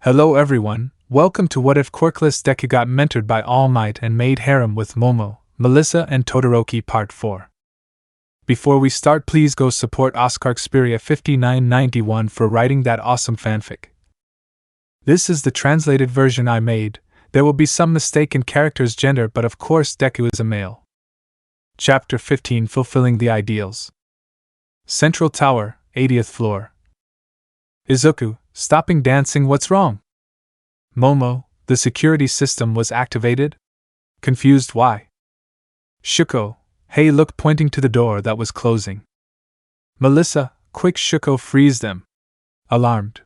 Hello everyone, welcome to What If Quirkless Deku got mentored by Almight and made Harem with Momo, Melissa and Todoroki Part 4. Before we start, please go support Oscar Xperia 5991 for writing that awesome fanfic. This is the translated version I made. There will be some mistake in character's gender, but of course Deku is a male. Chapter 15, Fulfilling the Ideals. Central Tower, 80th floor. Izuku, stopping dancing, what's wrong? Momo, the security system was activated? Confused why? Shuko, hey look, pointing to the door that was closing. Melissa, quick Shuko, freeze them. Alarmed.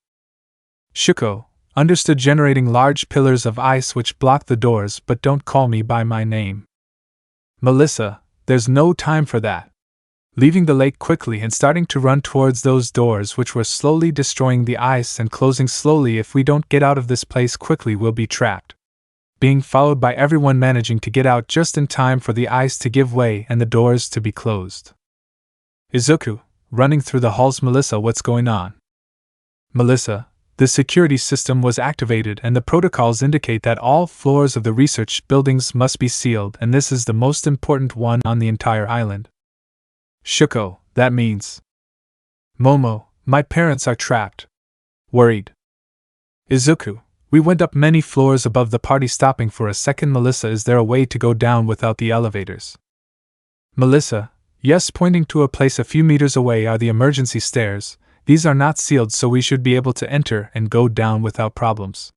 Shuko, understood, generating large pillars of ice which block the doors, but don't call me by my name. Melissa, there's no time for that. Leaving the lake quickly and starting to run towards those doors which were slowly destroying the ice and closing slowly. If we don't get out of this place quickly, we'll be trapped. Being followed by everyone, managing to get out just in time for the ice to give way and the doors to be closed. Izuku, running through the halls. Melissa, what's going on? Melissa, the security system was activated and the protocols indicate that all floors of the research buildings must be sealed, and this is the most important one on the entire island. Shuko, that means. Momo, my parents are trapped. Worried. Izuku, we went up many floors above the party, stopping for a second. Melissa, is there a way to go down without the elevators? Melissa, yes, pointing to a place a few meters away are the emergency stairs. These are not sealed, so we should be able to enter and go down without problems.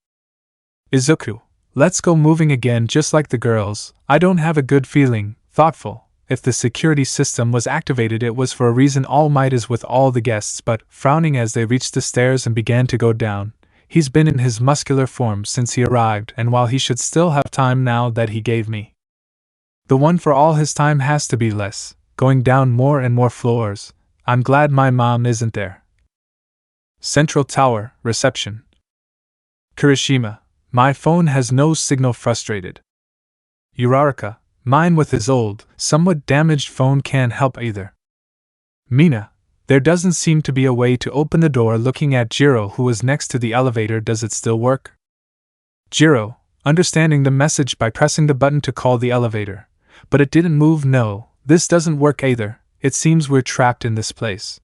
Izuku, let's go, moving again just like the girls. I don't have a good feeling. Thoughtful. If the security system was activated, it was for a reason. All Might is with all the guests, but frowning as they reached the stairs and began to go down. He's been in his muscular form since he arrived, and while he should still have time now that he gave me, the one for all his time has to be less, going down more and more floors. I'm glad my mom isn't there. Central Tower, reception. Kirishima, my phone has no signal, frustrated. Uraraka, mine with his old, somewhat damaged phone can't help either. Mina, there doesn't seem to be a way to open the door. Looking at Jiro, who was next to the elevator, does it still work? Jiro, understanding the message by pressing the button to call the elevator. But it didn't move. No, this doesn't work either. It seems we're trapped in this place.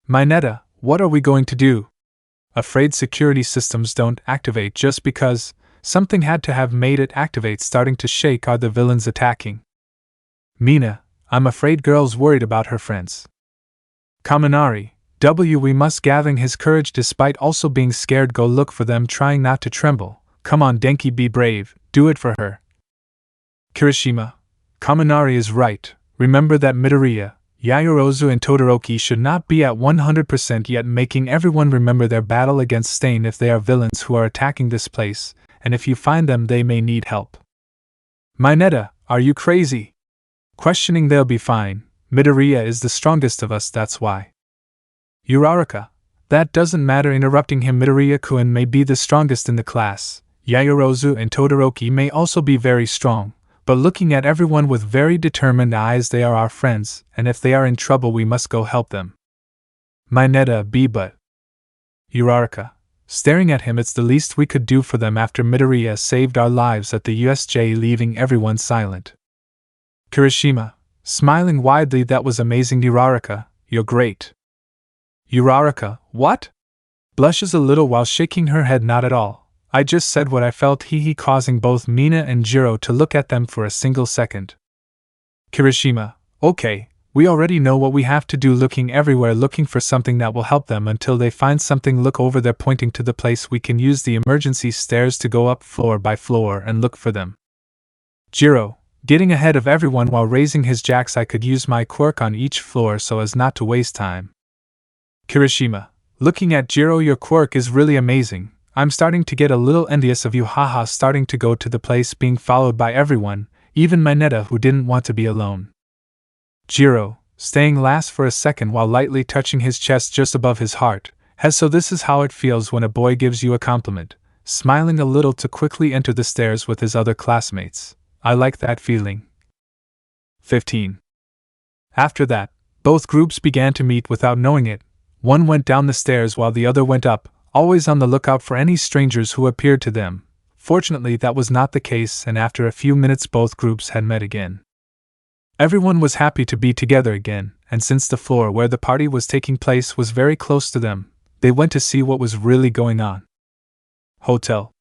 Mineta, what are we going to do? Afraid security systems don't activate just because. Something had to have made it activate. Starting to shake. Are the villains attacking? Mina, I'm afraid girl's worried about her friends. Kaminari, we must gathering his courage despite also being scared. Go look for them, trying not to tremble. Come on Denki, be brave, do it for her. Kirishima, Kaminari is right. Remember that Midoriya, Yaoyorozu and Todoroki should not be at 100% yet, making everyone remember their battle against Stain if they are villains who are attacking this place. And if you find them, they may need help. Mineta, are you crazy? Questioning, they'll be fine. Midoriya is the strongest of us, that's why. Uraraka, that doesn't matter, interrupting him. Midoriya-kun may be the strongest in the class. Yaoyorozu and Todoroki may also be very strong, but looking at everyone with very determined eyes, they are our friends, and if they are in trouble, we must go help them. Mineta, but. Uraraka, staring at him, it's the least we could do for them after Midoriya saved our lives at the USJ, leaving everyone silent. Kirishima, smiling widely, that was amazing. Uraraka, you're great. Uraraka, what? Blushes a little while shaking her head, not at all. I just said what I felt, causing both Mina and Jiro to look at them for a single second. Kirishima, okay. We already know what we have to do, looking everywhere, looking for something that will help them until they find something. Look over there, pointing to the place. We can use the emergency stairs to go up floor by floor and look for them. Jiro, getting ahead of everyone while raising his jacks. I could use my quirk on each floor so as not to waste time. Kirishima, looking at Jiro, your quirk is really amazing. I'm starting to get a little envious of you, haha. Starting to go to the place, being followed by everyone, even Mineta, who didn't want to be alone. Jiro, staying last for a second while lightly touching his chest just above his heart, so this is how it feels when a boy gives you a compliment, smiling a little to quickly enter the stairs with his other classmates. I like that feeling. 15. After that, both groups began to meet without knowing it. One went down the stairs while the other went up, always on the lookout for any strangers who appeared to them. Fortunately, that was not the case, and after a few minutes both groups had met again. Everyone was happy to be together again, and since the floor where the party was taking place was very close to them, they went to see what was really going on. Hotel.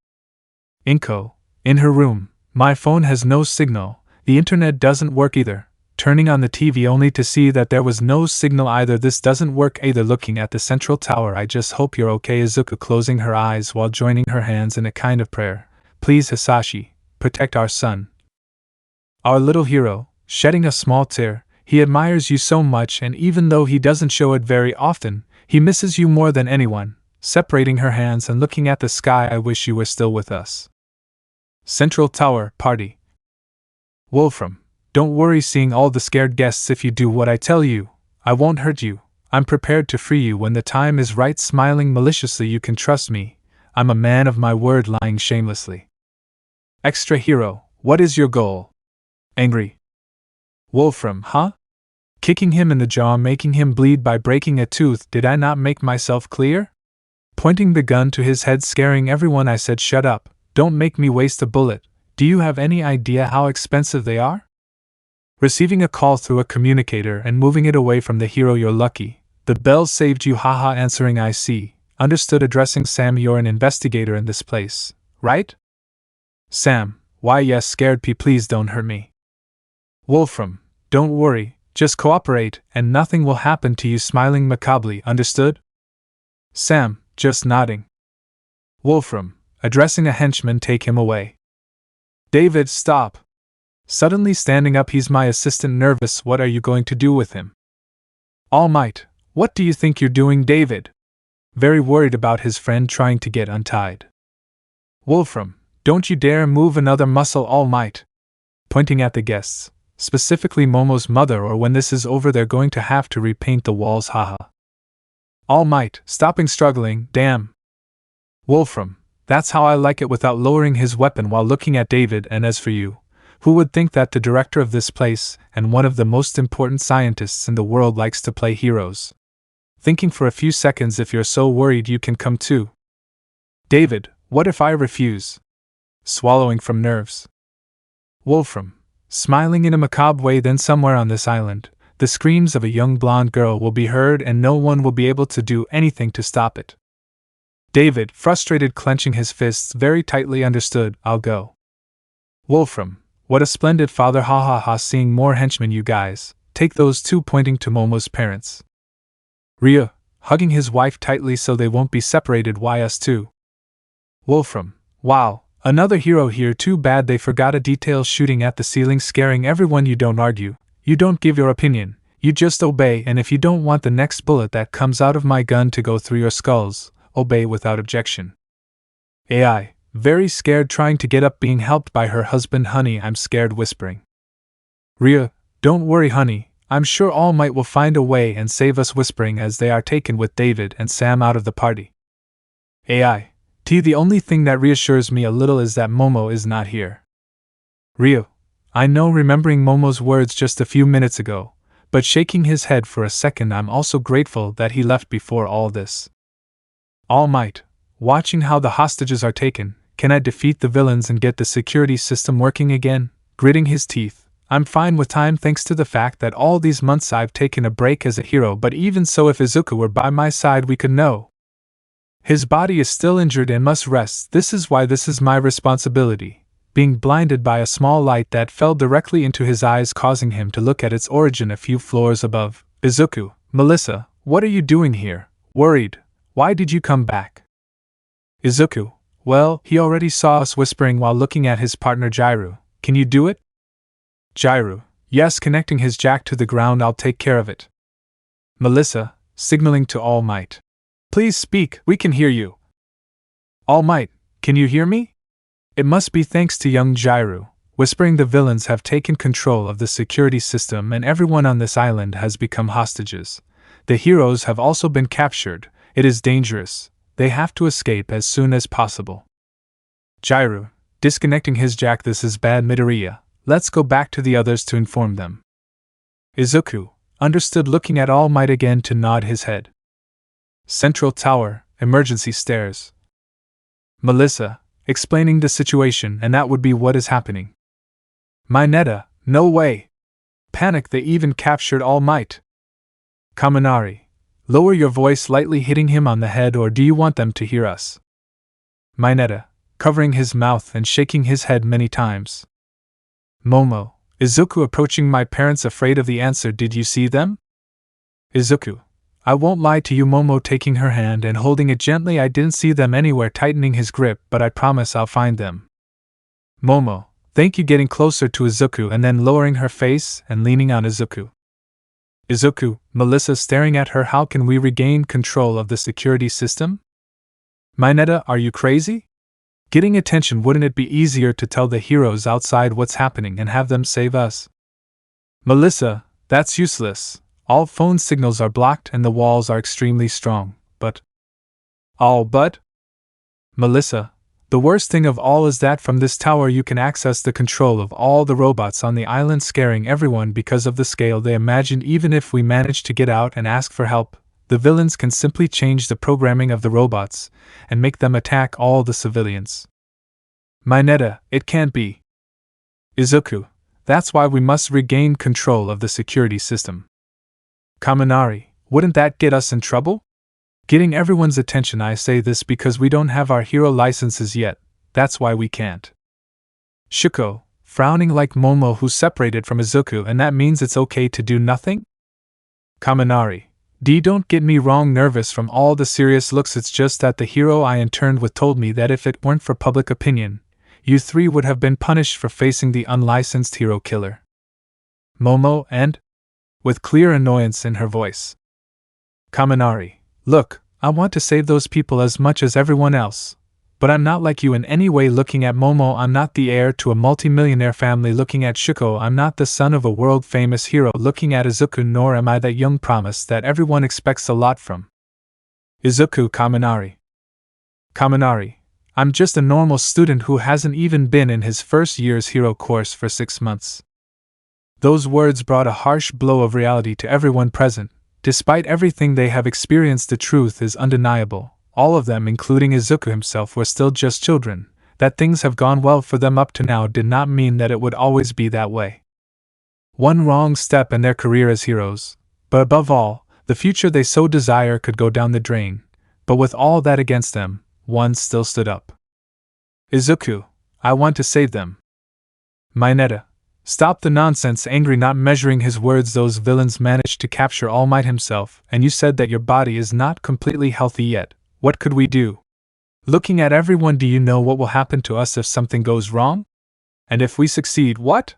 Inko. In her room. My phone has no signal, the internet doesn't work either. Turning on the TV only to see that there was no signal either. This doesn't work either. Looking at the central tower. I just hope you're okay. Izuku closing her eyes while joining her hands in a kind of prayer. Please Hisashi, protect our son. Our little hero, shedding a small tear, he admires you so much, and even though he doesn't show it very often, he misses you more than anyone. Separating her hands and looking at the sky. I wish you were still with us. Central Tower, party. Wolfram. Don't worry seeing all the scared guests. If you do what I tell you, I won't hurt you. I'm prepared to free you when the time is right. Smiling maliciously. You can trust me. I'm a man of my word. Lying shamelessly. Extra hero, what is your goal? Angry. Wolfram, huh? Kicking him in the jaw, making him bleed by breaking a tooth. Did I not make myself clear? Pointing the gun to his head, scaring everyone. I said shut up, don't make me waste a bullet. Do you have any idea how expensive they are? Receiving a call through a communicator and moving it away from the hero. You're lucky. The bell saved you. Haha. Answering I see. Understood. Addressing Sam. You're an investigator in this place, right? Sam. Why yes. Scared P. Please don't hurt me. Wolfram. Don't worry, just cooperate and nothing will happen to you. Smiling macabrely. Understood? Sam. Just nodding. Wolfram. Addressing a henchman. Take him away. David. Stop. Suddenly standing up. He's my assistant. Nervous. What are you going to do with him? Almight. What do you think you're doing? David. Very worried about his friend trying to get untied. Wolfram. Don't you dare move another muscle. Almight. Pointing at the guests, specifically Momo's mother, or when this is over they're going to have to repaint the walls. Haha. Almight. Stopping struggling. Damn. Wolfram. That's how I like it. Without lowering his weapon while looking at David. And as for you, who would think that the director of this place, and one of the most important scientists in the world, likes to play heroes? Thinking for a few seconds. If you're so worried you can come too. David. What if I refuse? Swallowing from nerves. Wolfram. Smiling in a macabre way. Then somewhere on this island, the screams of a young blonde girl will be heard and no one will be able to do anything to stop it. David. Frustrated, clenching his fists very tightly. Understood, I'll go. Wolfram. What a splendid father. Ha ha ha. Seeing more henchmen. You guys, take those two. Pointing to Momo's parents. Rhea. Hugging his wife tightly so they won't be separated. Why us too? Wolfram. Wow, another hero here. Too bad they forgot a detail. Shooting at the ceiling, scaring everyone. You don't argue, you don't give your opinion, you just obey. And if you don't want the next bullet that comes out of my gun to go through your skulls, obey without objection. AI. Very scared, trying to get up, being helped by her husband. Honey, I'm scared. Whispering. Rhea. Don't worry honey, I'm sure Almight will find a way and save us. Whispering as they are taken with David and Sam out of the party. AI. The only thing that reassures me a little is that Momo is not here. Rhea. I know, remembering Momo's words just a few minutes ago, but shaking his head for a second. I'm also grateful that he left before all this. Almight. Watching how the hostages are taken, can I defeat the villains and get the security system working again? Gritting his teeth. I'm fine with time thanks to the fact that all these months I've taken a break as a hero. But even so, if Izuku were by my side we could know. His body is still injured and must rest. This is why this is my responsibility. Being blinded by a small light that fell directly into his eyes, causing him to look at its origin a few floors above. Izuku. Melissa, what are you doing here? Worried. Why did you come back? Izuku. Well, he already saw us. Whispering while looking at his partner Jairu. Can you do it? Jairu. Yes, connecting his jack to the ground. I'll take care of it. Melissa, signaling to All Might. Please speak, we can hear you. All Might, can you hear me? It must be thanks to young Jairu. Whispering, the villains have taken control of the security system and everyone on this island has become hostages. The heroes have also been captured. It is dangerous. They have to escape as soon as possible. Jairu, disconnecting his jack. This is bad. Midoriya, let's go back to the others to inform them. Izuku, understood, looking at All Might again to nod his head. Central Tower, emergency stairs. Melissa, explaining the situation, and that would be what is happening. Mineta, no way! Panic, they even captured Almight. Kaminari, lower your voice, lightly hitting him on the head, or do you want them to hear us? Mineta, covering his mouth and shaking his head many times. Momo, Izuku approaching my parents, afraid of the answer. Did you see them? Izuku, I won't lie to you. Momo, taking her hand and holding it gently. I didn't see them anywhere, tightening his grip, but I promise I'll find them. Momo, thank you, getting closer to Izuku and then lowering her face and leaning on Izuku. Izuku, Melissa staring at her. How can we regain control of the security system? Mineta, are you crazy? Getting attention, wouldn't it be easier to tell the heroes outside what's happening and have them save us? Melissa, that's useless. All phone signals are blocked and the walls are extremely strong, but... All but? Melissa, the worst thing of all is that from this tower you can access the control of all the robots on the island, scaring everyone because of the scale they imagine. Even if we manage to get out and ask for help, the villains can simply change the programming of the robots and make them attack all the civilians. Mineta, it can't be. Izuku, that's why we must regain control of the security system. Kaminari, wouldn't that get us in trouble? Getting everyone's attention, I say this because we don't have our hero licenses yet, that's why we can't. Shuko, frowning like Momo, who's separated from Izuku, and that means it's okay to do nothing? Kaminari, don't get me wrong, nervous from all the serious looks. It's just that the hero I interned with told me that if it weren't for public opinion, you three would have been punished for facing the unlicensed hero killer. Momo, and? With clear annoyance in her voice. Kaminari, look, I want to save those people as much as everyone else, but I'm not like you in any way. Looking at Momo, I'm not the heir to a multimillionaire family. Looking at Shuko, I'm not the son of a world-famous hero. Looking at Izuku, nor am I that young promise that everyone expects a lot from. Izuku, Kaminari. Kaminari, I'm just a normal student who hasn't even been in his first year's hero course for 6 months. Those words brought a harsh blow of reality to everyone present. Despite everything they have experienced, the truth is undeniable. All of them, including Izuku himself, were still just children. That things have gone well for them up to now did not mean that it would always be that way. One wrong step and their career as heroes, but above all, the future they so desire, could go down the drain. But with all that against them, one still stood up. Izuku, I want to save them. Mineta, stop the nonsense. Angry, not measuring his words. Those villains managed to capture Almight himself, and you said that your body is not completely healthy yet. What could we do? Looking at everyone, do you know what will happen to us if something goes wrong? And if we succeed, what?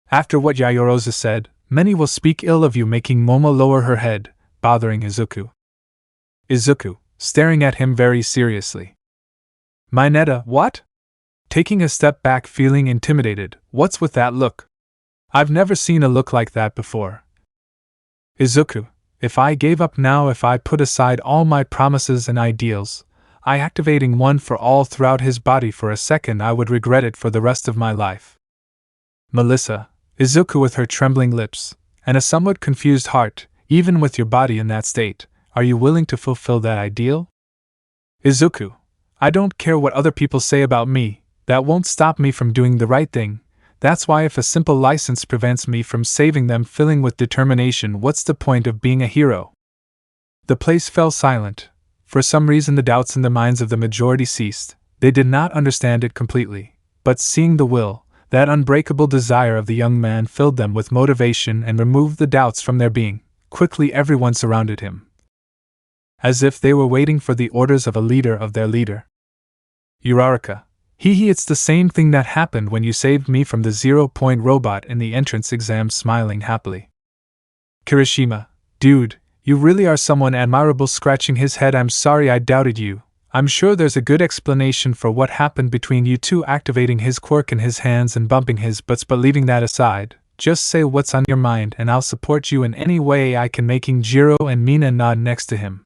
After what Yayorozu said, many will speak ill of you, making Momo lower her head, bothering Izuku. Izuku, staring at him very seriously. Mineta, what? Taking a step back, feeling intimidated. What's with that look? I've never seen a look like that before. Izuku, if I gave up now, if I put aside all my promises and ideals, I activating one for all throughout his body for a second, I would regret it for the rest of my life. Melissa, Izuku with her trembling lips, and a somewhat confused heart, even with your body in that state, are you willing to fulfill that ideal? Izuku, I don't care what other people say about me. That won't stop me from doing the right thing. That's why if a simple license prevents me from saving them, filling with determination, what's the point of being a hero? The place fell silent. For some reason the doubts in the minds of the majority ceased. They did not understand it completely, but seeing the will, that unbreakable desire of the young man, filled them with motivation and removed the doubts from their being. Quickly everyone surrounded him, as if they were waiting for the orders of a leader of their leader. Uraraka, it's the same thing that happened when you saved me from the 0-point robot in the entrance exam, smiling happily. Kirishima, dude, you really are someone admirable, scratching his head. I'm sorry I doubted you. I'm sure there's a good explanation for what happened between you two, activating his quirk in his hands and bumping his butts, but leaving that aside, just say what's on your mind and I'll support you in any way I can, making Jiro and Mina nod next to him.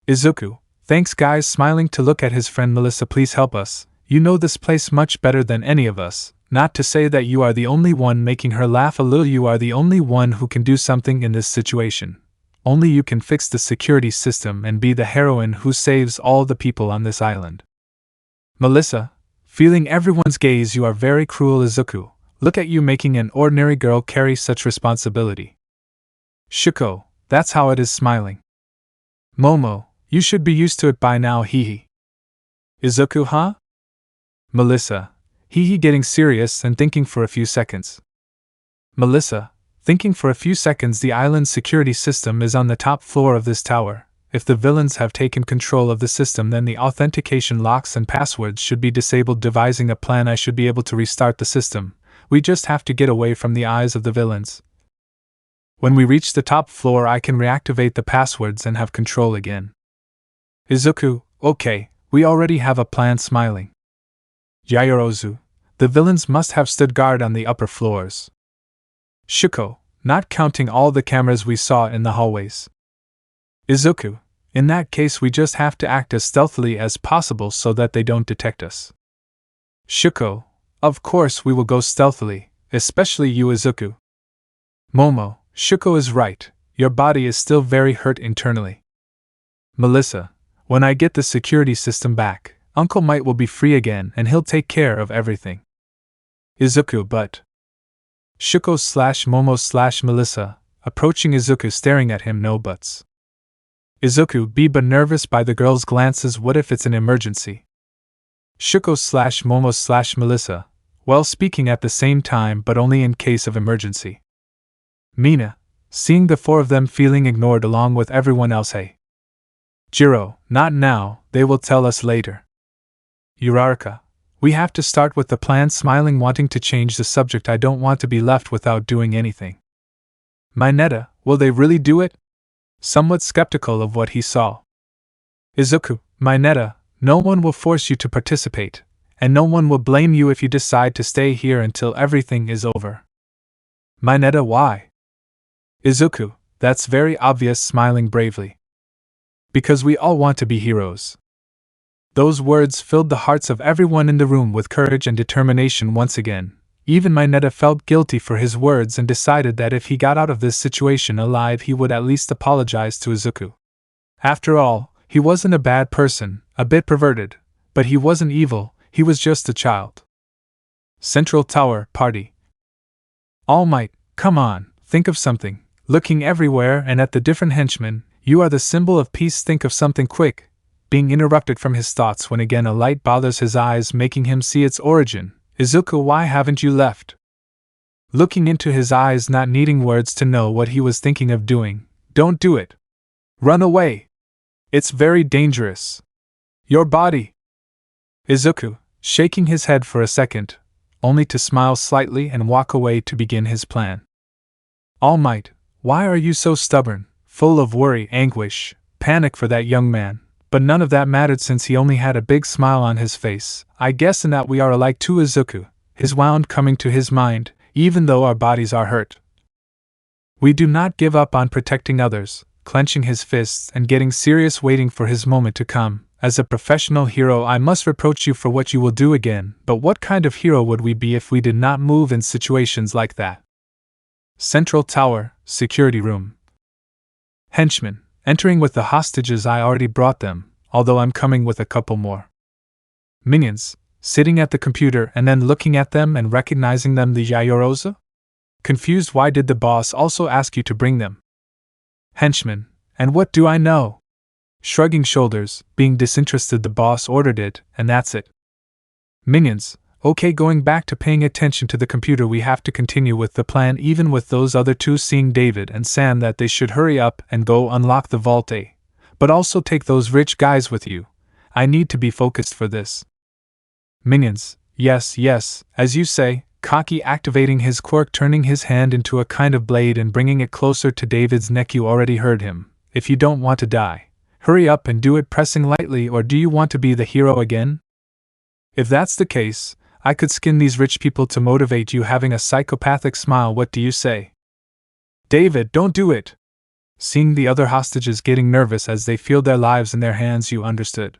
Izuku, thanks guys, smiling to look at his friend Melissa, please help us. You know this place much better than any of us, not to say that you are the only one, making her laugh a little. You are the only one who can do something in this situation. only you can fix the security system and be the heroine who saves all the people on this island. Melissa, feeling everyone's gaze, you are very cruel, Izuku. Look at you making an ordinary girl carry such responsibility. Shuko, that's how it is, smiling. Momo, you should be used to it by now, hee. Izuku, huh? Melissa, hee, getting serious and thinking for a few seconds. Melissa, thinking for a few seconds, the island's security system is on the top floor of this tower. If the villains have taken control of the system, then the authentication locks and passwords should be disabled. Devising a plan, I should be able to restart the system. We just have to get away from the eyes of the villains. When we reach the top floor, I can reactivate the passwords and have control again. Izuku, okay, we already have a plan, smiling. Yaoyorozu, the villains must have stood guard on the upper floors. Shuko, not counting all the cameras we saw in the hallways. Izuku, in that case we just have to act as stealthily as possible so that they don't detect us. Shuko, of course we will go stealthily, especially you, Izuku. Momo, Shuko is right, your body is still very hurt internally. Melissa, when I get the security system back, Uncle Might will be free again and he'll take care of everything. Izuku, but... Shuko/Momo/Melissa, approaching Izuku, staring at him, no buts. Izuku, but nervous by the girl's glances. What if it's an emergency? Shuko/Momo/Melissa, well, speaking at the same time but only in case of emergency. Mina, seeing the four of them feeling ignored along with everyone else, hey. Jiro, not now, they will tell us later. Uraraka, we have to start with the plan, smiling, wanting to change the subject. I don't want to be left without doing anything. Mineta, will they really do it? Somewhat skeptical of what he saw. Izuku, Mineta, no one will force you to participate, and no one will blame you if you decide to stay here until everything is over. Mineta, why? Izuku, that's very obvious, smiling bravely. Because we all want to be heroes. Those words filled the hearts of everyone in the room with courage and determination once again. Even Mineta felt guilty for his words and decided that if he got out of this situation alive, he would at least apologize to Izuku. After all, he wasn't a bad person, a bit perverted, but he wasn't evil, he was just a child. Central Tower, party. Almight, come on, think of something. Looking everywhere and at the different henchmen, you are the symbol of peace, think of something quick. Being interrupted from his thoughts when again a light bothers his eyes, making him see its origin. Izuku, why haven't you left? Looking into his eyes, not needing words to know what he was thinking of doing. Don't do it. Run away. It's very dangerous. Your body. Izuku, shaking his head for a second, only to smile slightly and walk away to begin his plan. Almight, why are you so stubborn, full of worry, anguish, panic for that young man? But none of that mattered since he only had a big smile on his face. I guess in that we are alike too, Izuku, his wound coming to his mind, even though our bodies are hurt. We do not give up on protecting others, clenching his fists and getting serious, waiting for his moment to come. As a professional hero, I must reproach you for what you will do again, but what kind of hero would we be if we did not move in situations like that? Central Tower, security room. Henchman, entering with the hostages. I already brought them, although I'm coming with a couple more. Minions, sitting at the computer and then looking at them and recognizing them. The Yaoyorozu? Confused, why did the boss also ask you to bring them? Henchman, and what do I know? Shrugging shoulders, being disinterested, the boss ordered it, and that's it. Minions, okay, going back to paying attention to the computer. We have to continue with the plan, even with those other two, seeing David and Sam, that they should hurry up and go unlock the Vault A. But also take those rich guys with you. I need to be focused for this. Minions, yes, as you say. Kaki activating his quirk, turning his hand into a kind of blade and bringing it closer to David's neck. You already heard him. If you don't want to die, hurry up and do it, pressing lightly. Or do you want to be the hero again? If that's the case, I could skin these rich people to motivate you, having a psychopathic smile. What do you say? David, don't do it! Seeing the other hostages getting nervous as they feel their lives in their hands, you understood.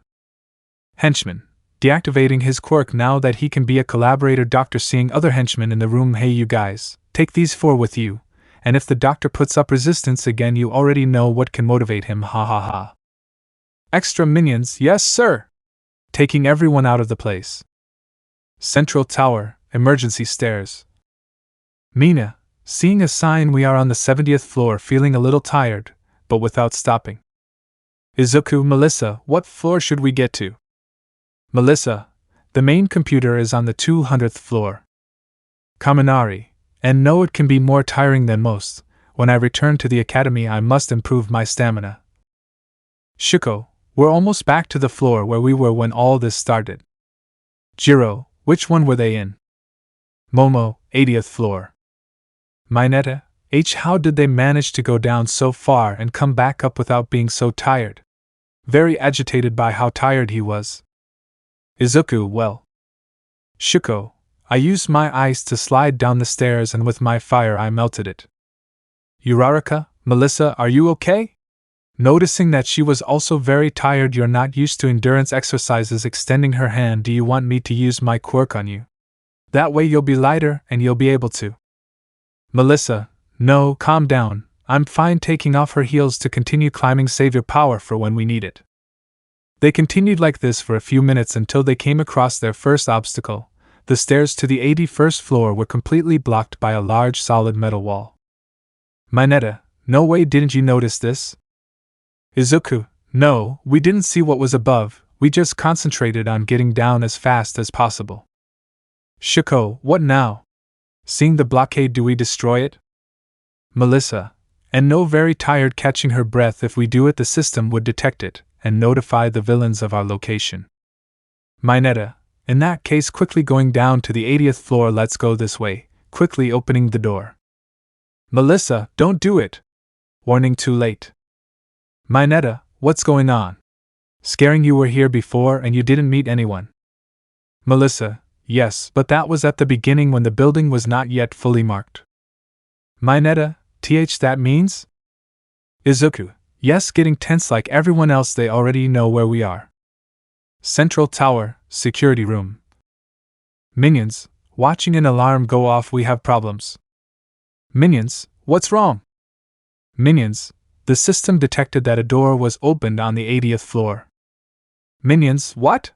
Henchman, deactivating his quirk now that he can be a collaborator. Doctor, seeing other henchmen in the room. Hey, you guys, take these four with you, and if the doctor puts up resistance again, you already know what can motivate him, ha ha ha. Extra minions, yes sir! Taking everyone out of the place. Central tower, emergency stairs. Mina, seeing a sign we are on the 70th floor, feeling a little tired, but without stopping. Izuku, Melissa, what floor should we get to? Melissa, the main computer is on the 200th floor. Kaminari, and no, it can be more tiring than most. When I return to the academy, I must improve my stamina. Shuko, we're almost back to the floor where we were when all this started. Jiro, which one were they in? Momo, 80th floor. Mineta, how did they manage to go down so far and come back up without being so tired? Very agitated by how tired he was. Izuku, well. Shuko, I used my ice to slide down the stairs and with my fire I melted it. Uraraka, Melissa, are you okay? Noticing that she was also very tired, you're not used to endurance exercises, extending her hand, do you want me to use my quirk on you? That way you'll be lighter and you'll be able to. Melissa, no, calm down, I'm fine, taking off her heels to continue climbing, save your power for when we need it. They continued like this for a few minutes until they came across their first obstacle. The stairs to the 81st floor were completely blocked by a large solid metal wall. Mineta, no way, didn't you notice this? Izuku, no, we didn't see what was above, we just concentrated on getting down as fast as possible. Shuko, what now? Seeing the blockade, do we destroy it? Melissa, and no, very tired, catching her breath, if we do it the system would detect it and notify the villains of our location. Mineta, in that case, quickly going down to the 80th floor, let's go this way, quickly opening the door. Melissa, don't do it! Warning, too late. Mineta, what's going on? Scaring, you were here before and you didn't meet anyone. Melissa, yes, but that was at the beginning when the building was not yet fully marked. Mineta, that means? Izuku, yes, getting tense like everyone else, they already know where we are. Central tower, security room. Minions, watching an alarm go off, we have problems. Minions, what's wrong? Minions, the system detected that a door was opened on the 80th floor. Minions, what?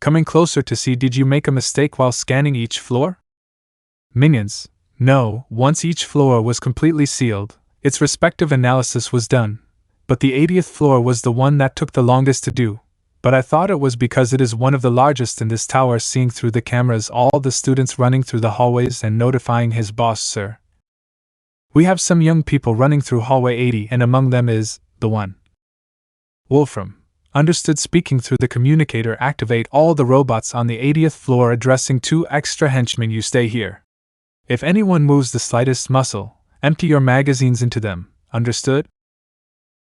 Coming closer to see, did you make a mistake while scanning each floor? Minions, no, once each floor was completely sealed, its respective analysis was done, but the 80th floor was the one that took the longest to do. But I thought it was because it is one of the largest in this tower, seeing through the cameras all the students running through the hallways and notifying his boss, sir. We have some young people running through hallway 80 and among them is, the one. Wolfram, understood, speaking through the communicator, activate all the robots on the 80th floor, addressing 2 extra henchmen, you stay here. If anyone moves the slightest muscle, empty your magazines into them, understood?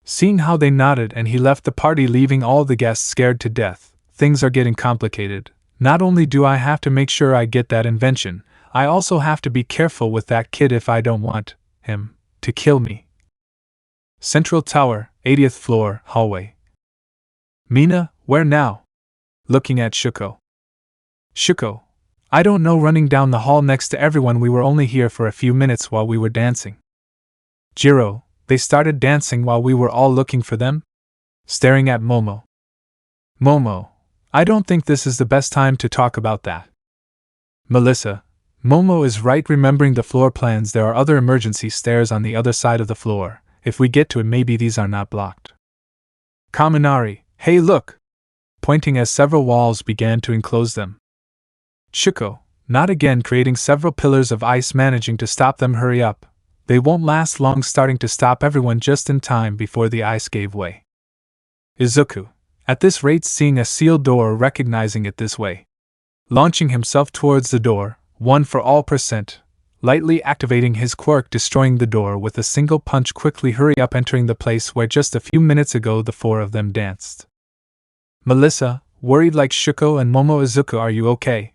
Seeing how they nodded and he left the party, leaving all the guests scared to death. Things are getting complicated. Not only do I have to make sure I get that invention, I also have to be careful with that kid if I don't want him to kill me. Central tower, 80th floor, hallway. Mina, where now? Looking at Shuko. Shuko, I don't know, running down the hall next to everyone, we were only here for a few minutes while we were dancing. Jiro, they started dancing while we were all looking for them? Staring at Momo. Momo, I don't think this is the best time to talk about that. Melissa, Momo is right, remembering the floor plans, there are other emergency stairs on the other side of the floor. If we get to it, maybe these are not blocked. Kaminari, hey look! Pointing as several walls began to enclose them. Shuko, not again, creating several pillars of ice, managing to stop them, hurry up. They won't last long, starting to stop everyone just in time before the ice gave way. Izuku, at this rate, seeing a sealed door, recognizing it this way. Launching himself towards the door, 1 for all %, lightly activating his quirk, destroying the door with a single punch, quickly hurry up, entering the place where just a few minutes ago the 4 of them danced. Melissa, worried like Shuko and Momo. Izuku, are you okay?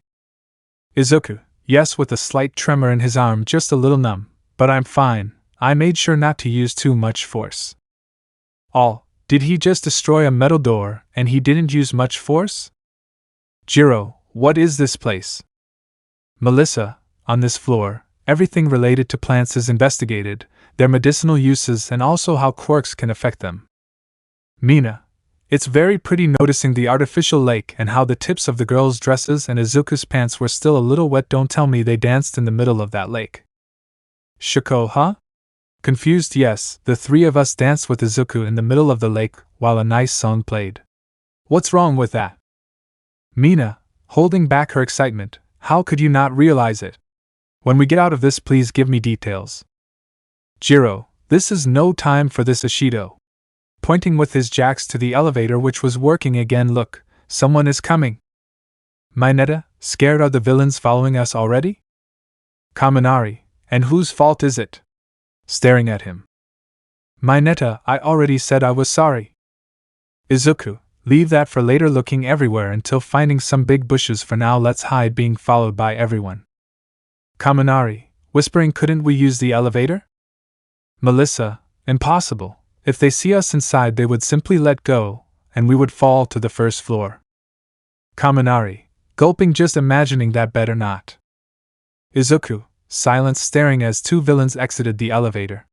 Izuku, yes, with a slight tremor in his arm, just a little numb, but I'm fine. I made sure not to use too much force. Did he just destroy a metal door and he didn't use much force? Jiro, what is this place? Melissa, on this floor, Everything related to plants is investigated, their medicinal uses and also how quirks can affect them. Mina, it's very pretty noticing the artificial lake and how the tips of the girls' dresses and Izuku's pants were still a little wet. Don't tell me they danced in the middle of that lake. Shuko, huh? Confused, yes, the three of us danced with Izuku in the middle of the lake while a nice song played. What's wrong with that? Mina, holding back her excitement, how could you not realize it? When we get out of this, please give me details. Jiro, this is no time for this, Ishido. Pointing with his jacks to the elevator which was working again. Look, someone is coming. Mineta, scared, are the villains following us already? Kaminari, and whose fault is it? Staring at him. Mineta, I already said I was sorry. Izuku, leave that for later, looking everywhere until finding some big bushes. For now let's hide being followed by everyone. Kaminari, whispering, couldn't we use the elevator? Melissa, impossible. If they see us inside they would simply let go, and we would fall to the first floor. Kaminari, gulping, just imagining that, better not. Izuku, silence, staring as two villains exited the elevator.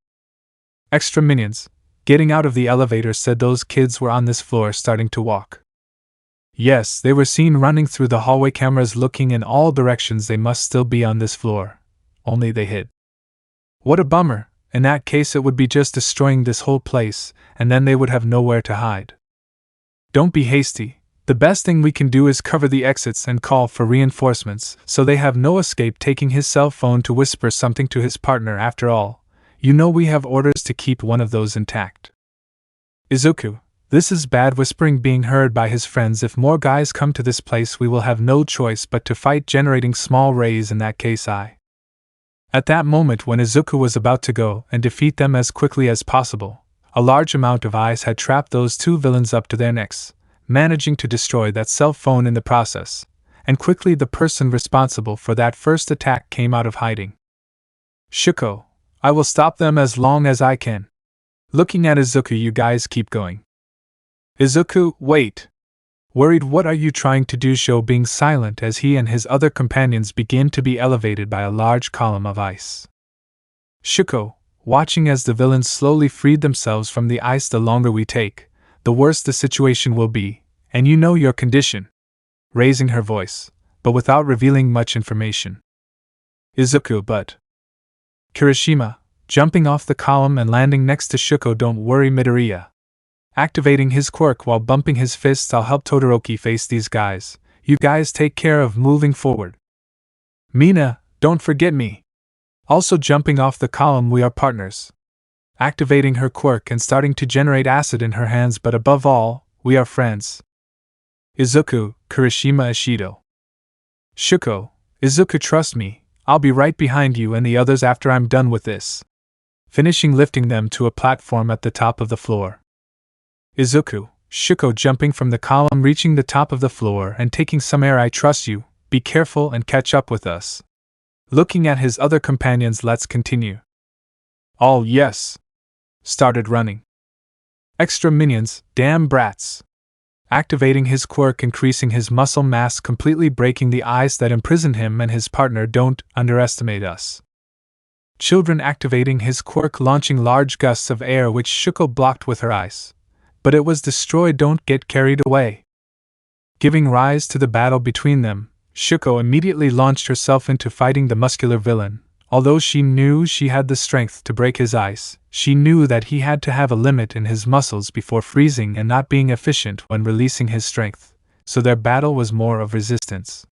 Extra minions, getting out of the elevator, said those kids were on this floor starting to walk. Yes, they were seen running through the hallway, cameras looking in all directions. They must still be on this floor, only they hid. What a bummer. In that case it would be just destroying this whole place, and then they would have nowhere to hide. Don't be hasty. The best thing we can do is cover the exits and call for reinforcements so they have no escape. Taking his cell phone to whisper something to his partner. After all, you know we have orders to keep one of those intact. Izuku, this is bad, whispering, being heard by his friends. If more guys come to this place we will have no choice but to fight, generating small rays. In that case At that moment, when Izuku was about to go and defeat them as quickly as possible, a large amount of ice had trapped those two villains up to their necks, managing to destroy that cell phone in the process, and quickly the person responsible for that first attack came out of hiding. Shuko, I will stop them as long as I can. Looking at Izuku, you guys keep going. Izuku, wait. Worried, what are you trying to do? Sho being silent as he and his other companions begin to be elevated by a large column of ice. Shuko, watching as the villains slowly freed themselves from the ice. The longer we take, the worse the situation will be, and you know your condition. Raising her voice, but without revealing much information. Izuku, but Kirishima, jumping off the column and landing next to Shuko. Don't worry, Midoriya. Activating his quirk while bumping his fists, I'll help Todoroki face these guys. You guys take care of moving forward. Mina, don't forget me. Also jumping off the column, we are partners. Activating her quirk and starting to generate acid in her hands, but above all, we are friends. Izuku, Kirishima, Ishido. Shuko, Izuku, trust me, I'll be right behind you and the others after I'm done with this. Finishing lifting them to a platform at the top of the floor. Izuku, Shuko jumping from the column, reaching the top of the floor and taking some air. I trust you, be careful and catch up with us. Looking at his other companions, let's continue. All yes. Started running. Extra minions, damn brats. Activating his quirk, increasing his muscle mass, completely breaking the ice that imprisoned him and his partner. Don't underestimate us. Children, activating his quirk, launching large gusts of air which Shuko blocked with her ice. But it was destroyed. Don't get carried away. Giving rise to the battle between them, Shuko immediately launched herself into fighting the muscular villain. Although she knew she had the strength to break his ice, she knew that he had to have a limit in his muscles before freezing and not being efficient when releasing his strength, so their battle was more of resistance.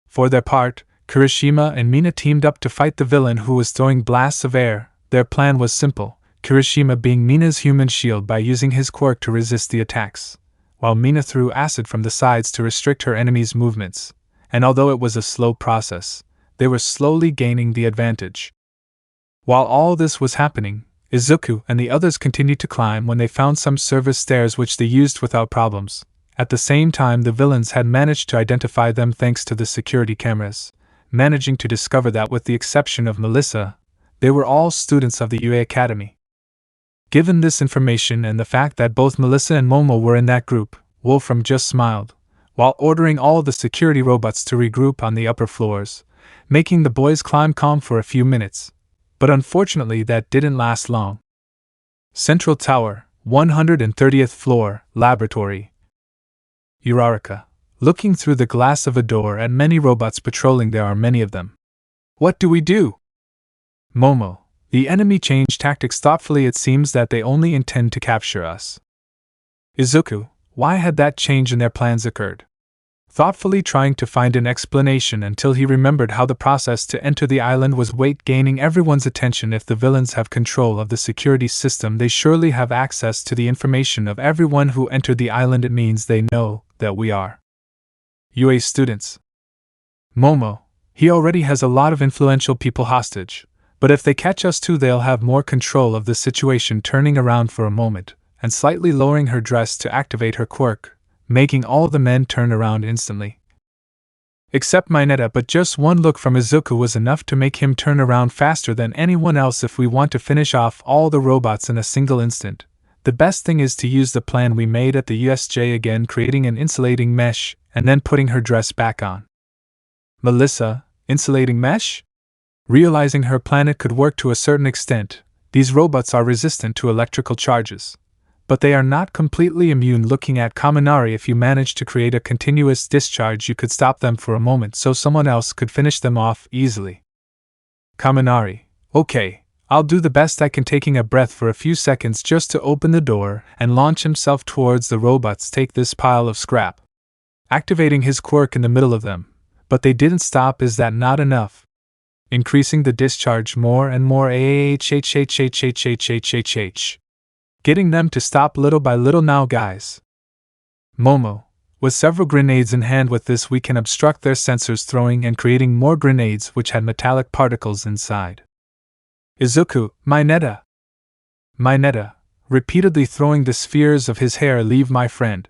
For their part, Kirishima and Mina teamed up to fight the villain who was throwing blasts of air. Their plan was simple. Kirishima being Mina's human shield by using his quirk to resist the attacks, while Mina threw acid from the sides to restrict her enemy's movements, and although it was a slow process, they were slowly gaining the advantage. While all this was happening, Izuku and the others continued to climb when they found some service stairs which they used without problems. At the same time, the villains had managed to identify them thanks to the security cameras, managing to discover that with the exception of Melissa, they were all students of the UA Academy. Given this information and the fact that both Melissa and Momo were in that group, Wolfram just smiled. While ordering all the security robots to regroup on the upper floors, making the boys climb calm for a few minutes. But unfortunately that didn't last long. Central Tower, 130th floor, laboratory. Uraraka, looking through the glass of a door at many robots patrolling. There are many of them. What do we do? Momo, the enemy changed tactics thoughtfully. It seems that they only intend to capture us. Izuku, why had that change in their plans occurred? Thoughtfully trying to find an explanation until he remembered how the process to enter the island was gaining everyone's attention. If the villains have control of the security system, they surely have access to the information of everyone who entered the island. It means they know that we are UA students. Momo, he already has a lot of influential people hostage, but if they catch us too, they'll have more control of the situation. Turning around for a moment and slightly lowering her dress to activate her quirk, making all the men turn around instantly. Except Mineta, but just one look from Izuku was enough to make him turn around faster than anyone else. If we want to finish off all the robots in a single instant, the best thing is to use the plan we made at the USJ again, creating an insulating mesh and then putting her dress back on. Melissa, insulating mesh? Realizing her planet could work to a certain extent, these robots are resistant to electrical charges. But they are not completely immune. Looking at Kaminari, if you manage to create a continuous discharge, you could stop them for a moment so someone else could finish them off easily. Kaminari, okay, I'll do the best I can. Taking a breath for a few seconds just to open the door and launch himself towards the robots. Take this pile of scrap. Activating his quirk in the middle of them, but they didn't stop. Is that not enough? Increasing the discharge more and more. Getting them to stop little by little now, guys. Momo, with several grenades in hand. With this we can obstruct their sensors, throwing and creating more grenades which had metallic particles inside. Izuku, Mineta, repeatedly throwing the spheres of his hair. Leave my friend.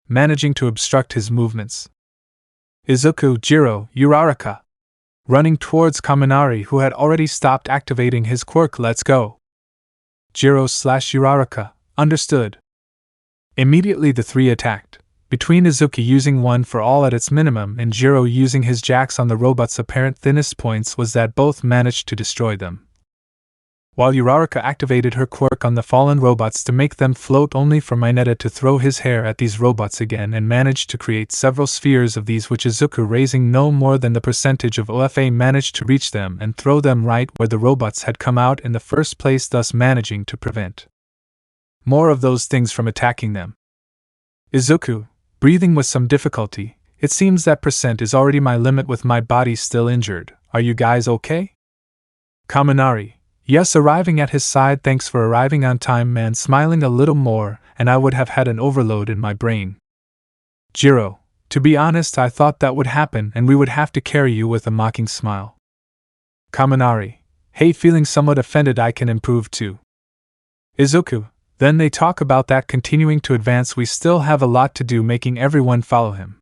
Managing to obstruct his movements. Izuku, Jiro, Uraraka, running towards Kaminari, who had already stopped activating his quirk. Let's go. Jiro/Uraraka, understood. Immediately the three attacked, between Izuku using one for all at its minimum and Jiro using his jacks on the robot's apparent thinnest points was that both managed to destroy them. While Uraraka activated her quirk on the fallen robots to make them float, only for Mineta to throw his hair at these robots again and managed to create several spheres of these, which Izuku, raising no more than the percentage of OFA, managed to reach them and throw them right where the robots had come out in the first place, thus managing to prevent more of those things from attacking them. Izuku, breathing with some difficulty, it seems that percent is already my limit with my body still injured. Are you guys okay? Kaminari, yes, arriving at his side. Thanks for arriving on time, man. Smiling a little more, and I would have had an overload in my brain. Jiro, to be honest, I thought that would happen and we would have to carry you, with a mocking smile. Kaminari, hey, feeling somewhat offended. I can improve too. Izuku, then they talk about that. Continuing to advance, we still have a lot to do, making everyone follow him.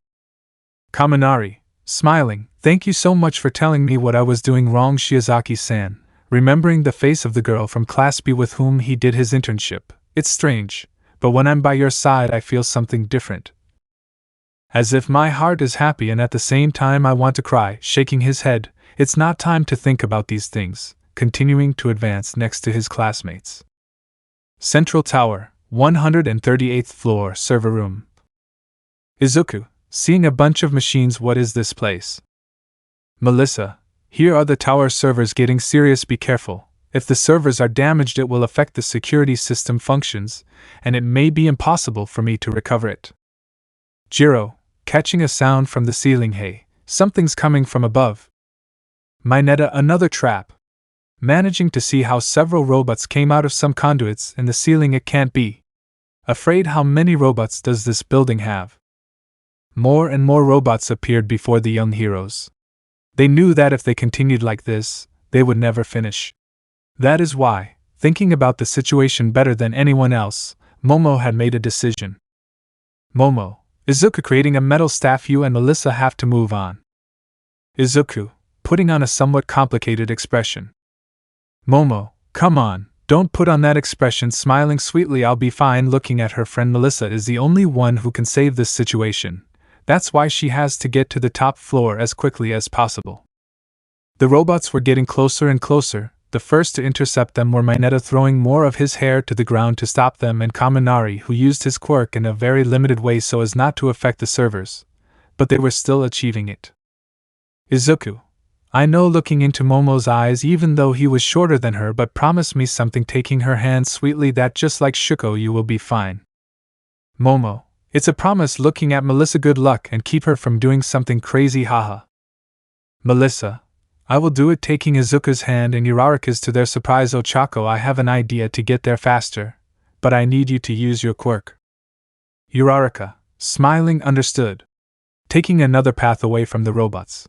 Kaminari, smiling, thank you so much for telling me what I was doing wrong, Shiozaki-san. Remembering the face of the girl from Class B with whom he did his internship. It's strange, but when I'm by your side I feel something different. As if my heart is happy and at the same time I want to cry. Shaking his head, it's not time to think about these things, continuing to advance next to his classmates. Central Tower, 138th floor, server room. Izuku, seeing a bunch of machines. What is this place? Melissa, here are the tower servers. Getting serious, be careful. If the servers are damaged, it will affect the security system functions, and it may be impossible for me to recover it. Jiro, catching a sound from the ceiling. Hey, something's coming from above. Mineta, another trap. Managing to see how several robots came out of some conduits in the ceiling. It can't be. Afraid, how many robots does this building have? More and more robots appeared before the young heroes. They knew that if they continued like this, they would never finish. That is why, thinking about the situation better than anyone else, Momo had made a decision. Momo, Izuku, creating a metal staff. You and Melissa have to move on. Izuku, putting on a somewhat complicated expression. Momo, come on, don't put on that expression. Smiling sweetly, I'll be fine. Looking at her friend, Melissa is the only one who can save this situation. That's why she has to get to the top floor as quickly as possible. The robots were getting closer and closer. The first to intercept them were Mineta throwing more of his hair to the ground to stop them, and Kaminari, who used his quirk in a very limited way so as not to affect the servers. But they were still achieving it. Izuku, I know, looking into Momo's eyes even though he was shorter than her, but promise me something, taking her hand sweetly, that just like Shuko you will be fine. Momo, it's a promise, looking at Melissa, good luck and keep her from doing something crazy, haha. Melissa, I will do it, taking Izuku's hand and Uraraka's to their surprise. Ochako, I have an idea to get there faster, but I need you to use your quirk. Uraraka, smiling, understood, taking another path away from the robots.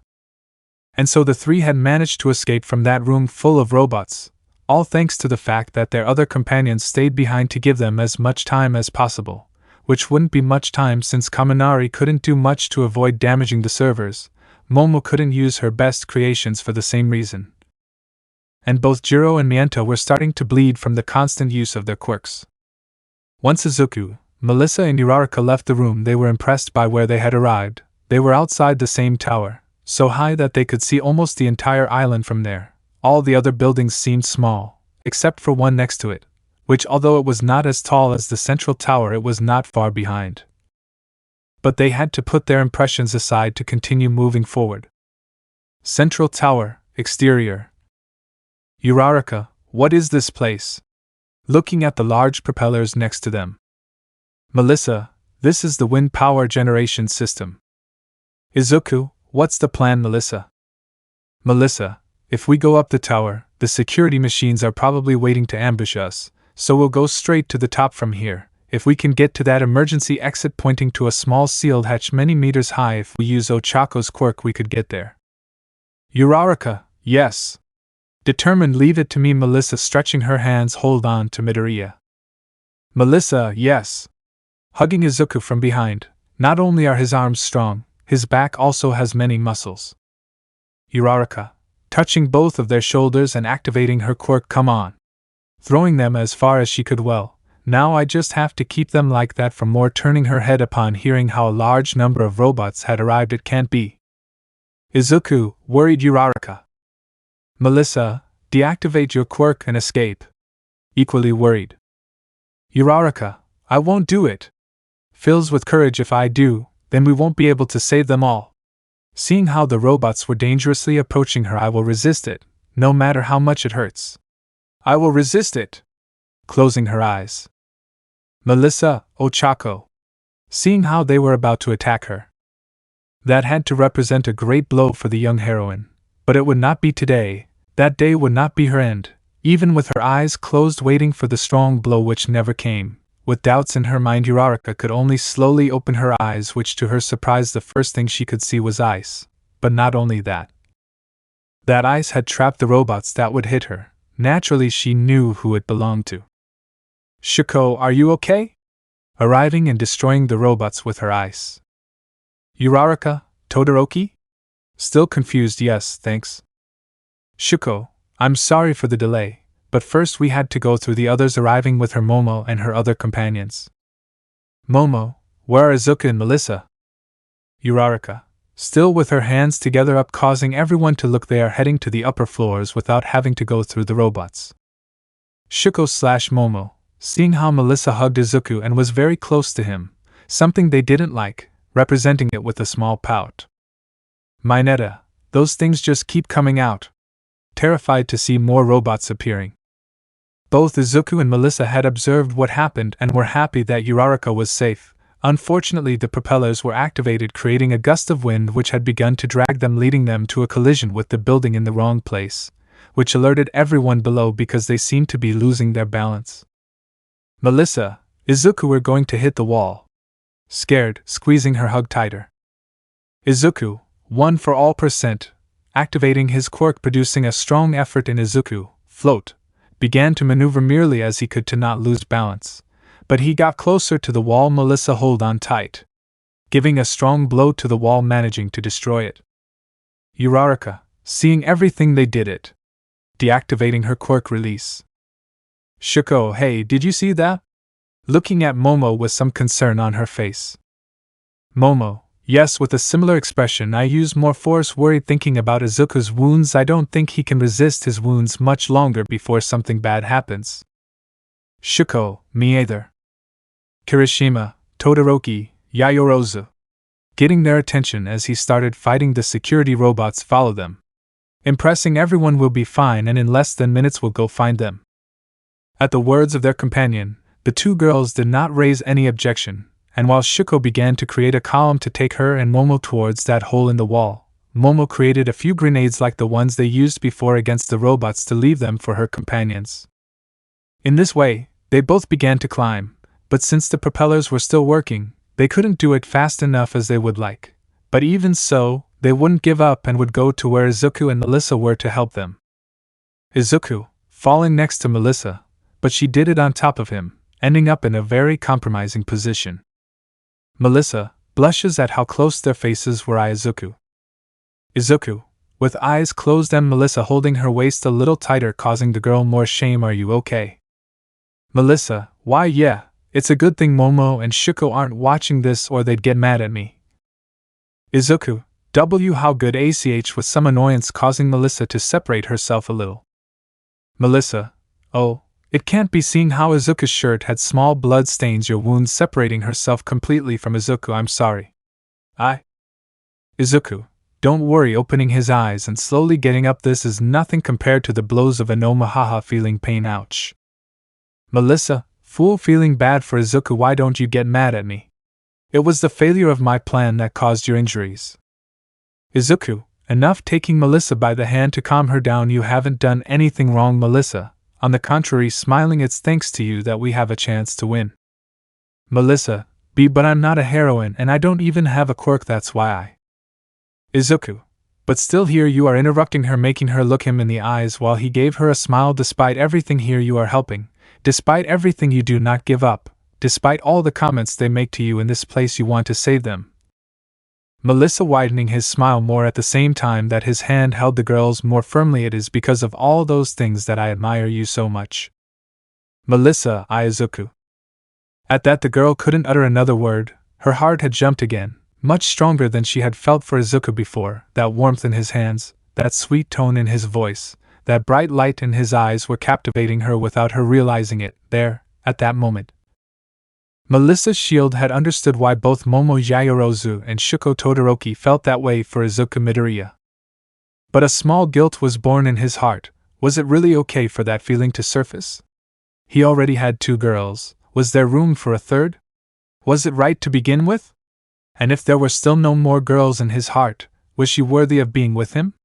And so the three had managed to escape from that room full of robots, all thanks to the fact that their other companions stayed behind to give them as much time as possible, which wouldn't be much time since Kaminari couldn't do much to avoid damaging the servers. Momo couldn't use her best creations for the same reason. And both Jiro and Miento were starting to bleed from the constant use of their quirks. Once Izuku, Melissa and Uraraka left the room, they were impressed by where they had arrived. They were outside the same tower, so high that they could see almost the entire island from there. All the other buildings seemed small, except for one next to it, which, although it was not as tall as the central tower, it was not far behind. But they had to put their impressions aside to continue moving forward. Central Tower, exterior. Uraraka, what is this place? Looking at the large propellers next to them. Melissa, this is the wind power generation system. Izuku, what's the plan, Melissa? Melissa, if we go up the tower, the security machines are probably waiting to ambush us, so we'll go straight to the top from here. If we can get to that emergency exit, pointing to a small sealed hatch many meters high, if we use Ochako's quirk we could get there. Uraraka, yes. Determined, leave it to me. Melissa, stretching her hands, hold on to Midoriya. Melissa, yes. Hugging Izuku from behind, not only are his arms strong, his back also has many muscles. Uraraka, touching both of their shoulders and activating her quirk, come on. Throwing them as far as she could. Well, now I just have to keep them like that for more. Turning her head upon hearing how a large number of robots had arrived, it can't be. Izuku, worried. Uraraka. Melissa, deactivate your quirk and escape. Equally worried. Uraraka, I won't do it. Fills with courage, if I do, then we won't be able to save them all. Seeing how the robots were dangerously approaching her, I will resist it, no matter how much it hurts. I will resist it. Closing her eyes. Melissa, Ochako. Seeing how they were about to attack her. That had to represent a great blow for the young heroine, but it would not be today. That day would not be her end. Even with her eyes closed, waiting for the strong blow which never came, with doubts in her mind, Uraraka could only slowly open her eyes, which to her surprise the first thing she could see was ice. But not only that. That ice had trapped the robots that would hit her. Naturally, she knew who it belonged to. Shuko, are you okay? Arriving and destroying the robots with her ice. Uraraka, Todoroki? Still confused, yes, thanks. Shuko, I'm sorry for the delay, but first we had to go through the others, arriving with her Momo and her other companions. Momo, where are Izuku and Melissa? Uraraka, still with her hands together up, causing everyone to look. They are heading to the upper floors without having to go through the robots. Shuko/Momo, seeing how Melissa hugged Izuku and was very close to him, something they didn't like, representing it with a small pout. Mineta, those things just keep coming out. Terrified to see more robots appearing. Both Izuku and Melissa had observed what happened and were happy that Uraraka was safe. Unfortunately, the propellers were activated, creating a gust of wind which had begun to drag them, leading them to a collision with the building in the wrong place, which alerted everyone below because they seemed to be losing their balance. Melissa, Izuku, we're going to hit the wall. Scared, squeezing her hug tighter. Izuku, 1 for all %, activating his quirk, producing a strong effort in Izuku, float, began to maneuver merely as he could to not lose balance. But he got closer to the wall. Melissa, hold on tight. Giving a strong blow to the wall, managing to destroy it. Uraraka, seeing everything they did it. Deactivating her quirk, release. Shuko, hey, did you see that? Looking at Momo with some concern on her face. Momo, Yes, with a similar expression, I use more force, worried, thinking about Izuku's wounds. I don't think he can resist his wounds much longer before something bad happens. Shuko, me either. Kirishima, Todoroki, Yayorozu. Getting their attention as he started fighting the security robots follow them. Impressing everyone will be fine, and in less than minutes we'll go find them. At the words of their companion, the two girls did not raise any objection, and while Shuko began to create a column to take her and Momo towards that hole in the wall, Momo created a few grenades like the ones they used before against the robots to leave them for her companions. In this way, they both began to climb, but since the propellers were still working, they couldn't do it fast enough as they would like. But even so, they wouldn't give up and would go to where Izuku and Melissa were to help them. Izuku, falling next to Melissa, but she did it on top of him, ending up in a very compromising position. Melissa blushes at how close their faces were. Izuku. Izuku, with eyes closed and Melissa holding her waist a little tighter, causing the girl more shame. Are you okay? Melissa, why yeah, it's a good thing Momo and Shuko aren't watching this or they'd get mad at me. Izuku, how good, ACH, with some annoyance, causing Melissa to separate herself a little. Melissa, oh, it can't be, seeing how Izuku's shirt had small blood stains. Your wounds, separating herself completely from Izuku. I'm sorry. Izuku, don't worry, opening his eyes and slowly getting up. This is nothing compared to the blows of Anoma. Haha, feeling pain. Ouch. Melissa, fool, feeling bad for Izuku. Why don't you get mad at me? It was the failure of my plan that caused your injuries. Izuku, enough, taking Melissa by the hand to calm her down. You haven't done anything wrong, Melissa. On the contrary, smiling, it's thanks to you that we have a chance to win. Melissa, but I'm not a heroine and I don't even have a quirk, that's why Izuku, but still, here you are interrupting her, making her look him in the eyes while he gave her a smile. Despite everything, here you are helping. Despite everything, you do not give up. Despite all the comments they make to you in this place, you want to save them. Melissa, widening his smile more at the same time that his hand held the girl's more firmly. It is because of all those things that I admire you so much. Melissa, Izuku. At that, the girl couldn't utter another word. Her heart had jumped again, much stronger than she had felt for Izuku before. That warmth in his hands, that sweet tone in his voice, that bright light in his eyes were captivating her without her realizing it. There, at that moment, Melissa's shield had understood why both Momo Yayorozu and Shuko Todoroki felt that way for Izuku Midoriya. But a small guilt was born in his heart. Was it really okay for that feeling to surface? He already had 2 girls. Was there room for a third? Was it right to begin with? And if there were still no more girls in his heart, was she worthy of being with him?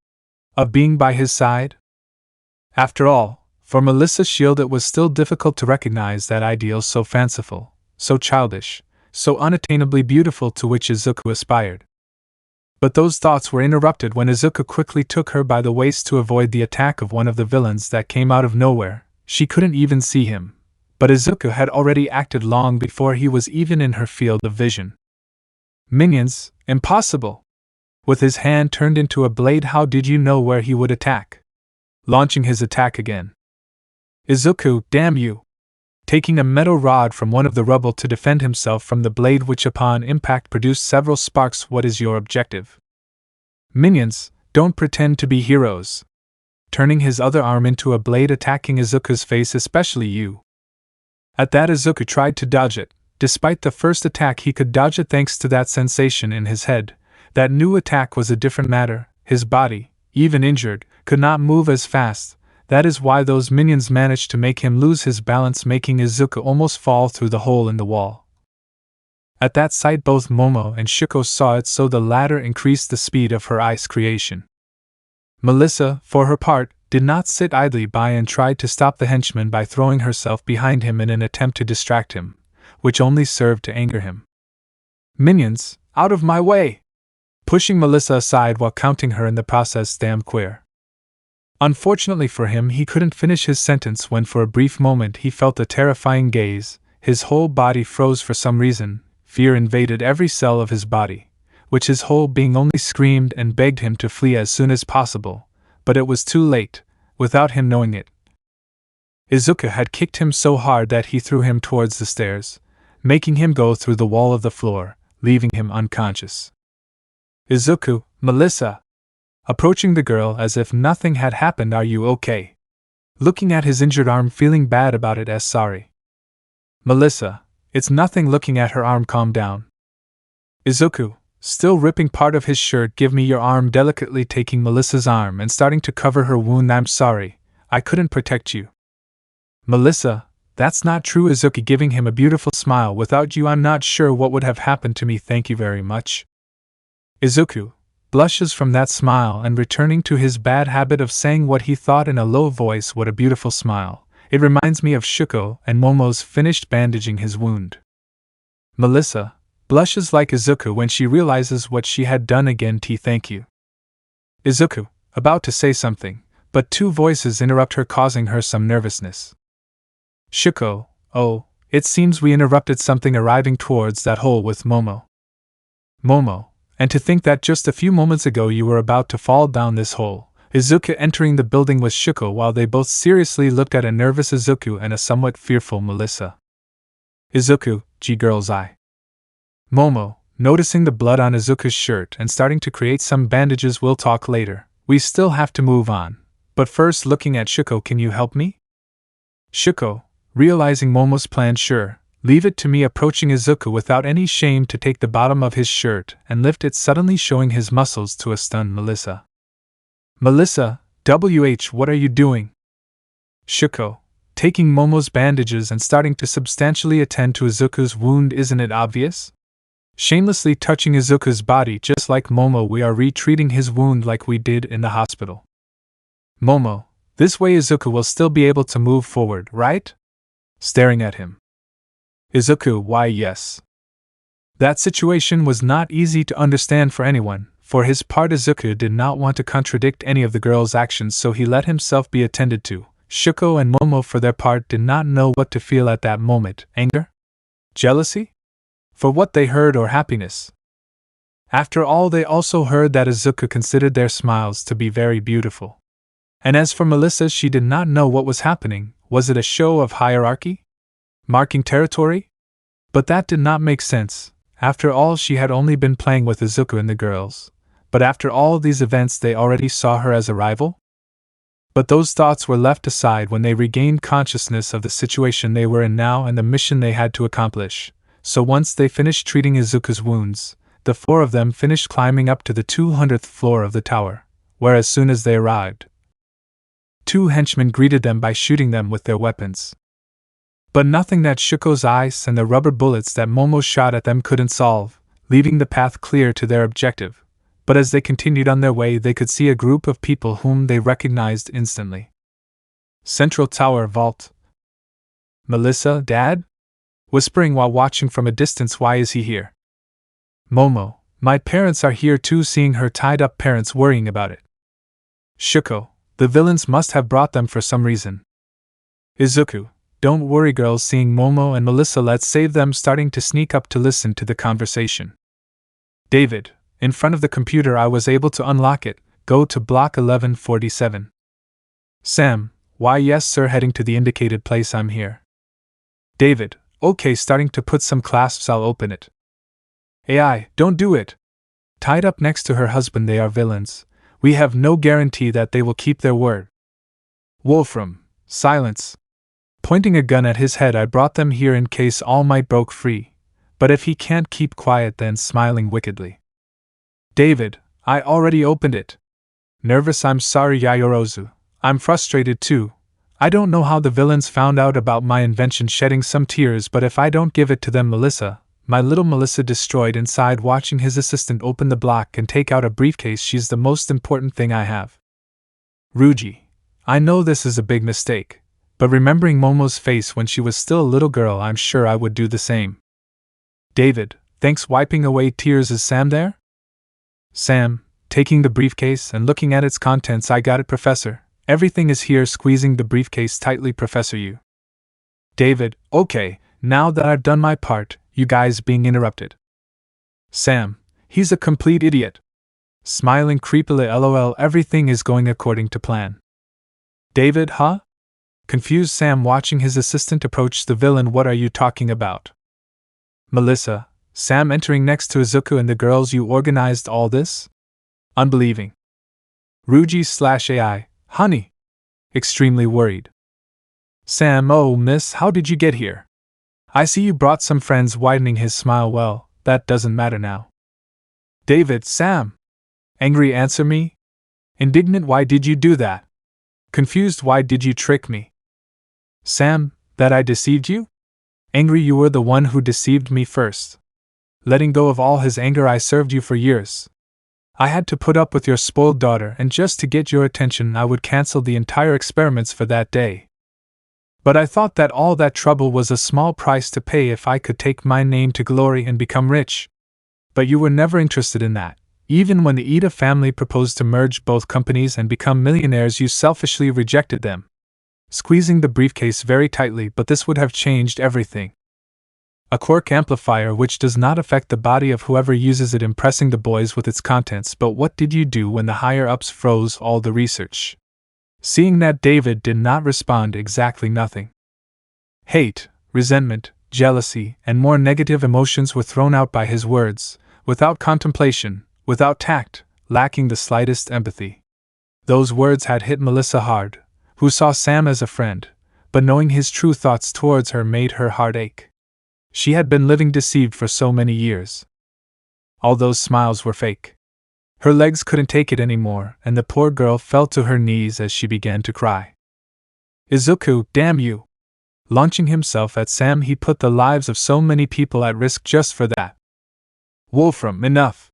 Of being by his side? After all, for Melissa's shield, it was still difficult to recognize that ideal so fanciful, so childish, so unattainably beautiful to which Izuku aspired. But those thoughts were interrupted when Izuku quickly took her by the waist to avoid the attack of one of the villains that came out of nowhere. She couldn't even see him, but Izuku had already acted long before he was even in her field of vision. Minions, impossible! With his hand turned into a blade, how did you know where he would attack? Launching his attack again. Izuku, damn you! Taking a metal rod from one of the rubble to defend himself from the blade, which upon impact produced several sparks. What is your objective? Minions, don't pretend to be heroes. Turning his other arm into a blade, attacking Izuku's face, especially you. At that, Izuku tried to dodge it. Despite the first attack, he could dodge it thanks to that sensation in his head. That new attack was a different matter. His body, even injured, could not move as fast. That is why those minions managed to make him lose his balance, making Izuku almost fall through the hole in the wall. At that sight, both Momo and Shuko saw it, so the latter increased the speed of her ice creation. Melissa, for her part, did not sit idly by and tried to stop the henchman by throwing herself behind him in an attempt to distract him, which only served to anger him. Minions, out of my way! Pushing Melissa aside while counting her in the process. Damn queer. Unfortunately for him, he couldn't finish his sentence when for a brief moment he felt a terrifying gaze. His whole body froze for some reason. Fear invaded every cell of his body, which his whole being only screamed and begged him to flee as soon as possible. But it was too late, without him knowing it. Izuku had kicked him so hard that he threw him towards the stairs, making him go through the wall of the floor, leaving him unconscious. Izuku, Melissa. Approaching the girl as if nothing had happened. Are you okay? Looking at his injured arm, feeling bad about it as sorry. Melissa, it's nothing. Looking at her arm, calm down. Izuku, still ripping part of his shirt, give me your arm, delicately taking Melissa's arm and starting to cover her wound. I'm sorry, I couldn't protect you. Melissa, that's not true. Izuku, giving him a beautiful smile. Without you I'm not sure what would have happened to me. Thank you very much. Izuku blushes from that smile and returning to his bad habit of saying what he thought in a low voice. What a beautiful smile. It reminds me of Shuko and Momo's finished bandaging his wound. Melissa blushes like Izuku when she realizes what she had done again. Thank you. Izuku, about to say something, but two voices interrupt her, causing her some nervousness. Shuko, oh, it seems we interrupted something arriving towards that hole with Momo. Momo, and to think that just a few moments ago you were about to fall down this hole. Izuku entering the building with Shuko while they both seriously looked at a nervous Izuku and a somewhat fearful Melissa. Izuku, G-girl's eye. Momo, noticing the blood on Izuku's shirt and starting to create some bandages. We'll talk later, we still have to move on. But first looking at Shuko, can you help me? Shuko, realizing Momo's plan, sure, leave it to me, approaching Izuku without any shame to take the bottom of his shirt and lift it, suddenly showing his muscles to a stunned Melissa. Melissa, what are you doing? Shuko, taking Momo's bandages and starting to substantially attend to Izuku's wound. Isn't it obvious? Shamelessly touching Izuku's body just like Momo. We are retreating his wound like we did in the hospital. Momo, this way Izuku will still be able to move forward, right? Staring at him. Izuku, why yes. That situation was not easy to understand for anyone. For his part, Izuku did not want to contradict any of the girl's actions, so he let himself be attended to. Shuko and Momo for their part did not know what to feel at that moment. Anger? Jealousy? For what they heard, or happiness? After all, they also heard that Izuku considered their smiles to be very beautiful. And as for Melissa, she did not know what was happening. Was it a show of hierarchy? Marking territory? But that did not make sense. After all, she had only been playing with Izuku and the girls. But after all these events, they already saw her as a rival? But those thoughts were left aside when they regained consciousness of the situation they were in now and the mission they had to accomplish. So once they finished treating Izuku's wounds, the four of them finished climbing up to the 200th floor of the tower, where as soon as they arrived, two henchmen greeted them by shooting them with their weapons. But nothing that Shuko's ice and the rubber bullets that Momo shot at them couldn't solve, leaving the path clear to their objective. But as they continued on their way, they could see a group of people whom they recognized instantly. Central Tower Vault. Melissa, Dad? Whispering while watching from a distance, why is he here? Momo, my parents are here too, seeing her tied up parents worrying about it. Shuko, the villains must have brought them for some reason. Izuku, don't worry girls, seeing Momo and Melissa, let's save them, starting to sneak up to listen to the conversation. David, in front of the computer, I was able to unlock it, go to block 1147. Sam, why yes sir, heading to the indicated place, I'm here. David, okay, starting to put some clasps, I'll open it. AI, don't do it. Tied up next to her husband, they are villains. We have no guarantee that they will keep their word. Wolfram, silence. Pointing a gun at his head, I brought them here in case Almight broke free. But if he can't keep quiet, then smiling wickedly. David, I already opened it. Nervous, I'm sorry Yayorozu. I'm frustrated too. I don't know how the villains found out about my invention, shedding some tears, but if I don't give it to them, Melissa, my little Melissa destroyed inside, watching his assistant open the block and take out a briefcase. She's the most important thing I have. Ruji, I know this is a big mistake, but remembering Momo's face when she was still a little girl, I'm sure I would do the same. David, thanks, wiping away tears. Is Sam there? Sam, taking the briefcase and looking at its contents, I got it, Professor. Everything is here, squeezing the briefcase tightly, Professor Yu. David, okay, now that I've done my part, you guys being interrupted. Sam, he's a complete idiot. Smiling creepily, lol, everything is going according to plan. David, huh? Confused Sam, watching his assistant approach the villain. What are you talking about? Melissa, Sam entering next to Izuku and the girls, you organized all this? Unbelieving. Ruji/AI, honey. Extremely worried. Sam, oh miss, how did you get here? I see you brought some friends, widening his smile. Well, that doesn't matter now. David, Sam. Angry, answer me. Indignant, why did you do that? Confused, why did you trick me? Sam, that I deceived you? Angry, you were the one who deceived me first. Letting go of all his anger, I served you for years. I had to put up with your spoiled daughter, and just to get your attention I would cancel the entire experiments for that day. But I thought that all that trouble was a small price to pay if I could take my name to glory and become rich. But you were never interested in that. Even when the Ida family proposed to merge both companies and become millionaires, you selfishly rejected them. Squeezing the briefcase very tightly, but this would have changed everything. A Quirk amplifier which does not affect the body of whoever uses it, impressing the boys with its contents. But what did you do when the higher-ups froze all the research? Seeing that David did not respond, exactly nothing. Hate, resentment, jealousy, and more negative emotions were thrown out by his words, without contemplation, without tact, lacking the slightest empathy. Those words had hit Melissa hard, who saw Sam as a friend, but knowing his true thoughts towards her made her heart ache. She had been living deceived for so many years. All those smiles were fake. Her legs couldn't take it anymore, and the poor girl fell to her knees as she began to cry. Izuku, damn you! Launching himself at Sam, he put the lives of so many people at risk just for that. Wolfram, enough!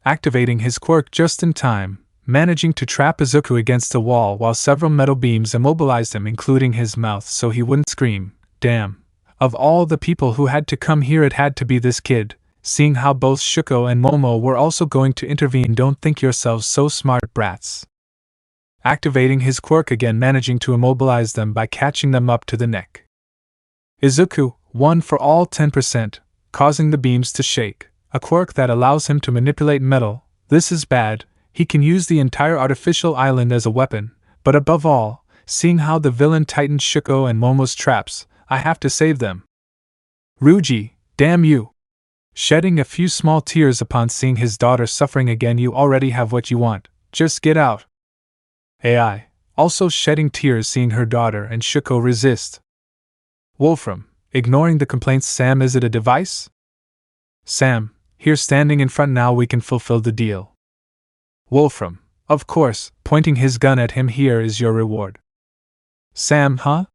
Activating his quirk just in time, managing to trap Izuku against a wall while several metal beams immobilized him, including his mouth, so he wouldn't scream. Damn! Of all the people who had to come here, it had to be this kid. Seeing how both Shuko and Momo were also going to intervene, don't think yourselves so smart, brats. Activating his quirk again, managing to immobilize them by catching them up to the neck. Izuku, 1 for all 10%, causing the beams to shake, a quirk that allows him to manipulate metal. This is bad. He can use the entire artificial island as a weapon, but above all, seeing how the villain tightened Shuko and Momo's traps, I have to save them. Ruji, damn you! Shedding a few small tears upon seeing his daughter suffering again. You already have what you want, just get out. AI, also shedding tears seeing her daughter and Shuko resist. Wolfram, ignoring the complaints. Sam, is it a device? Sam, here standing in front, now we can fulfill the deal. Wolfram, of course, pointing his gun at him. Here is your reward. Sam, huh?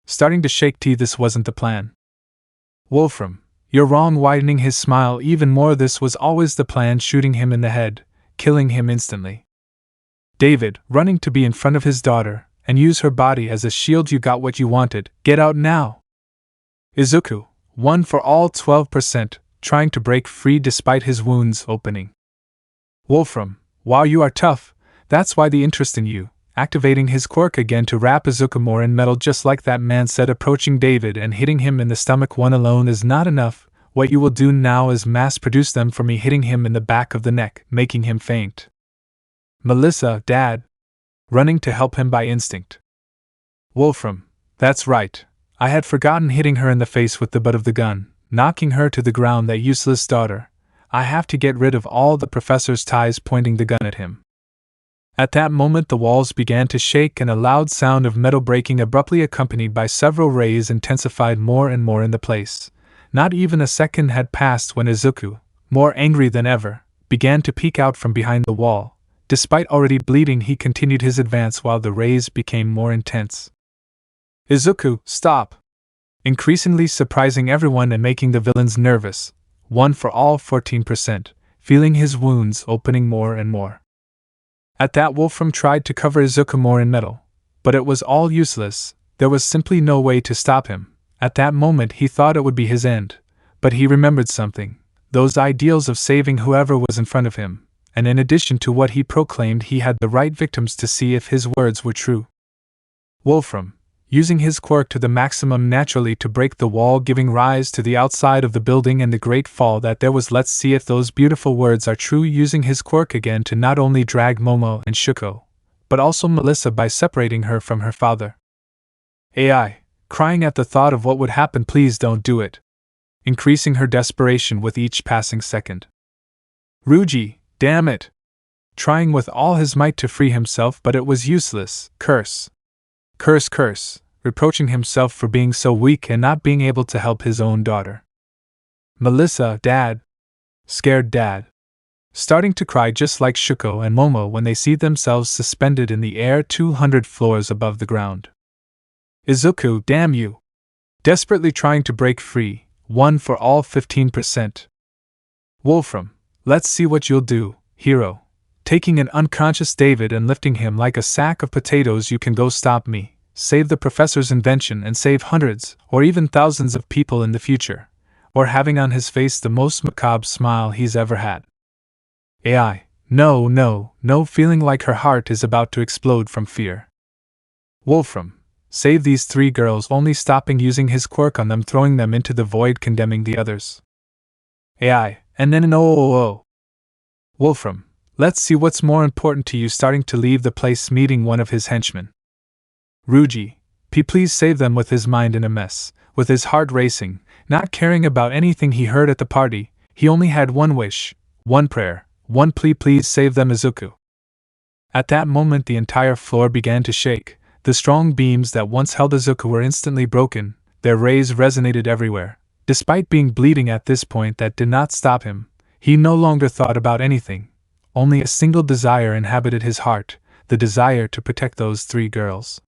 Starting to shake tea. This wasn't the plan. Wolfram, you're wrong, widening his smile even more. This was always the plan, shooting him in the head, killing him instantly. David, running to be in front of his daughter, and use her body as a shield. You got what you wanted, get out now. Izuku, 1 for all 12%, trying to break free despite his wounds opening. Wolfram, wow, you are tough, that's why the interest in you. Activating his quirk again to wrap Izuku more in metal, just like that man said, approaching David and hitting him in the stomach. 1 alone is not enough. What you will do now is mass produce them for me, hitting him in the back of the neck, making him faint. Melissa, Dad. Running to help him by instinct. Wolfram, that's right. I had forgotten, hitting her in the face with the butt of the gun, knocking her to the ground. That useless daughter. I have to get rid of all the professor's ties, pointing the gun at him. At that moment the walls began to shake and a loud sound of metal breaking, abruptly accompanied by several rays, intensified more and more in the place. Not even a second had passed when Izuku, more angry than ever, began to peek out from behind the wall. Despite already bleeding, he continued his advance while the rays became more intense. Izuku, stop! Increasingly surprising everyone and making the villains nervous. 1 for all 14%, feeling his wounds opening more and more. At that, Wolfram tried to cover Izuku more in metal, but it was all useless. There was simply no way to stop him. At that moment he thought it would be his end, but he remembered something, those ideals of saving whoever was in front of him, and in addition to what he proclaimed, he had the right victims to see if his words were true. Wolfram, using his quirk to the maximum naturally to break the wall, giving rise to the outside of the building and the great fall that there was. Let's see if those beautiful words are true. Using his quirk again to not only drag Momo and Shuko, but also Melissa by separating her from her father. AI, crying at the thought of what would happen. Please don't do it. increasing her desperation with each passing second. Ryuji, damn it! Trying with all his might to free himself, but it was useless. Curse. Curse, curse, reproaching himself for being so weak and not being able to help his own daughter. Melissa, Dad. Scared Dad. Starting to cry just like Shuko and Momo when they see themselves suspended in the air 200 floors above the ground. Izuku, damn you! Desperately trying to break free, one for all 15%. Wolfram, let's see what you'll do, hero. Taking an unconscious David and lifting him like a sack of potatoes. You can go stop me, save the professor's invention and save hundreds, or even thousands of people in the future. Or having on his face the most macabre smile he's ever had. AI, no, feeling like her heart is about to explode from fear. Wolfram, save these 3 girls, only stopping using his quirk on them, throwing them into the void, condemning the others. AI, and then an oh. Wolfram, let's see what's more important to you, starting to leave the place, meeting one of his henchmen. Ryuji, please save them, with his mind in a mess, with his heart racing, not caring about anything he heard at the party. He only had one wish, one prayer, one plea: please save them, Izuku. At that moment the entire floor began to shake. The strong beams that once held Izuku were instantly broken, their rays resonated everywhere. Despite being bleeding at this point, that did not stop him. He no longer thought about anything. Only a single desire inhabited his heart, the desire to protect those 3 girls.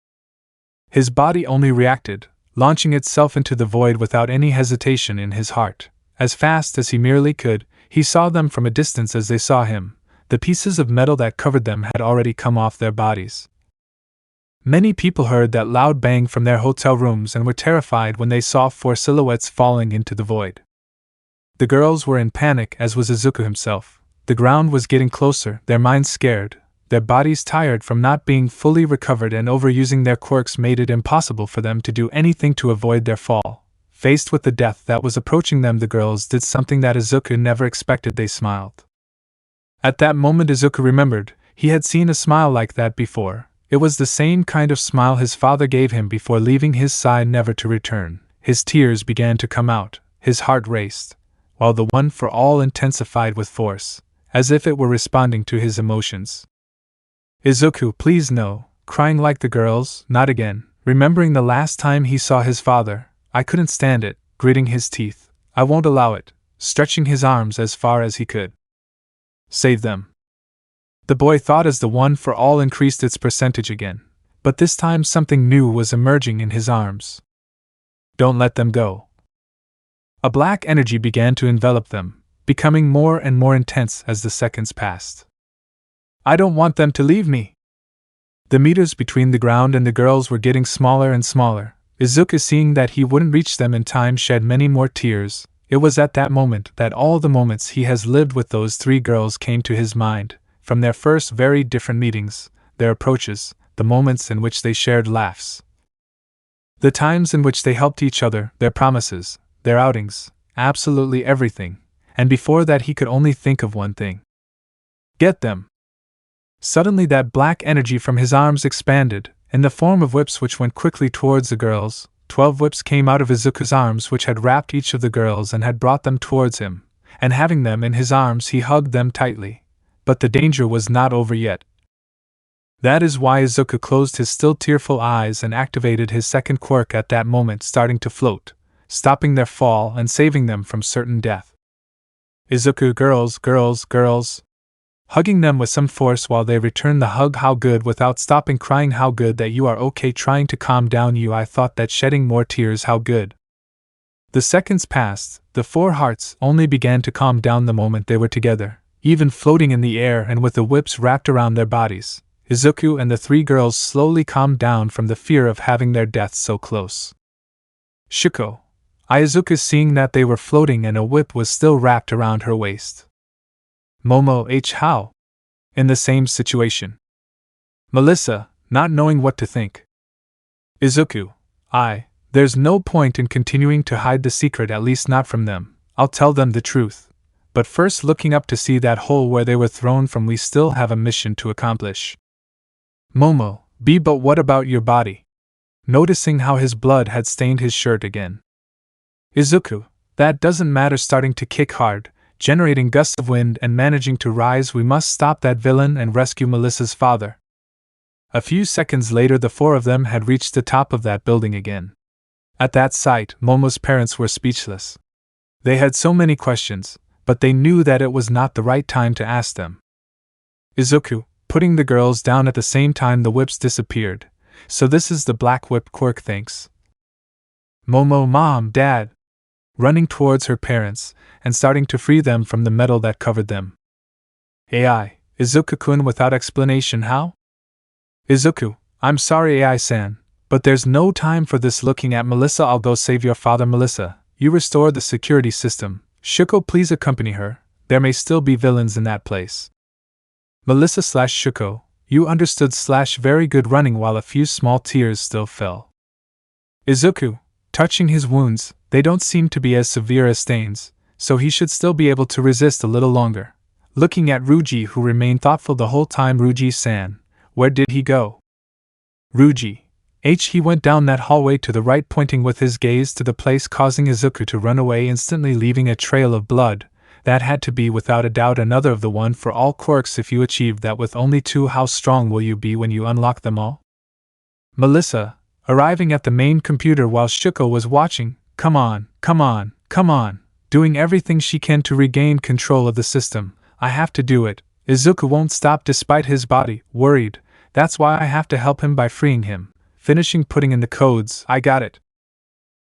His body only reacted, launching itself into the void without any hesitation in his heart. As fast as he merely could, he saw them from a distance as they saw him. The pieces of metal that covered them had already come off their bodies. Many people heard that loud bang from their hotel rooms and were terrified when they saw 4 silhouettes falling into the void. The girls were in panic, as was Izuku himself. The ground was getting closer, their minds scared, their bodies tired from not being fully recovered, and overusing their quirks made it impossible for them to do anything to avoid their fall. Faced with the death that was approaching them, the girls did something that Izuku never expected: they smiled. At that moment Izuku remembered, he had seen a smile like that before. It was the same kind of smile his father gave him before leaving his side, never to return. His tears began to come out, his heart raced, while the one for all intensified with force, as if it were responding to his emotions. Izuku, please no, crying like the girls, not again. Remembering the last time he saw his father, I couldn't stand it, gritting his teeth. I won't allow it, stretching his arms as far as he could. Save them. The boy thought as the one for all increased its percentage again, but this time something new was emerging in his arms. Don't let them go. A black energy began to envelop them, becoming more and more intense as the seconds passed. I don't want them to leave me. The meters between the ground and the girls were getting smaller and smaller. Izuku, seeing that he wouldn't reach them in time, shed many more tears. It was at that moment that all the moments he has lived with those 3 girls came to his mind, from their first very different meetings, their approaches, the moments in which they shared laughs, the times in which they helped each other, their promises, their outings, absolutely everything. And before that he could only think of one thing: get them. Suddenly that black energy from his arms expanded, in the form of whips which went quickly towards the girls. 12 whips came out of Izuku's arms, which had wrapped each of the girls and had brought them towards him, and having them in his arms he hugged them tightly. But the danger was not over yet. That is why Izuku closed his still tearful eyes and activated his second quirk at that moment, starting to float, stopping their fall and saving them from certain death. Izuku, girls, hugging them with some force while they returned the hug. How good, without stopping crying. How good that you are okay, trying to calm down you. I thought that shedding more tears. How good. The seconds passed, the 4 hearts only began to calm down the moment they were together, even floating in the air and with the whips wrapped around their bodies. Izuku and the 3 girls slowly calmed down from the fear of having their deaths so close. Shuko, Izuku, seeing that they were floating and a whip was still wrapped around her waist. Momo, how? In the same situation. Melissa, not knowing what to think. Izuku, there's no point in continuing to hide the secret, at least not from them. I'll tell them the truth. But first, looking up to see that hole where they were thrown from, we still have a mission to accomplish. Momo, but what about your body? Noticing how his blood had stained his shirt again. Izuku, That doesn't matter. Starting to kick hard, generating gusts of wind and managing to rise. We must stop that villain and rescue Melissa's father. A few seconds later the four of them had reached the top of that building again. At that sight, Momo's parents were speechless. They had so many questions, but they knew that it was not the right time to ask them. Izuku, putting the girls down at the same time the whips disappeared. So this is the black whip Quirk thinks. Momo, Mom, Dad. Running towards her parents, and starting to free them from the metal that covered them. AI, Izuku-kun without explanation. How? Izuku, I'm sorry AI-san, but there's no time for this. Looking at Melissa, I'll go save your father. Melissa, you restore the security system. Shuko, please accompany her. There may still be villains in that place. Melissa / Shuko, you understood / very good. Running while a few small tears still fell. Izuku, touching his wounds, they don't seem to be as severe as stains, so he should still be able to resist a little longer. Looking at Ryuji, who remained thoughtful the whole time. Ryuji-san, where did he go? Ryuji, he went down that hallway to the right, pointing with his gaze to the place, causing Izuku to run away instantly, leaving a trail of blood. That had to be without a doubt another of the one for all quirks. If you achieved that with only 2, how strong will you be when you unlock them all? Melissa, arriving at the main computer while Shuko was watching, come on, doing everything she can to regain control of the system. I have to do it. Izuku won't stop despite his body, worried. That's why I have to help him by freeing him. Finishing putting in the codes, I got it.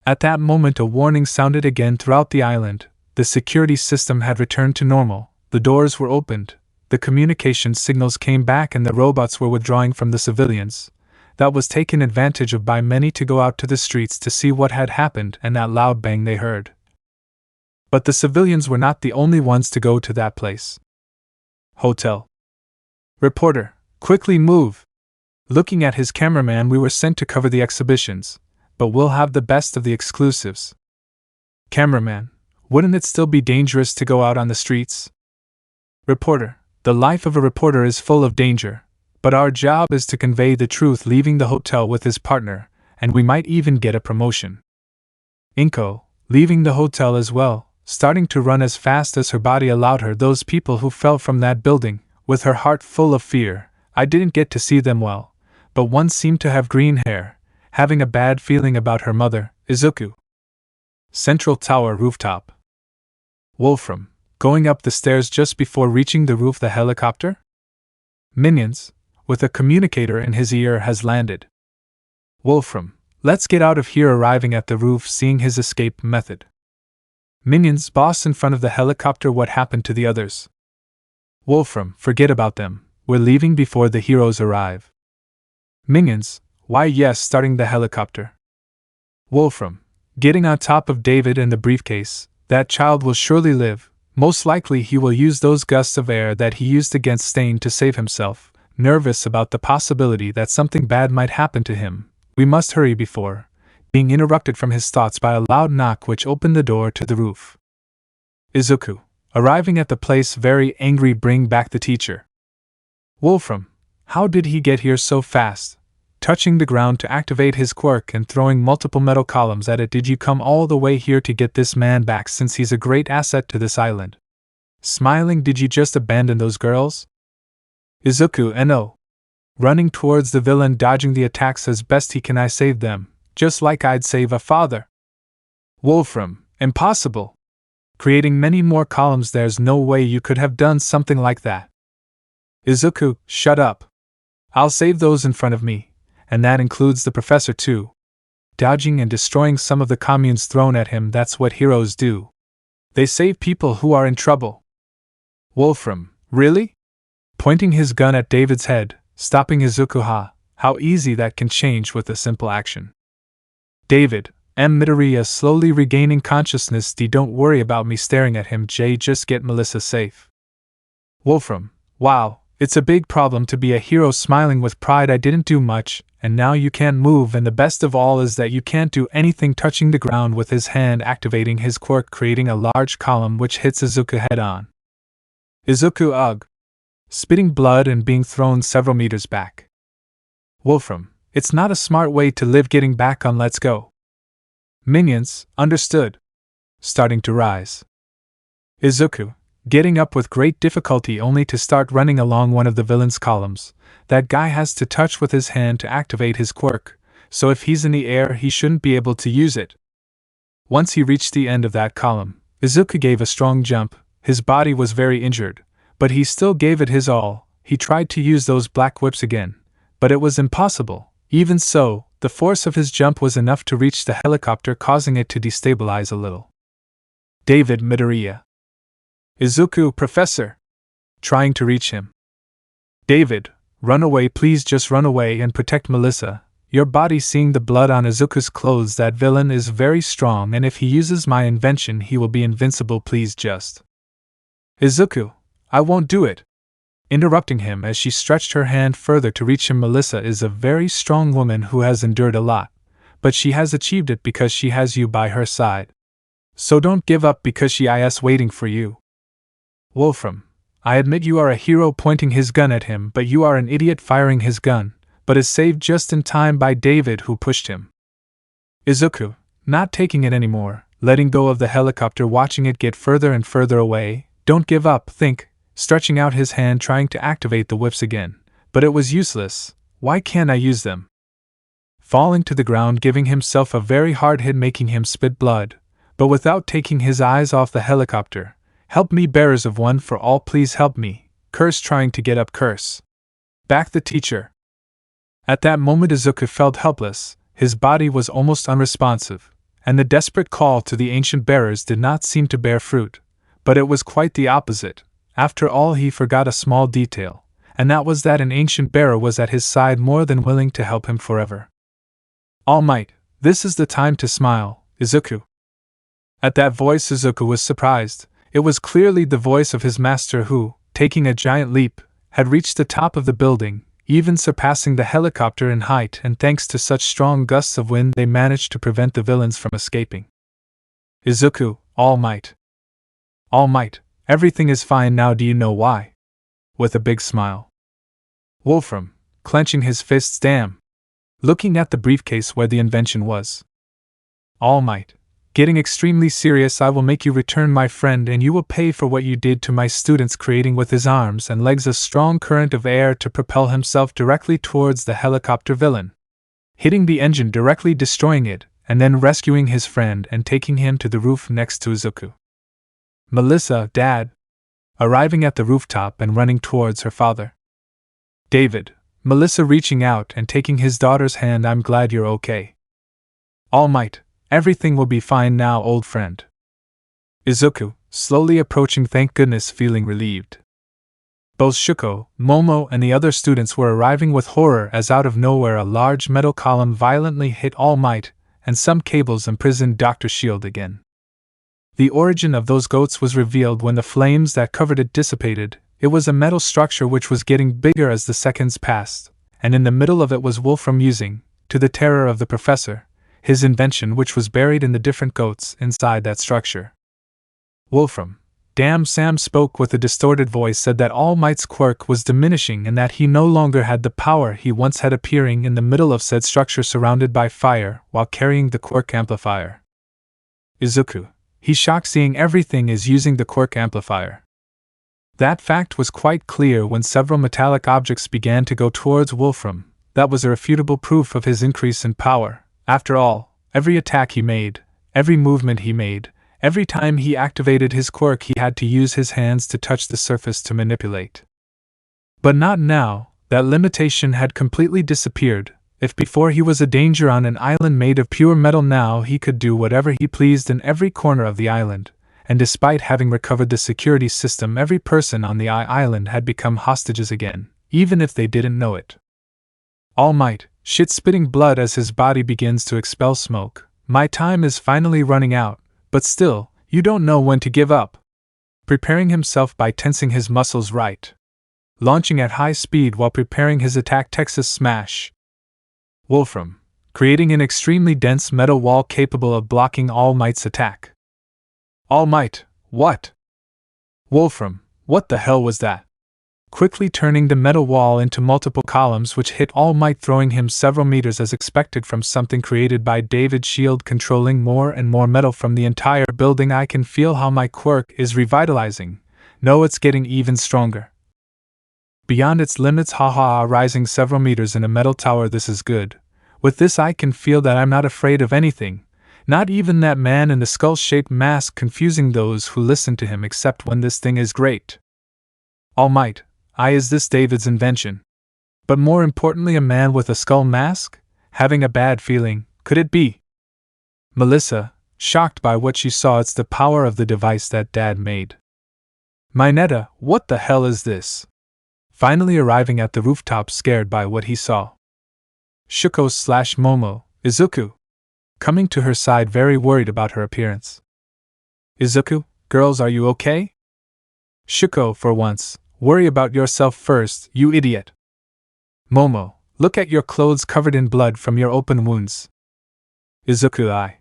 At that moment a warning sounded again throughout the island. The security system had returned to normal, the doors were opened, the communication signals came back, and the robots were withdrawing from the civilians. That was taken advantage of by many to go out to the streets to see what had happened and that loud bang they heard. But the civilians were not the only ones to go to that place. Hotel. Reporter, quickly move. Looking at his cameraman, we were sent to cover the exhibitions, but we'll have the best of the exclusives. Cameraman, wouldn't it still be dangerous to go out on the streets? Reporter, the life of a reporter is full of danger, but our job is to convey the truth. Leaving the hotel with his partner, and we might even get a promotion. Inko, leaving the hotel as well, starting to run as fast as her body allowed her. Those people who fell from that building, with her heart full of fear, I didn't get to see them well, but one seemed to have green hair, having a bad feeling about her mother, Izuku. Central Tower rooftop. Wolfram, going up the stairs just before reaching the roof. The helicopter? Minions, with a communicator in his ear, has landed. Wolfram, let's get out of here. Arriving at the roof, seeing his escape method. Minions, boss in front of the helicopter. What happened to the others? Wolfram, forget about them. We're leaving before the heroes arrive. Minions, why yes, starting the helicopter. Wolfram, getting on top of David and the briefcase. That child will surely live. Most likely he will use those gusts of air that he used against Stain to save himself. Nervous about the possibility that something bad might happen to him. We must hurry before being interrupted from his thoughts by a loud knock which opened the door to the roof. Izuku, arriving at the place very angry. Bring back the teacher. Wolfram, how did he get here so fast? Touching the ground to activate his quirk and throwing multiple metal columns at it. Did you come all the way here to get this man back, since he's a great asset to this island? Smiling, did you just abandon those girls? Izuku, no. Running towards the villain, dodging the attacks as best he can. I saved them, just like I'd save a father. Wolfram, impossible. Creating many more columns. There's no way you could have done something like that. Izuku, shut up. I'll save those in front of me. And that includes the professor too. Dodging and destroying some of the communes thrown at him. That's what heroes do. They save people who are in trouble. Wolfram, really? Pointing his gun at David's head, stopping Izuku. How easy that can change with a simple action. David, Midoriya slowly regaining consciousness. Don't worry about me staring at him. Just get Melissa safe. Wolfram, wow. It's a big problem to be a hero. Smiling with pride. I didn't do much, and now you can't move, and the best of all is that you can't do anything. Touching the ground with his hand, activating his quirk, creating a large column which hits Izuku head on. Izuku, ugh. Spitting blood and being thrown several meters back. Wolfram, it's not a smart way to live. Getting back on, let's go. Minions, understood. starting to rise. Izuku, getting up with great difficulty only to start running along one of the villain's columns. That guy has to touch with his hand to activate his quirk, so if he's in the air he shouldn't be able to use it. Once he reached the end of that column, Izuku gave a strong jump. His body was very injured, but he still gave it his all. He tried to use those black whips again, but it was impossible. Even so, the force of his jump was enough to reach the helicopter, causing it to destabilize a little. David Midoriya. Izuku, Professor! Trying to reach him. David, run away, please, just run away and protect Melissa. Your body, seeing the blood on Izuku's clothes, that villain is very strong, and if he uses my invention he will be invincible, please just. Izuku, I won't do it. Interrupting him as she stretched her hand further to reach him. Melissa is a very strong woman who has endured a lot, but she has achieved it because she has you by her side. So don't give up because she is waiting for you. Wolfram, I admit you are a hero, pointing his gun at him, but you are an idiot firing his gun, but is saved just in time by David, who pushed him. Izuku, not taking it anymore, letting go of the helicopter, watching it get further and further away. Don't give up, think, stretching out his hand trying to activate the whips again, but it was useless. Why can't I use them? Falling to the ground, giving himself a very hard hit, making him spit blood, but without taking his eyes off the helicopter. Help me, bearers of one for all, please help me. Curse, trying to get up, curse. Back the teacher. At that moment Izuku felt helpless, his body was almost unresponsive, and the desperate call to the ancient bearers did not seem to bear fruit, but it was quite the opposite. After all, he forgot a small detail, and that was that an ancient bearer was at his side, more than willing to help him forever. Almight, this is the time to smile, Izuku. At that voice Izuku was surprised. It was clearly the voice of his master who, taking a giant leap, had reached the top of the building, even surpassing the helicopter in height, and thanks to such strong gusts of wind they managed to prevent the villains from escaping. Izuku, All Might. All Might, everything is fine now, do you know why? With a big smile. Wolfram, clenching his fists, damn. Looking at the briefcase where the invention was. All Might, getting extremely serious, I will make you return my friend, and you will pay for what you did to my students, creating with his arms and legs a strong current of air to propel himself directly towards the helicopter villain, hitting the engine directly, destroying it, and then rescuing his friend and taking him to the roof next to Izuku. Melissa, Dad, arriving at the rooftop and running towards her father. David, Melissa reaching out and taking his daughter's hand, I'm glad you're okay. All Might, everything will be fine now, old friend. Izuku, slowly approaching, thank goodness, feeling relieved. Both Shuko, Momo, and the other students were arriving with horror as out of nowhere a large metal column violently hit All Might, and some cables imprisoned Dr. Shield again. The origin of those goats was revealed when the flames that covered it dissipated. It was a metal structure which was getting bigger as the seconds passed, and in the middle of it was Wolfram using, to the terror of the professor, his invention, which was buried in the different goats inside that structure. Wolfram, damn, Sam spoke with a distorted voice, said that All Might's quirk was diminishing and that he no longer had the power he once had, appearing in the middle of said structure surrounded by fire while carrying the quirk amplifier. Izuku, he's shocked seeing everything is using the quirk amplifier. That fact was quite clear when several metallic objects began to go towards Wolfram. That was irrefutable proof of his increase in power. After all, every attack he made, every movement he made, every time he activated his quirk, he had to use his hands to touch the surface to manipulate. But not now. That limitation had completely disappeared. If before he was a danger on an island made of pure metal, now he could do whatever he pleased in every corner of the island, and despite having recovered the security system, every person on the island had become hostages again, even if they didn't know it. All Might, shit spitting blood as his body begins to expel smoke. My time is finally running out, but still, you don't know when to give up. Preparing himself by tensing his muscles, right. Launching at high speed while preparing his attack, Texas Smash. Wolfram, creating an extremely dense metal wall capable of blocking All Might's attack. All Might, what? Wolfram, what the hell was that? quickly turning the metal wall into multiple columns which hit All Might, throwing him several meters as expected from something created by David's shield, controlling more and more metal from the entire building. I can feel how my quirk is revitalizing. No, it's getting even stronger. Beyond its limits, haha, rising several meters in a metal tower. This is good. With this I can feel that I'm not afraid of anything, not even that man in the skull-shaped mask confusing those who listen to him, except when this thing is great. All Might, is this David's invention? But more importantly, a man with a skull mask? Having a bad feeling, could it be? Melissa, shocked by what she saw, it's the power of the device that Dad made. Mineta, what the hell is this? Finally arriving at the rooftop, scared by what he saw. Shuko/Momo, Izuku, coming to her side, very worried about her appearance. Izuku, girls, are you okay? Shuko, for once, worry about yourself first, you idiot. Momo, look at your clothes covered in blood from your open wounds. Izuku,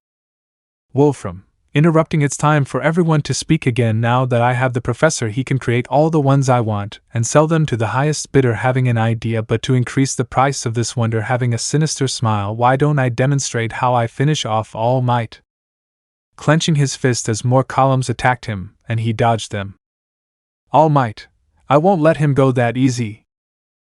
Wolfram, interrupting, it's time for everyone to speak again. Now that I have the professor, he can create all the ones I want and sell them to the highest bidder. Having an idea, but to increase the price of this wonder, having a sinister smile. Why don't I demonstrate how I finish off All Might? Clenching his fist as more columns attacked him, and he dodged them. All Might, I won't let him go that easy.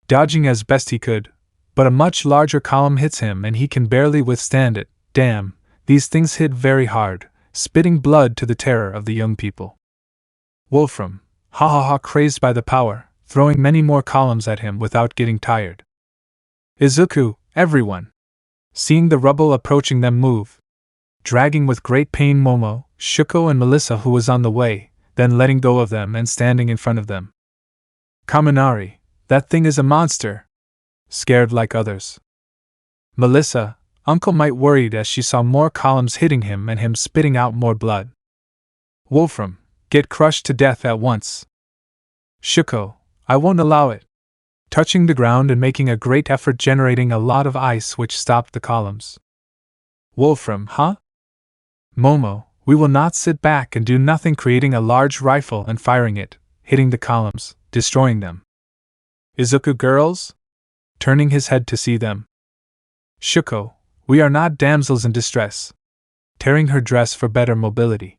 Dodging as best he could, but a much larger column hits him and he can barely withstand it. Damn, these things hit very hard, spitting blood to the terror of the young people. Wolfram, crazed by the power, throwing many more columns at him without getting tired. Izuku, everyone, seeing the rubble approaching them, move. Dragging with great pain Momo, Shuko and Melissa, who was on the way, then letting go of them and standing in front of them. Kaminari, that thing is a monster. Scared like others. Melissa, Uncle Might, worried as she saw more columns hitting him and him spitting out more blood. Wolfram, get crushed to death at once. Shuko, I won't allow it. Touching the ground and making a great effort, generating a lot of ice which stopped the columns. Wolfram, Momo, we will not sit back and do nothing, creating a large rifle and firing it, hitting the columns, destroying them. Izuku, girls? Turning his head to see them. Shuko, we are not damsels in distress. Tearing her dress for better mobility.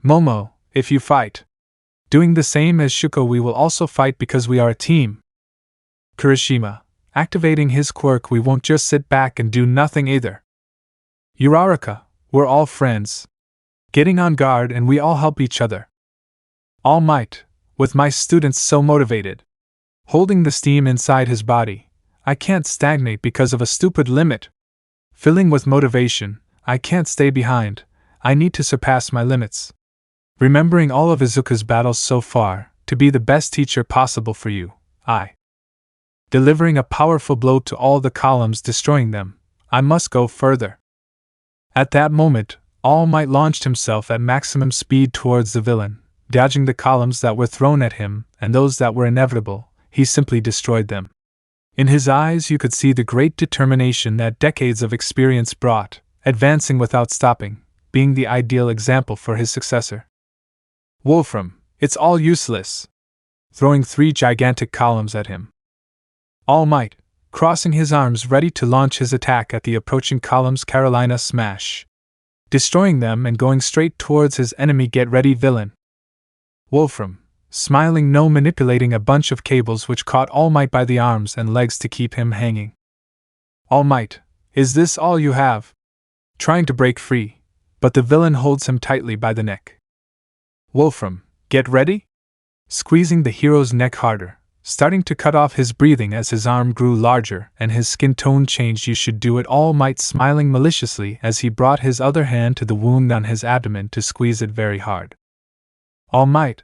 Momo, if you fight. Doing the same as Shuko, we will also fight because we are a team. Kirishima, activating his quirk, we won't just sit back and do nothing either. Uraraka, we're all friends. Getting on guard and we all help each other. All Might, with my students so motivated. Holding the steam inside his body, I can't stagnate because of a stupid limit. Filling with motivation, I can't stay behind, I need to surpass my limits. Remembering all of Izuku's battles so far, to be the best teacher possible for you, delivering a powerful blow to all the columns, destroying them, I must go further. At that moment, All Might launched himself at maximum speed towards the villain, dodging the columns that were thrown at him, and those that were inevitable, he simply destroyed them. In his eyes you could see the great determination that decades of experience brought, advancing without stopping, being the ideal example for his successor. Wolfram, it's all useless. Throwing 3 gigantic columns at him. All Might, crossing his arms ready to launch his attack at the approaching columns. Carolina, smash. Destroying them and going straight towards his enemy. Get ready, villain. Wolfram, smiling, no, manipulating a bunch of cables which caught All Might by the arms and legs to keep him hanging. All Might, is this all you have? Trying to break free, but the villain holds him tightly by the neck. Wolfram, get ready? Squeezing the hero's neck harder, starting to cut off his breathing as his arm grew larger and his skin tone changed. You should do it. All Might, smiling maliciously as he brought his other hand to the wound on his abdomen to squeeze it very hard. All Might,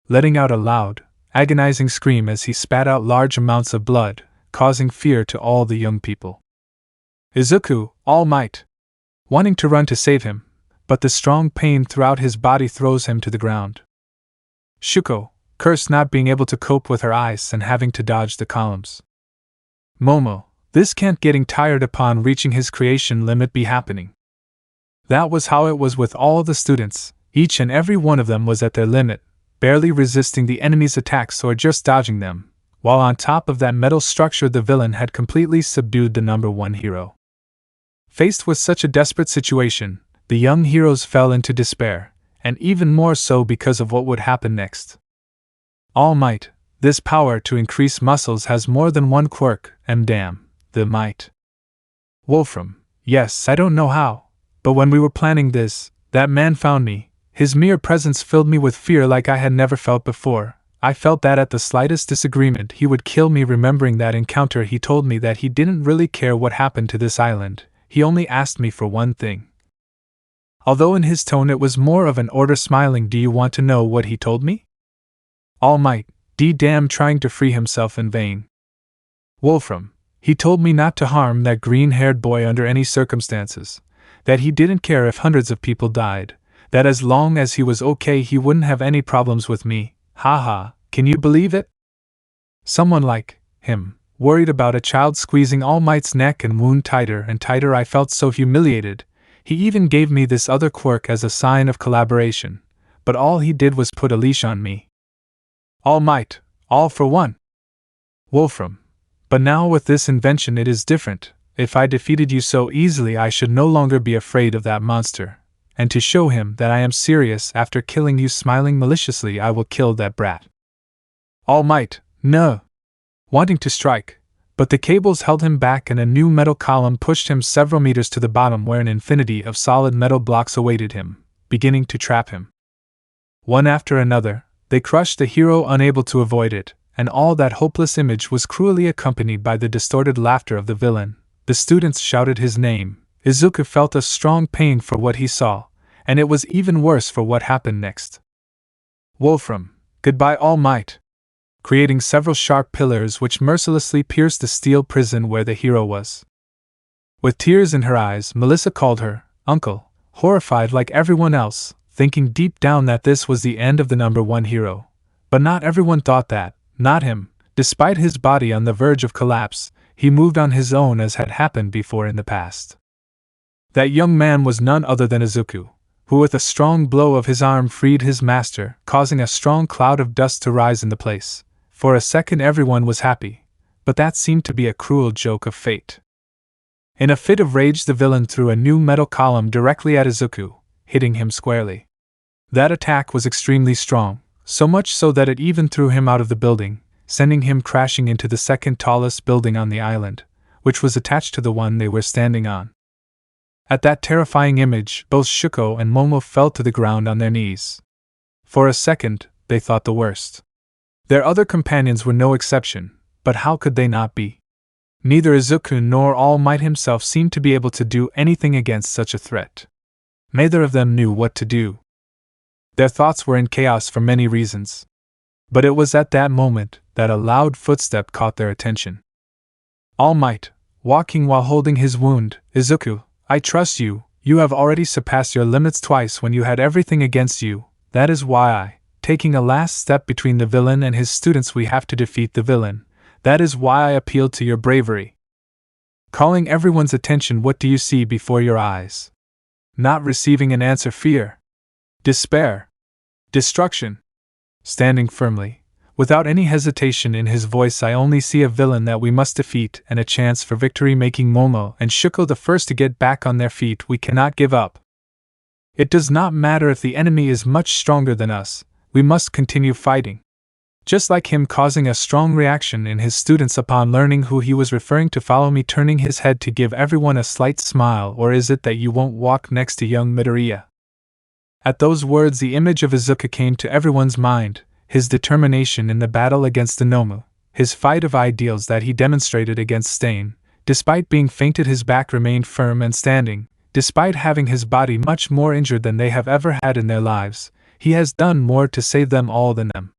letting out a loud, agonizing scream as he spat out large amounts of blood, causing fear to all the young people. Izuku, All Might, wanting to run to save him, but the strong pain throughout his body throws him to the ground. Shuko, cursed, not being able to cope with her ice and having to dodge the columns. Momo, this can't getting tired upon reaching his creation limit be happening. That was how it was with all the students, each and every one of them was at their limit, barely resisting the enemy's attacks or just dodging them, while on top of that metal structure the villain had completely subdued the number one hero. Faced with such a desperate situation, the young heroes fell into despair, and even more so because of what would happen next. All Might, this power to increase muscles has more than one quirk, and damn, the might. Wolfram, yes, I don't know how, but when we were planning this, that man found me. His mere presence filled me with fear like I had never felt before. I felt that at the slightest disagreement he would kill me. Remembering that encounter, he told me that he didn't really care what happened to this island, he only asked me for one thing. Although in his tone it was more of an order. Smiling, do you want to know what he told me? All Might, damn, trying to free himself in vain. Wolfram, he told me not to harm that green-haired boy under any circumstances, that he didn't care if hundreds of people died, that as long as he was okay he wouldn't have any problems with me. Haha, can you believe it? Someone like him, worried about a child, squeezing All Might's neck and wound tighter and tighter. I felt so humiliated. He even gave me this other quirk as a sign of collaboration, but all he did was put a leash on me. All Might, all for one. Wolfram, but now with this invention it is different. If I defeated you so easily I should no longer be afraid of that monster. And to show him that I am serious, after killing you, smiling maliciously, I will kill that brat. All Might, no. Wanting to strike, but the cables held him back and a new metal column pushed him several meters to the bottom, where an infinity of solid metal blocks awaited him, beginning to trap him. One after another, they crushed the hero, unable to avoid it, and all that hopeless image was cruelly accompanied by the distorted laughter of the villain. The students shouted his name. Izuku felt a strong pain for what he saw, and it was even worse for what happened next. Wolfram, goodbye All Might. Creating several sharp pillars which mercilessly pierced the steel prison where the hero was. With tears in her eyes, Melissa called her uncle, horrified like everyone else, thinking deep down that this was the end of the number one hero. But not everyone thought that, not him. Despite his body on the verge of collapse, he moved on his own as had happened before in the past. That young man was none other than Izuku, who with a strong blow of his arm freed his master, causing a strong cloud of dust to rise in the place. For a second everyone was happy, but that seemed to be a cruel joke of fate. In a fit of rage the villain threw a new metal column directly at Izuku, hitting him squarely. That attack was extremely strong, so much so that it even threw him out of the building, sending him crashing into the second tallest building on the island, which was attached to the one they were standing on. At that terrifying image, both Shuko and Momo fell to the ground on their knees. For a second, they thought the worst. Their other companions were no exception, but how could they not be? Neither Izuku nor All Might himself seemed to be able to do anything against such a threat. Neither of them knew what to do. Their thoughts were in chaos for many reasons. But it was at that moment that a loud footstep caught their attention. All Might, walking while holding his wound. Izuku, I trust you. You have already surpassed your limits twice when you had everything against you. That is why taking a last step between the villain and his students, we have to defeat the villain. That is why I appealed to your bravery. Calling everyone's attention, what do you see before your eyes? Not receiving an answer, fear, despair, destruction. Standing firmly, without any hesitation in his voice, I only see a villain that we must defeat and a chance for victory, making Momo and Shuko the first to get back on their feet. We cannot give up. It does not matter if the enemy is much stronger than us, we must continue fighting. Just like him, causing a strong reaction in his students upon learning who he was referring to. Follow me, turning his head to give everyone a slight smile. Or is it that you won't walk next to young Midoriya? At those words the image of Izuku came to everyone's mind, his determination in the battle against the Nomu, his fight of ideals that he demonstrated against Stain. Despite being fainted, his back remained firm and standing. Despite having his body much more injured than they have ever had in their lives, he has done more to save them all than them.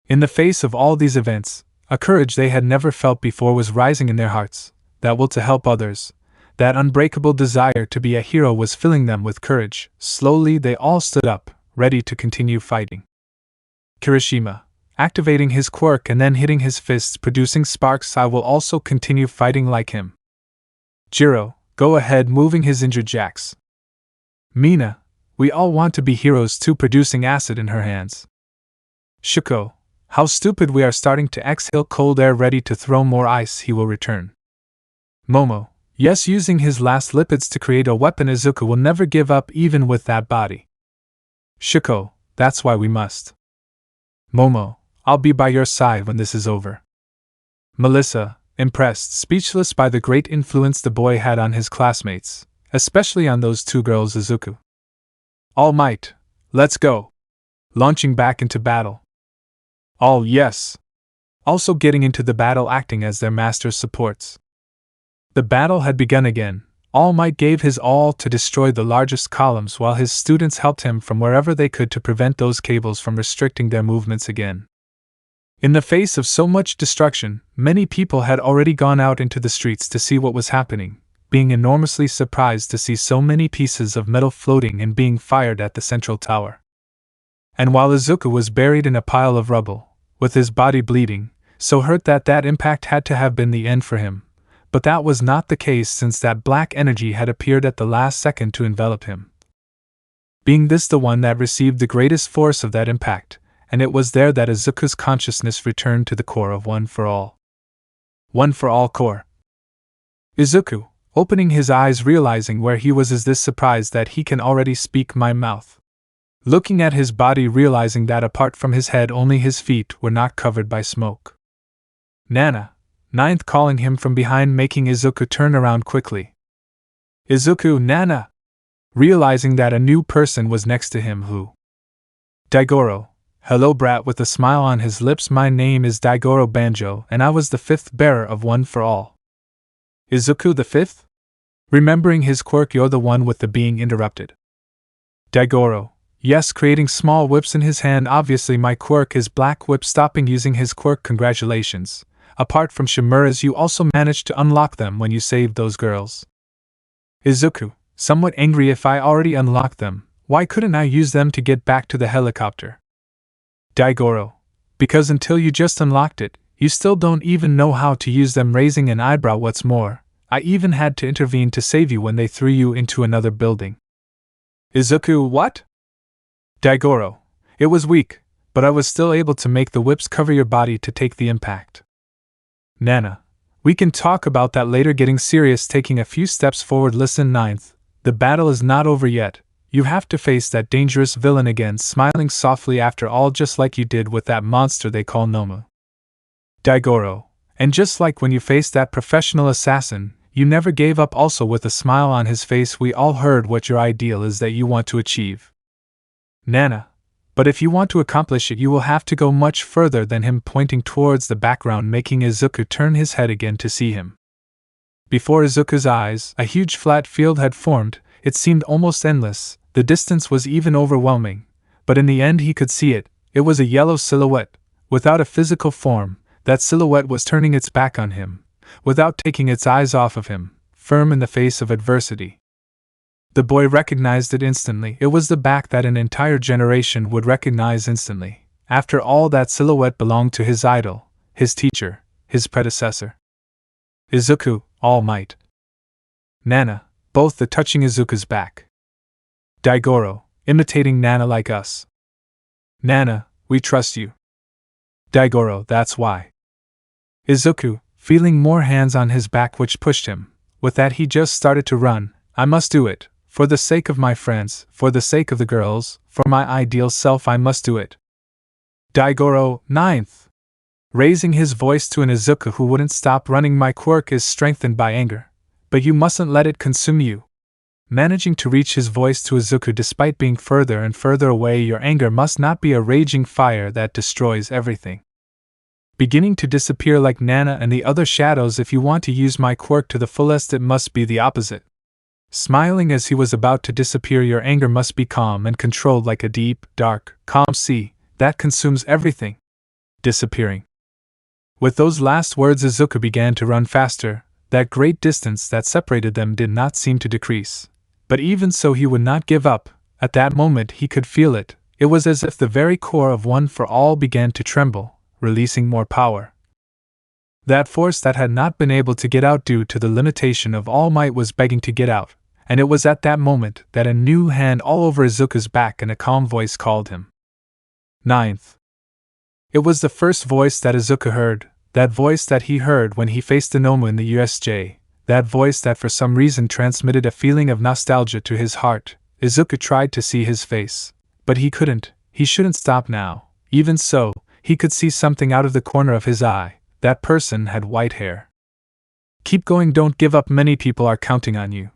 In the face of all these events, a courage they had never felt before was rising in their hearts, that will to help others. That unbreakable desire to be a hero was filling them with courage. Slowly they all stood up, ready to continue fighting. Kirishima, activating his quirk and then hitting his fists, producing sparks. I will also continue fighting like him. Jiro, go ahead, moving his injured jacks. Mina, we all want to be heroes too, producing acid in her hands. Shuko, how stupid we are starting to exhale cold air ready to throw more ice, he will return. Momo, yes, using his last lipids to create a weapon, Izuku will never give up even with that body. Shuko, that's why we must. Momo, I'll be by your side when this is over. Melissa, impressed, speechless by the great influence the boy had on his classmates, especially on those two girls, Izuku. All might, let's go. Launching back into battle. All yes. Also getting into the battle, acting as their master's supports. The battle had begun again. All Might gave his all to destroy the largest columns while his students helped him from wherever they could to prevent those cables from restricting their movements again. In the face of so much destruction, many people had already gone out into the streets to see what was happening, being enormously surprised to see so many pieces of metal floating and being fired at the central tower. And while Izuku was buried in a pile of rubble, with his body bleeding, so hurt that impact had to have been the end for him, but that was not the case since that black energy had appeared at the last second to envelop him. Being this the one that received the greatest force of that impact, and it was there that Izuku's consciousness returned to the core of One for All. One for All core. Izuku, opening his eyes, realizing where he was, is this surprised that he can already speak my mouth. Looking at his body, realizing that apart from his head only his feet were not covered by smoke. Nana, Ninth calling him from behind, making Izuku turn around quickly. Izuku, Nana! Realizing that a new person was next to him who. Daigoro, hello brat, with a smile on his lips, my name is Daigoro Banjo and I was the fifth bearer of One for All. Izuku the fifth? Remembering his quirk, you're the one with the being interrupted. Daigoro, yes, creating small whips in his hand, obviously my quirk is Black Whip, stopping using his quirk, congratulations. Apart from Shimura's, you also managed to unlock them when you saved those girls. Izuku, somewhat angry, if I already unlocked them, why couldn't I use them to get back to the helicopter? Daigoro, because until you just unlocked it, you still don't even know how to use them, raising an eyebrow. What's more, I even had to intervene to save you when they threw you into another building. Izuku, what? Daigoro, it was weak, but I was still able to make the whips cover your body to take the impact. Nana, we can talk about that later. Getting serious, taking a few steps forward. Listen, Ninth, the battle is not over yet. You have to face that dangerous villain again, smiling softly, after all, just like you did with that monster they call Nomu. Daigoro, and just like when you faced that professional assassin, you never gave up. Also with a smile on his face, we all heard what your ideal is that you want to achieve. Nana, but if you want to accomplish it, you will have to go much further than him, pointing towards the background, making Izuku turn his head again to see him. Before Izuku's eyes, a huge flat field had formed. It seemed almost endless, the distance was even overwhelming, but in the end he could see it. It was a yellow silhouette, without a physical form. That silhouette was turning its back on him, without taking its eyes off of him, firm in the face of adversity. The boy recognized it instantly. It was the back that an entire generation would recognize instantly. After all, that silhouette belonged to his idol, his teacher, his predecessor. Izuku, All Might. Nana, both the touching Izuku's back. Daigoro, imitating Nana like us. Nana, we trust you. Daigoro, that's why. Izuku, feeling more hands on his back which pushed him. With that he just started to run. I must do it. For the sake of my friends, for the sake of the girls, for my ideal self, I must do it. Daigoro, Ninth. Raising his voice to an Izuku who wouldn't stop running, my quirk is strengthened by anger, but you mustn't let it consume you. Managing to reach his voice to Izuku despite being further and further away, your anger must not be a raging fire that destroys everything. Beginning to disappear like Nana and the other shadows. If you want to use my quirk to the fullest, it must be the opposite. Smiling as he was about to disappear, your anger must be calm and controlled like a deep, dark, calm sea that consumes everything. Disappearing. With those last words, Izuku began to run faster. That great distance that separated them did not seem to decrease. But even so, he would not give up. At that moment he could feel it. It was as if the very core of One for All began to tremble, releasing more power. That force that had not been able to get out due to the limitation of All Might was begging to get out. And it was at that moment that a new hand all over Izuku's back and a calm voice called him. Ninth. It was the first voice that Izuku heard, that voice that he heard when he faced Inomo in the USJ, that voice that for some reason transmitted a feeling of nostalgia to his heart. Izuku tried to see his face, but he couldn't. He shouldn't stop now. Even so, he could see something out of the corner of his eye. That person had white hair. Keep going, don't give up, many people are counting on you.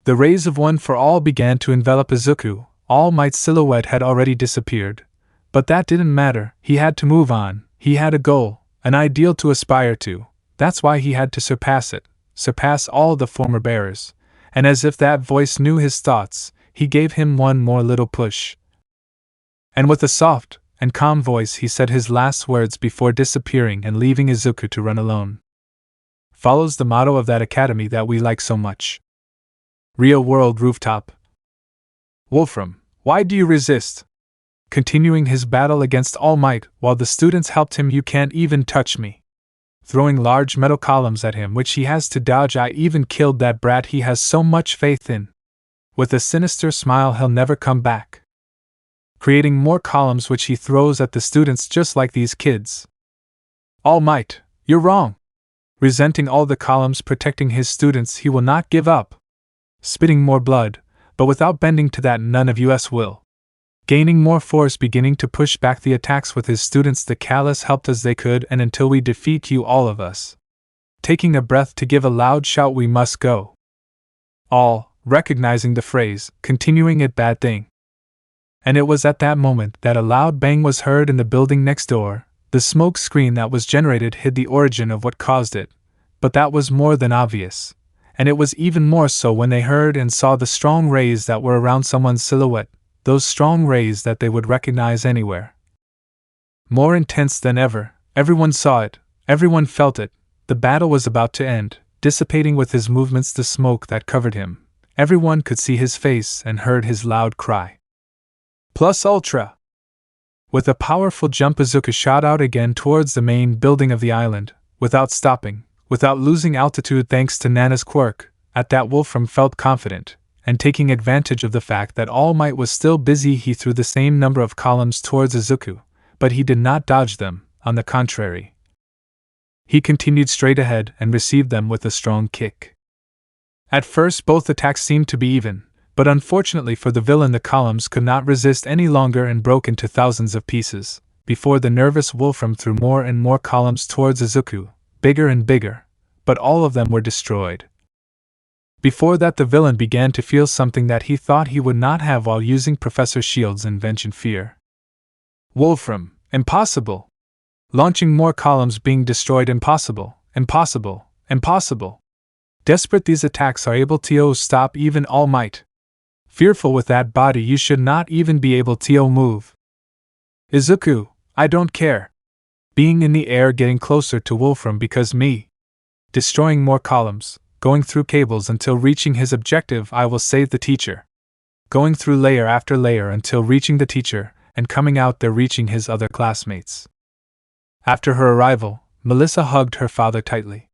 The rays of One for All began to envelop Izuku. All Might's silhouette had already disappeared. But that didn't matter, he had to move on. He had a goal, an ideal to aspire to. That's why he had to surpass it, surpass all the former bearers. And as if that voice knew his thoughts, he gave him one more little push. And with a soft and calm voice he said his last words before disappearing and leaving Izuku to run alone. Follows the motto of that academy that we like so much. Real world rooftop. Wolfram, why do you resist? Continuing his battle against All Might while the students helped him. You can't even touch me. Throwing large metal columns at him which he has to dodge. I even killed that brat he has so much faith in. With a sinister smile, he'll never come back. Creating more columns which he throws at the students just like these kids. All Might, you're wrong. Resenting all the columns protecting his students, he will not give up. Spitting more blood, but without bending to that, none of us will. Gaining more force, beginning to push back the attacks with his students. The callous helped as they could, and until we defeat you, all of us. Taking a breath to give a loud shout, we must go. All, recognizing the phrase, continuing it, bad thing. And it was at that moment that a loud bang was heard in the building next door. The smoke screen that was generated hid the origin of what caused it, but that was more than obvious. And it was even more so when they heard and saw the strong rays that were around someone's silhouette, those strong rays that they would recognize anywhere. More intense than ever, everyone saw it, everyone felt it. The battle was about to end, dissipating with his movements the smoke that covered him. Everyone could see his face and heard his loud cry. Plus ultra! With a powerful jump, Izuku shot out again towards the main building of the island, without stopping, without losing altitude thanks to Nana's quirk. At that, Wolfram felt confident, and taking advantage of the fact that All Might was still busy, he threw the same number of columns towards Izuku, but he did not dodge them. On the contrary, he continued straight ahead and received them with a strong kick. At first both attacks seemed to be even, but unfortunately for the villain, the columns could not resist any longer and broke into thousands of pieces, before the nervous Wolfram threw more and more columns towards Izuku, bigger and bigger, but all of them were destroyed. Before that, the villain began to feel something that he thought he would not have while using Professor Shield's invention, fear. Wolfram, impossible! Launching more columns, being destroyed, impossible, impossible, impossible! Desperate, these attacks are able to stop even All Might. Fearful, with that body you should not even be able to move. Izuku, I don't care. Being in the air, getting closer to Wolfram because me. Destroying more columns, going through cables until reaching his objective. I will save the teacher. Going through layer after layer until reaching the teacher, and coming out there reaching his other classmates. After her arrival, Melissa hugged her father tightly.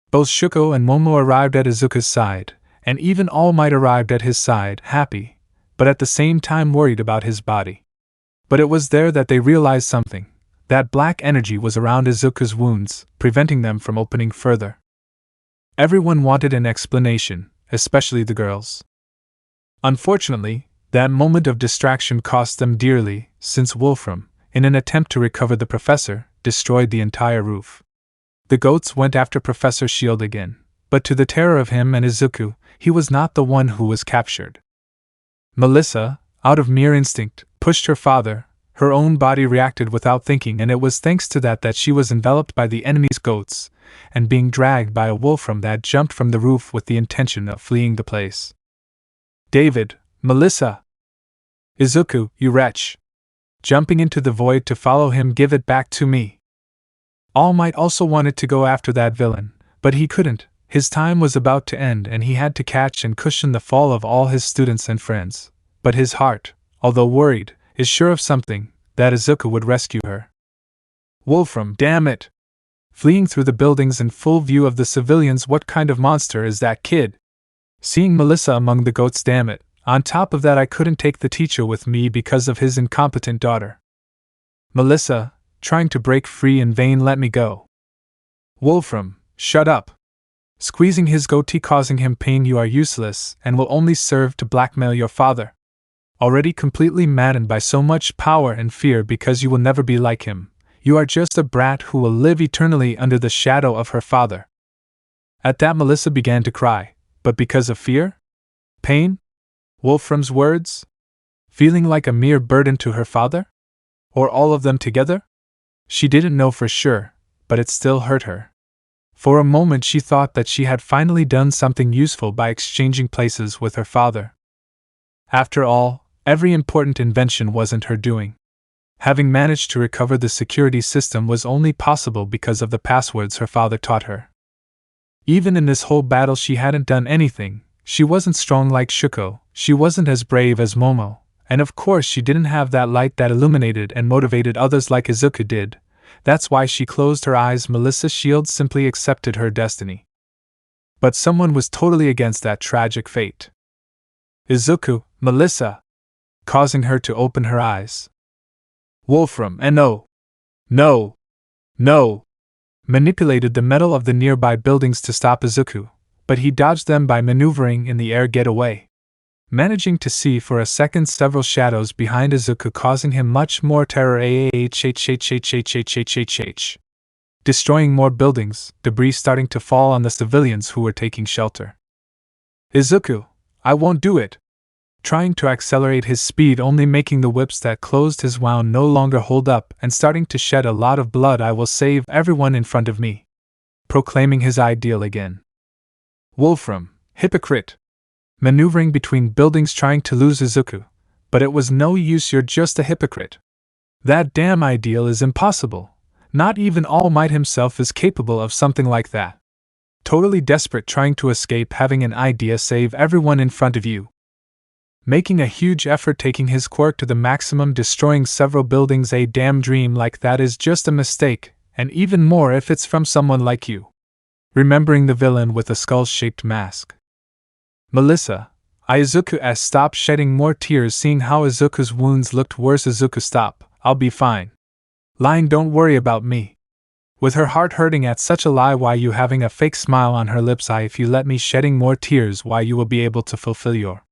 Both Shuko and Momo arrived at Izuku's side, and even All Might arrived at his side, happy, but at the same time worried about his body. But it was there that they realized something. That black energy was around Izuku's wounds, preventing them from opening further. Everyone wanted an explanation, especially the girls. Unfortunately, that moment of distraction cost them dearly, since Wolfram, in an attempt to recover the professor, destroyed the entire roof. The goats went after Professor Shield again, but to the terror of him and Izuku, he was not the one who was captured. Melissa, out of mere instinct, pushed her father. Her own body reacted without thinking, and it was thanks to that she was enveloped by the enemy's goats, and being dragged by a Wolfram that jumped from the roof with the intention of fleeing the place. David, Melissa! Izuku, you wretch! Jumping into the void to follow him, give it back to me! All Might also wanted to go after that villain, but he couldn't. His time was about to end and he had to catch and cushion the fall of all his students and friends. But his heart, although worried, is sure of something, that Izuku would rescue her. Wolfram, damn it! Fleeing through the buildings in full view of the civilians, what kind of monster is that kid? Seeing Melissa among the goats, damn it! On top of that, I couldn't take the teacher with me because of his incompetent daughter. Melissa, trying to break free in vain. Let me go. Wolfram, shut up. Squeezing his goatee, causing him pain. You are useless and will only serve to blackmail your father. Already completely maddened by so much power and fear because you will never be like him, you are just a brat who will live eternally under the shadow of her father. At that, Melissa began to cry, but because of fear? Pain? Wolfram's words? Feeling like a mere burden to her father? Or all of them together? She didn't know for sure, but it still hurt her. For a moment she thought that she had finally done something useful by exchanging places with her father. After all, every important invention wasn't her doing. Having managed to recover the security system was only possible because of the passwords her father taught her. Even in this whole battle she hadn't done anything. She wasn't strong like Shuko, she wasn't as brave as Momo, and of course she didn't have that light that illuminated and motivated others like Izuku did. That's why she closed her eyes. Melissa's shield simply accepted her destiny. But someone was totally against that tragic fate. Izuku, Melissa, causing her to open her eyes. Wolfram and no, manipulated the metal of the nearby buildings to stop Izuku, but he dodged them by maneuvering in the air. Get away. Managing to see for a second several shadows behind Izuku, causing him much more terror. Destroying more buildings, debris starting to fall on the civilians who were taking shelter. Izuku, I won't do it. Trying to accelerate his speed, only making the whips that closed his wound no longer hold up and starting to shed a lot of blood. I will save everyone in front of me. Proclaiming his ideal again. Wolfram, hypocrite. Maneuvering between buildings trying to lose Izuku, but it was no use. You're just a hypocrite. That damn ideal is impossible. Not even All Might himself is capable of something like that. Totally desperate, trying to escape, having an idea, save everyone in front of you. Making a huge effort, taking his quirk to the maximum, destroying several buildings. A damn dream like that is just a mistake, and even more if it's from someone like you. Remembering the villain with a skull-shaped mask. Melissa, Izuku stopped shedding more tears, seeing how Izuku's wounds looked worse. Izuku, stop, I'll be fine. Lying, don't worry about me. With her heart hurting at such a lie, why you having a fake smile on her lips? If you let me shedding more tears, why you will be able to fulfill your.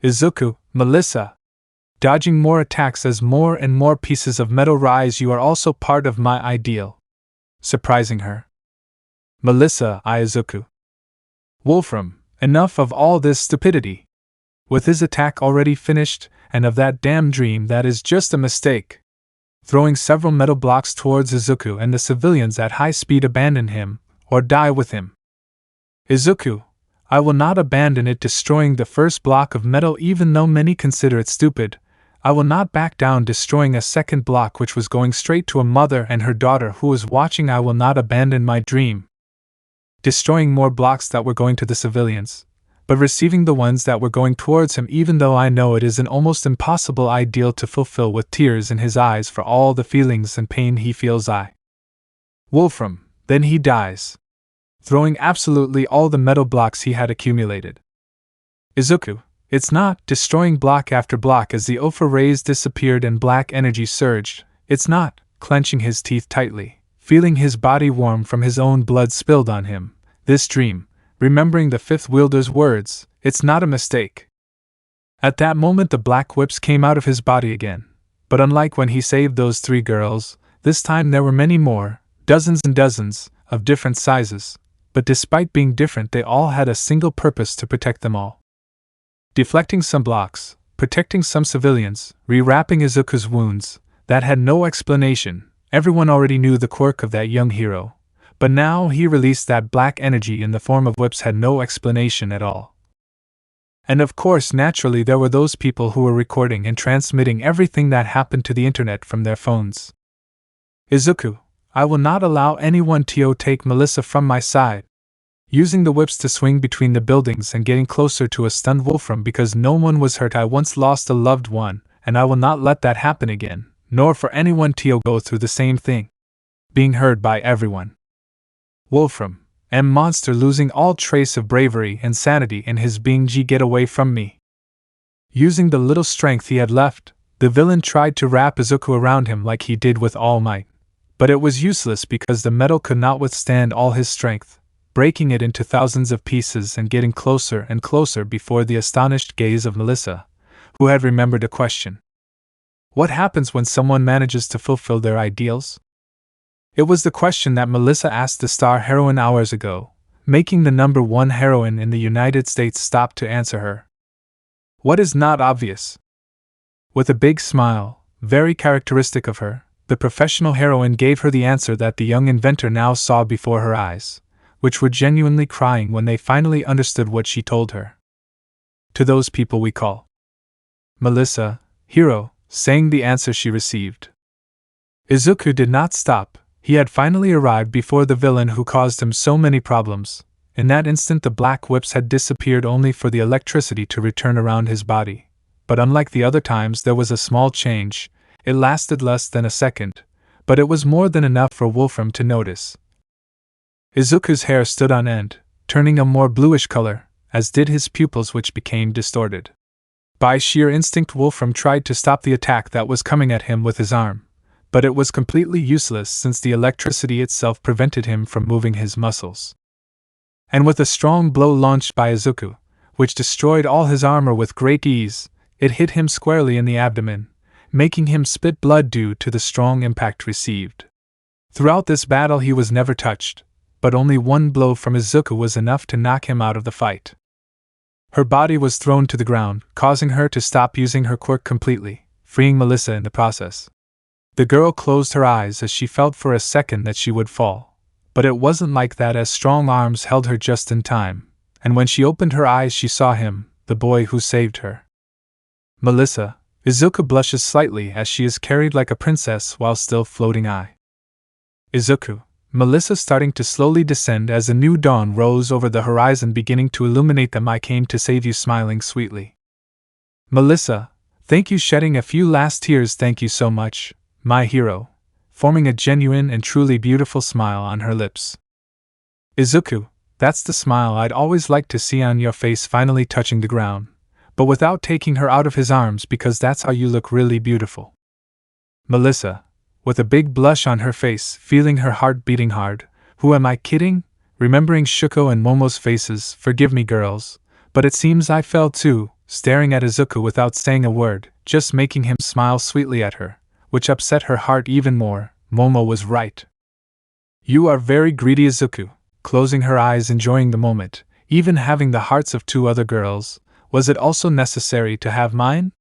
Izuku, Melissa. Dodging more attacks as more and more pieces of metal rise. You are also part of my ideal. Surprising her. Melissa, Izuku. Wolfram. Enough of all this stupidity. With his attack already finished, and of that damn dream that is just a mistake. Throwing several metal blocks towards Izuku, and the civilians at high speed abandon him, or die with him. Izuku, I will not abandon it. Destroying the first block of metal, even though many consider it stupid, I will not back down. Destroying a second block which was going straight to a mother and her daughter who was watching. I will not abandon my dream. Destroying more blocks that were going to the civilians, but receiving the ones that were going towards him, even though I know it is an almost impossible ideal to fulfill, with tears in his eyes for all the feelings and pain he feels. Wolfram, then he dies. Throwing absolutely all the metal blocks he had accumulated. Izuku, it's not. Destroying block after block as the Opha rays disappeared and black energy surged. It's not. Clenching his teeth tightly, feeling his body warm from his own blood spilled on him. This dream, remembering the fifth wielder's words, it's not a mistake. At that moment the black whips came out of his body again, but unlike when he saved those 3 girls, this time there were many more, dozens and dozens, of different sizes, but despite being different they all had a single purpose: to protect them all. Deflecting some blocks, protecting some civilians, rewrapping Izuku's wounds, that had no explanation. Everyone already knew the quirk of that young hero, but now he released that black energy in the form of whips, had no explanation at all. And of course, naturally, there were those people who were recording and transmitting everything that happened to the internet from their phones. Izuku, I will not allow anyone to take Melissa from my side. Using the whips to swing between the buildings and getting closer to a stunned Wolfram because no one was hurt. I once lost a loved one, and I will not let that happen again, nor for anyone to go through the same thing. Being heard by everyone. Wolfram, monster, losing all trace of bravery and sanity in his being. Get away from me. Using the little strength he had left, The villain tried to wrap Izuku around him like he did with Almight, but it was useless because the metal could not withstand all his strength, breaking it into thousands of pieces and getting closer and closer before the astonished gaze of Melissa, who had remembered a question. What happens when someone manages to fulfill their ideals? It was the question that Melissa asked the star heroine hours ago, making the #1 heroine in the United States stop to answer her. What is not obvious? With a big smile, very characteristic of her, the professional heroine gave her the answer that the young inventor now saw before her eyes, which were genuinely crying when they finally understood what she told her. To those people we call Melissa, hero, saying the answer she received. Izuku did not stop. He had finally arrived before the villain who caused him so many problems. In that instant the black whips had disappeared only for the electricity to return around his body. But unlike the other times there was a small change. It lasted less than a second, but it was more than enough for Wolfram to notice. Izuku's hair stood on end, turning a more bluish color, as did his pupils, which became distorted. By sheer instinct Wolfram tried to stop the attack that was coming at him with his arm, but it was completely useless since the electricity itself prevented him from moving his muscles. And with a strong blow launched by Izuku, which destroyed all his armor with great ease, it hit him squarely in the abdomen, making him spit blood due to the strong impact received. Throughout this battle he was never touched, but only one blow from Izuku was enough to knock him out of the fight. Her body was thrown to the ground, causing her to stop using her quirk completely, freeing Melissa in the process. The girl closed her eyes as she felt for a second that she would fall, but it wasn't like that as strong arms held her just in time, and when she opened her eyes she saw him, the boy who saved her. Melissa, Izuku blushes slightly as she is carried like a princess while still floating. Izuku, Melissa starting to slowly descend as a new dawn rose over the horizon beginning to illuminate them. I came to save you, smiling sweetly. Melissa, thank you, shedding a few last tears. Thank you so much, my hero, forming a genuine and truly beautiful smile on her lips. Izuku, that's the smile I'd always liked to see on your face, finally touching the ground, but without taking her out of his arms, because that's how you look really beautiful. Melissa, with a big blush on her face, feeling her heart beating hard. Who am I kidding? Remembering Shuko and Momo's faces, forgive me girls, but it seems I fell too, staring at Izuku without saying a word, just making him smile sweetly at her, which upset her heart even more. Momo was right. You are very greedy, Izuku, closing her eyes, enjoying the moment, even having the hearts of two other girls. Was it also necessary to have mine?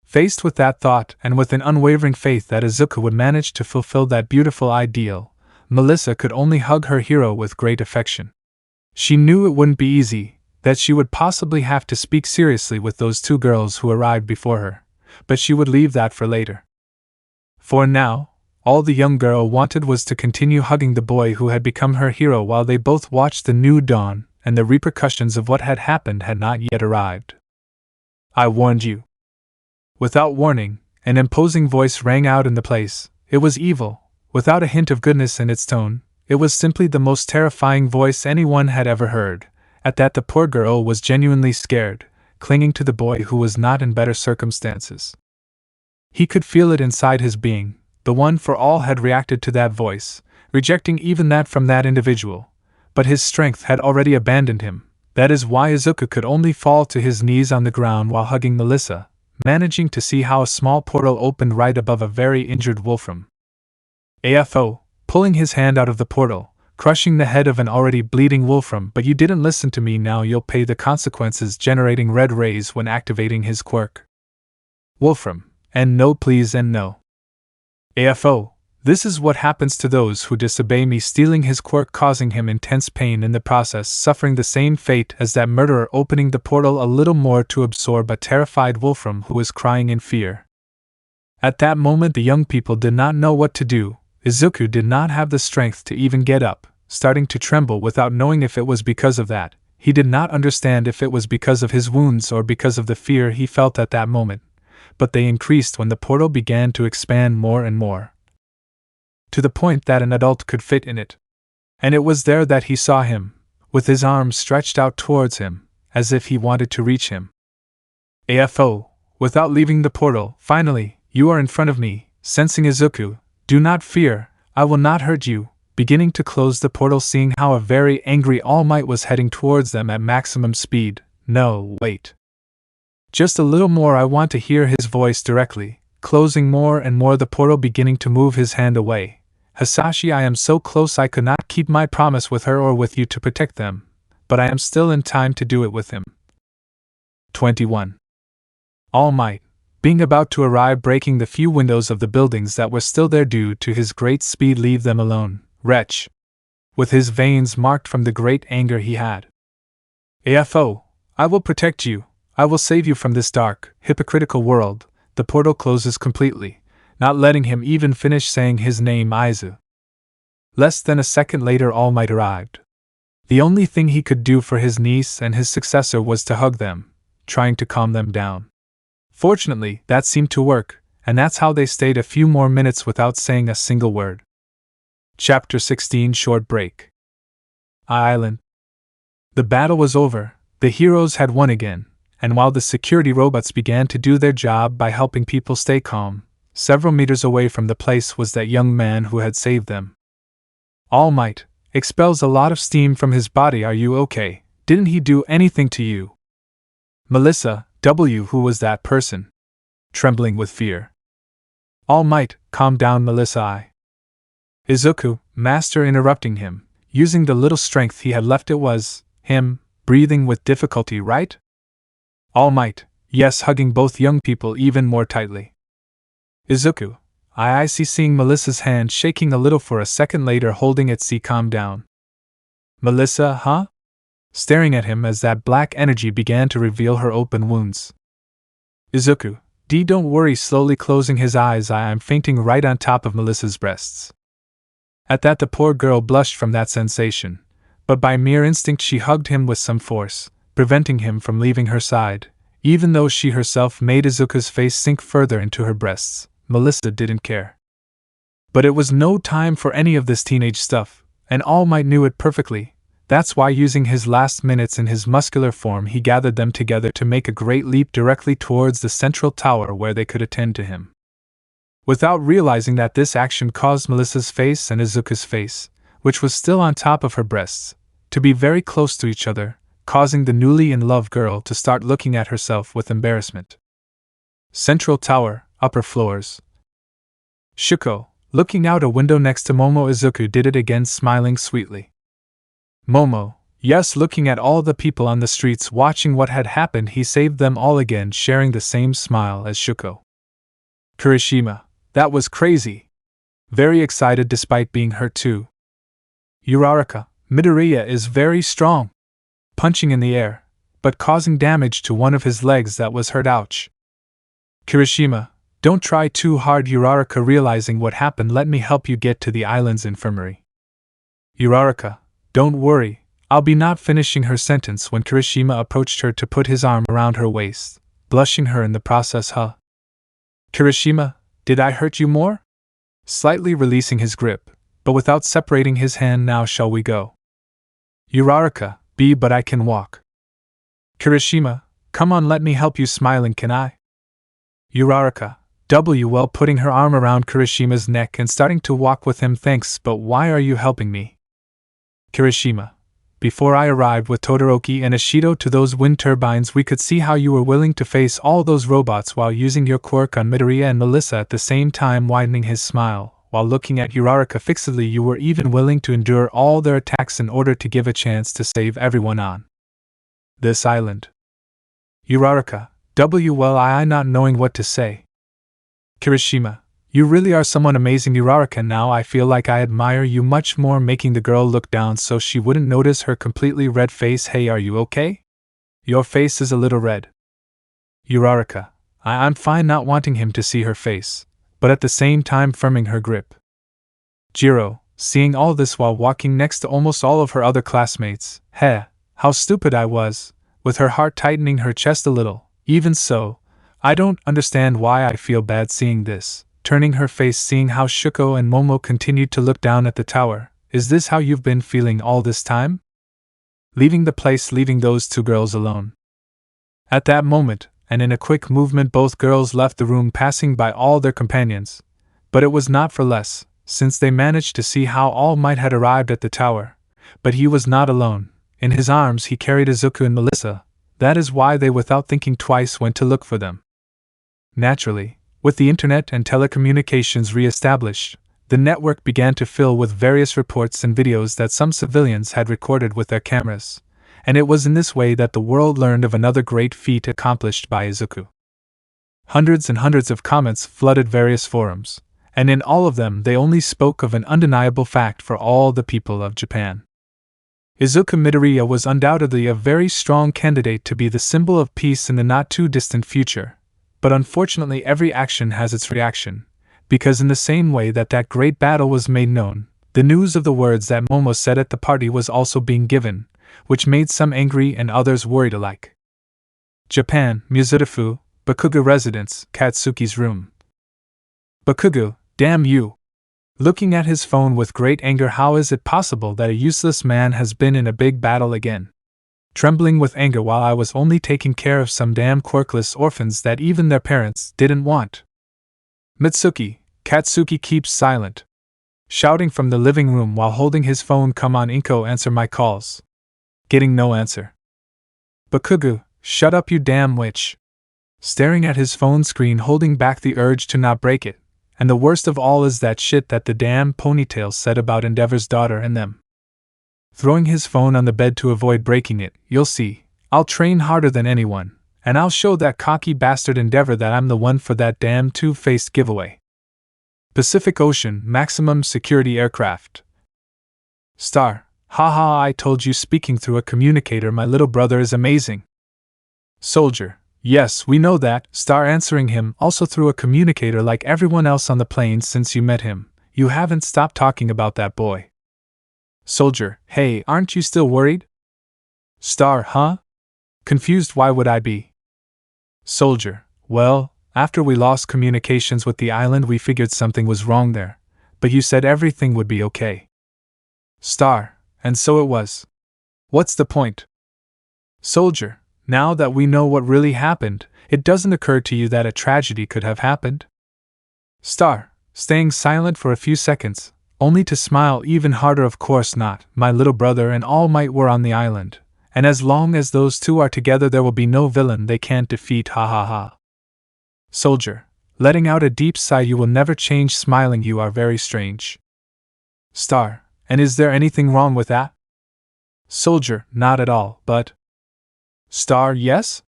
Faced with that thought, and with an unwavering faith that Izuku would manage to fulfill that beautiful ideal, Melissa could only hug her hero with great affection. She knew it wouldn't be easy, that she would possibly have to speak seriously with those two girls who arrived before her, but she would leave that for later. For now, all the young girl wanted was to continue hugging the boy who had become her hero while they both watched the new dawn, and the repercussions of what had happened had not yet arrived. I warned you. Without warning, an imposing voice rang out in the place. It was evil, without a hint of goodness in its tone. It was simply the most terrifying voice anyone had ever heard. At that the poor girl was genuinely scared, clinging to the boy who was not in better circumstances. He could feel it inside his being. The one for all had reacted to that voice, rejecting even that from that individual. But his strength had already abandoned him. That is why Izuku could only fall to his knees on the ground while hugging Melissa, managing to see how a small portal opened right above a very injured Wolfram. AFO, pulling his hand out of the portal, crushing the head of an already bleeding Wolfram. But you didn't listen to me, now you'll pay the consequences, generating red rays when activating his quirk. Wolfram, and no please and no. AFO, this is what happens to those who disobey me, stealing his quirk, causing him intense pain in the process, suffering the same fate as that murderer, opening the portal a little more to absorb a terrified Wolfram who was crying in fear. At that moment the young people did not know what to do. Izuku did not have the strength to even get up, starting to tremble without knowing if it was because of that. He did not understand if it was because of his wounds or because of the fear he felt at that moment, but they increased when the portal began to expand more and more, to the point that an adult could fit in it. And it was there that he saw him, with his arms stretched out towards him, as if he wanted to reach him. AFO, Without leaving the portal, finally, you are in front of me, sensing Izuku. Do not fear, I will not hurt you. Beginning to close the portal, seeing how a very angry All Might was heading towards them at maximum speed. No, wait. Just a little more, I want to hear his voice directly. Closing more and more the portal, beginning to move his hand away. Hasashi, I am so close, I could not keep my promise with her or with you to protect them, but I am still in time to do it with him. 21. All Might, being about to arrive, breaking the few windows of the buildings that were still there due to his great speed. Leave them alone, wretch. With his veins marked from the great anger he had. AFO, I will protect you, I will save you from this dark, hypocritical world. The portal closes completely, not letting him even finish saying his name. Aizu. Less than a second later, All Might arrived. The only thing he could do for his niece and his successor was to hug them, trying to calm them down. Fortunately, that seemed to work, and that's how they stayed a few more minutes without saying a single word. Chapter 16 Short Break. Island. The battle was over, the heroes had won again, and while the security robots began to do their job by helping people stay calm, several meters away from the place was that young man who had saved them. All Might expels a lot of steam from his body. Are you okay? Didn't he do anything to you? Melissa, who was that person? Trembling with fear. All Might, calm down, Melissa. Izuku, master, interrupting him, using the little strength he had left. It was him, breathing with difficulty, right? All Might, yes, hugging both young people even more tightly. Izuku, I see, seeing Melissa's hand shaking a little for a second later, holding it. See, calm down. Melissa, huh? Staring at him as that black energy began to reveal her open wounds. Izuku, don't worry, slowly closing his eyes. I am fainting right on top of Melissa's breasts. At that the poor girl blushed from that sensation, but by mere instinct she hugged him with some force, preventing him from leaving her side. Even though she herself made Izuku's face sink further into her breasts, Melissa didn't care. But it was no time for any of this teenage stuff, and All Might knew it perfectly. That's why, using his last minutes in his muscular form, he gathered them together to make a great leap directly towards the central tower where they could attend to him. Without realizing that this action caused Melissa's face and Izuku's face, which was still on top of her breasts, to be very close to each other, causing the newly in love girl to start looking at herself with embarrassment. Central tower, upper floors. Shuko, looking out a window next to Momo. Izuku did it again, smiling sweetly. Momo, yes, looking at all the people on the streets watching what had happened, he saved them all again, sharing the same smile as Shuko. Kirishima, that was crazy. Very excited despite being hurt too. Uraraka, Midoriya is very strong. Punching in the air, but causing damage to one of his legs that was hurt. Ouch. Kirishima, don't try too hard. Uraraka, realizing what happened, let me help you get to the island's infirmary. Uraraka, don't worry, I'll be not finishing her sentence when Kirishima approached her to put his arm around her waist, blushing her in the process. Huh? Kirishima, did I hurt you more? Slightly releasing his grip, but without separating his hand. Now shall we go? Uraraka, but I can walk. Kirishima, come on, let me help you. Smiling, can I? Uraraka, well, putting her arm around Kirishima's neck and starting to walk with him. Thanks, but why are you helping me? Kirishima, before I arrived with Todoroki and Ishido to those wind turbines, we could see how you were willing to face all those robots while using your quirk on Midoriya and Melissa, at the same time widening his smile. While looking at Uraraka fixedly, you were even willing to endure all their attacks in order to give a chance to save everyone on this island. Uraraka, well, I not knowing what to say. Kirishima, you really are someone amazing. Uraraka, now I feel like I admire you much more, making the girl look down so she wouldn't notice her completely red face. Hey, are you okay? Your face is a little red. Uraraka, I'm fine, not wanting him to see her face, but at the same time firming her grip. Jiro, seeing all this while walking next to almost all of her other classmates, how stupid I was, with her heart tightening her chest a little. Even so, I don't understand why I feel bad seeing this. Turning her face, seeing how Shuko and Momo continued to look down at the tower. Is this how you've been feeling all this time? Leaving the place, leaving those two girls alone. At that moment, and in a quick movement both girls left the room, passing by all their companions. But it was not for less, since they managed to see how Almight had arrived at the tower. But he was not alone. In his arms he carried Izuku and Melissa. That is why they, without thinking twice, went to look for them. Naturally, with the internet and telecommunications re-established, the network began to fill with various reports and videos that some civilians had recorded with their cameras, and it was in this way that the world learned of another great feat accomplished by Izuku. Hundreds and hundreds of comments flooded various forums, and in all of them they only spoke of an undeniable fact for all the people of Japan. Izuku Midoriya was undoubtedly a very strong candidate to be the symbol of peace in the not-too-distant future, but unfortunately every action has its reaction, because in the same way that that great battle was made known, the news of the words that Momo said at the party was also being given, which made some angry and others worried alike. Japan, Mizudafu, Bakugo residence, Katsuki's room. Bakugo, damn you! Looking at his phone with great anger, how is it possible that a useless man has been in a big battle again? Trembling with anger while I was only taking care of some damn quirkless orphans that even their parents didn't want. Mitsuki, Katsuki keeps silent. Shouting from the living room while holding his phone, come on Inko, answer my calls. Getting no answer. Bakugo, shut up you damn witch. Staring at his phone screen, holding back the urge to not break it. And the worst of all is that shit that the damn ponytail said about Endeavor's daughter and them. Throwing his phone on the bed to avoid breaking it, you'll see, I'll train harder than anyone, and I'll show that cocky bastard Endeavor that I'm the one for that damn two-faced giveaway. Pacific Ocean, maximum security aircraft. Star, haha, I told you, speaking through a communicator, my little brother is amazing. Soldier, yes, we know that. Star answering him, also through a communicator like everyone else on the plane since you met him. You haven't stopped talking about that boy. Soldier, hey, aren't you still worried? Star, huh? Confused, why would I be? Soldier, well, after we lost communications with the island we figured something was wrong there, but you said everything would be okay. Star, and so it was. What's the point? Soldier, now that we know what really happened, it doesn't occur to you that a tragedy could have happened? Star, staying silent for a few seconds, only to smile even harder. Of course not, my little brother and Almight were on the island, and as long as those two are together there will be no villain they can't defeat, ha ha ha. Soldier, letting out a deep sigh, you will never change, smiling, you are very strange. Star, and is there anything wrong with that? Soldier, not at all, but… Star, yes?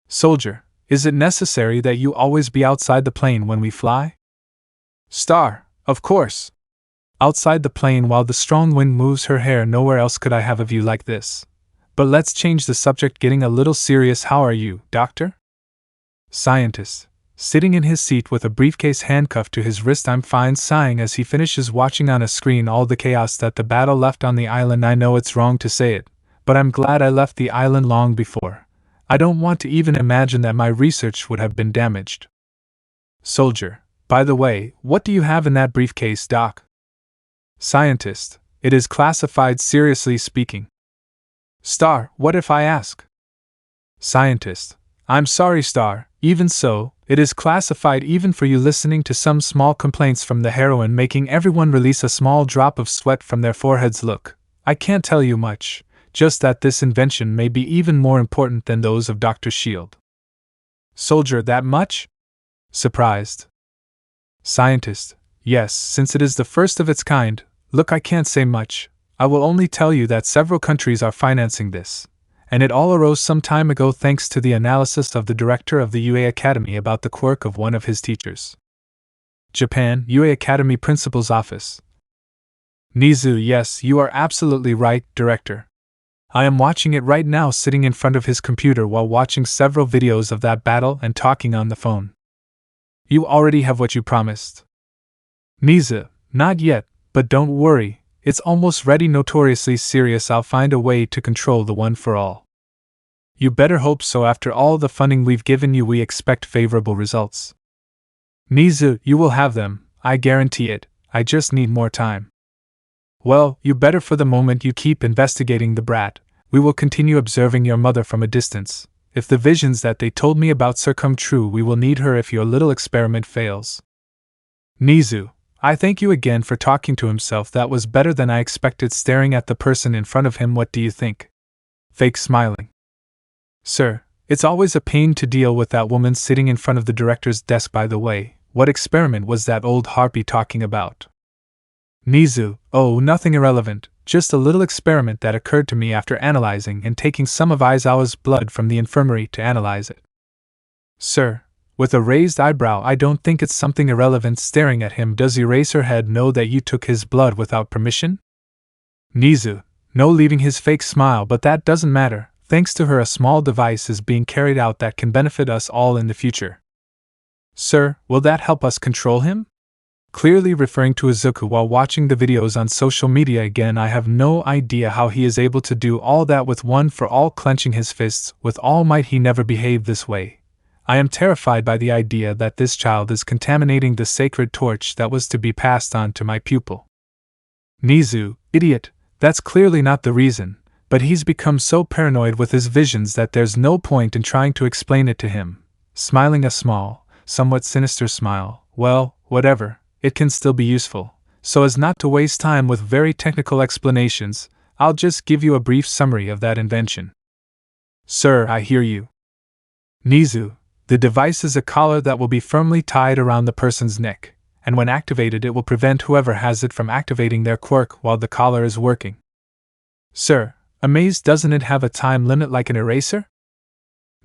Soldier, is it necessary that you always be outside the plane when we fly? Star, of course. Outside the plane while the strong wind moves her hair, nowhere else could I have a view like this. But let's change the subject, getting a little serious. How are you, doctor? Scientist, sitting in his seat with a briefcase handcuffed to his wrist. I'm fine, sighing as he finishes watching on a screen all the chaos that the battle left on the island. I know it's wrong to say it, but I'm glad I left the island long before. I don't want to even imagine that my research would have been damaged. Soldier, by the way, what do you have in that briefcase, doc? Scientist, it is classified, seriously speaking. Star, what if I ask? Scientist, I'm sorry, Star, even so, it is classified even for you. Listening to some small complaints from the heroine making everyone release a small drop of sweat from their foreheads. Look, I can't tell you much, just that this invention may be even more important than those of Dr. Shield. Soldier, that much? Surprised. Scientist, yes, since it is the first of its kind. Look, I can't say much. I will only tell you that several countries are financing this, and it all arose some time ago thanks to the analysis of the director of the UA Academy about the quirk of one of his teachers. Japan, UA Academy Principal's Office. Nizu, yes, you are absolutely right, Director. I am watching it right now, sitting in front of his computer while watching several videos of that battle and talking on the phone. You already have what you promised. Nizu, not yet. But don't worry, it's almost ready. Notoriously serious, I'll find a way to control the One for All. You better hope so. After all the funding we've given you, we expect favorable results. Nizu, you will have them, I guarantee it. I just need more time. Well, you better for the moment you keep investigating the brat. We will continue observing your mother from a distance, if the visions that they told me about Sir come true, we will need her if your little experiment fails. Nizu, I thank you again for talking to himself. That was better than I expected. Staring at the person in front of him, what do you think? Fake smiling. Sir, it's always a pain to deal with that woman sitting in front of the director's desk. By the way, what experiment was that old harpy talking about? Nizu, oh, nothing irrelevant, just a little experiment that occurred to me after analyzing and taking some of Aizawa's blood from the infirmary to analyze it. Sir, with a raised eyebrow, I don't think it's something irrelevant. Staring at him, does Eraserhead know that you took his blood without permission? Nizu, no, leaving his fake smile, but that doesn't matter. Thanks to her, a small device is being carried out that can benefit us all in the future. Sir, will that help us control him? Clearly referring to Izuku while watching the videos on social media again. I have no idea how he is able to do all that with one for all, clenching his fists. With all might, he never behaved this way. I am terrified by the idea that this child is contaminating the sacred torch that was to be passed on to my pupil. Nizu, idiot, that's clearly not the reason, but he's become so paranoid with his visions that there's no point in trying to explain it to him. Smiling a small, somewhat sinister smile, well, whatever, it can still be useful. So as not to waste time with very technical explanations, I'll just give you a brief summary of that invention. Sir, I hear you. Nizu, the device is a collar that will be firmly tied around the person's neck, and when activated it will prevent whoever has it from activating their quirk while the collar is working. Sir, amazed, doesn't it have a time limit like an eraser?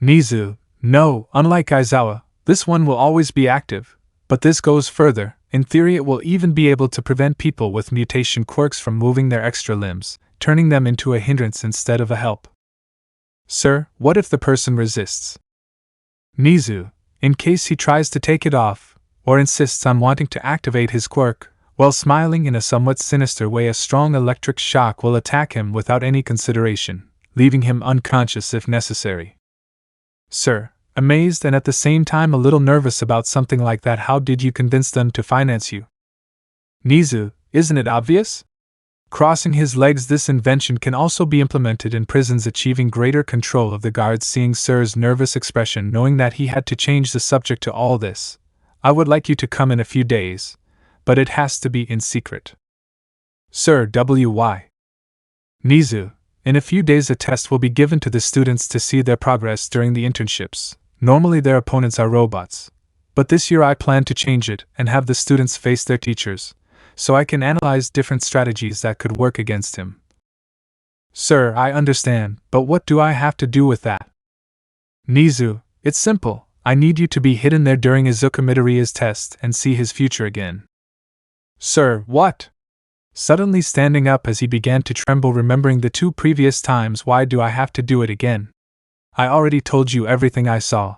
Nizu, no, unlike Aizawa, this one will always be active, but this goes further. In theory, it will even be able to prevent people with mutation quirks from moving their extra limbs, turning them into a hindrance instead of a help. Sir, what if the person resists? Nizu, in case he tries to take it off, or insists on wanting to activate his quirk, while smiling in a somewhat sinister way, a strong electric shock will attack him without any consideration, leaving him unconscious if necessary. Sir, amazed and at the same time a little nervous about something like that, how did you convince them to finance you? Nizu, isn't it obvious? Crossing his legs, this invention can also be implemented in prisons, achieving greater control of the guards. Seeing Sir's nervous expression, knowing that he had to change the subject to all this, I would like you to come in a few days, but it has to be in secret. Sir, W.Y. Nizu, in a few days a test will be given to the students to see their progress during the internships. Normally their opponents are robots, but this year I plan to change it and have the students face their teachers, so I can analyze different strategies that could work against him. Sir, I understand, but what do I have to do with that? Nizu, it's simple. I need you to be hidden there during Izuku Midoriya's test and see his future again. Sir, what? Suddenly standing up as he began to tremble, remembering the 2 previous times. Why do I have to do it again? I already told you everything I saw.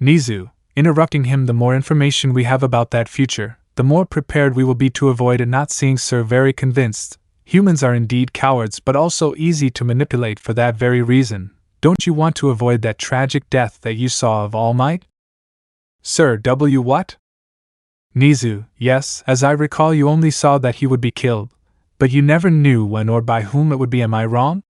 Nizu, interrupting him, the more information we have about that future, the more prepared we will be to avoid it. Not seeing Sir very convinced. Humans are indeed cowards, but also easy to manipulate for that very reason. Don't you want to avoid that tragic death that you saw of Almight? Sir, W. What? Nizu, yes, as I recall you only saw that he would be killed, but you never knew when or by whom it would be. Am I wrong?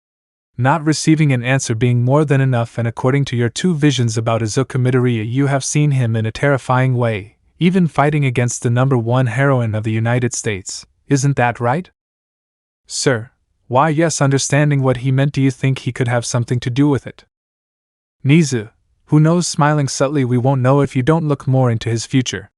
Not receiving an answer being more than enough, and according to your 2 visions about Izuku Midoriya, you have seen him in a terrifying way, even fighting against the #1 heroine of the United States, isn't that right? Sir, why yes, understanding what he meant, do you think he could have something to do with it? Nizu, who knows, smiling subtly, we won't know if you don't look more into his future.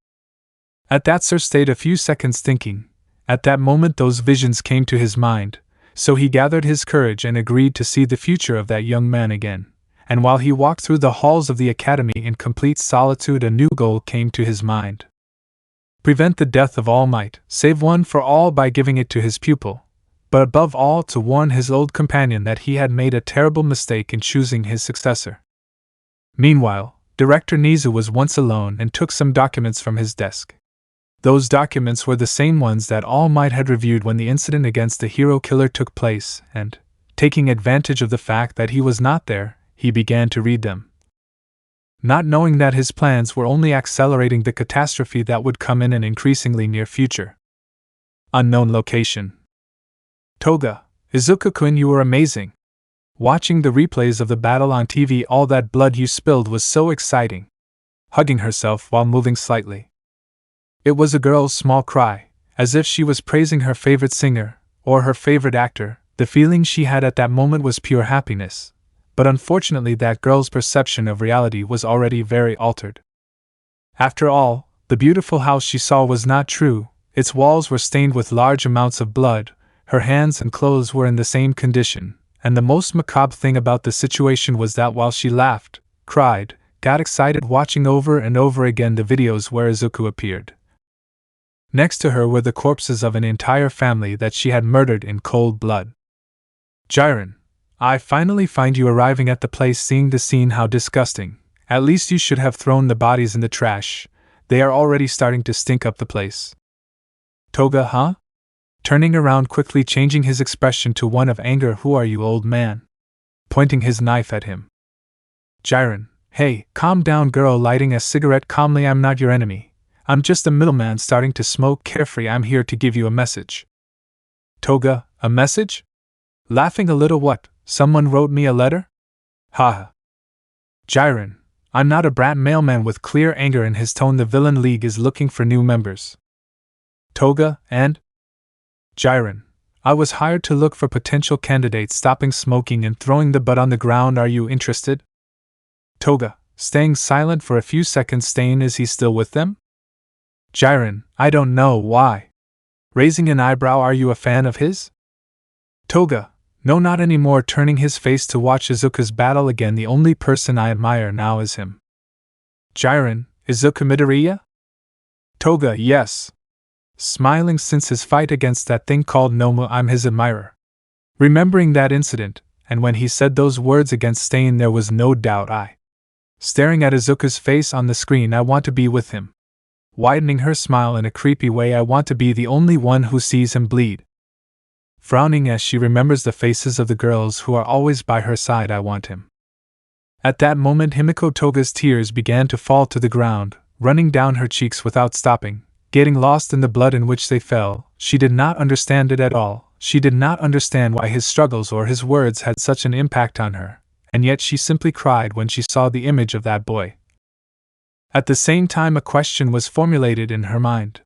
At that Sir stayed a few seconds thinking. At that moment those visions came to his mind, so he gathered his courage and agreed to see the future of that young man again. And while he walked through the halls of the academy in complete solitude, a new goal came to his mind. Prevent the death of Almight, save one for all by giving it to his pupil, but above all to warn his old companion that he had made a terrible mistake in choosing his successor. Meanwhile, Director Nizu was once alone and took some documents from his desk. Those documents were the same ones that Almight had reviewed when the incident against the hero killer took place, and, taking advantage of the fact that he was not there, he began to read them. Not knowing that his plans were only accelerating the catastrophe that would come in an increasingly near future. Unknown location. Toga, Izuku-kun, you were amazing. Watching the replays of the battle on TV, all that blood you spilled was so exciting. Hugging herself while moving slightly. It was a girl's small cry, as if she was praising her favorite singer, or her favorite actor. The feeling she had at that moment was pure happiness. But unfortunately that girl's perception of reality was already very altered. After all, the beautiful house she saw was not true. Its walls were stained with large amounts of blood, her hands and clothes were in the same condition, and the most macabre thing about the situation was that while she laughed, cried, got excited watching over and over again the videos where Izuku appeared. Next to her were the corpses of an entire family that she had murdered in cold blood. Jiren, I finally find you arriving at the place, seeing the scene. How disgusting. At least you should have thrown the bodies in the trash. They are already starting to stink up the place. Toga, huh? Turning around quickly, changing his expression to one of anger. Who are you, old man? Pointing his knife at him. Jiren, hey, calm down girl, lighting a cigarette calmly. I'm not your enemy. I'm just a middleman starting to smoke carefree. I'm here to give you a message. Toga, a message? Laughing a little. What, someone wrote me a letter? Haha. Jiren, I'm not a brat mailman, with clear anger in his tone. The villain league is looking for new members. Toga, and? Jiren, I was hired to look for potential candidates. Stopping smoking and throwing the butt on the ground. Are you interested? Toga, staying silent for a few seconds. Stain, is he still with them? Jiren, I don't know. Why? Raising an eyebrow. Are you a fan of his? Toga, no, not anymore. Turning his face to watch Izuku's battle again. The only person I admire now is him. Jiren, Izuku Midoriya? Toga, yes. Smiling, since his fight against that thing called Momo, I'm his admirer. Remembering that incident, and when he said those words against Stain, there was no doubt. Staring at Izuku's face on the screen, I want to be with him. Widening her smile in a creepy way, I want to be the only one who sees him bleed. Frowning as she remembers the faces of the girls who are always by her side, I want him. At that moment, Himiko Toga's tears began to fall to the ground, running down her cheeks without stopping, getting lost in the blood in which they fell. She did not understand it at all. She did not understand why his struggles or his words had such an impact on her, and yet she simply cried when she saw the image of that boy. At the same time, a question was formulated in her mind.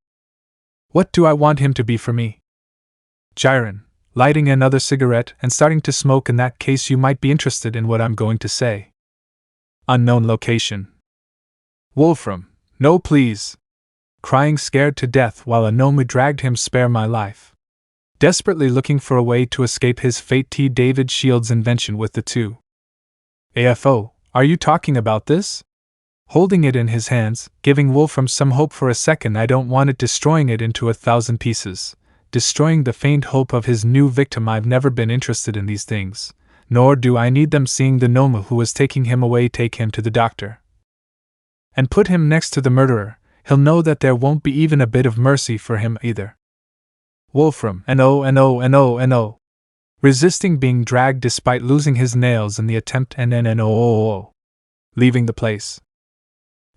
What do I want him to be for me? Jiren, lighting another cigarette and starting to smoke. In that case, you might be interested in what I'm going to say. Unknown location. Wolfram, no please. Crying scared to death while a gnome dragged him. Spare my life. Desperately looking for a way to escape his fate. T. David Shield's invention with the two. AFO, are you talking about this? Holding it in his hands, giving Wolfram some hope for a second. I don't want it, destroying it into 1,000 pieces. Destroying the faint hope of his new victim. I've never been interested in these things, nor do I need them. Seeing the gnome who was taking him away, take him to the doctor. And put him next to the murderer. He'll know that there won't be even a bit of mercy for him either. Wolfram, no. Resisting being dragged despite losing his nails in the attempt, no. Leaving the place.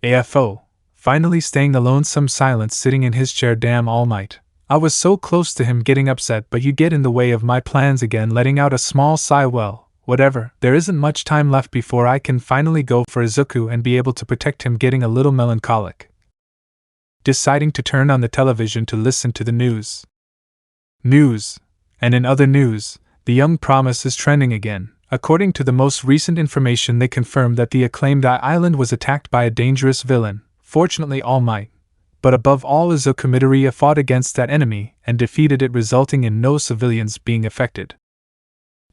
AFO, finally staying alone. Some silence, sitting in his chair. Damn Almight. I was so close to him getting upset, but you get in the way of my plans again. Letting out a small sigh. Well, whatever, there isn't much time left before I can finally go for Izuku and be able to protect him. Getting a little melancholic. Deciding to turn on the television to listen to the news. And in other news, the young promise is trending again. According to the most recent information, they confirmed that the acclaimed island was attacked by a dangerous villain, fortunately Almight. But above all, Izuku Midoriya fought against that enemy and defeated it, resulting in no civilians being affected.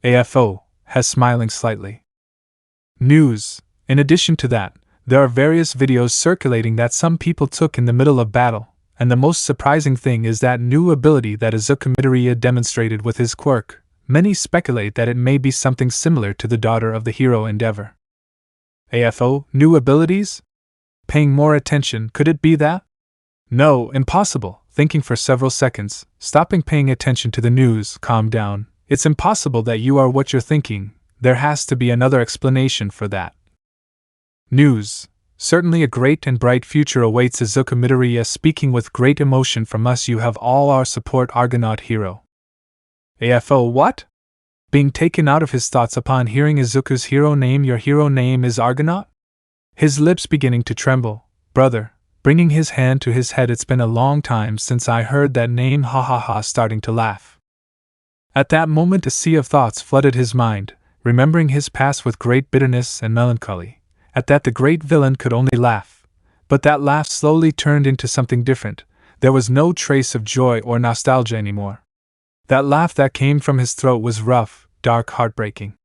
AFO has smiling slightly. News. In addition to that, there are various videos circulating that some people took in the middle of battle, and the most surprising thing is that new ability that Izuku Midoriya demonstrated with his quirk. Many speculate that it may be something similar to the daughter of the hero Endeavor. AFO, new abilities? Paying more attention, could it be that? No, impossible. Thinking for several seconds, stopping paying attention to the news. Calm down. It's impossible that you are what you're thinking. There has to be another explanation for that. News. Certainly a great and bright future awaits Izuku Midoriya, speaking with great emotion. From us you have all our support, Argonaut hero. AFO what? being taken out of his thoughts upon hearing Izuku's hero name. Your hero name is Argonaut? His lips beginning to tremble. Brother, bringing his hand to his head, it's been a long time since I heard that name, ha ha ha, starting to laugh. At that moment a sea of thoughts flooded his mind, remembering his past with great bitterness and melancholy. At that the great villain could only laugh. But that laugh slowly turned into something different. There was no trace of joy or nostalgia anymore. That laugh that came from his throat was rough, dark, heartbreaking.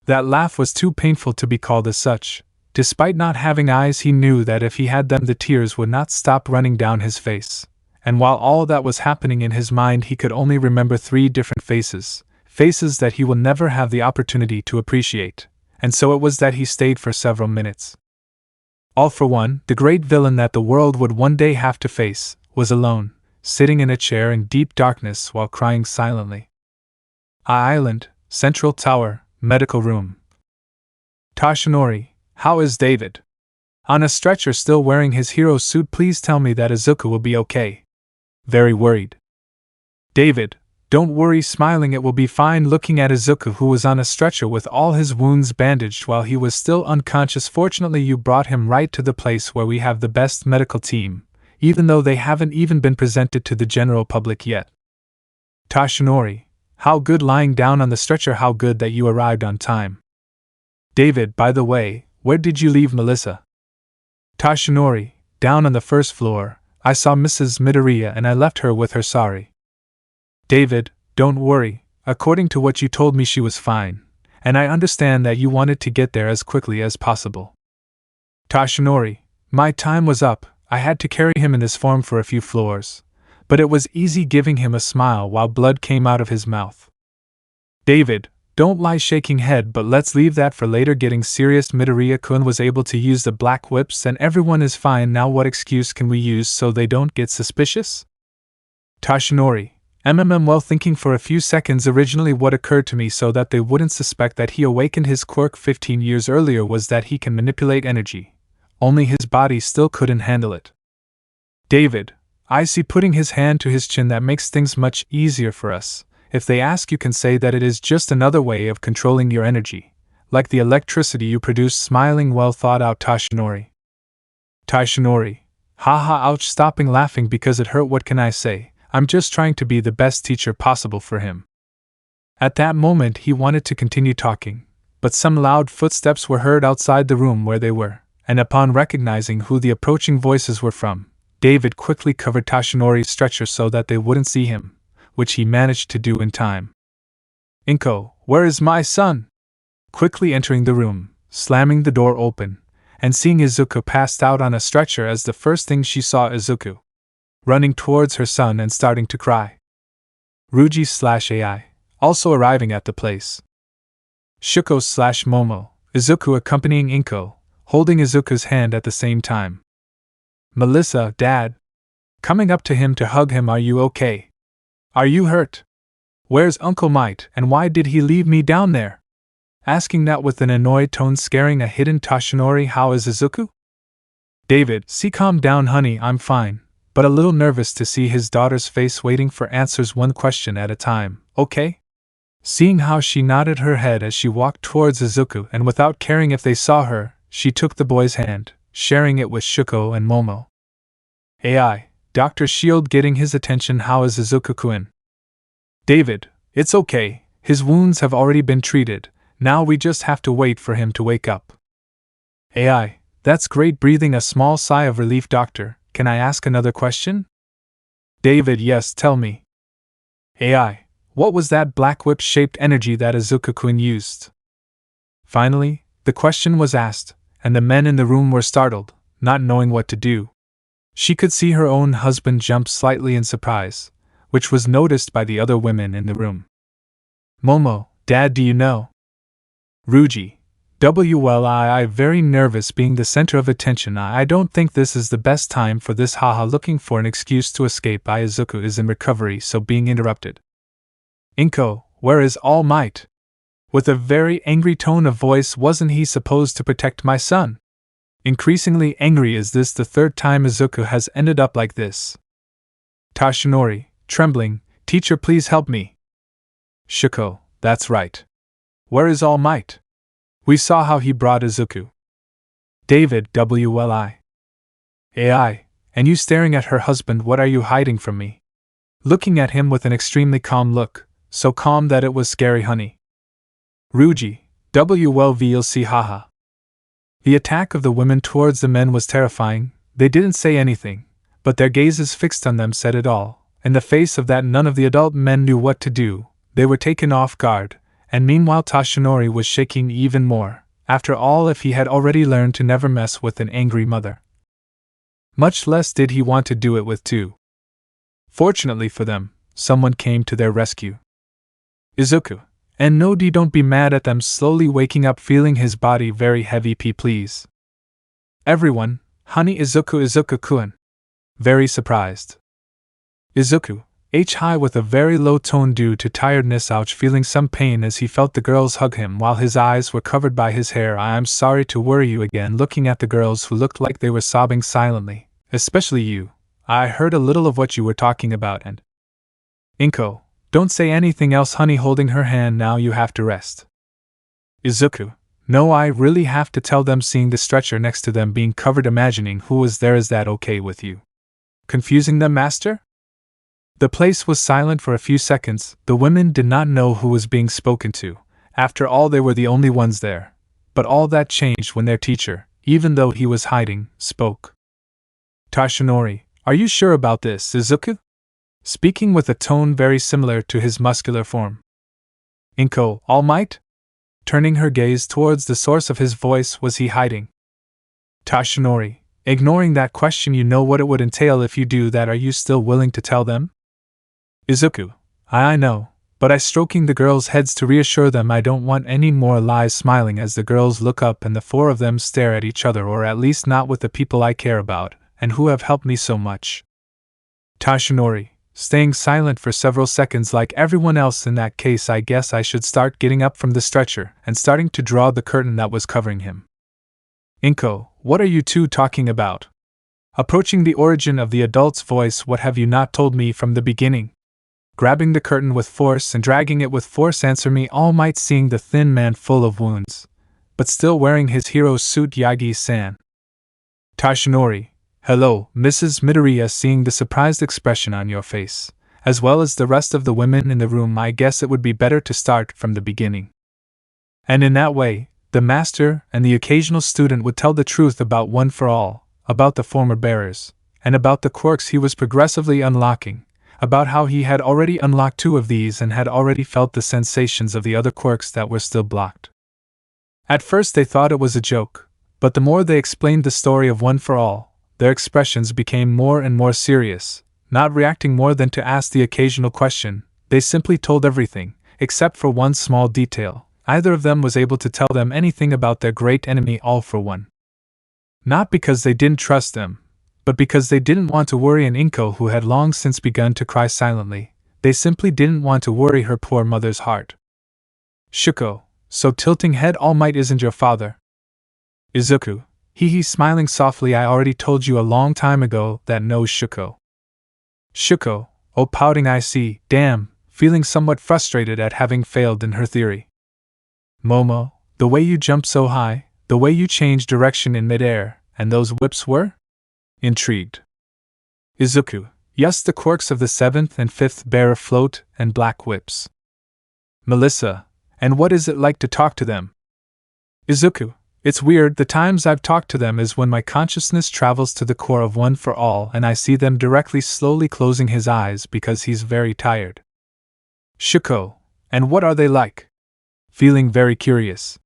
That laugh was too painful to be called as such. Despite not having eyes, he knew that if he had them, the tears would not stop running down his face. And while all that was happening in his mind, he could only remember 3 different faces, faces that he will never have the opportunity to appreciate. And so it was that he stayed for several minutes. All for one, the great villain that the world would one day have to face, was alone, sitting in a chair in deep darkness while crying silently. Island, Central Tower, Medical Room. Toshinori, how is David? On a stretcher, still wearing his hero suit. Please tell me that Izuku will be okay. Very worried. David, don't worry, smiling, it will be fine. Looking at Izuku, who was on a stretcher with all his wounds bandaged while he was still unconscious. Fortunately, you brought him right to the place where we have the best medical team, even though they haven't even been presented to the general public yet. Toshinori, how good, lying down on the stretcher, how good that you arrived on time. David, by the way, where did you leave Melissa? Toshinori, down on the first floor. I saw Mrs. Midoriya and I left her with her. Sorry. David, don't worry, according to what you told me she was fine, and I understand that you wanted to get there as quickly as possible. Toshinori, my time was up. I had to carry him in this form for a few floors, but it was easy, giving him a smile while blood came out of his mouth. David, don't lie, shaking head, but let's leave that for later. Getting serious, Midoriya-kun was able to use the black whips and everyone is fine now. What excuse can we use so they don't get suspicious? Toshinori, well, thinking for a few seconds, originally what occurred to me so that they wouldn't suspect that he awakened his quirk 15 years earlier was that he can manipulate energy. Only his body still couldn't handle it. David, I see, putting his hand to his chin, that makes things much easier for us. If they ask, you can say that it is just another way of controlling your energy, like the electricity you produce. Smiling, well thought out, Toshinori. Toshinori, haha, ouch, stopping laughing because it hurt. What can I say? I'm just trying to be the best teacher possible for him. At that moment he wanted to continue talking, but some loud footsteps were heard outside the room where they were, and upon recognizing who the approaching voices were from, David quickly covered Toshinori's stretcher so that they wouldn't see him, which he managed to do in time. Inko, where is my son? Quickly entering the room, slamming the door open, and seeing Izuku passed out on a stretcher as the first thing she saw, Izuku running towards her son and starting to cry. Ruji/AI, also arriving at the place. Shuko/Momo, Izuku accompanying Inko, holding Izuku's hand at the same time. Melissa, Dad, coming up to him to hug him. Are you okay? Are you hurt? Where's Uncle Might, and why did he leave me down there? Asking that with an annoyed tone, scaring a hidden Toshinori. How is Izuku? David, calm down honey, I'm fine, but a little nervous to see his daughter's face, waiting for answers one question at a time. Okay? Seeing how she nodded her head as she walked towards Izuku, and without caring if they saw her, she took the boy's hand, sharing it with Shuko and Momo. AI, Dr. Shield, getting his attention. How is Izuku-kun? David, it's okay, his wounds have already been treated, now we just have to wait for him to wake up. AI, that's great, breathing a small sigh of relief. Doctor, can I ask another question? David, yes, tell me. AI, what was that black whip-shaped energy that Izuku-kun used? Finally, the question was asked, and the men in the room were startled, not knowing what to do. She could see her own husband jump slightly in surprise, which was noticed by the other women in the room. Momo, Dad, do you know? Ruji, well, I very nervous, being the center of attention. I don't think this is the best time for this, haha, looking for an excuse to escape. Izuku is in recovery, so being interrupted. Inko, where is All Might? With a very angry tone of voice, wasn't he supposed to protect my son? Increasingly angry, is this the third time Izuku has ended up like this? Toshinori, trembling, teacher, please help me. Shuko, That's right. Where is Almight? We saw how he brought Izuku. David WLI. AI, and you staring at her husband, what are you hiding from me? Looking at him with an extremely calm look, so calm that it was scary, honey. Ruji, WLVLC haha. The attack of the women towards the men was terrifying. They didn't say anything, but their gazes fixed on them said it all. In the face of that, none of the adult men knew what to do. They were taken off guard, and meanwhile Tashinori was shaking even more. After all, if he had already learned to never mess with an angry mother, much less did he want to do it with two. Fortunately for them, someone came to their rescue. Izuku. And no, don't be mad at them, slowly waking up, feeling his body very heavy. Please. Everyone, honey, Izuku-kun. Very surprised. Izuku, high with a very low tone due to tiredness, ouch, feeling some pain as he felt the girls hug him while his eyes were covered by his hair. I'm sorry to worry you again, looking at the girls who looked like they were sobbing silently, especially you. I heard a little of what you were talking about and… Inko, don't say anything else, honey, holding her hand, now you have to rest. Izuku, no, I really have to tell them, seeing the stretcher next to them being covered, imagining who was there. Is that okay with you? Confusing them, master? The place was silent for a few seconds. The women did not know who was being spoken to. After all, they were the only ones there. But all that changed when their teacher, even though he was hiding, spoke. Tashinori, are you sure about this, Izuku? Speaking with a tone very similar to his muscular form. Inko, Almight? Turning her gaze towards the source of his voice, was he hiding? Tashinori, ignoring that question, you know what it would entail if you do that. Are you still willing to tell them? Izuku, I know, but I stroking the girls' heads to reassure them I don't want any more lies, smiling as the girls look up and the four of them stare at each other, or at least not with the people I care about, and who have helped me so much. Tashinori, staying silent for several seconds like everyone else. In that case, I guess I should start getting up from the stretcher and starting to draw the curtain that was covering him. Inko, what are you two talking about? Approaching the origin of the adult's voice, what have you not told me from the beginning? Grabbing the curtain with force and dragging it with force, answer me, Almight, seeing the thin man full of wounds, but still wearing his hero's suit, Yagi-san. Tashinori, hello, Mrs. Midoriya, seeing the surprised expression on your face, as well as the rest of the women in the room, I guess it would be better to start from the beginning. And in that way, the master and the occasional student would tell the truth about One for All, about the former bearers, and about the quirks he was progressively unlocking, about how he had already unlocked 2 of these and had already felt the sensations of the other quirks that were still blocked. At first they thought it was a joke, but the more they explained the story of One for All, their expressions became more and more serious, not reacting more than to ask the occasional question. They simply told everything, except for one small detail. Either of them was able to tell them anything about their great enemy, All for One. Not because they didn't trust them, but because they didn't want to worry an Inko who had long since begun to cry silently. They simply didn't want to worry her poor mother's heart. Shuko, so tilting head, Almight isn't your father. Izuku, hee smiling softly, I already told you a long time ago that. No, Shuko. Shuko, oh, pouting, I see, damn, feeling somewhat frustrated at having failed in her theory. Momo, the way you jumped so high, the way you changed direction in midair, and those whips were? Intrigued. Izuku, yes, the quirks of the 7th and 5th bearer float and black whips. Melissa, and what is it like to talk to them? Izuku, it's weird, the times I've talked to them is when my consciousness travels to the core of One for All and I see them directly, slowly closing his eyes because he's very tired. Shuko, and what are they like? Feeling very curious.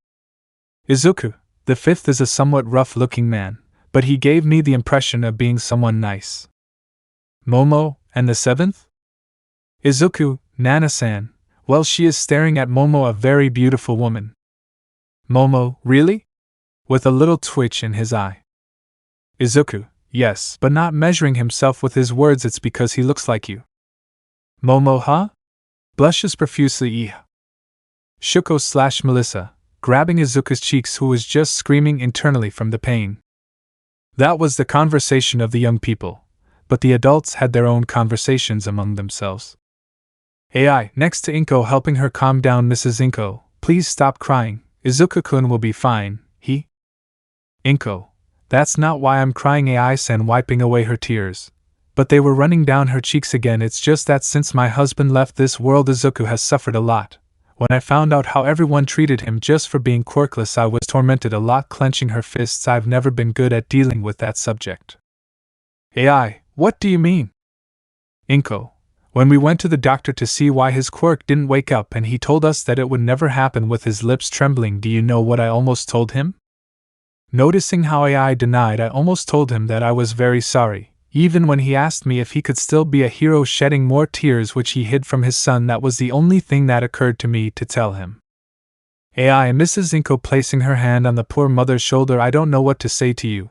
Izuku, the 5th is a somewhat rough-looking man, but he gave me the impression of being someone nice. Momo, and the 7th? Izuku, Nana-san, well, she is staring at Momo, a very beautiful woman. Momo, really? With a little twitch in his eye. Izuku, yes, but not measuring himself with his words, it's because he looks like you. Momo, huh? Blushes profusely. Shuko / Melissa, grabbing Izuku's cheeks, who was just screaming internally from the pain. That was the conversation of the young people, but the adults had their own conversations among themselves. AI, next to Inko, helping her calm down. Mrs. Inko, please stop crying. Izuku-kun will be fine, Inko, that's not why I'm crying. AI-san, wiping away her tears. But they were running down her cheeks again. It's just that since my husband left this world, Izuku has suffered a lot. When I found out how everyone treated him just for being quirkless, I was tormented a lot. Clenching her fists, I've never been good at dealing with that subject. AI, what do you mean? Inko, when we went to the doctor to see why his quirk didn't wake up, and he told us that it would never happen, with his lips trembling, do you know what I almost told him? Noticing how AI denied, I almost told him that I was very sorry. Even when he asked me if he could still be a hero, shedding more tears which he hid from his son, that was the only thing that occurred to me to tell him. AI, Mrs. Inko, placing her hand on the poor mother's shoulder, I don't know what to say to you.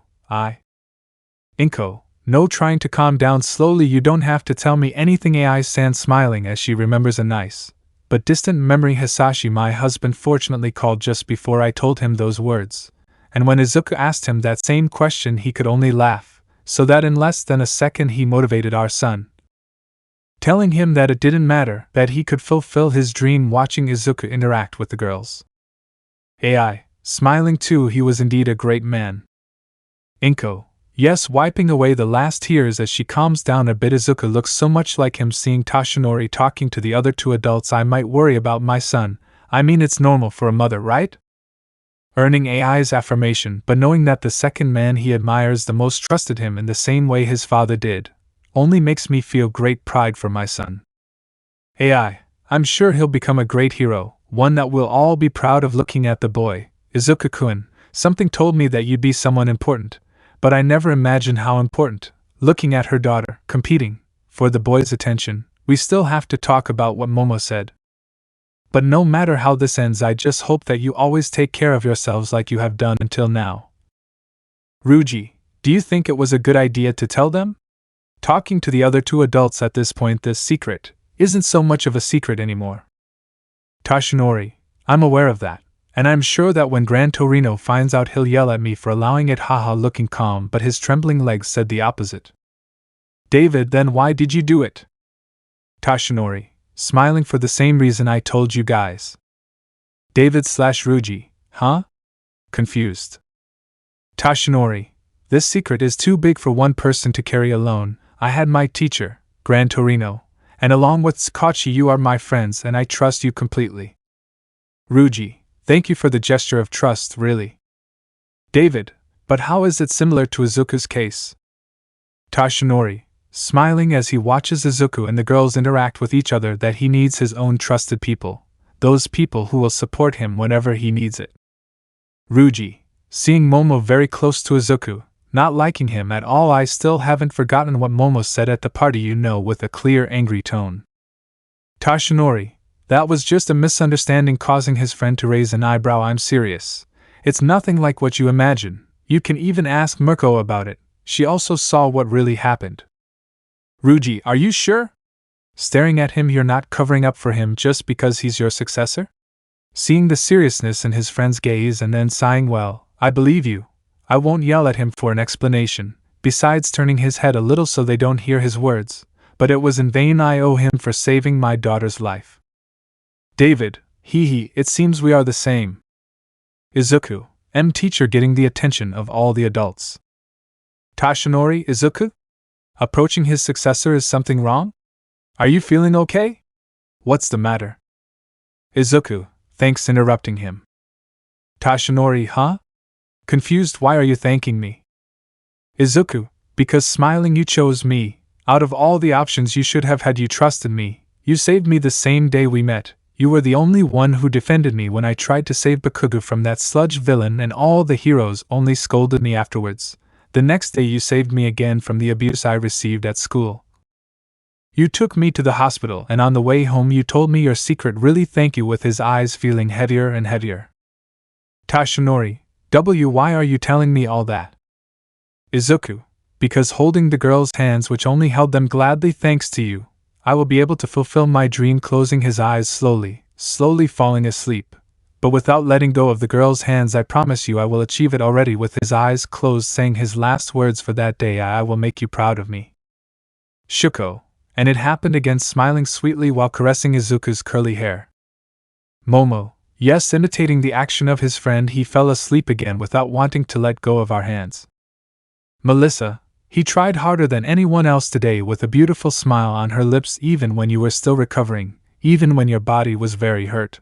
Inko, no, trying to calm down slowly, you don't have to tell me anything. AI-san, smiling as she remembers a nice but distant memory. Hisashi, my husband, fortunately called just before I told him those words, and when Izuku asked him that same question, he could only laugh, so that in less than a second he motivated our son, telling him that it didn't matter, that he could fulfill his dream watching Izuku interact with the girls. AI, smiling too, he was indeed a great man. Inko, yes, wiping away the last tears as she calms down a bit. Izuku looks so much like him. Seeing Toshinori talking to the other two adults, I might worry about my son. I mean, it's normal for a mother, right? Earning AI's affirmation, but knowing that the second man he admires the most trusted him in the same way his father did, only makes me feel great pride for my son. AI, I'm sure he'll become a great hero, one that we'll all be proud of. Looking at the boy, Izuku-kun, something told me that you'd be someone important, but I never imagined how important. Looking at her daughter, competing for the boy's attention, we still have to talk about what Momo said. But no matter how this ends, I just hope that you always take care of yourselves like you have done until now. Ryuji, do you think it was a good idea to tell them? Talking to the other two adults at this point, this secret isn't so much of a secret anymore. Toshinori, I'm aware of that, and I'm sure that when Gran Torino finds out, he'll yell at me for allowing it. Haha, looking calm, but his trembling legs said the opposite. David, then why did you do it? Toshinori, smiling, for the same reason I told you guys. David/Ryuji, huh? Confused. Toshinori, this secret is too big for one person to carry alone. I had my teacher, Gran Torino, and along with Tsukachi, you are my friends and I trust you completely. Ryuji, thank you for the gesture of trust, really. David, but how is it similar to Izuku's case? Toshinori, smiling as he watches Izuku and the girls interact with each other, that he needs his own trusted people, those people who will support him whenever he needs it. Ryuji, seeing Momo very close to Izuku, not liking him at all. I still haven't forgotten what Momo said at the party, you know, with a clear, angry tone. Toshinori, that was just a misunderstanding, causing his friend to raise an eyebrow. I'm serious. It's nothing like what you imagine. You can even ask Mirko about it. She also saw what really happened. Ryuji, are you sure? Staring at him, you're not covering up for him just because he's your successor? Seeing the seriousness in his friend's gaze and then sighing, well, I believe you. I won't yell at him for an explanation, besides turning his head a little so they don't hear his words, but it was in vain. I owe him for saving my daughter's life. David, it seems we are the same. Izuku, teacher, getting the attention of all the adults. Toshinori, Izuku? Approaching his successor, is something wrong? Are you feeling okay? What's the matter? Izuku, thanks, interrupting him. Toshinori, huh? Confused, why are you thanking me? Izuku, because, smiling, you chose me. Out of all the options you should have had, you trusted me. You saved me the same day we met. You were the only one who defended me when I tried to save Bakugo from that sludge villain, and all the heroes only scolded me afterwards. The next day you saved me again from the abuse I received at school. You took me to the hospital, and on the way home you told me your secret. Really, thank you. With his eyes feeling heavier and heavier. Toshinori, why are you telling me all that? Izuku, because holding the girls' hands, which only held them gladly thanks to you, I will be able to fulfill my dream. Closing his eyes slowly falling asleep, but without letting go of the girls' hands. I promise you I will achieve it. Already with his eyes closed, saying his last words for that day, I will make you proud of me. Shuko, And it happened again, smiling sweetly while caressing Izuku's curly hair. Momo, yes, imitating the action of his friend, he fell asleep again without wanting to let go of our hands. Melissa, he tried harder than anyone else today with a beautiful smile on her lips, even when you were still recovering, even when your body was very hurt.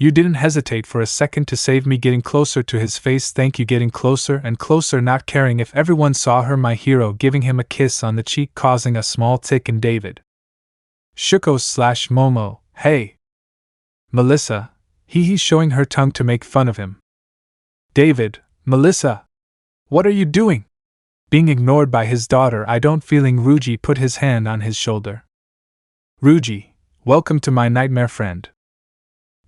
You didn't hesitate for a second to save me, getting closer to his face. Thank you, getting closer and closer, not caring if everyone saw her, my hero, giving him a kiss on the cheek, causing a small tick in David. Shuko/Momo, hey. Melissa, he's showing her tongue to make fun of him. David, Melissa, what are you doing? Being ignored by his daughter, I don't, feeling Ruji put his hand on his shoulder. Ruji, welcome to my nightmare friend.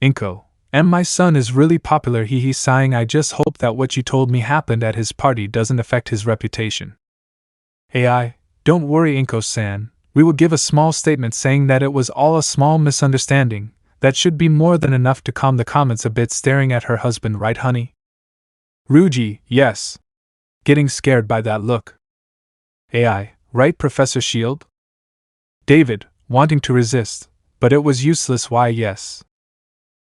Inko, my son is really popular, he's sighing. I just hope that what you told me happened at his party doesn't affect his reputation. AI, don't worry Inko-san, we will give a small statement saying that it was all a small misunderstanding. That should be more than enough to calm the comments a bit, staring at her husband, right honey? Ruji, yes. Getting scared by that look. AI, right Professor Shield? David, wanting to resist, but it was useless, why yes.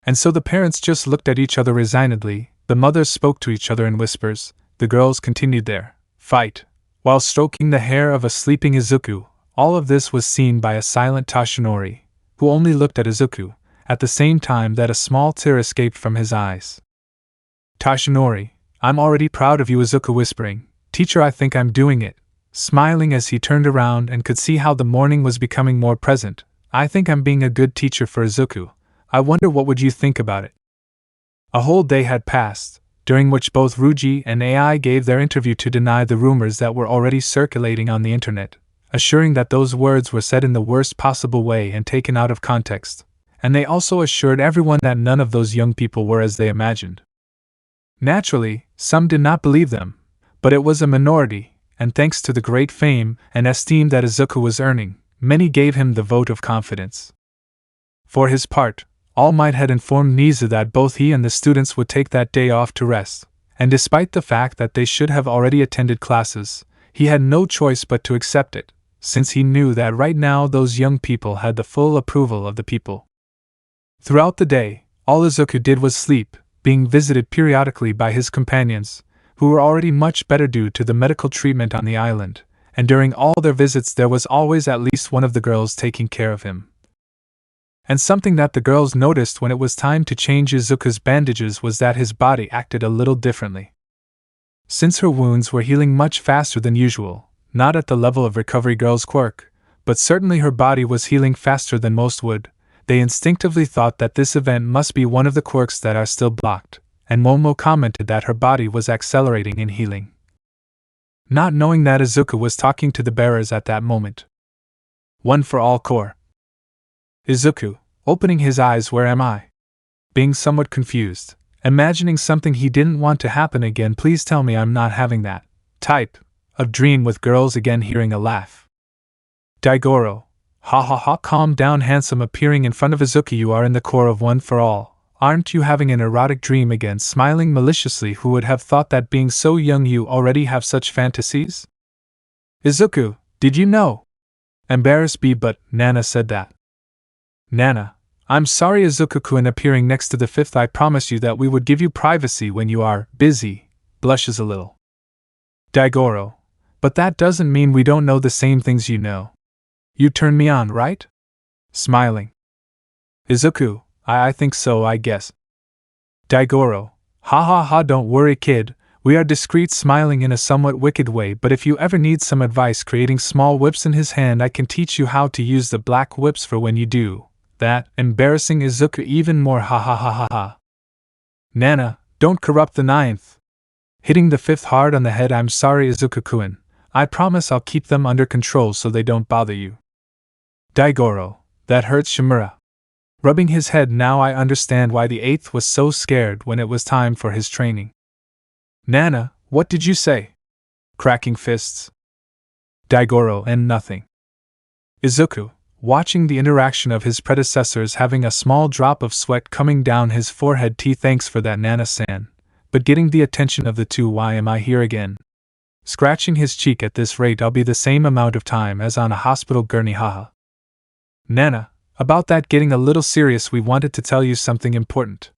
And so the parents just looked at each other resignedly, the mothers spoke to each other in whispers, the girls continued their fight, while stroking the hair of a sleeping Izuku. All of this was seen by a silent Toshinori, who only looked at Izuku, at the same time that a small tear escaped from his eyes. Toshinori, I'm already proud of you, Izuku whispering, teacher, I think I'm doing it, smiling as he turned around and could see how the morning was becoming more present. I think I'm being a good teacher for Izuku. I wonder what would you think about it. A whole day had passed, during which both Ruji and AI gave their interview to deny the rumors that were already circulating on the internet, assuring that those words were said in the worst possible way and taken out of context, and they also assured everyone that none of those young people were as they imagined. Naturally, some did not believe them, but it was a minority, and thanks to the great fame and esteem that Izuku was earning, many gave him the vote of confidence. For his part, Almight had informed Nizu that both he and the students would take that day off to rest, and despite the fact that they should have already attended classes, he had no choice but to accept it, since he knew that right now those young people had the full approval of the people. Throughout the day, all Izuku did was sleep, being visited periodically by his companions, who were already much better due to the medical treatment on the island, and during all their visits there was always at least one of the girls taking care of him. And something that the girls noticed when it was time to change Izuku's bandages was that his body acted a little differently. Since her wounds were healing much faster than usual, not at the level of recovery girl's quirk, but certainly her body was healing faster than most would, they instinctively thought that this event must be one of the quirks that are still blocked, and Momo commented that her body was accelerating in healing. Not knowing that Izuku was talking to the bearers at that moment. One for all core. Izuku, opening his eyes, where am I? Being somewhat confused, imagining something he didn't want to happen again. Please tell me I'm not having that type of dream with girls again. Hearing a laugh. Daigoro, ha ha ha, calm down handsome, appearing in front of Izuku. You are in the core of One for All. Aren't you having an erotic dream again? Smiling maliciously. Who would have thought that being so young you already have such fantasies? Izuku, did you know? Embarrassed but Nana said that. Nana, I'm sorry. Izuku-kun, appearing next to the fifth. I promise you that we would give you privacy when you are busy. Blushes a little. Daigoro, but that doesn't mean we don't know the same things you know. You turn me on, right? Smiling. Izuku, I think so, I guess. Daigoro, ha ha ha, don't worry kid, we are discreet. Smiling in a somewhat wicked way, but if you ever need some advice creating small whips in his hand, I can teach you how to use the black whips for when you do that. Embarrassing Izuku even more. Ha ha ha ha ha. Nana, don't corrupt the ninth. Hitting the fifth hard on the head. I'm sorry Izuku-kun, I promise I'll keep them under control so they don't bother you. Daigoro, that hurts. Shimura, rubbing his head. Now I understand why the eighth was so scared when it was time for his training. Nana, what did you say? Cracking fists. Daigoro, and nothing. Izuku, watching the interaction of his predecessors, having a small drop of sweat coming down his forehead. Thanks for that Nana-san, but getting the attention of the two. Why am I here again? Scratching his cheek, at this rate I'll be the same amount of time as on a hospital gurney, haha. Nana, about that getting a little serious, we wanted to tell you something important.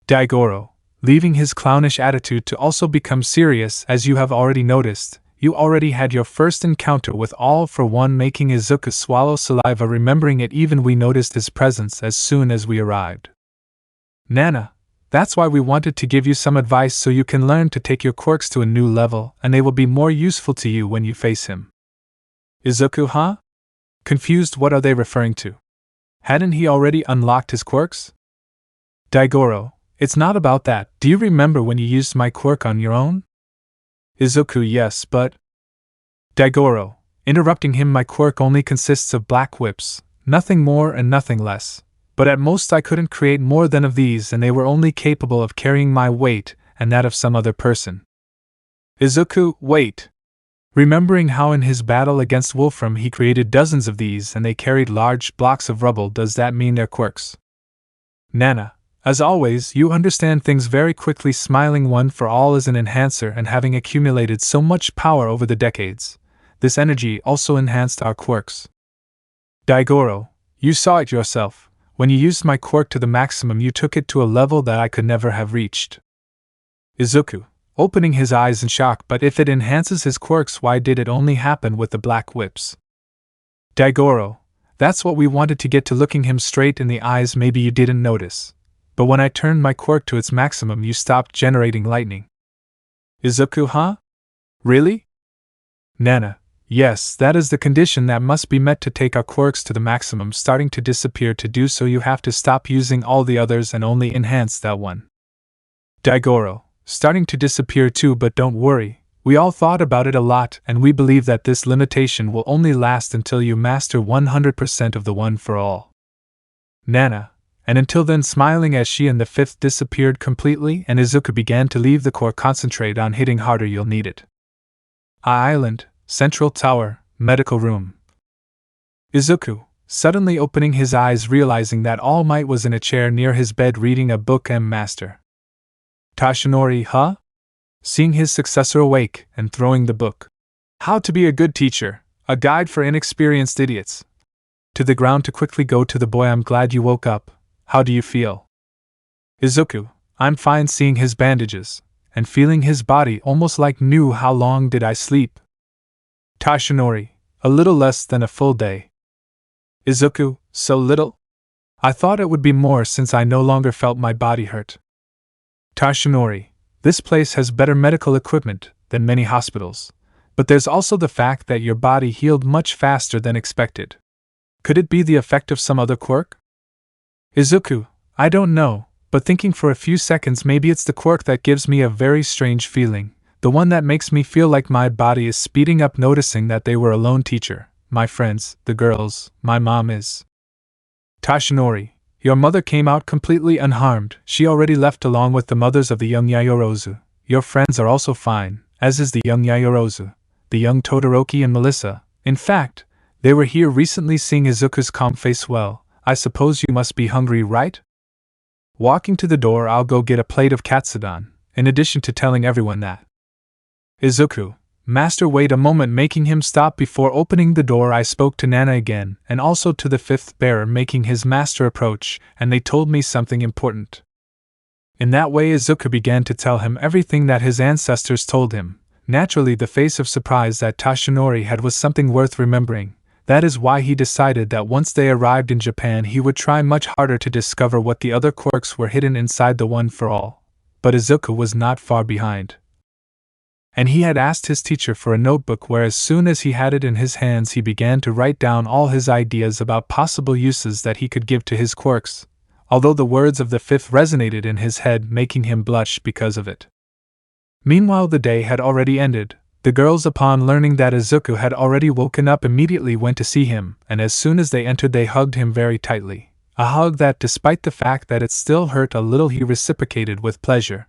Daigoro, leaving his clownish attitude to also become serious, as you have already noticed, you already had your first encounter with All for One, making Izuku swallow saliva remembering it. Even we noticed his presence as soon as we arrived. Nana, that's why we wanted to give you some advice so you can learn to take your quirks to a new level, and they will be more useful to you when you face him. Izuku, huh? Confused, what are they referring to? Hadn't he already unlocked his quirks? Daigoro, it's not about that. Do you remember when you used my quirk on your own? Izuku, yes, but… Daigoro, interrupting him, my quirk only consists of black whips, nothing more and nothing less. But at most I couldn't create more than of these, and they were only capable of carrying my weight and that of some other person. Izuku, wait. Remembering how in his battle against Wolfram he created dozens of these and they carried large blocks of rubble, does that mean they're quirks? Nana, as always, you understand things very quickly. Smiling, one for all is an enhancer, and having accumulated so much power over the decades, this energy also enhanced our quirks. Daigoro, you saw it yourself. When you used my quirk to the maximum, you took it to a level that I could never have reached. Izuku, opening his eyes in shock, but if it enhances his quirks, why did it only happen with the black whips? Daigoro, that's what we wanted to get to. Looking him straight in the eyes, maybe you didn't notice, but when I turned my quirk to its maximum, you stopped generating lightning. Izuku, huh? Really? Nana, yes, that is the condition that must be met to take our quirks to the maximum. Starting to disappear. To do so, you have to stop using all the others and only enhance that one. Daigoro, starting to disappear too, but don't worry, we all thought about it a lot, and we believe that this limitation will only last until you master 100% of the One for All. Nana, and until then, smiling as she and the fifth disappeared completely and Izuku began to leave the core. Concentrate on hitting harder, you'll need it. Island, Central Tower, Medical Room. Izuku, suddenly opening his eyes, realizing that All Might was in a chair near his bed reading a book. Master Tashinori, huh? Seeing his successor awake and throwing the book. How to Be a Good Teacher, a Guide for Inexperienced Idiots. To the ground to quickly go to the boy. I'm glad you woke up. How do you feel? Izuku, I'm fine. Seeing his bandages and feeling his body almost like new. How long did I sleep? Tashinori, a little less than a full day. Izuku, so little? I thought it would be more since I no longer felt my body hurt. Tashinori, this place has better medical equipment than many hospitals, but there's also the fact that your body healed much faster than expected. Could it be the effect of some other quirk? Izuku, I don't know, but thinking for a few seconds, maybe it's the quirk that gives me a very strange feeling, the one that makes me feel like my body is speeding up. Noticing that they were alone. Teacher, my friends, the girls, my mom is… Tashinori, your mother came out completely unharmed. She already left along with the mothers of the young Yayorozu. Your friends are also fine, as is the young Yayorozu, the young Todoroki and Melissa. In fact, they were here recently. Seeing Izuku's calm face, well, I suppose you must be hungry, right? Walking to the door, I'll go get a plate of katsudon, in addition to telling everyone that. Izuku, Master, wait a moment. Making him stop before opening the door, I spoke to Nana again, and also to the fifth bearer, making his master approach, and they told me something important. In that way, Izuku began to tell him everything that his ancestors told him. Naturally, the face of surprise that Tashinori had was something worth remembering. That is why he decided that once they arrived in Japan, he would try much harder to discover what the other quirks were hidden inside the One for All. But Izuku was not far behind. And he had asked his teacher for a notebook where, as soon as he had it in his hands, he began to write down all his ideas about possible uses that he could give to his quirks, although the words of the fifth resonated in his head, making him blush because of it. Meanwhile, the day had already ended. The girls, upon learning that Izuku had already woken up, immediately went to see him, and as soon as they entered they hugged him very tightly. A hug that, despite the fact that it still hurt a little, he reciprocated with pleasure.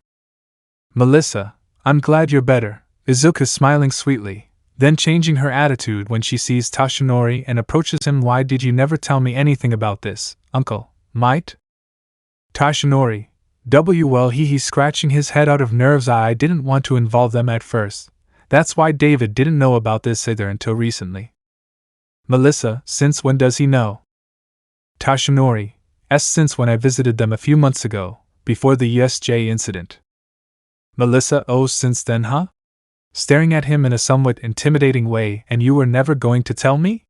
Melissa, I'm glad you're better, Izuku smiling sweetly, then changing her attitude when she sees Tashinori and approaches him. Why did you never tell me anything about this, Uncle Might? Tashinori, well, he scratching his head out of nerves. I didn't want to involve them at first, That's why David didn't know about this either until recently. Melissa, since when does he know? Tashinori, since when I visited them a few months ago, before the USJ incident. Melissa, oh, since then, huh? Staring at him in a somewhat intimidating way, and you were never going to tell me?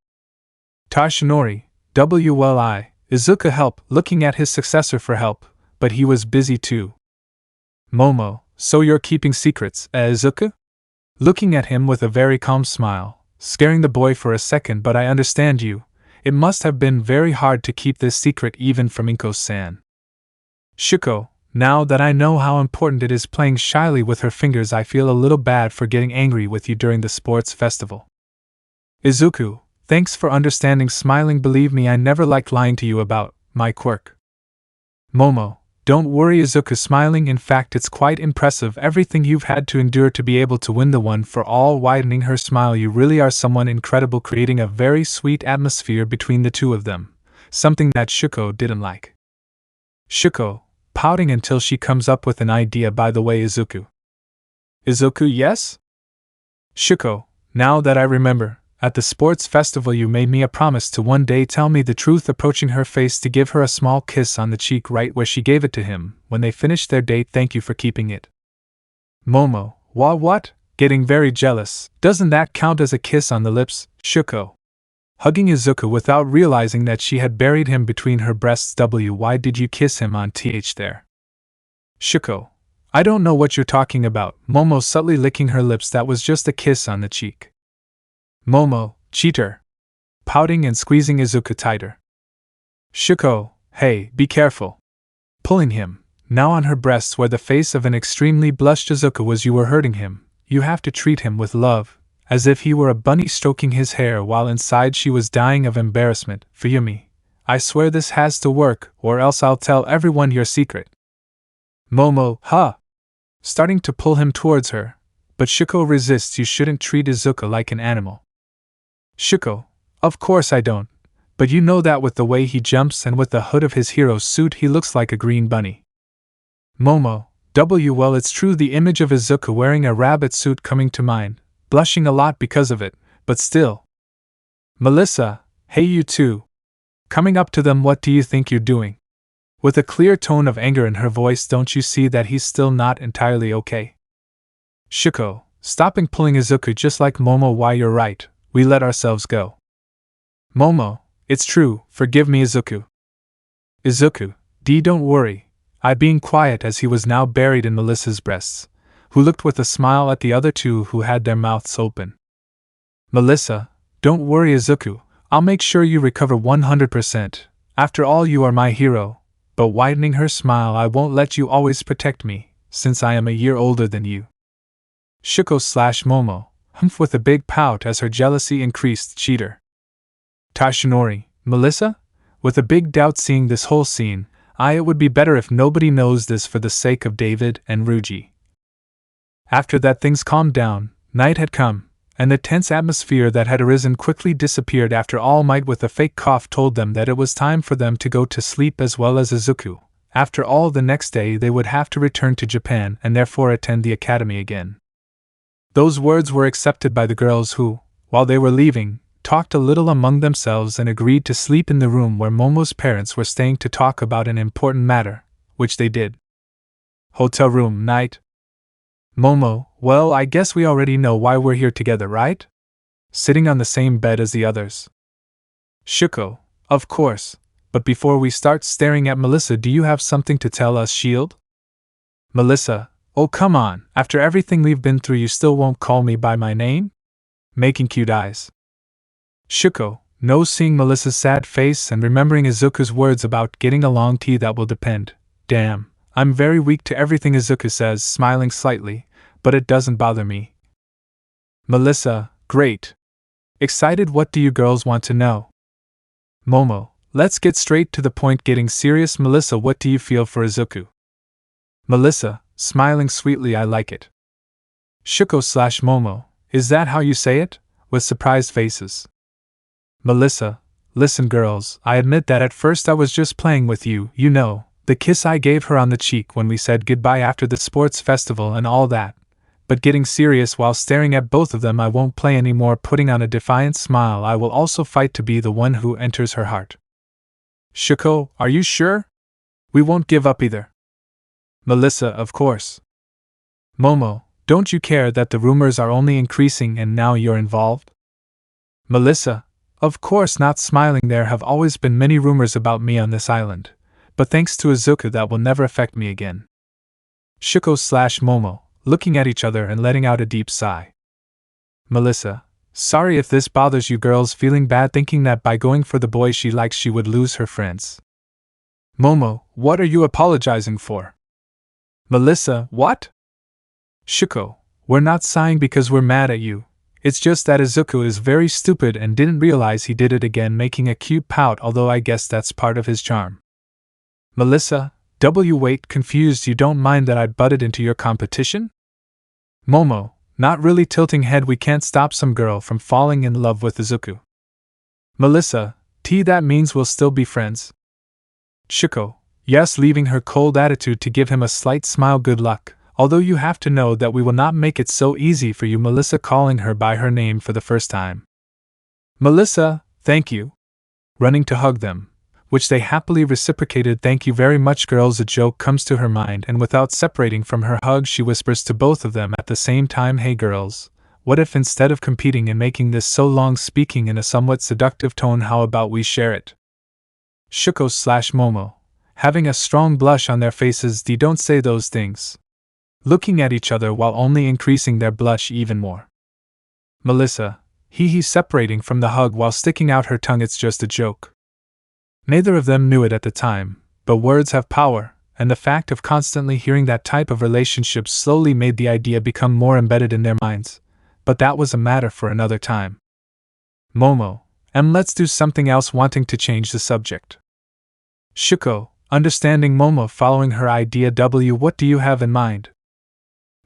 Tashinori, Izuku help, looking at his successor for help, but he was busy too. Momo, so you're keeping secrets, Izuku? Looking at him with a very calm smile, scaring the boy for a second, but I understand you. It must have been very hard to keep this secret even from Inko-san. Shuko, now that I know how important it is playing shyly with her fingers, I feel a little bad for getting angry with you during the sports festival. Izuku, thanks for understanding, smiling. Believe me, I never liked lying to you about my quirk. Momo, don't worry, Izuku, smiling. In fact, it's quite impressive everything you've had to endure to be able to win the one for all, widening her smile. You really are someone incredible, creating a very sweet atmosphere between the two of them, something that Shuko didn't like. Shuko, pouting until she comes up with an idea. By the way, Izuku. Izuku, yes? Shuko, now that I remember, at the sports festival you made me a promise to one day tell me the truth, approaching her face to give her a small kiss on the cheek right where she gave it to him when they finished their date. Thank you for keeping it. Momo, what? Getting very jealous. Doesn't that count as a kiss on the lips? Shuko, hugging Izuku without realizing that she had buried him between her breasts. Why did you kiss him on there? Shuko, I don't know what you're talking about. Momo, subtly licking her lips. That was just a kiss on the cheek. Momo, cheater, pouting and squeezing Izuku tighter. Shuko, hey, be careful. Pulling him, now on her breasts where the face of an extremely blushed Izuku was. You were hurting him. You have to treat him with love, as if he were a bunny, stroking his hair while inside she was dying of embarrassment. Fuyumi, I swear this has to work, or else I'll tell everyone your secret. Momo, huh? Starting to pull him towards her, but Shuko resists. You shouldn't treat Izuku like an animal. Shuko, of course I don't, but you know that with the way he jumps and with the hood of his hero's suit he looks like a green bunny. Momo, well, it's true, the image of Izuku wearing a rabbit suit coming to mind, blushing a lot because of it, but still. Melissa, hey, you two. Coming up to them, what do you think you're doing? With a clear tone of anger in her voice, don't you see that he's still not entirely okay? Shuko, stopping pulling Izuku just like Momo. Why, you're right, we let ourselves go. Momo, it's true, forgive me, Izuku. Izuku, don't worry. I being quiet as he was now buried in Melissa's breasts, who looked with a smile at the other two who had their mouths open. Melissa, don't worry, Izuku, I'll make sure you recover 100%. After all, you are my hero. But widening her smile, I won't let you always protect me, since I am a year older than you. Shuko/Momo, humph with a big pout as her jealousy increased. Cheater. Tashinori, Melissa? With a big doubt seeing this whole scene, it would be better if nobody knows this for the sake of David and Ryuji. After that, things calmed down, night had come, and the tense atmosphere that had arisen quickly disappeared after Almight with a fake cough told them that it was time for them to go to sleep, as well as Izuku. After all, the next day they would have to return to Japan and therefore attend the academy again. Those words were accepted by the girls who, while they were leaving, talked a little among themselves and agreed to sleep in the room where Momo's parents were staying to talk about an important matter, which they did. Hotel room, night. Momo, well, I guess we already know why we're here together, right? Sitting on the same bed as the others. Shuko, of course, but before we start staring at Melissa, do you have something to tell us, Shield? Melissa, oh come on, after everything we've been through you still won't call me by my name? Making cute eyes. Shuko, no, seeing Melissa's sad face and remembering Izuku's words about getting along. That will depend. Damn, I'm very weak to everything Izuku says, smiling slightly, but it doesn't bother me. Melissa, great. Excited, what do you girls want to know? Momo, let's get straight to the point, getting serious. Melissa, what do you feel for Izuku? Melissa, smiling sweetly, I like it. Shuko/Momo, is that how you say it? With surprised faces. Melissa, listen girls, I admit that at first I was just playing with you, you know, the kiss I gave her on the cheek when we said goodbye after the sports festival and all that. but getting serious while staring at both of them. I won't play anymore. Putting on a defiant smile, I will also fight to be the one who enters her heart. Shuko, are you sure? We won't give up either. Melissa, of course. Momo, don't you care that the rumors are only increasing and now you're involved? Melissa, of course not. Smiling, there have always been many rumors about me on this island, but thanks to Izuku that will never affect me again. Shuko/Momo, looking at each other and letting out a deep sigh. Melissa, sorry if this bothers you girls, feeling bad thinking that by going for the boy she likes she would lose her friends. Momo, what are you apologizing for? Melissa, what? Shuko, we're not sighing because we're mad at you. It's just that Izuku is very stupid and didn't realize he did it again, making a cute pout, although I guess that's part of his charm. Melissa, wait, confused, you don't mind that I butted into your competition? Momo, not really, tilting head, we can't stop some girl from falling in love with Izuku. Melissa, that means we'll still be friends. Shuko, yes, leaving her cold attitude to give him a slight smile. Good luck, although you have to know that we will not make it so easy for you. Melissa, calling her by her name for the first time. Melissa, thank you. Running to hug them, which they happily reciprocated. Thank you very much girls. A joke comes to her mind, and without separating from her hug she whispers to both of them at the same time, hey girls, what if instead of competing and making this so long, speaking in a somewhat seductive tone, how about we share it? Shuko/Momo, having a strong blush on their faces. Don't say those things. Looking at each other while only increasing their blush even more. Melissa, separating from the hug while sticking out her tongue. It's just a joke. Neither of them knew it at the time, but words have power, and the fact of constantly hearing that type of relationship slowly made the idea become more embedded in their minds, but that was a matter for another time. Momo, let's do something else, wanting to change the subject. Shuko, understanding Momo following her idea. What do you have in mind?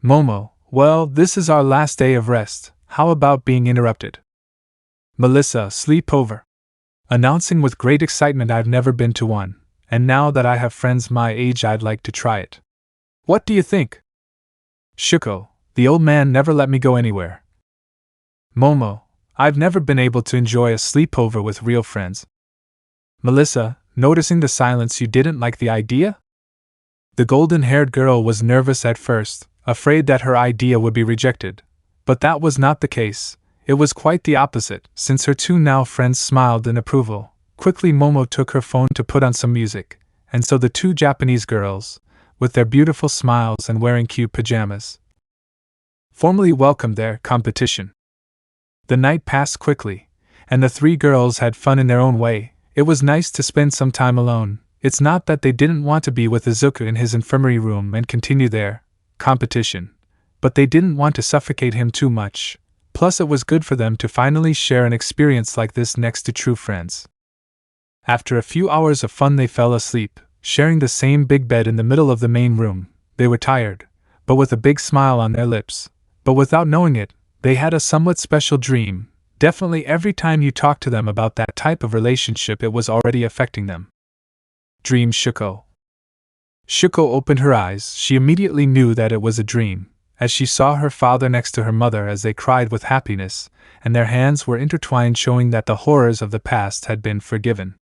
Momo, well, this is our last day of rest, how about being interrupted? Melissa, sleepover. Announcing with great excitement, I've never been to one, and now that I have friends my age I'd like to try it. What do you think? Shuko, the old man never let me go anywhere. Momo, I've never been able to enjoy a sleepover with real friends. Melissa, noticing the silence, you didn't like the idea? The golden-haired girl was nervous at first, afraid that her idea would be rejected, but that was not the case. It was quite the opposite, since her two now friends smiled in approval. Quickly Momo took her phone to put on some music, and so the two Japanese girls, with their beautiful smiles and wearing cute pajamas, formally welcomed their competition. The night passed quickly, and the three girls had fun in their own way. It was nice to spend some time alone. It's not that they didn't want to be with Izuku in his infirmary room and continue their competition, but they didn't want to suffocate him too much. Plus, it was good for them to finally share an experience like this next to true friends. After a few hours of fun, they fell asleep, sharing the same big bed in the middle of the main room. They were tired, but with a big smile on their lips. But without knowing it, they had a somewhat special dream. Definitely every time you talked to them about that type of relationship, it was already affecting them. Dream Shuko. Shuko opened her eyes. She immediately knew that it was a dream, as she saw her father next to her mother as they cried with happiness, and their hands were intertwined, showing that the horrors of the past had been forgiven.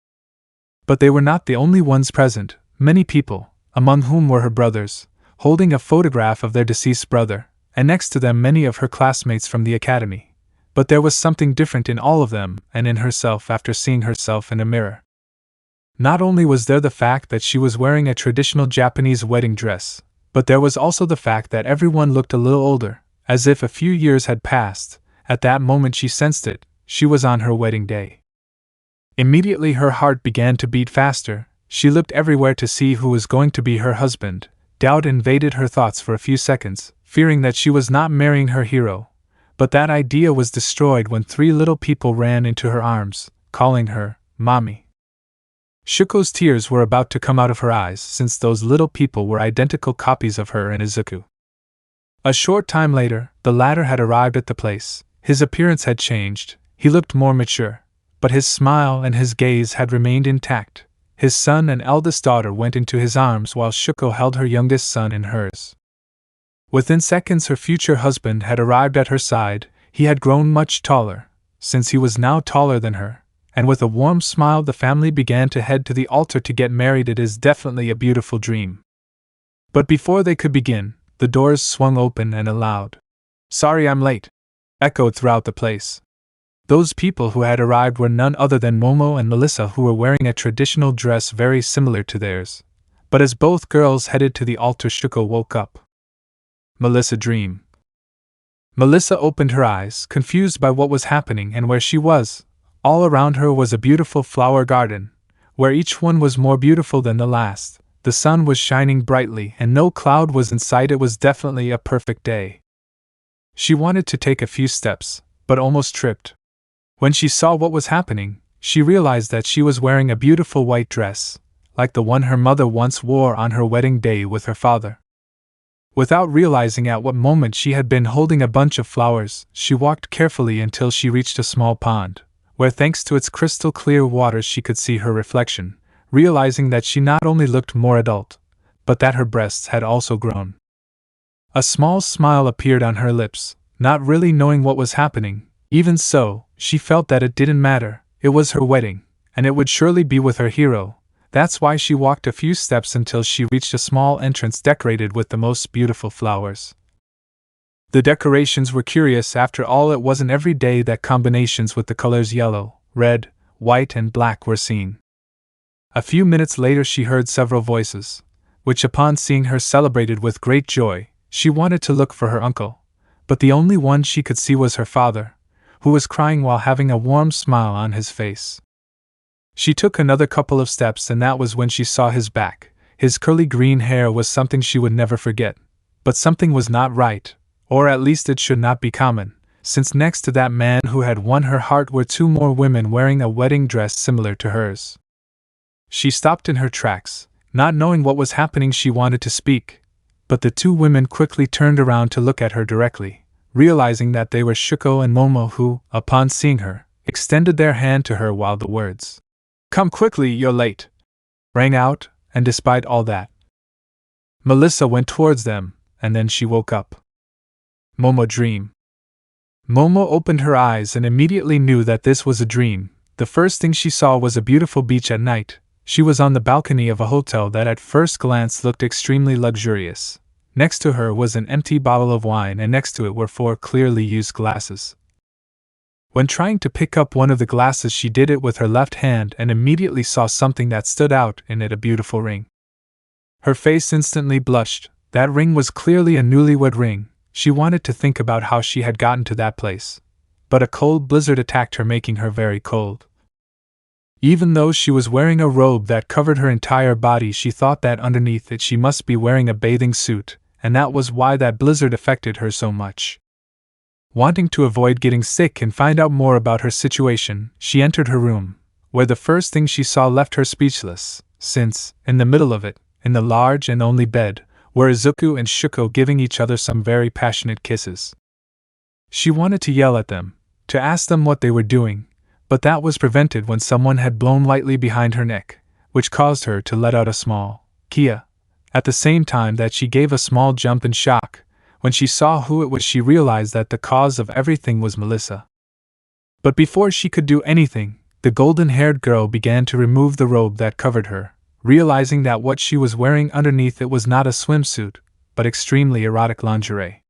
But they were not the only ones present. Many people, among whom were her brothers, holding a photograph of their deceased brother, and next to them many of her classmates from the academy. But there was something different in all of them and in herself after seeing herself in a mirror. Not only was there the fact that she was wearing a traditional Japanese wedding dress, but there was also the fact that everyone looked a little older, as if a few years had passed. At that moment she sensed it. She was on her wedding day. Immediately her heart began to beat faster. She looked everywhere to see who was going to be her husband. Doubt invaded her thoughts for a few seconds, fearing that she was not marrying her hero. But that idea was destroyed when three little people ran into her arms, calling her Mommy. Shuko's tears were about to come out of her eyes, since those little people were identical copies of her and Izuku. A short time later, the latter had arrived at the place. His appearance had changed. He looked more mature, but his smile and his gaze had remained intact. His son and eldest daughter went into his arms while Shuko held her youngest son in hers. Within seconds her future husband had arrived at her side. He had grown much taller, since he was now taller than her, and with a warm smile the family began to head to the altar to get married. It is definitely a beautiful dream. But before they could begin, the doors swung open and a loud "Sorry I'm late" echoed throughout the place. Those people who had arrived were none other than Momo and Melissa, who were wearing a traditional dress very similar to theirs. But as both girls headed to the altar, Shuko woke up. Melissa dream. Melissa opened her eyes, confused by what was happening and where she was. All around her was a beautiful flower garden, where each one was more beautiful than the last. The sun was shining brightly and no cloud was in sight. It was definitely a perfect day. She wanted to take a few steps, but almost tripped. When she saw what was happening, she realized that she was wearing a beautiful white dress, like the one her mother once wore on her wedding day with her father. Without realizing at what moment she had been holding a bunch of flowers, she walked carefully until she reached a small pond, where thanks to its crystal clear waters she could see her reflection, realizing that she not only looked more adult, but that her breasts had also grown. A small smile appeared on her lips, not really knowing what was happening. Even so, she felt that it didn't matter. It was her wedding, and it would surely be with her hero. That's why she walked a few steps until she reached a small entrance decorated with the most beautiful flowers. The decorations were curious. After all, it wasn't every day that combinations with the colors yellow, red, white and black were seen. A few minutes later she heard several voices, which upon seeing her celebrated with great joy. She wanted to look for her uncle, but the only one she could see was her father, who was crying while having a warm smile on his face. She took another couple of steps and that was when she saw his back. His curly green hair was something she would never forget. But something was not right, or at least it should not be common, since next to that man who had won her heart were two more women wearing a wedding dress similar to hers. She stopped in her tracks, not knowing what was happening. She wanted to speak, but the two women quickly turned around to look at her directly, realizing that they were Shuko and Momo, who, upon seeing her, extended their hand to her while the words, "Come quickly, you're late," rang out, and despite all that, Melissa went towards them, and then she woke up. Momo dream. Momo opened her eyes and immediately knew that this was a dream. The first thing she saw was a beautiful beach at night. She was on the balcony of a hotel that at first glance looked extremely luxurious. Next to her was an empty bottle of wine and next to it were 4 clearly used glasses. When trying to pick up one of the glasses, she did it with her left hand and immediately saw something that stood out in it, a beautiful ring. Her face instantly blushed. That ring was clearly a newlywed ring. She wanted to think about how she had gotten to that place, but a cold blizzard attacked her, making her very cold. Even though she was wearing a robe that covered her entire body, she thought that underneath it she must be wearing a bathing suit, and that was why that blizzard affected her so much. Wanting to avoid getting sick and find out more about her situation, she entered her room, where the first thing she saw left her speechless, since, in the middle of it, in the large and only bed, were Izuku and Shuko giving each other some very passionate kisses. She wanted to yell at them, to ask them what they were doing, but that was prevented when someone had blown lightly behind her neck, which caused her to let out a small "Kia." At the same time that she gave a small jump in shock. When she saw who it was, she realized that the cause of everything was Melissa. But before she could do anything, the golden-haired girl began to remove the robe that covered her, realizing that what she was wearing underneath it was not a swimsuit, but extremely erotic lingerie.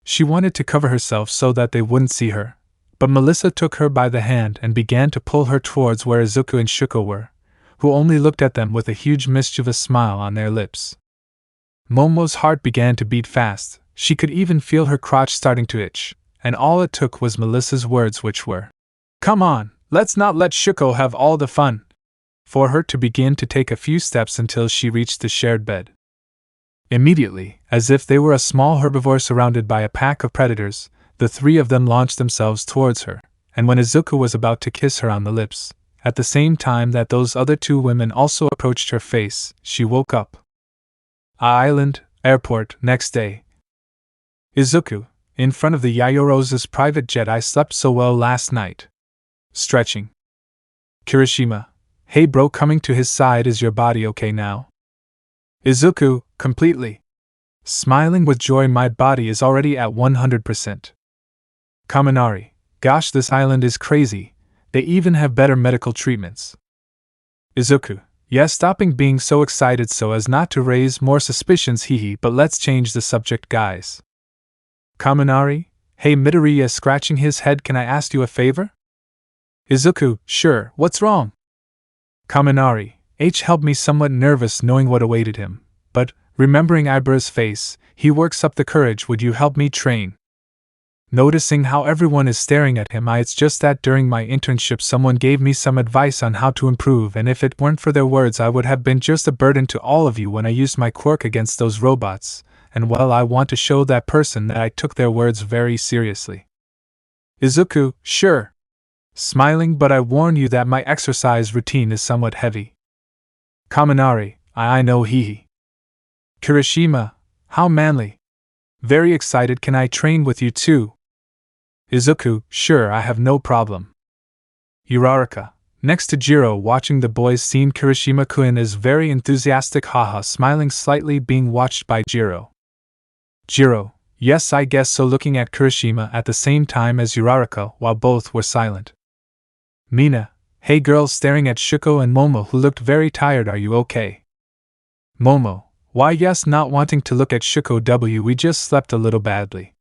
She wanted to cover herself so that they wouldn't see her, but Melissa took her by the hand and began to pull her towards where Izuku and Shuko were, who only looked at them with a huge mischievous smile on their lips. Momo's heart began to beat fast. She could even feel her crotch starting to itch, and all it took was Melissa's words, which were, "Come on, let's not let Shuko have all the fun," for her to begin to take a few steps until she reached the shared bed. Immediately, as if they were a small herbivore surrounded by a pack of predators, the three of them launched themselves towards her, and when Izuku was about to kiss her on the lips, at the same time that those other two women also approached her face, she woke up. Island, airport, next day. Izuku, in front of the Yayoro's private jet. "I slept so well last night." Stretching. Kirishima, "Hey bro," coming to his side, "Is your body okay now?" Izuku, "Completely." Smiling with joy, my body is already at 100%. Kaminari, gosh, this island is crazy. They even have better medical treatments. Izuku, yes, stopping being so excited so as not to raise more suspicions, hehe, but let's change the subject, guys. Kaminari, hey, Midoriya, scratching his head, can I ask you a favor? Izuku, sure, what's wrong? Kaminari, helped me, somewhat nervous knowing what awaited him, but, remembering Ibura's face, he works up the courage, would you help me train? Noticing how everyone is staring at him, it's just that during my internship someone gave me some advice on how to improve, and if it weren't for their words I would have been just a burden to all of you when I used my quirk against those robots, and well, I want to show that person that I took their words very seriously. Izuku, sure. Smiling, but I warn you that my exercise routine is somewhat heavy. Kaminari, I know, hehe. Kirishima, how manly. Very excited, can I train with you too? Izuku, sure, I have no problem. Uraraka, next to Jiro, watching the boys scene. Kirishima-kun is very enthusiastic, haha, smiling slightly, being watched by Jiro. Jiro, yes, I guess so, looking at Kirishima at the same time as Uraraka while both were silent. Mina, hey girls, staring at Shuko and Momo, who looked very tired, are you okay? Momo, why yes, not wanting to look at Shuko, we just slept a little badly.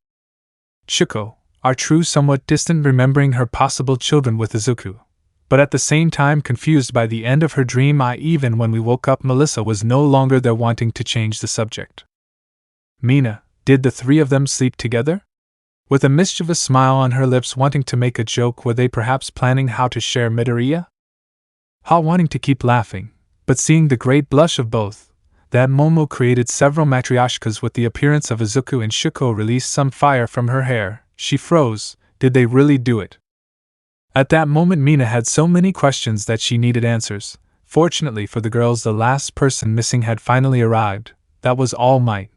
Shuko, are true, somewhat distant, remembering her possible children with Izuku, but at the same time confused by the end of her dream. Even when we woke up, Melissa was no longer there, wanting to change the subject. Mina, did the three of them sleep together? With a mischievous smile on her lips, wanting to make a joke, were they perhaps planning how to share Midoriya? Wanting to keep laughing, but seeing the great blush of both, that Momo created several matryoshkas with the appearance of Izuku, and Shuko released some fire from her hair. She froze. Did they really do it? At that moment Mina had so many questions that she needed answers. Fortunately for the girls, the last person missing had finally arrived. That was Almight.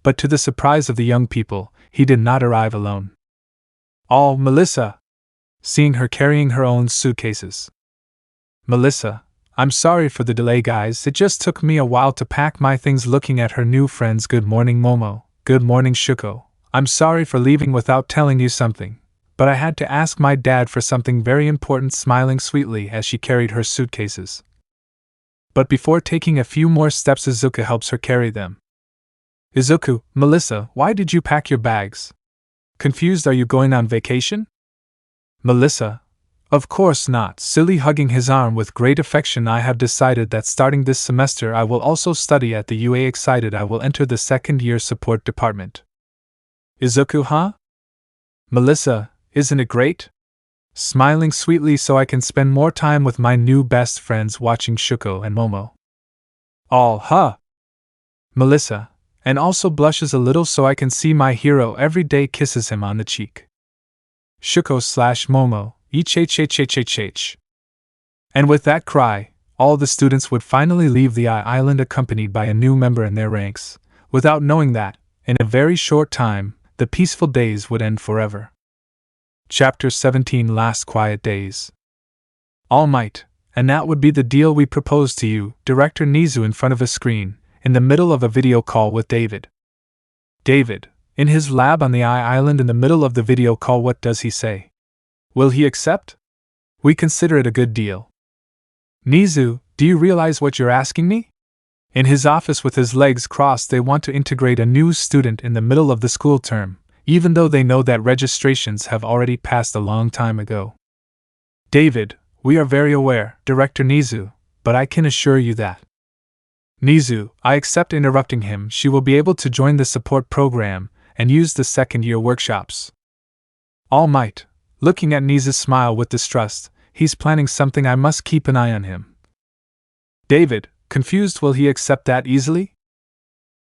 But to the surprise of the young people, he did not arrive alone. Melissa! Seeing her carrying her own suitcases. Melissa, I'm sorry for the delay, guys, it just took me a while to pack my things. Looking at her new friends, good morning Momo, good morning Shuko. I'm sorry for leaving without telling you something, but I had to ask my dad for something very important, smiling sweetly as she carried her suitcases. But before taking a few more steps, Izuku helps her carry them. Izuku, Melissa, why did you pack your bags? Confused, are you going on vacation? Melissa, of course not, silly, hugging his arm with great affection. I have decided that starting this semester I will also study at the UA. Excited, I will enter the second-year support department. Izuku, huh? Melissa, isn't it great? Smiling sweetly, so I can spend more time with my new best friends, watching Shuko and Momo. Melissa, and also blushes a little so I can see my hero every day, kisses him on the cheek. Shuko/Momo, each. And with that cry, all the students would finally leave the island accompanied by a new member in their ranks, without knowing that, in a very short time, the peaceful days would end forever. Chapter 17, Last Quiet Days. Almight, and that would be the deal we proposed to you, Director Nizu in front of a screen, in the middle of a video call with David. David, in his lab on the island in the middle of the video call, what does he say? Will he accept? We consider it a good deal. Nizu, do you realize what you're asking me? In his office with his legs crossed, they want to integrate a new student in the middle of the school term, even though they know that registrations have already passed a long time ago. David, we are very aware, Director Nizu, but I can assure you that. Nizu, I accept, interrupting him. She will be able to join the support program and use the second-year workshops. Almight, looking at Nizu's smile with distrust, he's planning something, I must keep an eye on him. David, confused, will he accept that easily?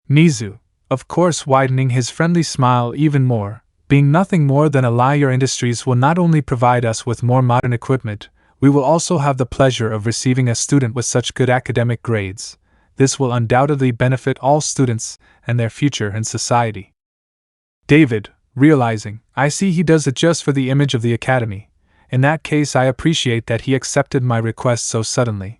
Nizu, of course, widening his friendly smile even more, being nothing more than a lie. Your industries will not only provide us with more modern equipment, we will also have the pleasure of receiving a student with such good academic grades. This will undoubtedly benefit all students and their future in society. David, realizing, I see he does it just for the image of the academy. In that case, I appreciate that he accepted my request so suddenly.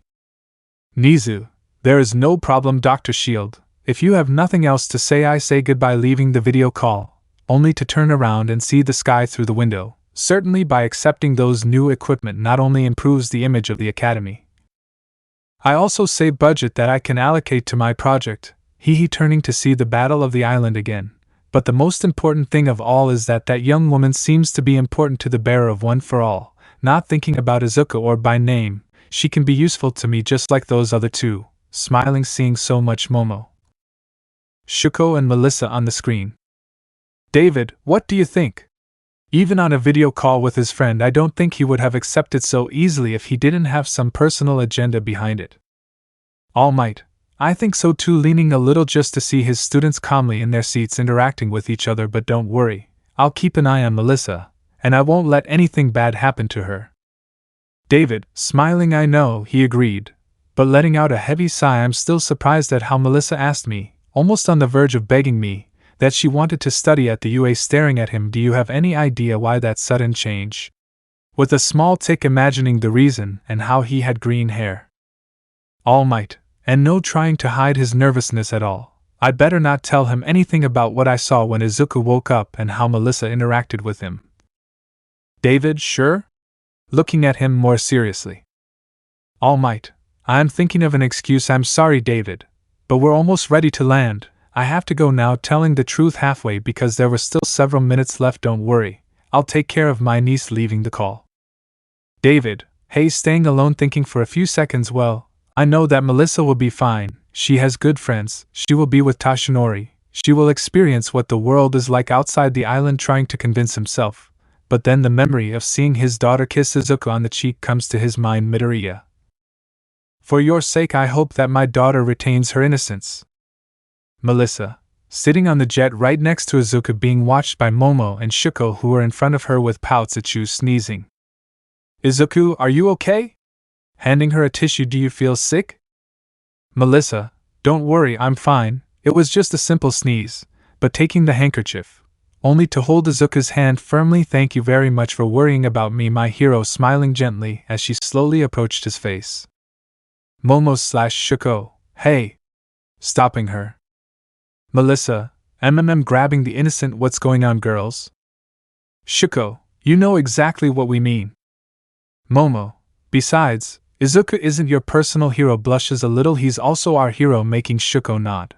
Nizu, there is no problem, Dr. Shield. If you have nothing else to say, I say goodbye, leaving the video call, only to turn around and see the sky through the window. Certainly by accepting those new equipment not only improves the image of the academy. I also save budget that I can allocate to my project, he turning to see the battle of the island again. But the most important thing of all is that young woman seems to be important to the bearer of One for All, not thinking about Izuku or by name, she can be useful to me just like those other two, smiling seeing so much Momo, Shuko and Melissa on the screen. David, what do you think? Even on a video call with his friend, I don't think he would have accepted so easily if he didn't have some personal agenda behind it. Almight, I think so too, leaning a little just to see his students calmly in their seats interacting with each other, but don't worry, I'll keep an eye on Melissa, and I won't let anything bad happen to her. David, smiling, I know, he agreed, but letting out a heavy sigh. I'm still surprised at how Melissa asked me, almost on the verge of begging me, that she wanted to study at the UA. Staring at him, do you have any idea why that sudden change? With a small tick, imagining the reason and how he had green hair. Almight, and no trying to hide his nervousness at all. I'd better not tell him anything about what I saw when Izuku woke up and how Melissa interacted with him. David, sure? Looking at him more seriously. Almight, I'm thinking of an excuse. I'm sorry, David, but we're almost ready to land. I have to go now, telling the truth halfway because there were still several minutes left. Don't worry, I'll take care of my niece, leaving the call. David, hey, staying alone thinking for a few seconds. Well, I know that Melissa will be fine, she has good friends, she will be with Tashinori, she will experience what the world is like outside the island, trying to convince himself. But then the memory of seeing his daughter kiss Izuku on the cheek comes to his mind. Midoriya. For your sake, I hope that my daughter retains her innocence. Melissa, sitting on the jet right next to Izuku, being watched by Momo and Shuko, who were in front of her with pouts at you, sneezing. Izuku, are you okay? Handing her a tissue. Do you feel sick? Melissa, don't worry, I'm fine, it was just a simple sneeze, but taking the handkerchief, only to hold Izuku's hand firmly. Thank you very much for worrying about me, my hero, smiling gently as she slowly approached his face. Momo/Shuko, hey! Stopping her. Melissa, grabbing the innocent. What's going on, girls? Shuko, you know exactly what we mean. Momo, besides, Izuku isn't your personal hero. Blushes a little. He's also our hero, making Shuko nod.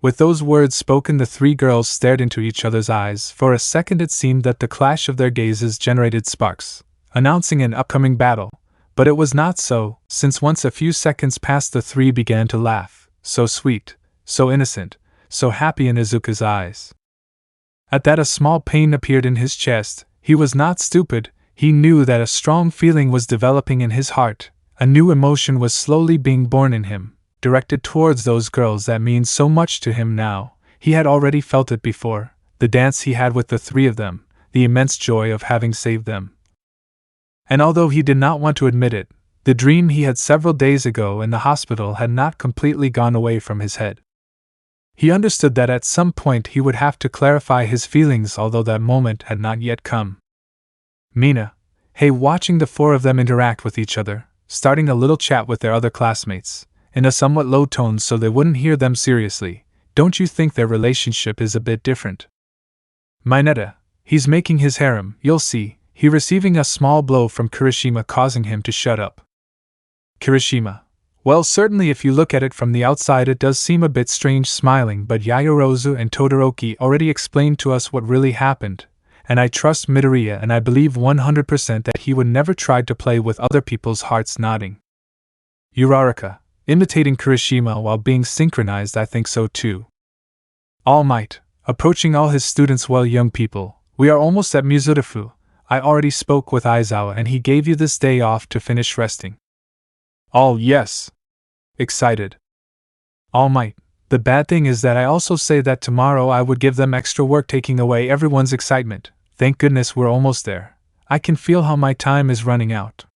With those words spoken, the three girls stared into each other's eyes. For a second it seemed that the clash of their gazes generated sparks, announcing an upcoming battle, but it was not so, since once a few seconds passed the three began to laugh, so sweet, so innocent, so happy in Izuku's eyes. At that a small pain appeared in his chest. He was not stupid, he knew that a strong feeling was developing in his heart, a new emotion was slowly being born in him, directed towards those girls that mean so much to him now. He had already felt it before, the dance he had with the three of them, the immense joy of having saved them. And although he did not want to admit it, the dream he had several days ago in the hospital had not completely gone away from his head. He understood that at some point he would have to clarify his feelings, although that moment had not yet come. Mina, hey, watching the four of them interact with each other, starting a little chat with their other classmates, in a somewhat low tone so they wouldn't hear them seriously, don't you think their relationship is a bit different? Mineta, he's making his harem, you'll see, he receiving a small blow from Kirishima causing him to shut up. Kirishima, well, certainly if you look at it from the outside it does seem a bit strange, smiling, but Yayorozu and Todoroki already explained to us what really happened, and I trust Midoriya and I believe 100% that he would never try to play with other people's hearts, nodding. Uraraka, imitating Kirishima while being synchronized, I think so too. Almight, approaching all his students, well, young people, we are almost at Mizudafu. I already spoke with Aizawa and he gave you this day off to finish resting. All yes. Excited. Almight, the bad thing is that I also say that tomorrow I would give them extra work, taking away everyone's excitement. Thank goodness we're almost there. I can feel how my time is running out.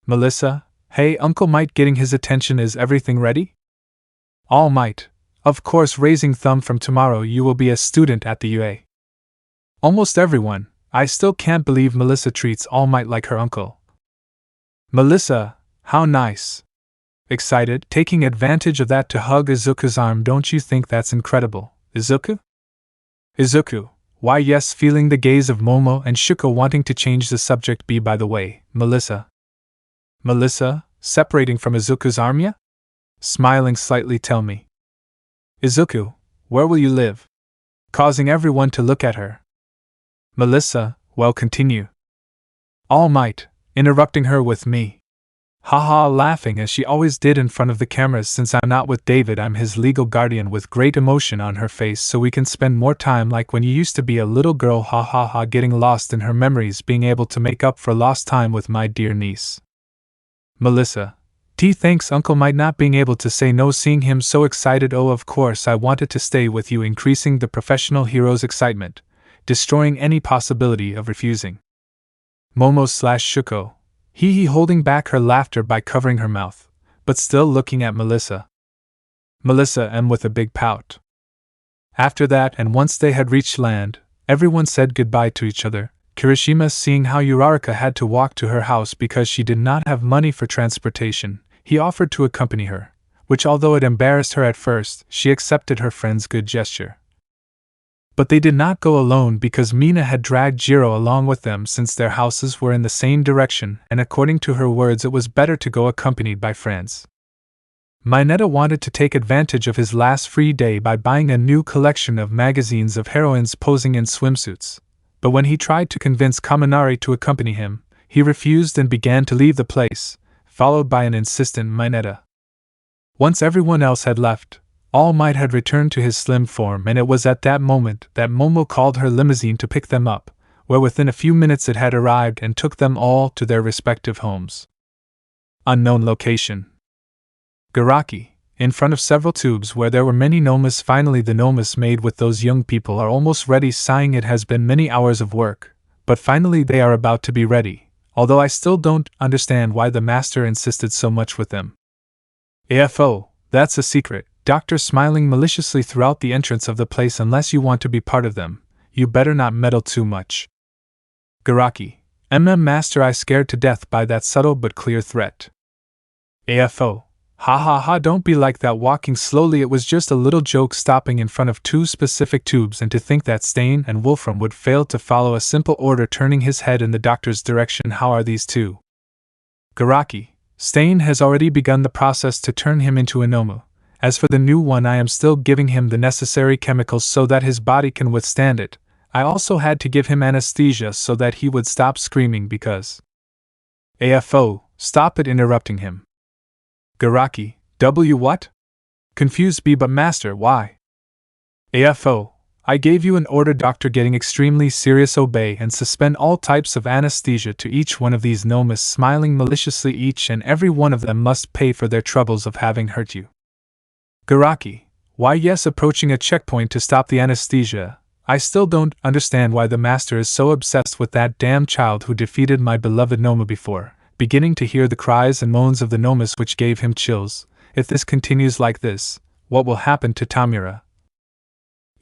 Melissa, hey, Uncle Might getting his attention, is everything ready? Almight, of course, raising thumb, from tomorrow you will be a student at the UA. Almost everyone. I still can't believe Melissa treats Almight like her uncle. Melissa, how nice. Excited, taking advantage of that to hug Izuku's arm. Don't you think that's incredible, Izuku? Izuku, why yes, feeling the gaze of Momo and Shuko wanting to change the subject. By the way, Melissa. Melissa, separating from Izuku's arm ya? Smiling slightly, tell me. Izuku, where will you live? Causing everyone to look at her. Melissa, well, continue. Almight, interrupting her with me. Haha, laughing as she always did in front of the cameras. Since I'm not with David, I'm his legal guardian, with great emotion on her face, so we can spend more time like when you used to be a little girl. Ha ha ha, getting lost in her memories, being able to make up for lost time with my dear niece. Melissa, thanks Uncle Might, not being able to say no, seeing him so excited. Oh, of course I wanted to stay with you, increasing the professional hero's excitement, destroying any possibility of refusing. Momo/Shuko, holding back her laughter by covering her mouth, but still looking at Melissa. Melissa and with a big pout. After that, and once they had reached land, everyone said goodbye to each other. Kirishima, seeing how Uraraka had to walk to her house because she did not have money for transportation, he offered to accompany her, which although it embarrassed her at first, she accepted her friend's good gesture. But they did not go alone because Mina had dragged Jiro along with them, since their houses were in the same direction, and according to her words it was better to go accompanied by friends. Mineta wanted to take advantage of his last free day by buying a new collection of magazines of heroines posing in swimsuits, but when he tried to convince Kaminari to accompany him, he refused and began to leave the place, followed by an insistent Mineta. Once everyone else had left, All Might had returned to his slim form, and it was at that moment that Momo called her limousine to pick them up, where within a few minutes it had arrived and took them all to their respective homes. Unknown location. Garaki, in front of several tubes where there were many nomas. Finally the nomas made with those young people are almost ready, sighing. It has been many hours of work, but finally they are about to be ready, although I still don't understand why the master insisted so much with them. AFO, that's a secret. Doctor, smiling maliciously throughout the entrance of the place. Unless you want to be part of them, you better not meddle too much. Garaki, Master, I scared to death by that subtle but clear threat. AFO, ha ha ha, don't be like that. Walking slowly, it was just a little joke, stopping in front of two specific tubes, and to think that Stain and Wolfram would fail to follow a simple order. Turning his head in the doctor's direction, how are these two? Garaki, Stain has already begun the process to turn him into a Nomu. As for the new one, I am still giving him the necessary chemicals so that his body can withstand it. I also had to give him anesthesia so that he would stop screaming because... AFO, stop it, interrupting him. Garaki, what? Confused B, but master, why? AFO, I gave you an order, doctor, getting extremely serious. Obey and suspend all types of anesthesia to each one of these nomas. Smiling maliciously, each and every one of them must pay for their troubles of having hurt you. Garaki, why yes, approaching a checkpoint to stop the anesthesia. I still don't understand why the master is so obsessed with that damn child who defeated my beloved Noma before. Beginning to hear the cries and moans of the Nomas, which gave him chills. If this continues like this, what will happen to Tamura?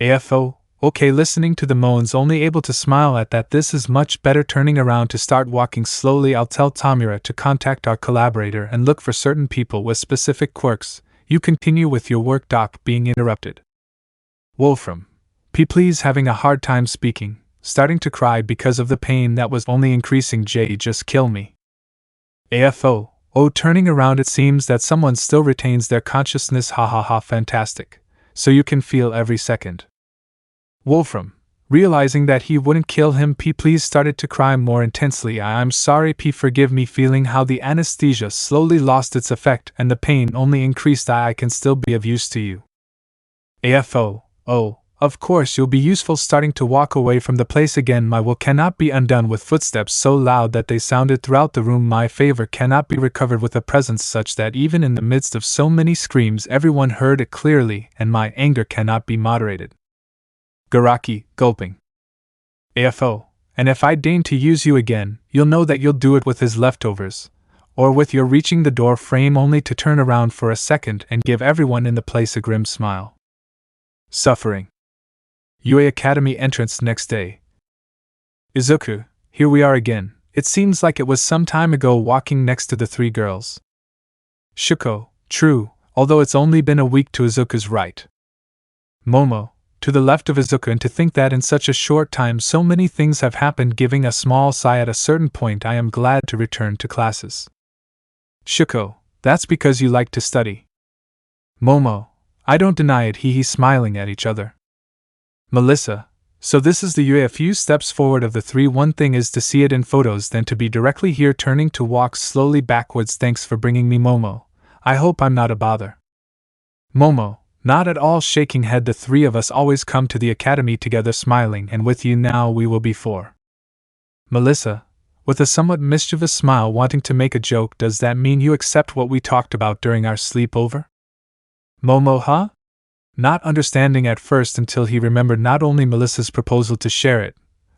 AFO, okay, listening to the moans, only able to smile at that. This is much better. Turning around to start walking slowly, I'll tell Tamura to contact our collaborator and look for certain people with specific quirks. You continue with your work, doc. Being interrupted. Wolfram, please, having a hard time speaking, starting to cry because of the pain that was only increasing. Just kill me. AFO, oh, turning around, it seems that someone still retains their consciousness. Ha ha ha, fantastic. So you can feel every second. Wolfram, realizing that he wouldn't kill him, please, started to cry more intensely. I'm sorry, forgive me. Feeling how the anesthesia slowly lost its effect and the pain only increased. I can still be of use to you. AFO, oh, of course you'll be useful. Starting to walk away from the place again. My will cannot be undone with footsteps so loud that they sounded throughout the room. My favor cannot be recovered with a presence such that even in the midst of so many screams everyone heard it clearly, and my anger cannot be moderated. Garaki, gulping. AFO, and if I deign to use you again, you'll know that you'll do it with his leftovers, or with your reaching the door frame only to turn around for a second and give everyone in the place a grim smile. Suffering. UA Academy entrance next day. Izuku, here we are again. It seems like it was some time ago, walking next to the three girls. Shuko, True, although it's only been a week to Izuku's right. Momo, to the left of Izuku, and to think that in such a short time so many things have happened, giving a small sigh at a certain point. I am glad to return to classes. Shuko, that's because you like to study. Momo, I don't deny it, he smiling at each other. Melissa, so this is the you. A few steps forward of the three. One thing is to see it in photos, then to be directly here, turning to walk slowly backwards. Thanks for bringing me, Momo. I hope I'm not a bother. Momo, not at all, shaking head. The three of us always come to the academy together, smiling, and with you now we will be four. Melissa, with a somewhat mischievous smile, wanting to make a joke, does that mean you accept what we talked about during our sleepover? Momo, huh? Not understanding at first until he remembered not only Melissa's proposal to share it,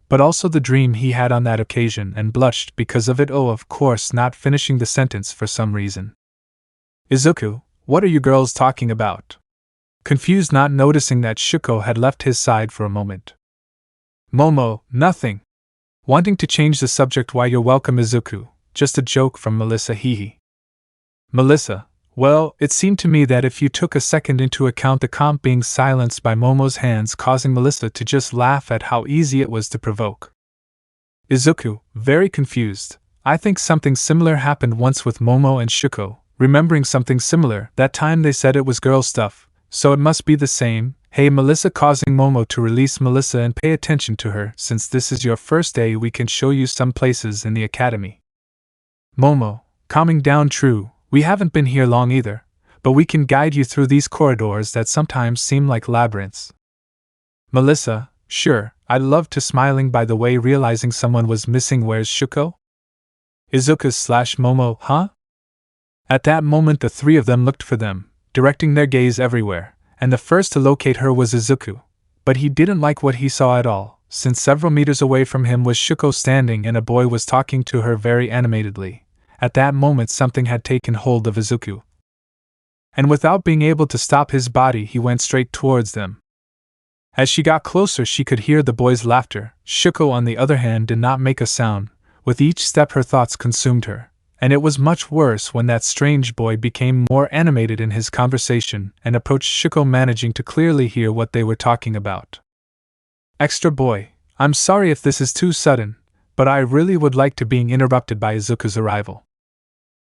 but also the dream he had on that occasion, and blushed because of it. Oh, of course, not finishing the sentence for some reason. Izuku, what are you girls talking about? Confused, not noticing that Shuko had left his side for a moment. Momo, nothing. Wanting to change the subject. Why, you're welcome, Izuku. Just a joke from Melissa, hee. Melissa, well, it seemed to me that if you took a second into account the comp being silenced by Momo's hands, causing Melissa to just laugh at how easy it was to provoke. Izuku, very confused. I think something similar happened once with Momo and Shuko, remembering something similar. That time they said it was girl stuff, so it must be the same. Hey Melissa, causing Momo to release Melissa and pay attention to her. Since this is your first day, we can show you some places in the academy. Momo, calming down. True, we haven't been here long either, but we can guide you through these corridors that sometimes seem like labyrinths. Melissa, sure, I'd love to, smiling. By the way, realizing someone was missing. Where's Shuko? Izuku/Momo, huh? At that moment the three of them looked for them, directing their gaze everywhere, and the first to locate her was Izuku. But he didn't like what he saw at all, since several meters away from him was Shuko standing and a boy was talking to her very animatedly. At that moment something had taken hold of Izuku, and without being able to stop his body, he went straight towards them. As she got closer, she could hear the boy's laughter. Shuko, on the other hand, did not make a sound. With each step her thoughts consumed her, and it was much worse when that strange boy became more animated in his conversation and approached Shuko, managing to clearly hear what they were talking about. Extra boy, I'm sorry if this is too sudden, but I really would like to, being interrupted by Izuku's arrival.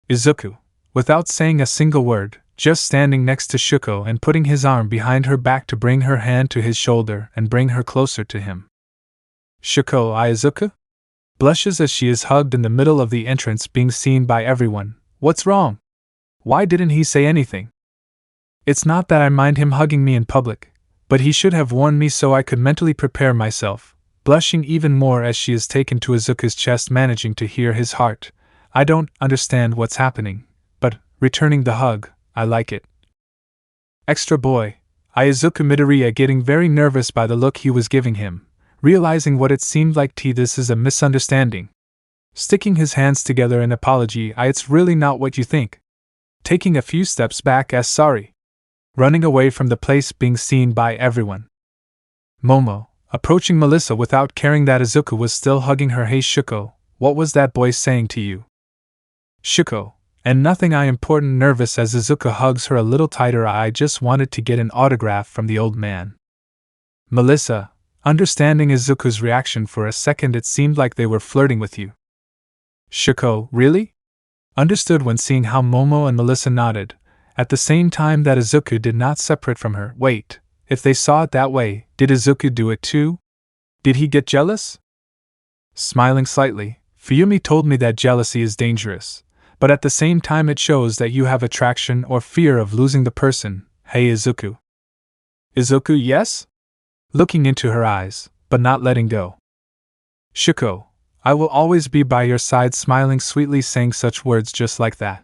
Izuku, without saying a single word, just standing next to Shuko and putting his arm behind her back to bring her hand to his shoulder and bring her closer to him. Shuko, Izuku? Blushes as she is hugged in the middle of the entrance, being seen by everyone. What's wrong? Why didn't he say anything? It's not that I mind him hugging me in public, but he should have warned me so I could mentally prepare myself, blushing even more as she is taken to Izuku's chest, managing to hear his heart. I don't understand what's happening, but, returning the hug, I like it. Extra boy, Izuku Midoriya, getting very nervous by the look he was giving him, realizing what it seemed like. This is a misunderstanding. Sticking his hands together in apology. It's really not what you think. Taking a few steps back as sorry. Running away from the place, being seen by everyone. Momo, approaching Melissa without caring that Izuku was still hugging her. Hey Shuko, what was that boy saying to you? Shuko, and nothing. I important, nervous as Izuku hugs her a little tighter. I just wanted to get an autograph from the old man. Melissa, understanding Izuku's reaction for a second, it seemed like they were flirting with you. Shuko, really? Understood when seeing how Momo and Melissa nodded, at the same time that Izuku did not separate from her. Wait, if they saw it that way, did Izuku do it too? Did he get jealous? Smiling slightly, Fuyumi told me that jealousy is dangerous, but at the same time it shows that you have attraction or fear of losing the person. Hey Izuku. Izuku, yes? Looking into her eyes, but not letting go. Shuko, I will always be by your side, smiling sweetly, saying such words just like that.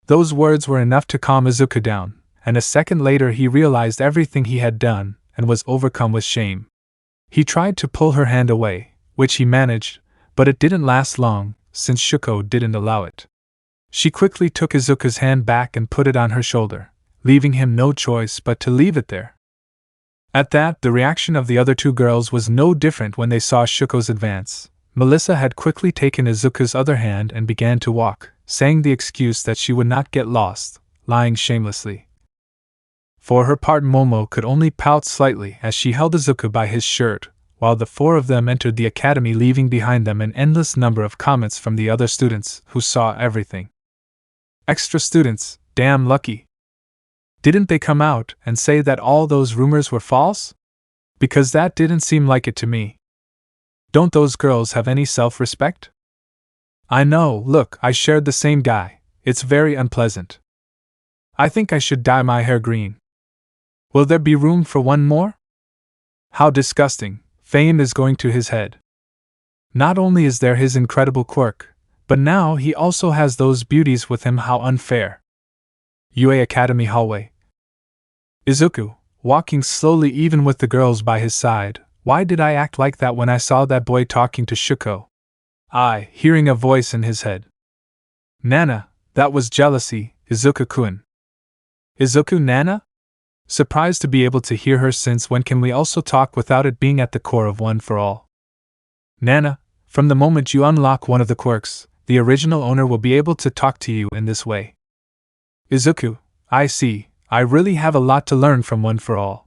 Those words were enough to calm Izuku down, and a second later he realized everything he had done and was overcome with shame. He tried to pull her hand away, which he managed, but it didn't last long, since Shuko didn't allow it. She quickly took Izuku's hand back and put it on her shoulder, leaving him no choice but to leave it there. At that, the reaction of the other two girls was no different when they saw Shuko's advance. Melissa had quickly taken Izuku's other hand and began to walk, saying the excuse that she would not get lost, lying shamelessly. For her part, Momo could only pout slightly as she held Izuku by his shirt, while the four of them entered the academy, leaving behind them an endless number of comments from the other students who saw everything. Extra students, damn lucky. Didn't they come out and say that all those rumors were false? Because that didn't seem like it to me. Don't those girls have any self-respect? I know, look, I shared the same guy. It's very unpleasant. I think I should dye my hair green. Will there be room for one more? How disgusting. Fame is going to his head. Not only is there his incredible quirk, but now he also has those beauties with him. How unfair. UA Academy hallway. Izuku, walking slowly even with the girls by his side. Why did I act like that when I saw that boy talking to Shuko? I, hearing a voice in his head. Nana, that was jealousy, Izuku-kun. Izuku Nana? Surprised to be able to hear her, since when can we also talk without it being at the core of One for All? Nana, from the moment you unlock one of the quirks, the original owner will be able to talk to you in this way. Izuku, I see, I really have a lot to learn from One for All.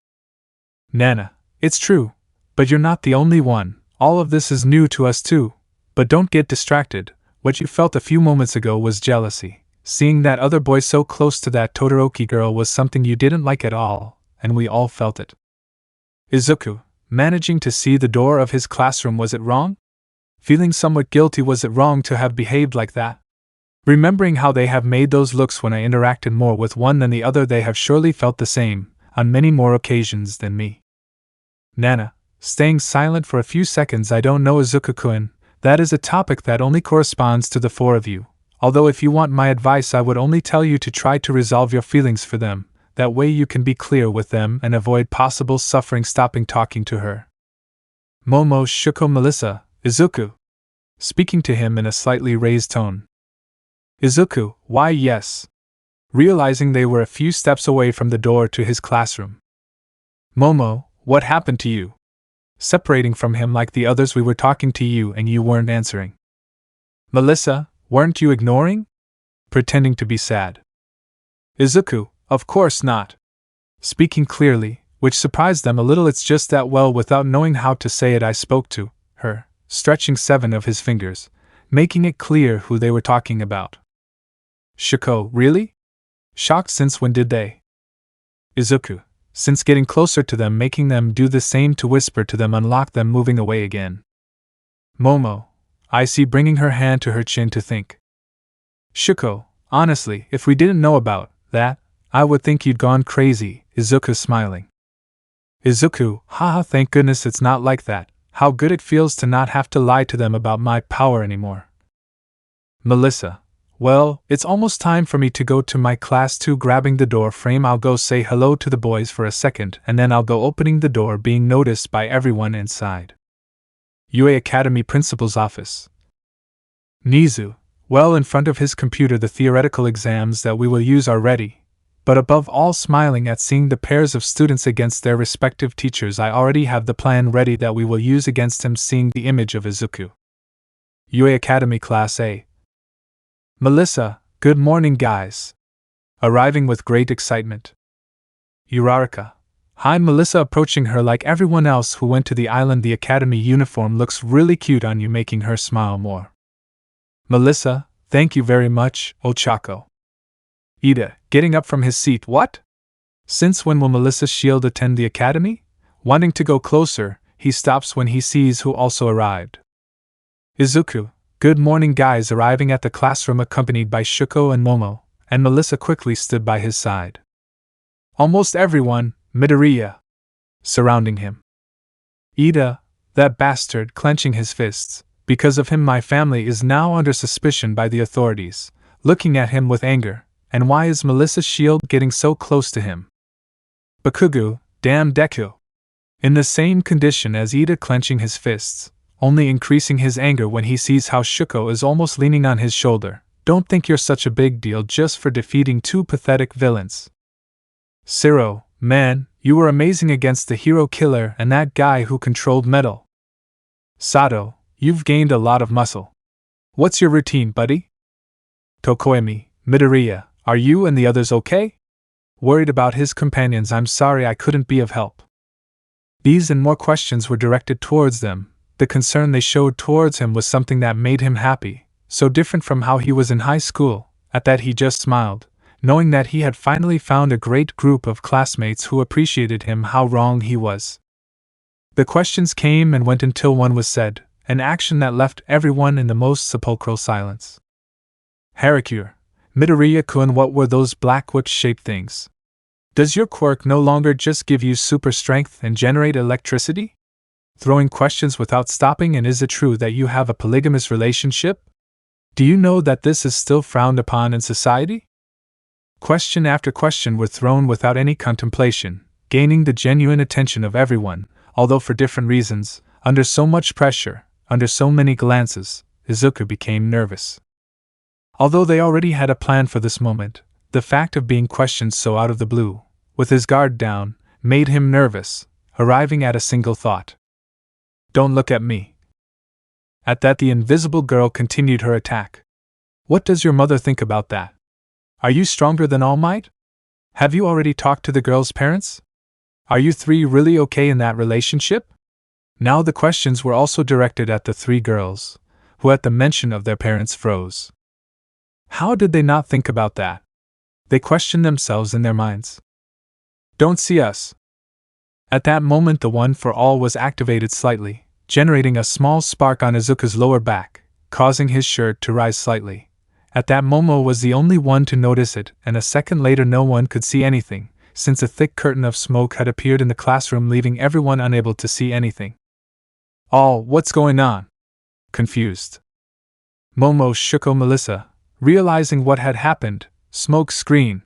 Nana, it's true, but you're not the only one, all of this is new to us too, but don't get distracted, what you felt a few moments ago was jealousy. Seeing that other boy so close to that Todoroki girl was something you didn't like at all, and we all felt it. Izuku, managing to see the door of his classroom, was it wrong? Feeling somewhat guilty, was it wrong to have behaved like that? Remembering how they have made those looks when I interacted more with one than the other, they have surely felt the same, on many more occasions than me. Nana, staying silent for a few seconds. I don't know, Izuku-kun, that is a topic that only corresponds to the four of you. Although if you want my advice, I would only tell you to try to resolve your feelings for them, that way you can be clear with them and avoid possible suffering. Stopping talking to her. Momo, Shuko, Melissa, Izuku. Speaking to him in a slightly raised tone. Izuku, why yes. Realizing they were a few steps away from the door to his classroom. Momo, what happened to you? Separating from him like the others, we were talking to you and you weren't answering. Melissa, weren't you ignoring? Pretending to be sad. Izuku, of course not. Speaking clearly, which surprised them a little. It's just that, well, without knowing how to say it, I spoke to her, stretching 7 of his fingers, making it clear who they were talking about. Shuko, really? Shocked. Since when did they? Izuku, since getting closer to them, making them do the same, to whisper to them, unlock them, moving away again. Momo, I see, bringing her hand to her chin to think. Shuko, honestly, if we didn't know about that, I would think you'd gone crazy. Izuku, smiling. Izuku, haha, thank goodness it's not like that. How good it feels to not have to lie to them about my power anymore. Melissa, well, it's almost time for me to go to my class too. Grabbing the door frame, I'll go say hello to the boys for a second, and then I'll go opening the door, being noticed by everyone inside. UA Academy Principal's office. Nizu, well, in front of his computer, the theoretical exams that we will use are ready, but above all, smiling at seeing the pairs of students against their respective teachers. I already have the plan ready that we will use against him. Seeing the image of Izuku. UA Academy Class A. Melissa, good morning guys. Arriving with great excitement. Uraraka. Hi Melissa, approaching her like everyone else who went to the island. The academy uniform looks really cute on you, making her smile more. Melissa, thank you very much, Ochako. Ida, getting up from his seat. What? Since when will Melissa Shield attend the academy? Wanting to go closer, he stops when he sees who also arrived. Izuku, good morning guys. Arriving at the classroom accompanied by Shuko and Momo, and Melissa quickly stood by his side. Almost everyone, Midoriya, surrounding him. Ida, that bastard, clenching his fists. Because of him my family is now under suspicion by the authorities, looking at him with anger. And why is Melissa Shield getting so close to him? Bakugo, damn Deku. In the same condition as Ida, clenching his fists, only increasing his anger when he sees how Shuko is almost leaning on his shoulder. Don't think you're such a big deal just for defeating 2 pathetic villains. Siro, man, you were amazing against the hero killer and that guy who controlled metal. Sato, you've gained a lot of muscle. What's your routine, buddy? Tokoemi, Midoriya, Are you and the others okay? Worried about his companions, I'm sorry I couldn't be of help. These and more questions were directed towards them. The concern they showed towards him was something that made him happy, so different from how he was in high school. At that he just smiled, knowing that he had finally found a great group of classmates who appreciated him how wrong he was. The questions came and went until one was said, an action that left everyone in the most sepulchral silence. Harakure, Midoriya-kun, what were those black whip-shaped things? Does your quirk no longer just give you super strength and generate electricity? Throwing questions without stopping, and is it true that you have a polygamous relationship? Do you know that this is still frowned upon in society? Question after question were thrown without any contemplation, gaining the genuine attention of everyone, although for different reasons. Under so much pressure, under so many glances, Izuku became nervous. Although they already had a plan for this moment, the fact of being questioned so out of the blue, with his guard down, made him nervous, arriving at a single thought. Don't look at me. At that the invisible girl continued her attack. What does your mother think about that? Are you stronger than Almight? Have you already talked to the girl's parents? Are you three really okay in that relationship? Now the questions were also directed at the three girls, who at the mention of their parents froze. How did they not think about that? They questioned themselves in their minds. Don't see us. At that moment the one for all was activated slightly, generating a small spark on Izuku's lower back, causing his shirt to rise slightly. At that Momo was the only one to notice it, and a second later no one could see anything, since a thick curtain of smoke had appeared in the classroom, leaving everyone unable to see anything. What's going on? Confused. Momo shook Melissa, realizing what had happened. Smoke screen.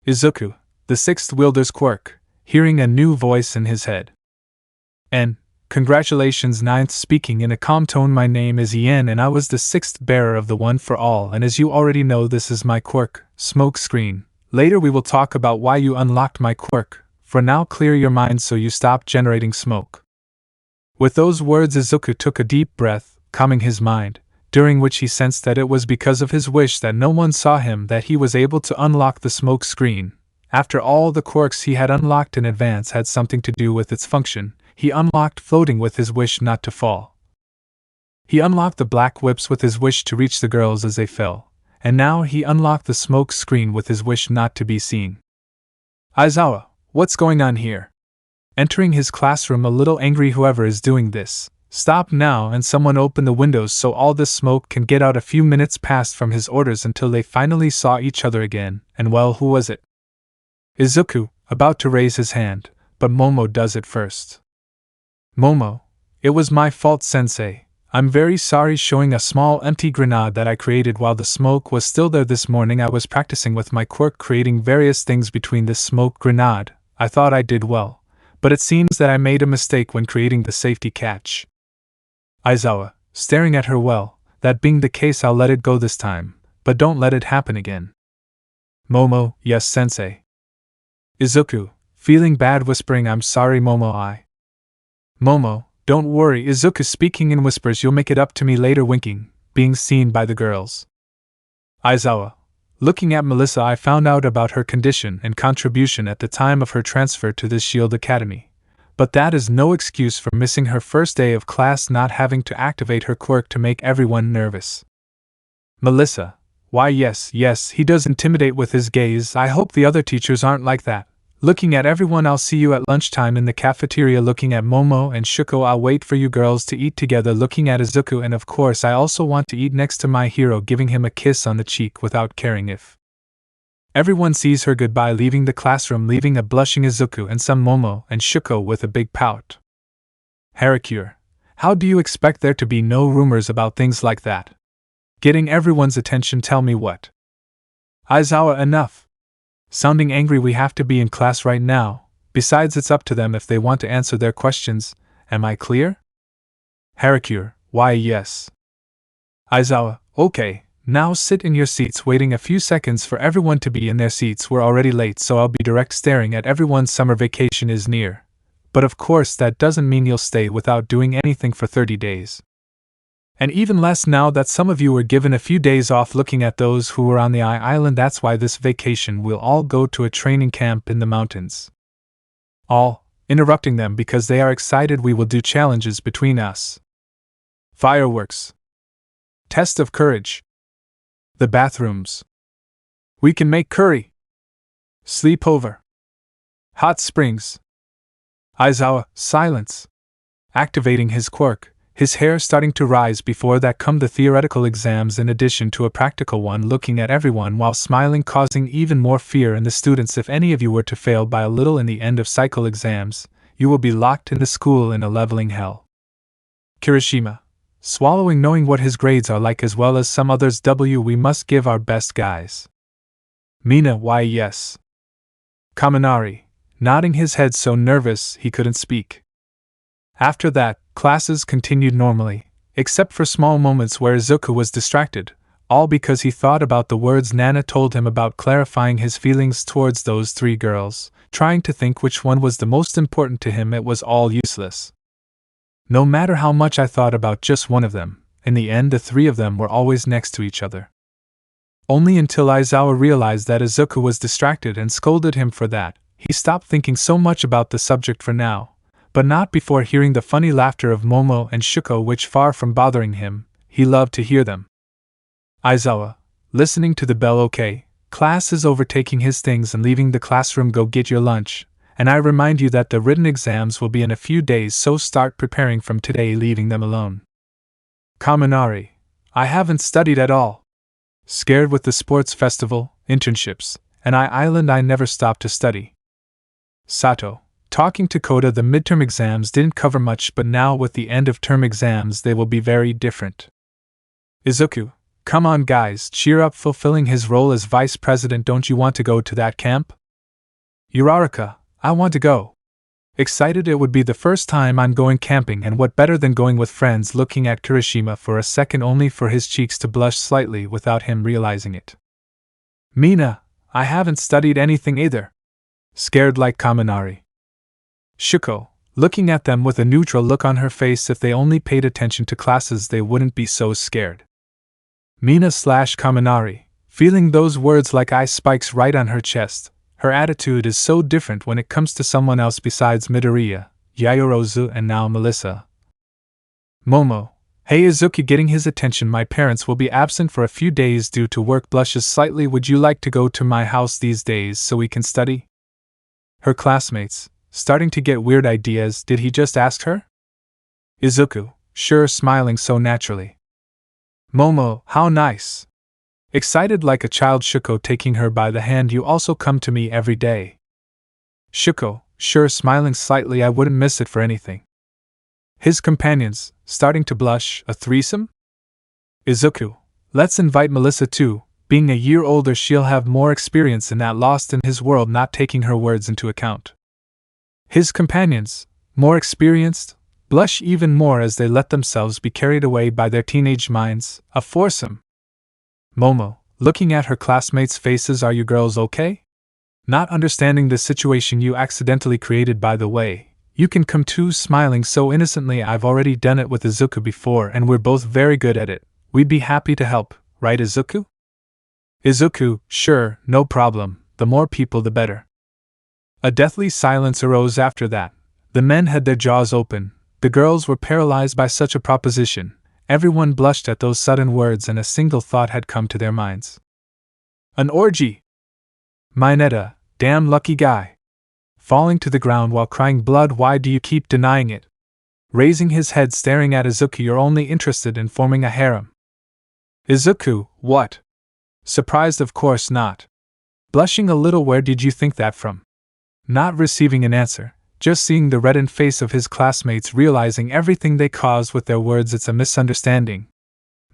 Izuku, the sixth wielder's quirk, hearing a new voice in his head. Congratulations, ninth, speaking in a calm tone. My name is Yen and I was the sixth bearer of the One for All, and as you already know, this is my quirk, smoke screen. Later we will talk about why you unlocked my quirk. For now, clear your mind so you stop generating smoke. With those words, Izuku took a deep breath, calming his mind, during which he sensed that it was because of his wish that no one saw him that he was able to unlock the smoke screen. After all, the quirks he had unlocked in advance had something to do with its function. He unlocked floating with his wish not to fall. He unlocked the black whips with his wish to reach the girls as they fell, and now he unlocked the smoke screen with his wish not to be seen. Aizawa, what's going on here? Entering his classroom a little angry. Whoever is doing this, stop now and someone open the windows so all this smoke can get out. A few minutes passed from his orders until they finally saw each other again, and well, who was it? Izuku, about to raise his hand, but Momo does it first. Momo, it was my fault, sensei. I'm very sorry. Showing a small empty grenade that I created while the smoke was still there this morning. I was practicing with my quirk, creating various things between this smoke grenade. I thought I did well, but it seems that I made a mistake when creating the safety catch. Aizawa, staring at her. Well, that being the case, I'll let it go this time, but don't let it happen again. Momo, yes, sensei. Izuku, feeling bad, whispering, I'm sorry, Momo. Momo, don't worry. Izuku, speaking in whispers, you'll make it up to me later, winking, being seen by the girls. Aizawa, looking at Melissa, I found out about her condition and contribution at the time of her transfer to this Shield Academy. But that is no excuse for missing her first day of class, not having to activate her quirk to make everyone nervous. Melissa, why yes, he does intimidate with his gaze. I hope the other teachers aren't like that. Looking at everyone, I'll see you at lunchtime in the cafeteria. Looking at Momo and Shuko, I'll wait for you girls to eat together. Looking at Izuku, and of course I also want to eat next to my hero, giving him a kiss on the cheek without caring if everyone sees her goodbye, leaving the classroom, leaving a blushing Izuku and some Momo and Shuko with a big pout. Harakure, how do you expect there to be no rumors about things like that? Getting everyone's attention, tell me what. Aizawa, enough. Sounding angry, we have to be in class right now. Besides, it's up to them if they want to answer their questions. Am I clear? Harakure, why yes. Aizawa, okay, now sit in your seats. Waiting a few seconds for everyone to be in their seats. We're already late, so I'll be direct. Staring at everyone's summer vacation is near. But of course that doesn't mean you'll stay without doing anything for 30 days. And even less now that some of you were given a few days off looking at those who were on the island. That's why this vacation we'll all go to a training camp in the mountains. All, interrupting them because they are excited. We will do challenges between us. Fireworks. Test of courage. The bathrooms. We can make curry. Sleepover. Hot springs. Aizawa, silence. Activating his quirk, his hair starting to rise. Before that come the theoretical exams in addition to a practical one, looking at everyone while smiling, causing even more fear in the students. If any of you were to fail by a little in the end of cycle exams, you will be locked in the school in a leveling hell. Kirishima, swallowing, knowing what his grades are like as well as some others. We must give our best, guys. Mina, why yes. Kaminari, nodding his head, so nervous he couldn't speak. After that, classes continued normally, except for small moments where Izuku was distracted, all because he thought about the words Nana told him about clarifying his feelings towards those 3 girls, trying to think which one was the most important to him. It was all useless. No matter how much I thought about just one of them, in the end the 3 of them were always next to each other. Only until Aizawa realized that Izuku was distracted and scolded him for that, he stopped thinking so much about the subject for now, but not before hearing the funny laughter of Momo and Shuko, which, far from bothering him, he loved to hear them. Aizawa, listening to the bell. Okay, class is over, taking his things and leaving the classroom. Go get your lunch, and I remind you that the written exams will be in a few days, so start preparing from today, leaving them alone. Kaminari, I haven't studied at all. Scared with the sports festival, internships, and island, I never stopped to study. Sato, talking to Koda, the midterm exams didn't cover much, but now with the end of term exams they will be very different. Izuku, come on guys, cheer up. Fulfilling his role as vice president, don't you want to go to that camp? Uraraka, I want to go. Excited, it would be the first time I'm going camping, and what better than going with friends. Looking at Kirishima for a second, only for his cheeks to blush slightly without him realizing it. Mina, I haven't studied anything either. Scared like Kaminari. Shuko, looking at them with a neutral look on her face. If they only paid attention to classes they wouldn't be so scared. Mina/Kaminari, feeling those words like ice spikes right on her chest. Her attitude is so different when it comes to someone else besides Midoriya, Yayorozu, and now Melissa. Momo, hey Izuku, getting his attention. My parents will be absent for a few days due to work. Blushes slightly. Would you like to go to my house these days so we can study? Her classmates, starting to get weird ideas. Did he just ask her? Izuku, sure, smiling so naturally. Momo, how nice. Excited like a child. Shuko, taking her by the hand. You also come to me every day. Shuko, sure, smiling slightly. I wouldn't miss it for anything. His companions, starting to blush. A threesome? Izuku, let's invite Melissa too. Being a year older, she'll have more experience in that. Lost in his world, not taking her words into account. His companions, more experienced, blush even more as they let themselves be carried away by their teenage minds. A foursome. Momo, looking at her classmates' faces. Are you girls okay? Not understanding the situation you accidentally created, by the way. You can come too, smiling so innocently. I've already done it with Izuku before and we're both very good at it. We'd be happy to help, right Izuku? Izuku, sure, no problem. The more people the better. A deathly silence arose after that. The men had their jaws open. The girls were paralyzed by such a proposition. Everyone blushed at those sudden words, and a single thought had come to their minds. An orgy! Mineta, damn lucky guy. Falling to the ground while crying blood. Why do you keep denying it? Raising his head, staring at Izuku. You're only interested in forming a harem. Izuku, what? Surprised, of course not. Blushing a little. Where did you think that from? Not receiving an answer. Just seeing the reddened face of his classmates, realizing everything they caused with their words. It's a misunderstanding.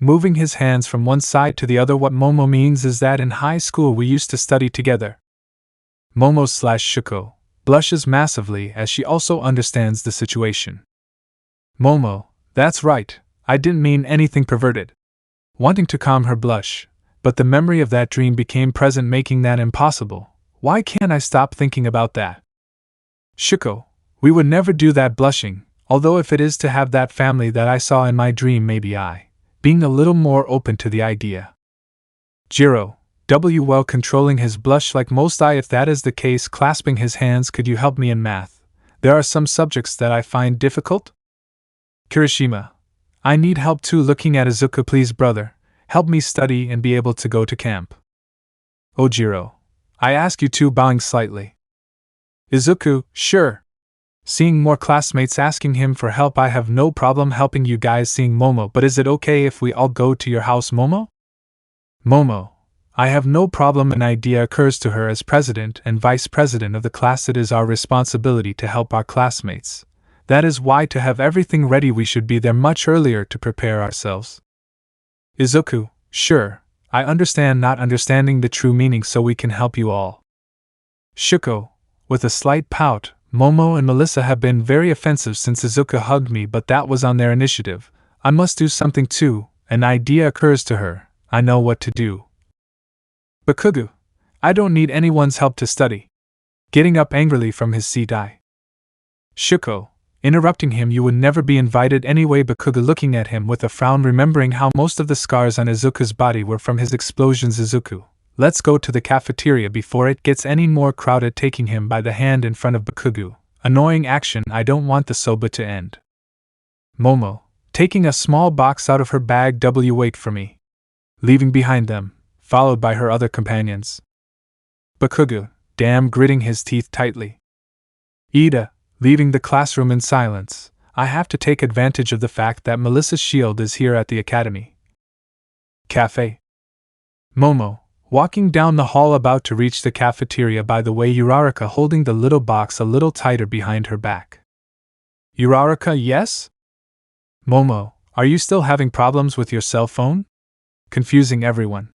Moving his hands from one side to the other. What Momo means is that in high school we used to study together. Momo/Shuko blushes massively as she also understands the situation. Momo, that's right, I didn't mean anything perverted. Wanting to calm her blush, but the memory of that dream became present, making that impossible. Why can't I stop thinking about that? Shuko, we would never do that. Blushing, although if it is to have that family that I saw in my dream, maybe I being a little more open to the idea. Jiro, well, controlling his blush like most. If that is the case, clasping his hands, could you help me in math? There are some subjects that I find difficult. Kirishima, I need help too. Looking at Izuku, please brother, help me study and be able to go to camp. Ojiro, I ask you too, bowing slightly. Izuku, sure. Seeing more classmates asking him for help, I have no problem helping you guys. Seeing Momo, but is it okay if we all go to your house, Momo? Momo, I have no problem. An idea occurs to her. As president and vice president of the class, it is our responsibility to help our classmates. That is why, to have everything ready, we should be there much earlier to prepare ourselves. Izuku, sure, I understand, not understanding the true meaning, so we can help you all. Shuko, with a slight pout, Momo and Melissa have been very offensive since Izuku hugged me, but that was on their initiative. I must do something too. An idea occurs to her. I know what to do. Bakugu, I don't need anyone's help to study. Getting up angrily from his seat, Shuko, interrupting him, you would never be invited anyway. Bakugu, looking at him with a frown, remembering how most of the scars on Izuku's body were from his explosions. Izuku, let's go to the cafeteria before it gets any more crowded. Taking him by the hand in front of Bakugu, annoying action, I don't want the soba to end. Momo, taking a small box out of her bag, wait for me. Leaving behind them, followed by her other companions. Bakugu, damn, gritting his teeth tightly. Ida, leaving the classroom in silence, I have to take advantage of the fact that Melissa's shield is here at the academy. Cafe. Momo, walking down the hall, about to reach the cafeteria, by the way, Uraraka holding the little box a little tighter behind her back. Uraraka, yes? Momo, are you still having problems with your cell phone? Confusing everyone.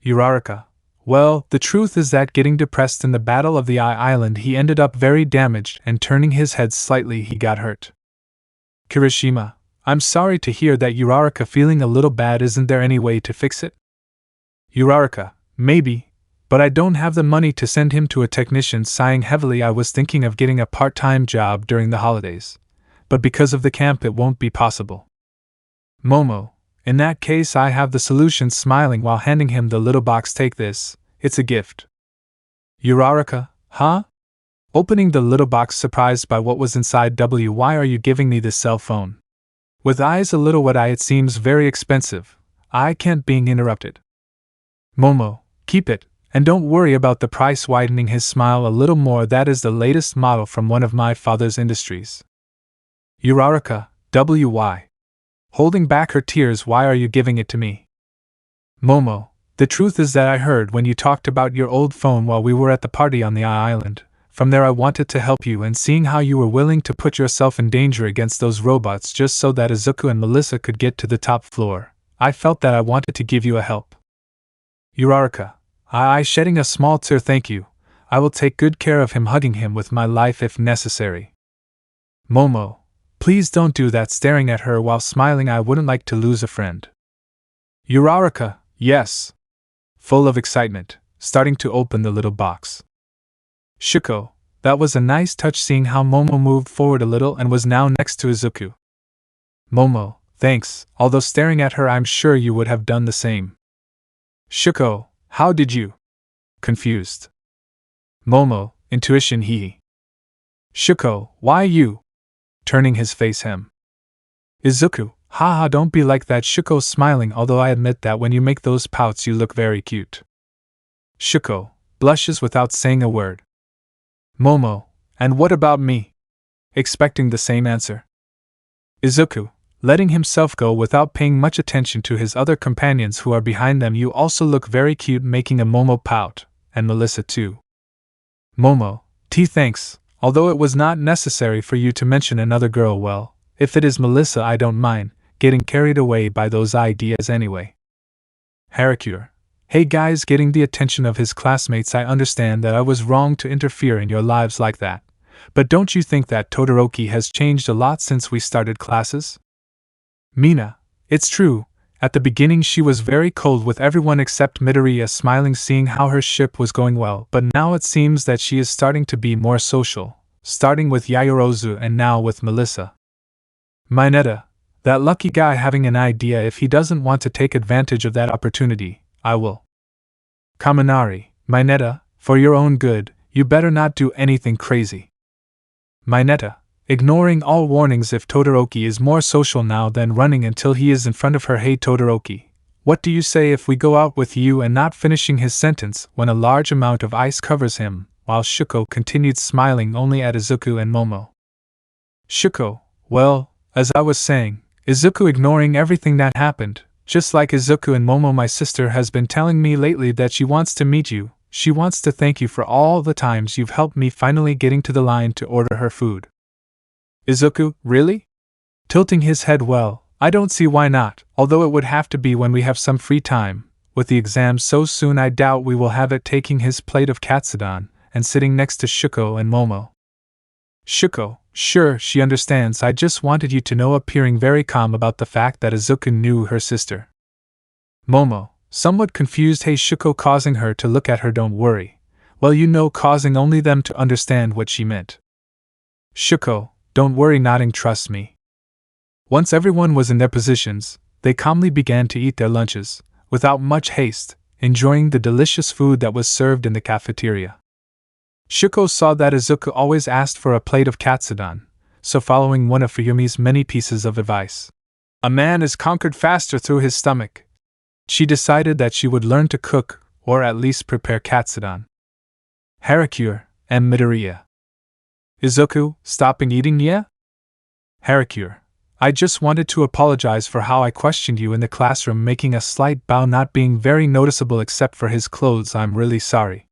Uraraka, well, the truth is that getting depressed in the Battle of the Island, he ended up very damaged, and turning his head slightly, he got hurt. Kirishima, I'm sorry to hear that. Uraraka, feeling a little bad. Isn't there any way to fix it? Uraraka, maybe, but I don't have the money to send him to a technician. Sighing heavily, I was thinking of getting a part-time job during the holidays, but because of the camp it won't be possible. Momo, in that case I have the solution. Smiling while handing him the little box, take this, it's a gift. Uraraka, huh? Opening the little box, surprised by what was inside. Why are you giving me this cell phone? With eyes a little wide, it seems very expensive. I can't. Being interrupted. Momo, keep it, and don't worry about the price. Widening his smile a little more, that is the latest model from one of my father's industries. Uraraka, why? Holding back her tears, why are you giving it to me? Momo, the truth is that I heard when you talked about your old phone while we were at the party on the island. From there I wanted to help you, and seeing how you were willing to put yourself in danger against those robots just so that Izuku and Melissa could get to the top floor, I felt that I wanted to give you a help. Uraraka, I shedding a small tear, thank you. I will take good care of him, hugging him with my life if necessary. Momo, please don't do that, staring at her while smiling. I wouldn't like to lose a friend. Uraraka, yes. Full of excitement, starting to open the little box. Shuko, that was a nice touch. Seeing how Momo moved forward a little and was now next to Izuku. Momo, thanks, although staring at her I'm sure you would have done the same. Shuko, how did you? Confused. Momo, intuition, hee. Shuko, why you? Turning his face him. Izuku, haha, don't be like that. Shuko, smiling, although I admit that when you make those pouts you look very cute. Shuko, blushes without saying a word. Momo, and what about me? Expecting the same answer. Izuku, letting himself go without paying much attention to his other companions who are behind them. You also look very cute, making a Momo pout, and Melissa too. Momo, thanks. Although it was not necessary for you to mention another girl, well, if it is Melissa I don't mind, getting carried away by those ideas anyway. Harakure, hey guys, getting the attention of his classmates. I understand that I was wrong to interfere in your lives like that, but don't you think that Todoroki has changed a lot since we started classes? Mina, it's true, at the beginning she was very cold with everyone except Midoriya, smiling seeing how her ship was going well, but now it seems that she is starting to be more social, starting with Yayorozu and now with Melissa. Mineta, That lucky guy having an idea. If he doesn't want to take advantage of that opportunity, I will. Kaminari, Mineta, for your own good, you better not do anything crazy. Mineta, ignoring all warnings. If Todoroki is more social now than running until he is in front of her. Hey Todoroki, what do you say if we go out with you? And not finishing his sentence when a large amount of ice covers him, while Shuko continued smiling only at Izuku and Momo. Shuko, well, as I was saying, Izuku ignoring everything that happened, just like Izuku and Momo. My sister has been telling me lately that she wants to meet you. She wants to thank you for all the times you've helped me finally getting to the line to order her food. Izuku, really? Tilting his head. Well, I don't see why not, although it would have to be when we have some free time. With the exams so soon, I doubt we will have it. Taking his plate of katsudon and sitting next to Shuko and Momo. Shuko, sure, she understands. I just wanted you to know, appearing very calm about the fact that Izuku knew her sister. Momo, somewhat confused. Hey Shuko, causing her to look at her. Don't worry. Well, you know, causing only them to understand what she meant. Shuko, don't worry, nodding. Trust me. Once everyone was in their positions, they calmly began to eat their lunches, without much haste, enjoying the delicious food that was served in the cafeteria. Shuko saw that Izuku always asked for a plate of katsudon, so following one of Fuyumi's many pieces of advice, a man is conquered faster through his stomach, she decided that she would learn to cook, or at least prepare katsudon. Harakure and Midoriya. Izuku, stopping eating yet? Harakure, I just wanted to apologize for how I questioned you in the classroom, making a slight bow, not being very noticeable except for his clothes. I'm really sorry.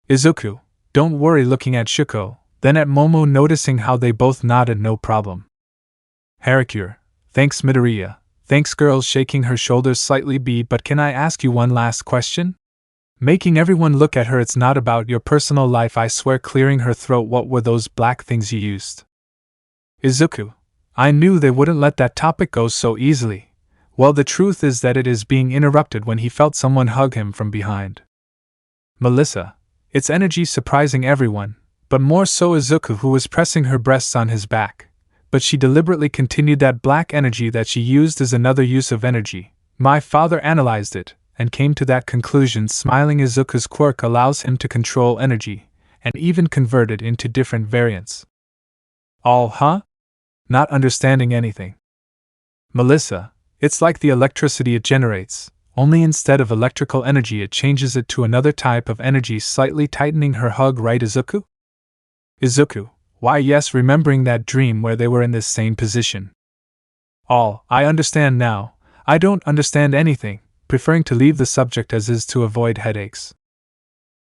Izuku, don't worry, looking at Shuko, then at Momo, noticing how they both nodded. No problem. Harakure, thanks Midoriya, thanks girls, shaking her shoulders slightly. But can I ask you one last question? Making everyone look at her. It's not about your personal life, I swear. Clearing her throat. What were those black things you used? Izuku, I knew they wouldn't let that topic go so easily. Well, the truth is that it is being interrupted when he felt someone hug him from behind. Melissa, its energy surprising everyone, but more so Izuku, who was pressing her breasts on his back. But she deliberately continued. That black energy that she used is another use of energy. My father analyzed it, and came to that conclusion. Smiling, Izuku's quirk allows him to control energy, and even convert it into different variants. All, huh? Not understanding anything. Melissa, it's like the electricity it generates, only instead of electrical energy it changes it to another type of energy. Slightly tightening her hug. Right Izuku? Izuku, why yes, remembering that dream where they were in this same position. All, I understand now. I don't understand anything, preferring to leave the subject as is to avoid headaches.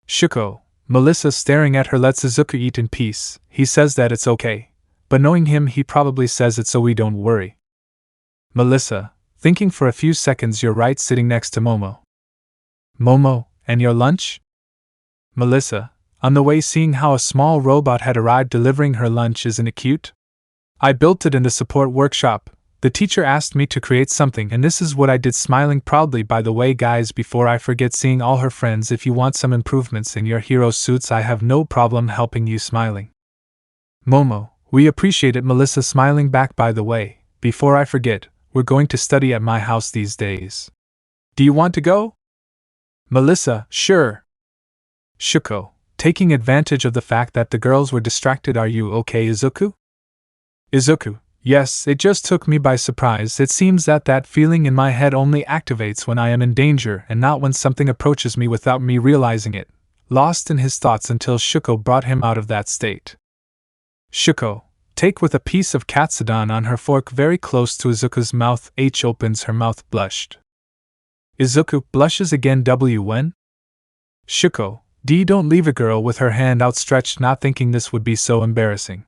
Shuko, Melissa staring at her, lets Izuku eat in peace. He says that it's okay, but knowing him, he probably says it so we don't worry. Melissa, thinking for a few seconds. You're right, sitting next to Momo. Momo, and your lunch? Melissa, on the way, seeing how a small robot had arrived delivering her lunch. Isn't it cute? I built it in the support workshop. The teacher asked me to create something, and this is what I did. Smiling proudly. By the way guys, before I forget, seeing all her friends, if you want some improvements in your hero suits, I have no problem helping you. Smiling. Momo, we appreciate it. Melissa smiling back. By the way, before I forget, we're going to study at my house these days. Do you want to go? Melissa, sure. Shuko, taking advantage of the fact that the girls were distracted. Are you okay, Izuku? Izuku, yes, it just took me by surprise. It seems that that feeling in my head only activates when I am in danger and not when something approaches me without me realizing it. Lost in his thoughts until Shuko brought him out of that state. Shuko, take with a piece of katsudon on her fork very close to Izuku's mouth. H opens her mouth. Blushed. Izuku blushes again. When? Shuko, D, don't leave a girl with her hand outstretched, not thinking this would be so embarrassing.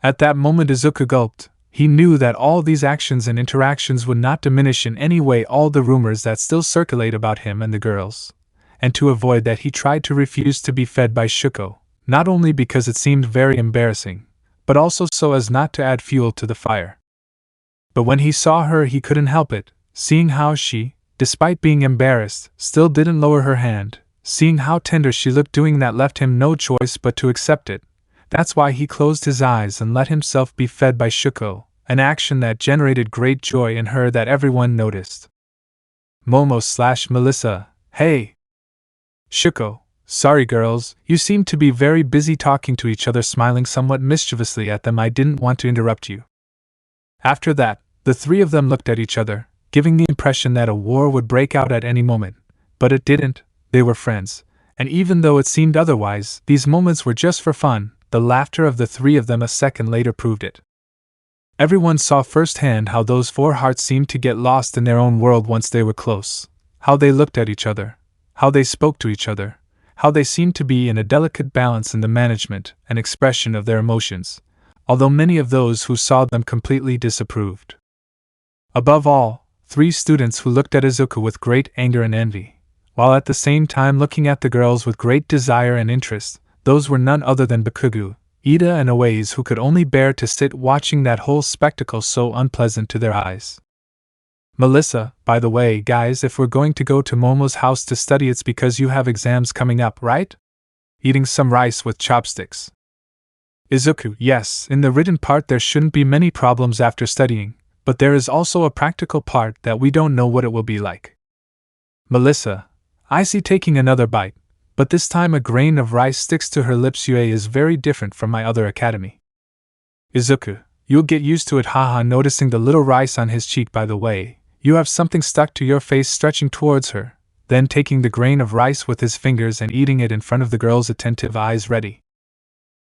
At that moment Izuku gulped. He knew that all these actions and interactions would not diminish in any way all the rumors that still circulate about him and the girls. And to avoid that, he tried to refuse to be fed by Shuko, not only because it seemed very embarrassing, but also so as not to add fuel to the fire. But when he saw her, he couldn't help it, seeing how she, despite being embarrassed, still didn't lower her hand. Seeing how tender she looked, doing that left him no choice but to accept it. That's why he closed his eyes and let himself be fed by Shuko, an action that generated great joy in her that everyone noticed. Momo/Melissa, hey! Shuko, sorry girls, you seem to be very busy talking to each other, smiling somewhat mischievously at them. I didn't want to interrupt you. After that, the three of them looked at each other, giving the impression that a war would break out at any moment, but it didn't. They were friends, and even though it seemed otherwise, these moments were just for fun. The laughter of the three of them a second later proved it. Everyone saw firsthand how those four hearts seemed to get lost in their own world once they were close, how they looked at each other, how they spoke to each other, how they seemed to be in a delicate balance in the management and expression of their emotions, although many of those who saw them completely disapproved. Above all, three students who looked at Izuku with great anger and envy, while at the same time looking at the girls with great desire and interest. Those were none other than Bakugo, Ida and Owaze, who could only bear to sit watching that whole spectacle so unpleasant to their eyes. Melissa, by the way, guys, if we're going to go to Momo's house to study, it's because you have exams coming up, right? Eating some rice with chopsticks. Izuku, yes, in the written part there shouldn't be many problems after studying, but there is also a practical part that we don't know what it will be like. Melissa, I see, taking another bite. But this time a grain of rice sticks to her lips. Yue is very different from my other academy. Izuku, you'll get used to it, haha, noticing the little rice on his cheek. By the way, you have something stuck to your face, stretching towards her, then taking the grain of rice with his fingers and eating it in front of the girl's attentive eyes ready.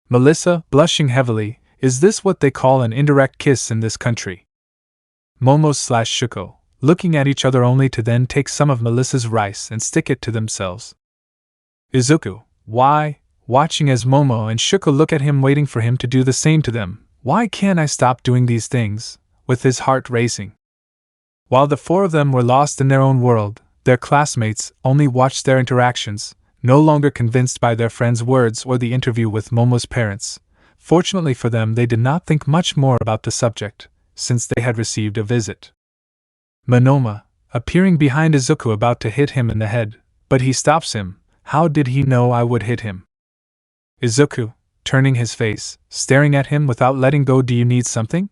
Melissa, blushing heavily, is this what they call an indirect kiss in this country? Momo/Shuko, looking at each other only to then take some of Melissa's rice and stick it to themselves. Izuku, why, watching as Momo and Shuko look at him, waiting for him to do the same to them. Why can't I stop doing these things? With his heart racing. While the four of them were lost in their own world, their classmates only watched their interactions, no longer convinced by their friends' words or the interview with Momo's parents. Fortunately for them, they did not think much more about the subject, since they had received a visit. Monoma, appearing behind Izuku, about to hit him in the head, but he stops him. How did he know I would hit him? Izuku, turning his face, staring at him without letting go. Do you need something?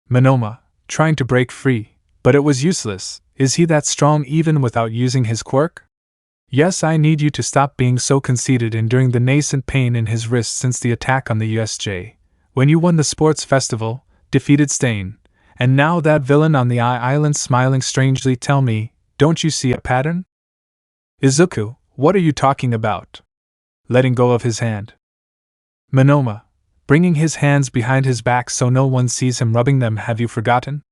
Monoma, trying to break free, but it was useless. Is he that strong even without using his quirk? Yes, I need you to stop being so conceited. Enduring the nascent pain in his wrist since the attack on the USJ, when you won the sports festival, defeated Stain, and now that villain on the island smiling strangely. Tell me, don't you see a pattern? Izuku, what are you talking about? Letting go of his hand. Monoma, bringing his hands behind his back so no one sees him rubbing them. Have you forgotten?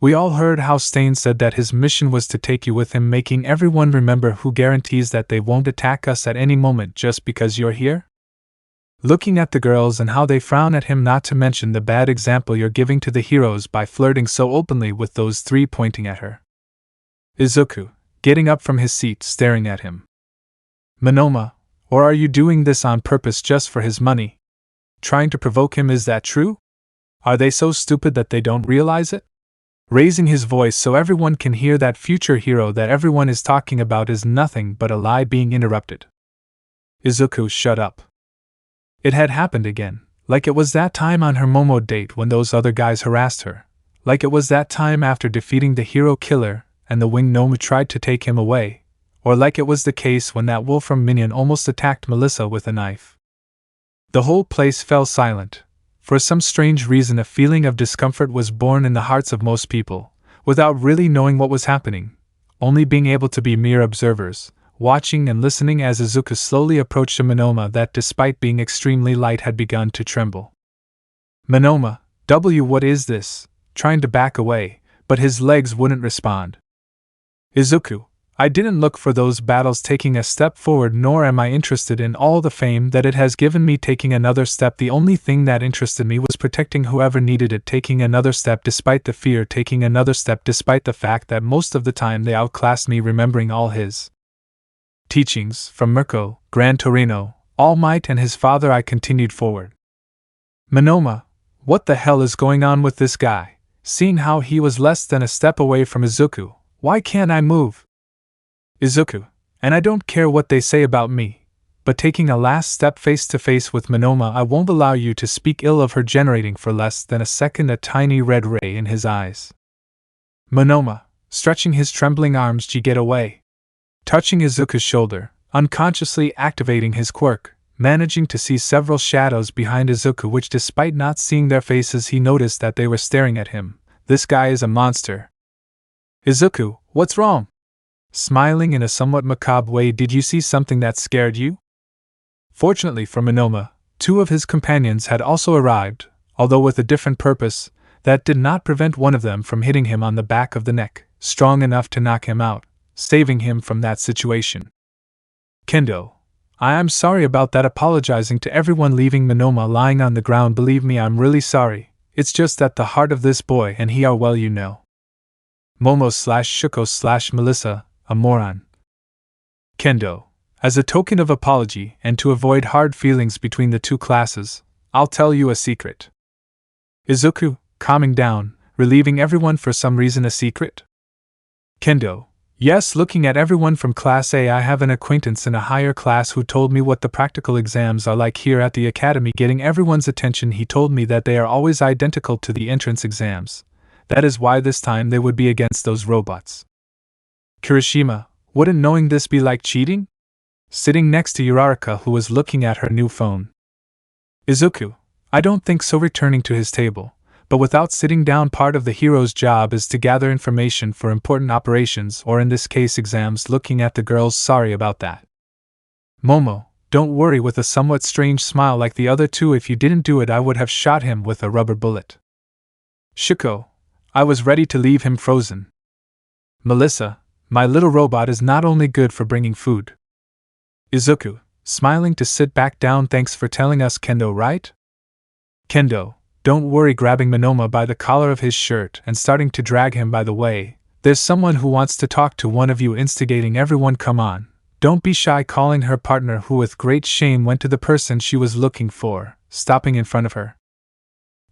We all heard how Stain said that his mission was to take you with him, making everyone remember. Who guarantees that they won't attack us at any moment just because you're here? Looking at the girls and how they frown at him, not to mention the bad example you're giving to the heroes by flirting so openly with those three pointing at her. Izuku, getting up from his seat, staring at him. Monoma, or are you doing this on purpose just for his money? Trying to provoke him, is that true? Are they so stupid that they don't realize it? Raising his voice so everyone can hear, that future hero that everyone is talking about is nothing but a lie. Being interrupted. Izuku, shut up. It had happened again, like it was that time on her Momo date when those other guys harassed her, like it was that time after defeating the hero killer and the winged gnome tried to take him away, or like it was the case when that Wolfram minion almost attacked Melissa with a knife. The whole place fell silent. For some strange reason, a feeling of discomfort was born in the hearts of most people, without really knowing what was happening, only being able to be mere observers, watching and listening as Izuku slowly approached a Monoma that, despite being extremely light, had begun to tremble. Monoma, what is this? Trying to back away, but his legs wouldn't respond. Izuku, I didn't look for those battles. Taking a step forward, nor am I interested in all the fame that it has given me. Taking another step, the only thing that interested me was protecting whoever needed it. Taking another step despite the fear, taking another step despite the fact that most of the time they outclassed me. Remembering all his teachings from Mirko, Gran Torino, Almight and his father, I continued forward. Monoma, what the hell is going on with this guy? Seeing how he was less than a step away from Izuku, why can't I move? Izuku, and I don't care what they say about me. but taking a last step face to face with Monoma, I won't allow you to speak ill of her, generating for less than a second a tiny red ray in his eyes. Monoma, stretching his trembling arms, get away. Touching Izuku's shoulder, unconsciously activating his quirk, managing to see several shadows behind Izuku, which despite not seeing their faces he noticed that they were staring at him. This guy is a monster. Izuku, what's wrong? Smiling in a somewhat macabre way, did you see something that scared you? Fortunately for Monoma, two of his companions had also arrived, although with a different purpose. That did not prevent one of them from hitting him on the back of the neck, strong enough to knock him out, saving him from that situation. Kendo, I am sorry about that, apologizing to everyone, leaving Monoma lying on the ground. Believe me, I'm really sorry. It's just that the heart of this boy and he are well, you know. Momo/Shuko/Melissa, a moron. Kendo, as a token of apology and to avoid hard feelings between the two classes, I'll tell you a secret. Izuku, calming down, relieving everyone. For some reason, a secret? Kendo, yes, looking at everyone from Class A, I have an acquaintance in a higher class who told me what the practical exams are like here at the academy, getting everyone's attention. He told me that they are always identical to the entrance exams. That is why this time they would be against those robots. Kirishima, wouldn't knowing this be like cheating? Sitting next to Uraraka, who was looking at her new phone. Izuku, I don't think so, returning to his table. But without sitting down, part of the hero's job is to gather information for important operations, or in this case exams. Looking at the girls, sorry about that. Momo, don't worry, with a somewhat strange smile like the other two. If you didn't do it, I would have shot him with a rubber bullet. Shuko, I was ready to leave him frozen. Melissa, my little robot is not only good for bringing food. Izuku, smiling to sit back down, thanks for telling us, Kendo, right? Kendo, don't worry, grabbing Monoma by the collar of his shirt and starting to drag him. By the way, there's someone who wants to talk to one of you, instigating everyone. Come on, don't be shy, calling her partner, who with great shame went to the person she was looking for, stopping in front of her.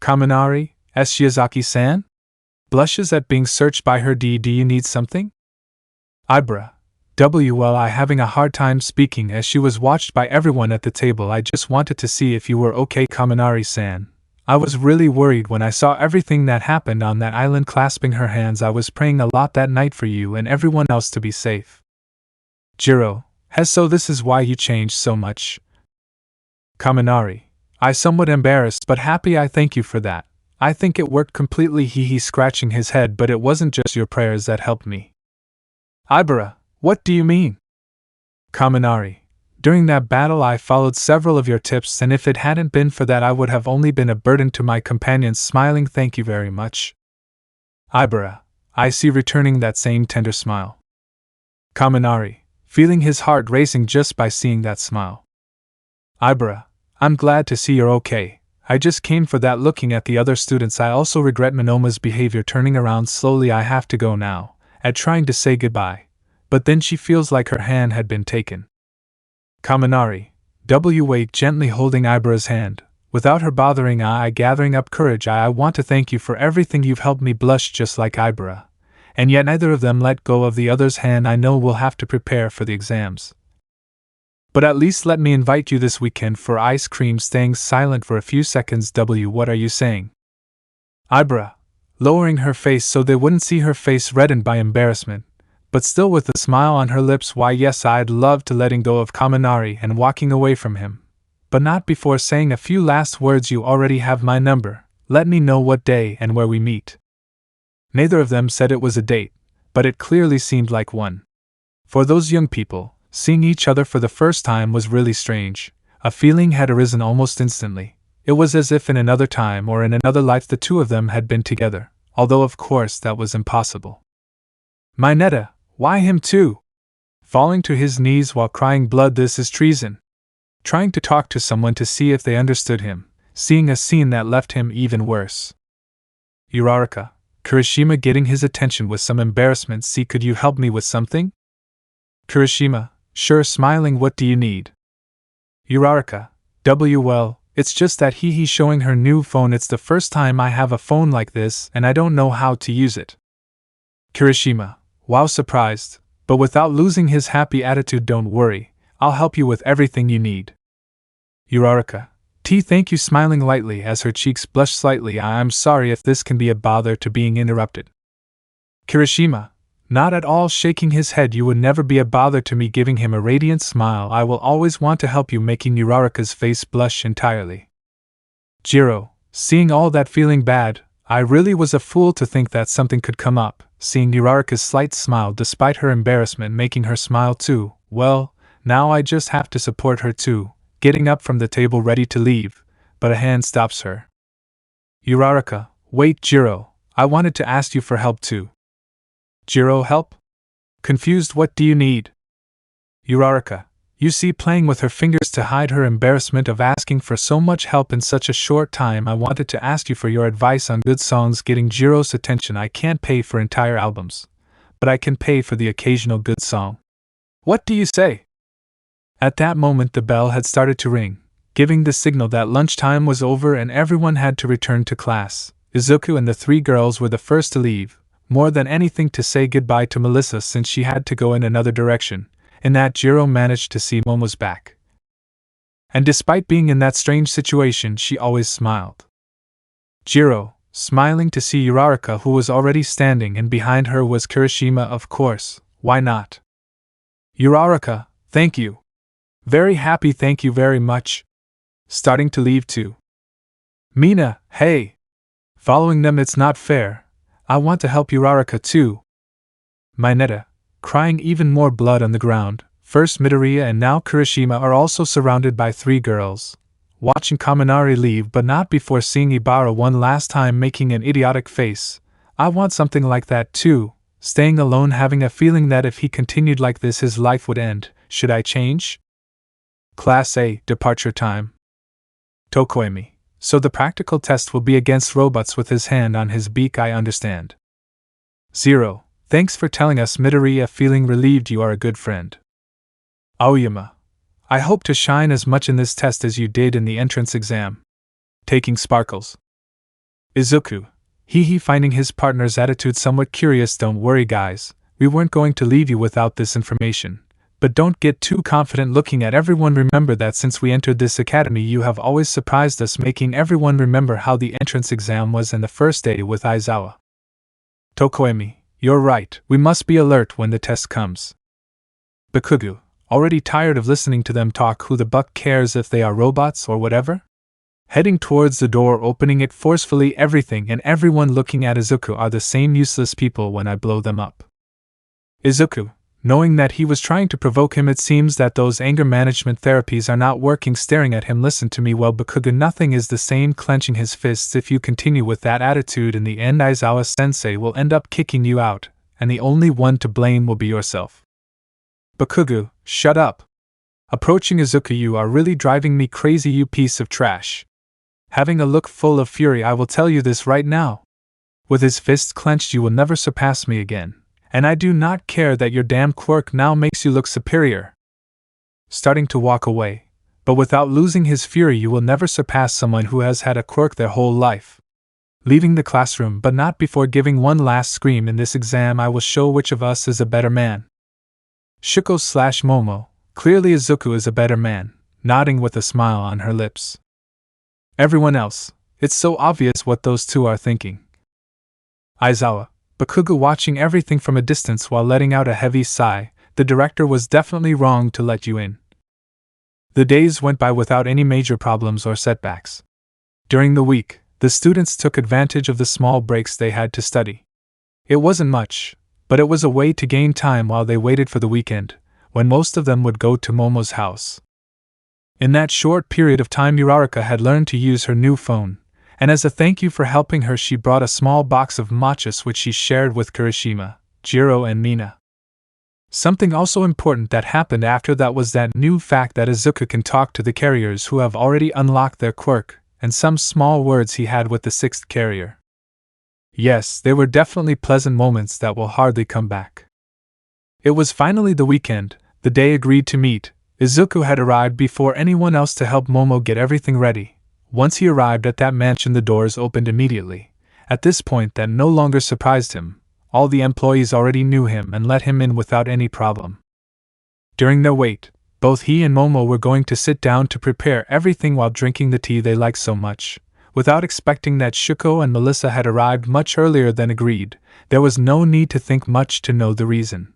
Kaminari, Shiozaki-san? Blushes at being searched by her. Do you need something? Ibra, well, I having a hard time speaking as she was watched by everyone at the table. I just wanted to see if you were okay, Kaminari-san. I was really worried when I saw everything that happened on that island. Clasping her hands, I was praying a lot that night for you and everyone else to be safe. Jiro, so this is why you changed so much? Kaminari, I somewhat embarrassed but happy. I thank you for that. I think it worked completely. He scratching his head, but it wasn't just your prayers that helped me. Ibara, what do you mean? Kaminari, during that battle I followed several of your tips, and if it hadn't been for that I would have only been a burden to my companions. Smiling, thank you very much. Ibara, I see, returning that same tender smile. Kaminari, feeling his heart racing just by seeing that smile. Ibara, I'm glad to see you're okay. I just came for that. Looking at the other students, I also regret Monoma's behavior. Turning around slowly, I have to go now, at trying to say goodbye, but then she feels like her hand had been taken. Kaminari, wait, gently holding Ibara's hand, without her bothering. I gathering up courage. I want to thank you for everything you've helped me. Blush just like Ibara, and yet neither of them let go of the other's hand. I know we'll have to prepare for the exams, but at least let me invite you this weekend for ice cream. Staying silent for a few seconds. What are you saying? Ibara, lowering her face so they wouldn't see her face reddened by embarrassment, but still with a smile on her lips. Why yes, I'd love to, letting go of Kaminari and walking away from him, but not before saying a few last words. You already have my number. Let me know what day and where we meet. Neither of them said it was a date, but it clearly seemed like one. For those young people, seeing each other for the first time was really strange. A feeling had arisen almost instantly. It was as if in another time or in another life the two of them had been together, although of course that was impossible. My Netta, why him too? Falling to his knees while crying blood, this is treason. Trying to talk to someone to see if they understood him, seeing a scene that left him even worse. Uraraka, Kirishima getting his attention with some embarrassment. See, could you help me with something? Kirishima, sure, smiling, what do you need? Uraraka, well, it's just that he's showing her new phone. It's the first time I have a phone like this and I don't know how to use it. Kirishima, wow, surprised, but without losing his happy attitude. Don't worry, I'll help you with everything you need. Uraraka. Thank you, smiling lightly as her cheeks blushed slightly. I'm sorry if this can be a bother to being interrupted. Kirishima. Not at all, shaking his head. You would never be a bother to me, giving him a radiant smile. I will always want to help you, making Uraraka's face blush entirely. Jiro. Seeing all that, feeling bad, I really was a fool to think that something could come up, seeing Uraraka's slight smile despite her embarrassment making her smile too. Well, now I just have to support her too, getting up from the table ready to leave, but a hand stops her. Uraraka. Wait, Jiro, I wanted to ask you for help too. Jiro, help? Confused, what do you need? Uraraka. You see, playing with her fingers to hide her embarrassment of asking for so much help in such a short time, I wanted to ask you for your advice on good songs. Getting Jiro's attention. I can't pay for entire albums, but I can pay for the occasional good song. What do you say? At that moment the bell had started to ring, giving the signal that lunchtime was over and everyone had to return to class. Izuku and the three girls were the first to leave, more than anything to say goodbye to Melissa since she had to go in another direction. In that, Jiro managed to see Momo's back. And despite being in that strange situation, she always smiled. Jiro, smiling to see Uraraka, who was already standing, and behind her was Kirishima. Of course, why not? Uraraka, thank you. Very happy, thank you very much. Starting to leave too. Mina, hey. Following them, it's not fair. I want to help Uraraka too. Mineta, crying, even more blood on the ground. First Midoriya and now Kirishima are also surrounded by three girls, watching Kaminari leave, but not before seeing Ibara one last time making an idiotic face. I want something like that too, staying alone, having a feeling that if he continued like this his life would end. Should I change? Class A, departure time. Tokoemi. So the practical test will be against robots. With his hand on his beak, I understand. 0. Thanks for telling us, Midoriya, feeling relieved. You are a good friend. Aoyama. I hope to shine as much in this test as you did in the entrance exam. Taking sparkles. Izuku. Hee, finding his partner's attitude somewhat curious. Don't worry guys, we weren't going to leave you without this information. But don't get too confident looking at everyone. Remember that since we entered this academy you have always surprised us, making everyone remember how the entrance exam was and the first day with Aizawa. Tokoemi. You're right, we must be alert when the test comes. Bakugu, already tired of listening to them talk. Who the buck cares if they are robots or whatever? Heading towards the door, opening it forcefully. Everything and everyone looking at Izuku are the same useless people when I blow them up. Izuku, knowing that he was trying to provoke him, it seems that those anger management therapies are not working, staring at him. Listen to me well, Bakugu, nothing is the same, clenching his fists. If you continue with that attitude, in the end Aizawa-sensei will end up kicking you out, and the only one to blame will be yourself. Bakugu, shut up. Approaching Izuku, you are really driving me crazy, you piece of trash. Having a look full of fury, I will tell you this right now. With his fists clenched, you will never surpass me again. And I do not care that your damn quirk now makes you look superior. Starting to walk away, but without losing his fury. You will never surpass someone who has had a quirk their whole life. Leaving the classroom, but not before giving one last scream. In this exam I will show which of us is a better man. Shuko/Momo, clearly Izuku is a better man, nodding with a smile on her lips. Everyone else, it's so obvious what those two are thinking. Aizawa. Bakugu, watching everything from a distance while letting out a heavy sigh. The director was definitely wrong to let you in. The days went by without any major problems or setbacks. During the week, the students took advantage of the small breaks they had to study. It wasn't much, but it was a way to gain time while they waited for the weekend, when most of them would go to Momo's house. In that short period of time, Uraraka had learned to use her new phone, and as a thank you for helping her she brought a small box of matchas which she shared with Kirishima, Jiro and Mina. Something also important that happened after that was that new fact that Izuku can talk to the carriers who have already unlocked their quirk, and some small words he had with the sixth carrier. Yes, they were definitely pleasant moments that will hardly come back. It was finally the weekend, the day agreed to meet. Izuku had arrived before anyone else to help Momo get everything ready. Once he arrived at that mansion, the doors opened immediately. At this point, that no longer surprised him. All the employees already knew him and let him in without any problem. During their wait, Both he and Momo were going to sit down to prepare everything while drinking the tea they liked so much. Without expecting that Shuko and Melissa had arrived much earlier than agreed, there was no need to think much to know the reason.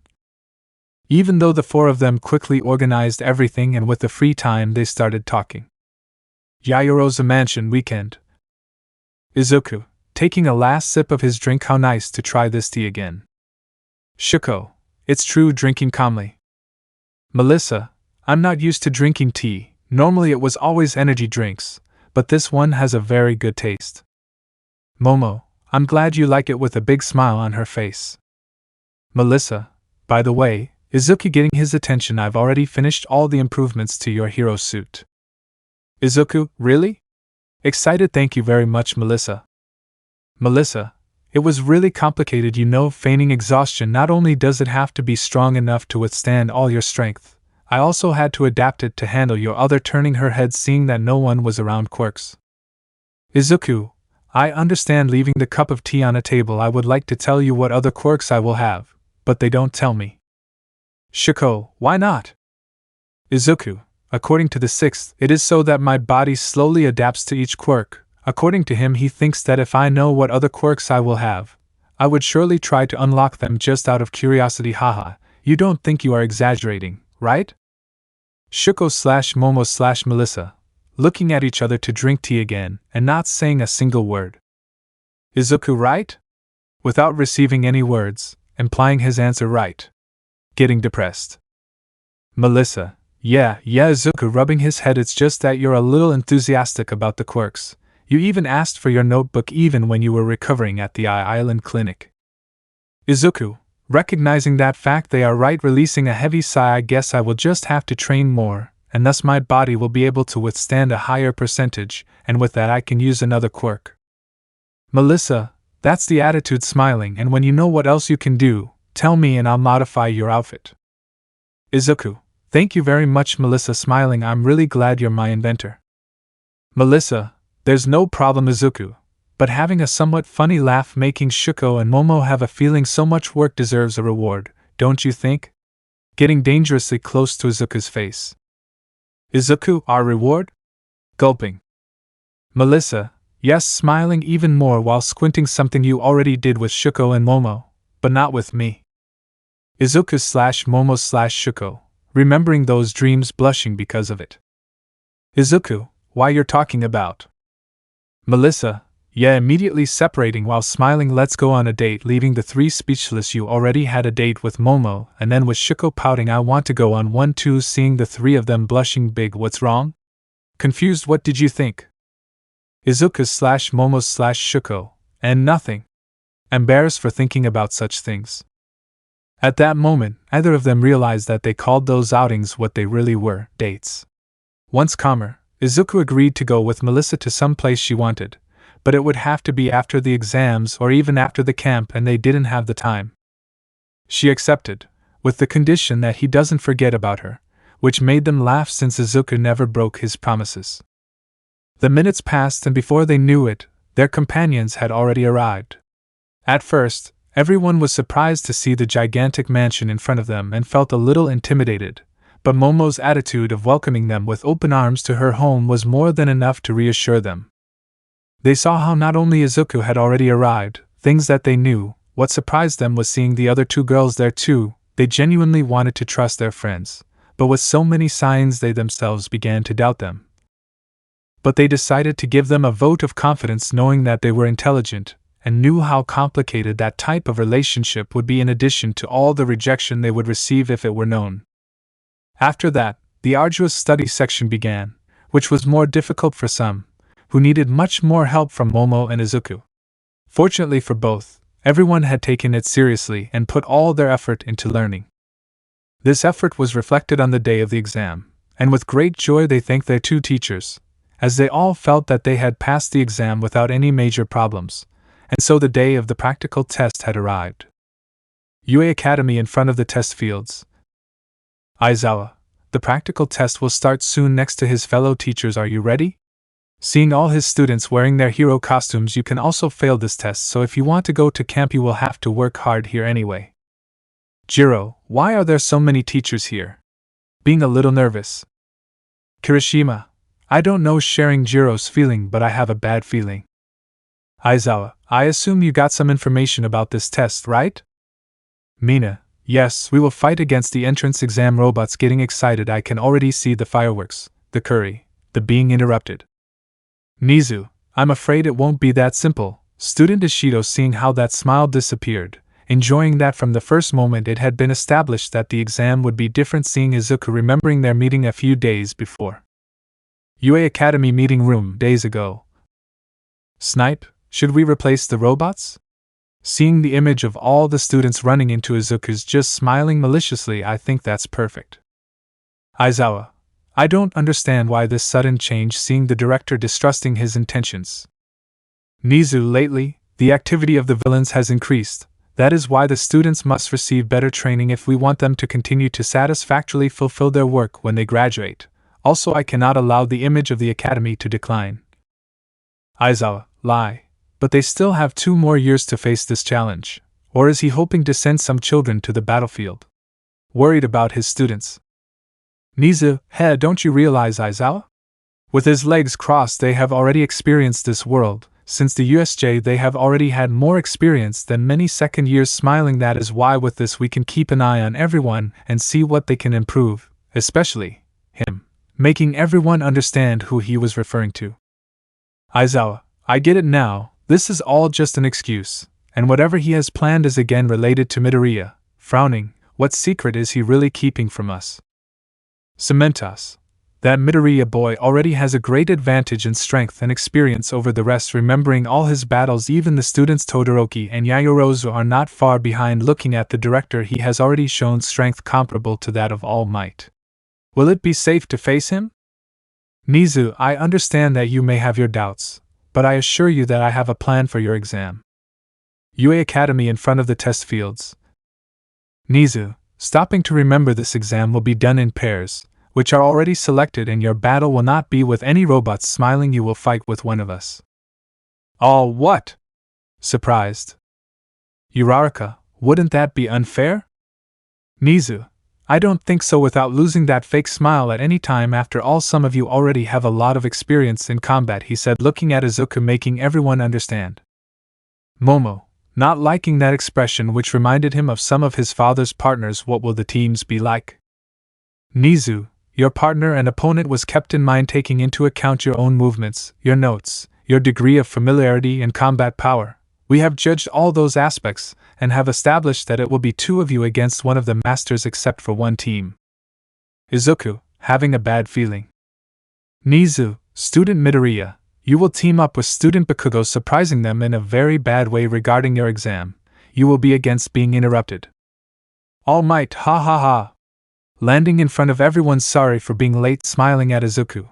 Even though the four of them quickly organized everything and with the free time they started talking. Yayoro's mansion weekend. Izuku, taking a last sip of his drink. How nice to try this tea again. Shuko, it's true, drinking calmly. Melissa, I'm not used to drinking tea, normally it was always energy drinks, but this one has a very good taste. Momo, I'm glad you like it, with a big smile on her face. Melissa, by the way, Izuku, getting his attention, I've already finished all the improvements to your hero suit. Izuku, really? Excited, thank you very much, Melissa. Melissa, it was really complicated, feigning exhaustion. Not only does it have to be strong enough to withstand all your strength, I also had to adapt it to handle your other, turning her head seeing that no one was around. Quirks. Izuku, I understand leaving the cup of tea on a table. I would like to tell you what other quirks I will have, but they don't tell me. Shuko, why not? Izuku, according to the sixth, it is so that my body slowly adapts to each quirk. According to him, he thinks that if I know what other quirks I will have, I would surely try to unlock them just out of curiosity. Haha, you don't think you are exaggerating, right? Shuko/Momo/Melissa, looking at each other to drink tea again, and not saying a single word. Izuku, right? Without receiving any words, implying his answer right. Getting depressed. Melissa, yeah, Izuku, rubbing his head, it's just that you're a little enthusiastic about the quirks. You even asked for your notebook even when you were recovering at the Island clinic. Izuku, recognizing that fact, they are right, releasing a heavy sigh. I guess I will just have to train more, and thus my body will be able to withstand a higher percentage, and with that I can use another quirk. Melissa, that's the attitude, smiling, and when you know what else you can do, tell me and I'll modify your outfit. Izuku, thank you very much. Melissa, smiling, I'm really glad you're my inventor. Melissa, there's no problem, Izuku, but having a somewhat funny laugh, making Shuko and Momo have a feeling so much work deserves a reward, don't you think? Getting dangerously close to Izuku's face. Izuku, our reward? Gulping. Melissa, yes, smiling even more while squinting, something you already did with Shuko and Momo, but not with me. Izuku/Momo/Shuko, remembering those dreams, blushing because of it. Izuku, why you're talking about? Melissa, yeah, immediately separating while smiling, let's go on a date, leaving the three speechless. You already had a date with Momo, and then with Shuko pouting, I want to go on one too, seeing the three of them blushing big. What's wrong? Confused, what did you think? Izuku/Momo/Shuko, and nothing. Embarrassed for thinking about such things. At that moment, neither of them realized that they called those outings what they really were, dates. Once calmer, Izuku agreed to go with Melissa to some place she wanted, but it would have to be after the exams or even after the camp, and they didn't have the time. She accepted, with the condition that he doesn't forget about her, which made them laugh since Izuku never broke his promises. The minutes passed, and before they knew it, their companions had already arrived. At first, everyone was surprised to see the gigantic mansion in front of them and felt a little intimidated, but Momo's attitude of welcoming them with open arms to her home was more than enough to reassure them. They saw how not only Izuku had already arrived, things that they knew. What surprised them was seeing the other two girls there too. They genuinely wanted to trust their friends, but with so many signs they themselves began to doubt them. But they decided to give them a vote of confidence, knowing that they were intelligent, and knew how complicated that type of relationship would be, in addition to all the rejection they would receive if it were known. After that, the arduous study section began, which was more difficult for some, who needed much more help from Momo and Izuku. Fortunately for both, everyone had taken it seriously and put all their effort into learning. This effort was reflected on the day of the exam, and with great joy they thanked their two teachers, as they all felt that they had passed the exam without any major problems, and so the day of the practical test had arrived. UA Academy, in front of the test fields. Aizawa, the practical test will start soon next to his fellow teachers. Are you ready? Seeing all his students wearing their hero costumes, you can also fail this test, so if you want to go to camp you will have to work hard here anyway. Jiro, why are there so many teachers here? being a little nervous. Kirishima, I don't know sharing Jiro's feeling, but I have a bad feeling. Aizawa, I assume you got some information about this test, right? Mina, yes, we will fight against the entrance exam robots. Getting excited, I can already see the fireworks, the curry, the being interrupted. Nizu, I'm afraid it won't be that simple. Student Ishido, seeing how that smile disappeared, enjoying that from the first moment it had been established that the exam would be different, seeing Izuku remembering their meeting a few days before. UA Academy meeting room days ago. Snipe, should we replace the robots? Seeing the image of all the students running into Izuku's just smiling maliciously, I think that's perfect. Aizawa, I don't understand why this sudden change, seeing the director distrusting his intentions. Nizu, lately, the activity of the villains has increased. That is why the students must receive better training if we want them to continue to satisfactorily fulfill their work when they graduate. Also, I cannot allow the image of the academy to decline. Aizawa, lie. But they still have 2 more years to face this challenge. Or is he hoping to send some children to the battlefield? Worried about his students. Nizu, don't you realize, Aizawa? With his legs crossed, they have already experienced this world. Since the USJ, they have already had more experience than many second years. Smiling, that is why with this we can keep an eye on everyone and see what they can improve, especially him, making everyone understand who he was referring to. Aizawa, I get it now, this is all just an excuse, and whatever he has planned is again related to Midoriya. Frowning, what secret is he really keeping from us? Cementos. That Midoriya boy already has a great advantage in strength and experience over the rest, remembering all his battles. Even the students Todoroki and Yayorozu are not far behind. Looking at the director, he has already shown strength comparable to that of Almight. Will it be safe to face him? Nizu, I understand that you may have your doubts, but I assure you that I have a plan for your exam. UA Academy in front of the test fields. Nizu, stopping to remember this exam will be done in pairs, which are already selected, and your battle will not be with any robots. Smiling, you will fight with one of us. All what? Surprised. Uraraka, wouldn't that be unfair? Nizu, I don't think so. Without losing that fake smile at any time, after all, some of you already have a lot of experience in combat, he said, looking at Izuku, making everyone understand. Momo, not liking that expression, which reminded him of some of his father's partners. What will the teams be like? Nizu, your partner and opponent was kept in mind, taking into account your own movements, your notes, your degree of familiarity and combat power. We have judged all those aspects, and have established that it will be 2 of you against one of the masters, except for one team. Izuku, having a bad feeling. Nizu, student Midoriya, you will team up with student Bakugo, surprising them in a very bad way regarding your exam. You will be against being interrupted. Almight, ha ha ha. Landing in front of everyone, sorry for being late, smiling at Izuku.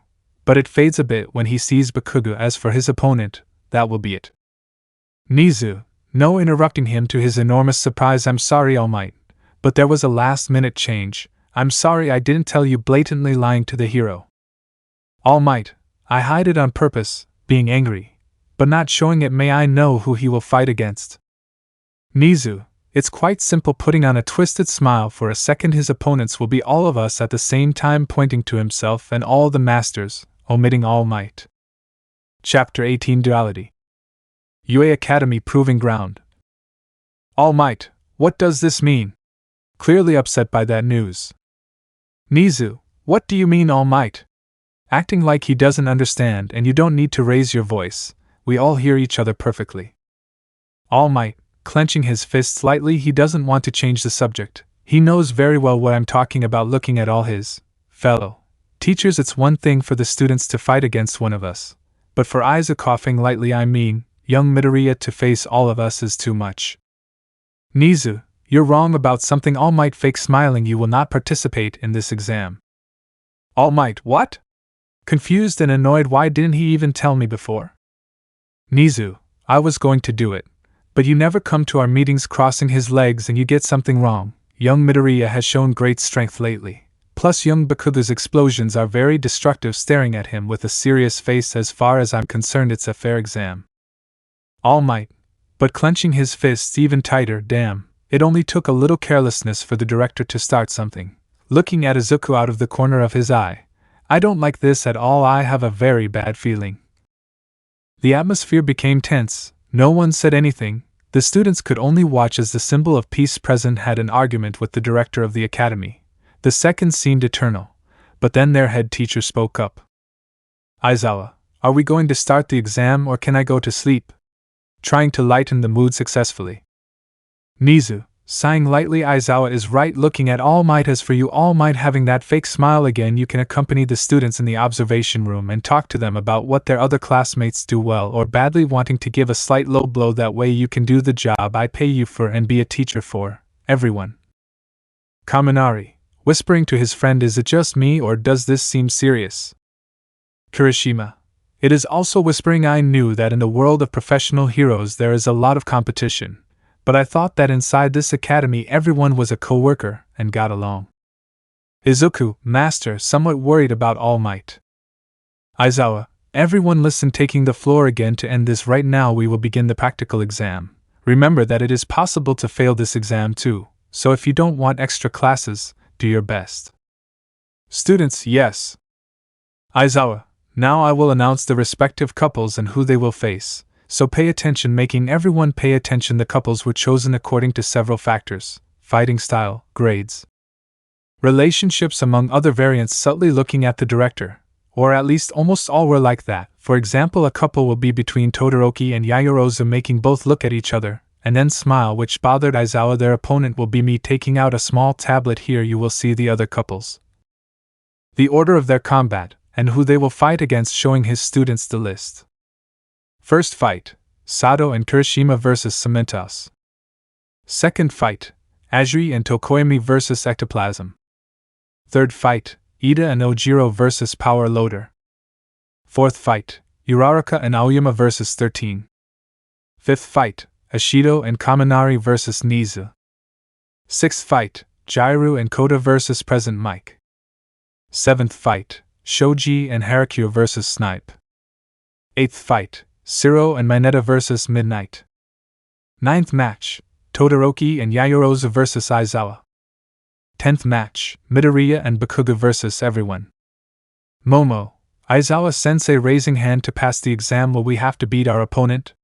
But it fades a bit when he sees Bakugo. As for his opponent, that will be it. Nizu, no, interrupting him to his enormous surprise. I'm sorry, Almight, but there was a last-minute change. I'm sorry I didn't tell you, blatantly lying to the hero. Almight, I hide it on purpose, being angry, but not showing it. May I know who he will fight against? Nizu, it's quite simple. Putting on a twisted smile for a second, his opponents will be all of us, at the same time pointing to himself and all the masters, omitting Almight. Chapter 18, Duality. UA Academy Proving Ground. Almight, what does this mean? Clearly upset by that news. Nizu, what do you mean, Almight? Acting like he doesn't understand, and you don't need to raise your voice, we all hear each other perfectly. Almight, clenching his fist slightly, he doesn't want to change the subject. He knows very well what I'm talking about. Looking at all his fellow teachers, it's one thing for the students to fight against one of us, but for Izuku, coughing lightly, I mean, young Midoriya, to face all of us is too much. Nizu, you're wrong about something. Almight, fake smiling, you will not participate in this exam. Almight, what? Confused and annoyed, why didn't he even tell me before? Nizu, I was going to do it, but you never come to our meetings. Crossing his legs, and you get something wrong. Young Midoriya has shown great strength lately. Plus, young Bakugo's explosions are very destructive. Staring at him with a serious face, as far as I'm concerned, it's a fair exam. Almight, but clenching his fists even tighter. Damn, it only took a little carelessness for the director to start something. looking at Izuku out of the corner of his eye. I don't like this at all, I have a very bad feeling. The atmosphere became tense, no one said anything, the students could only watch as the symbol of peace present had an argument with the director of the academy. The seconds seemed eternal, but then their head teacher spoke up. Aizawa, are we going to start the exam or can I go to sleep? Trying to lighten the mood successfully. Nizu, sighing lightly, Aizawa is right, looking at All Might. As for you, All Might, having that fake smile again, you can accompany the students in the observation room and talk to them about what their other classmates do well or badly, wanting to give a slight low blow, that way you can do the job I pay you for and be a teacher for everyone. Kaminari, whispering to his friend, is it just me or does this seem serious? Kirishima, it is also whispering. I knew that in the world of professional heroes there is a lot of competition, but I thought that inside this academy everyone was a co-worker and got along. Izuku, master, somewhat worried about All Might. Aizawa, everyone listen, taking the floor again. To end this right now, we will begin the practical exam. Remember that it is possible to fail this exam too, so if you don't want extra classes, do your best. Students, yes. Aizawa, now I will announce the respective couples and who they will face, so pay attention, making everyone pay attention. The couples were chosen according to several factors: fighting style, grades, relationships, among other variants. Subtly looking at the director, or at least almost all were like that. For example, a couple will be between Todoroki and Yaoyorozu, making both look at each other and then smile, which bothered Aizawa. Their opponent will be me, taking out a small tablet. Here you will see the other couples, the order of their combat, and who they will fight against, showing his students the list. First fight, Sato and Kirishima vs. Cementos. Second fight, Azuri and Tokoyami vs. Ectoplasm. Third fight, Ida and Ojiro vs. Power Loader. Fourth fight, Uraraka and Aoyama vs. 13. Fifth fight, Ashido and Kaminari vs. Nizu. Sixth fight, Jairu and Kota vs. Present Mike. Seventh fight, Shoji and Harakyu vs. Snipe. Eighth fight, Siro and Mineta vs. Midnight. Ninth match, Todoroki and Yaoyorozu vs. Aizawa. 10th match, Midoriya and Bakuga vs. everyone. Momo, Aizawa-sensei raising hand to pass the exam. Will we have to beat our opponent?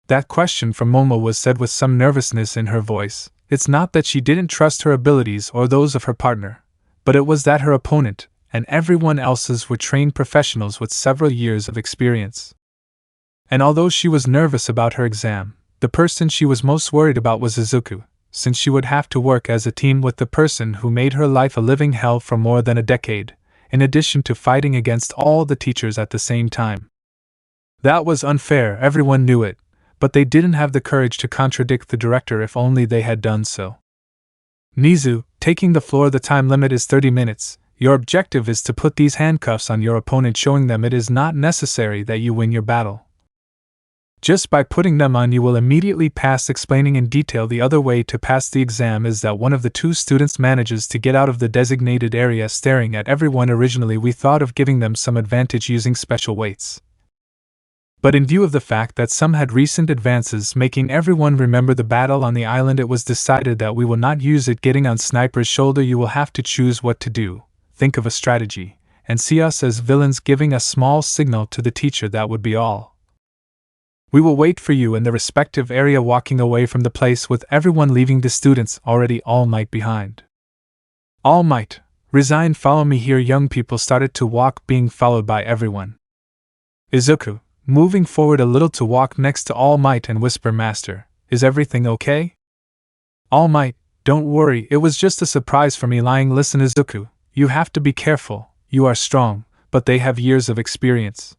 That question from Momo was said with some nervousness in her voice. It's not that she didn't trust her abilities or those of her partner, but it was that her opponent, and everyone else's, were trained professionals with several years of experience. And although she was nervous about her exam, the person she was most worried about was Izuku, since she would have to work as a team with the person who made her life a living hell for more than a decade, in addition to fighting against all the teachers at the same time. That was unfair, everyone knew it, but they didn't have the courage to contradict the director. If only they had done so. Nizu, taking the floor. The time limit is 30 minutes. Your objective is to put these handcuffs on your opponent, showing them it is not necessary that you win your battle. Just by putting them on, you will immediately pass. Explaining in detail, the other way to pass the exam is that one of the two students manages to get out of the designated area staring at everyone. Originally we thought of giving them some advantage using special weights, but in view of the fact that some had recent advances making everyone remember the battle on the island, it was decided that we will not use it. Getting on Sniper's shoulder, you will have to choose what to do, think of a strategy, and see us as villains, giving a small signal to the teacher. That would be all. We will wait for you in the respective area. Walking away from the place with everyone leaving, the students already All Might behind. All Might, resign, follow me here. Young people started to walk, being followed by everyone. Izuku, moving forward a little to walk next to All Might and whisper, Master, is everything okay? All Might, don't worry, it was just a surprise for me. Lying, listen Izuku, you have to be careful, you are strong, but they have years of experience.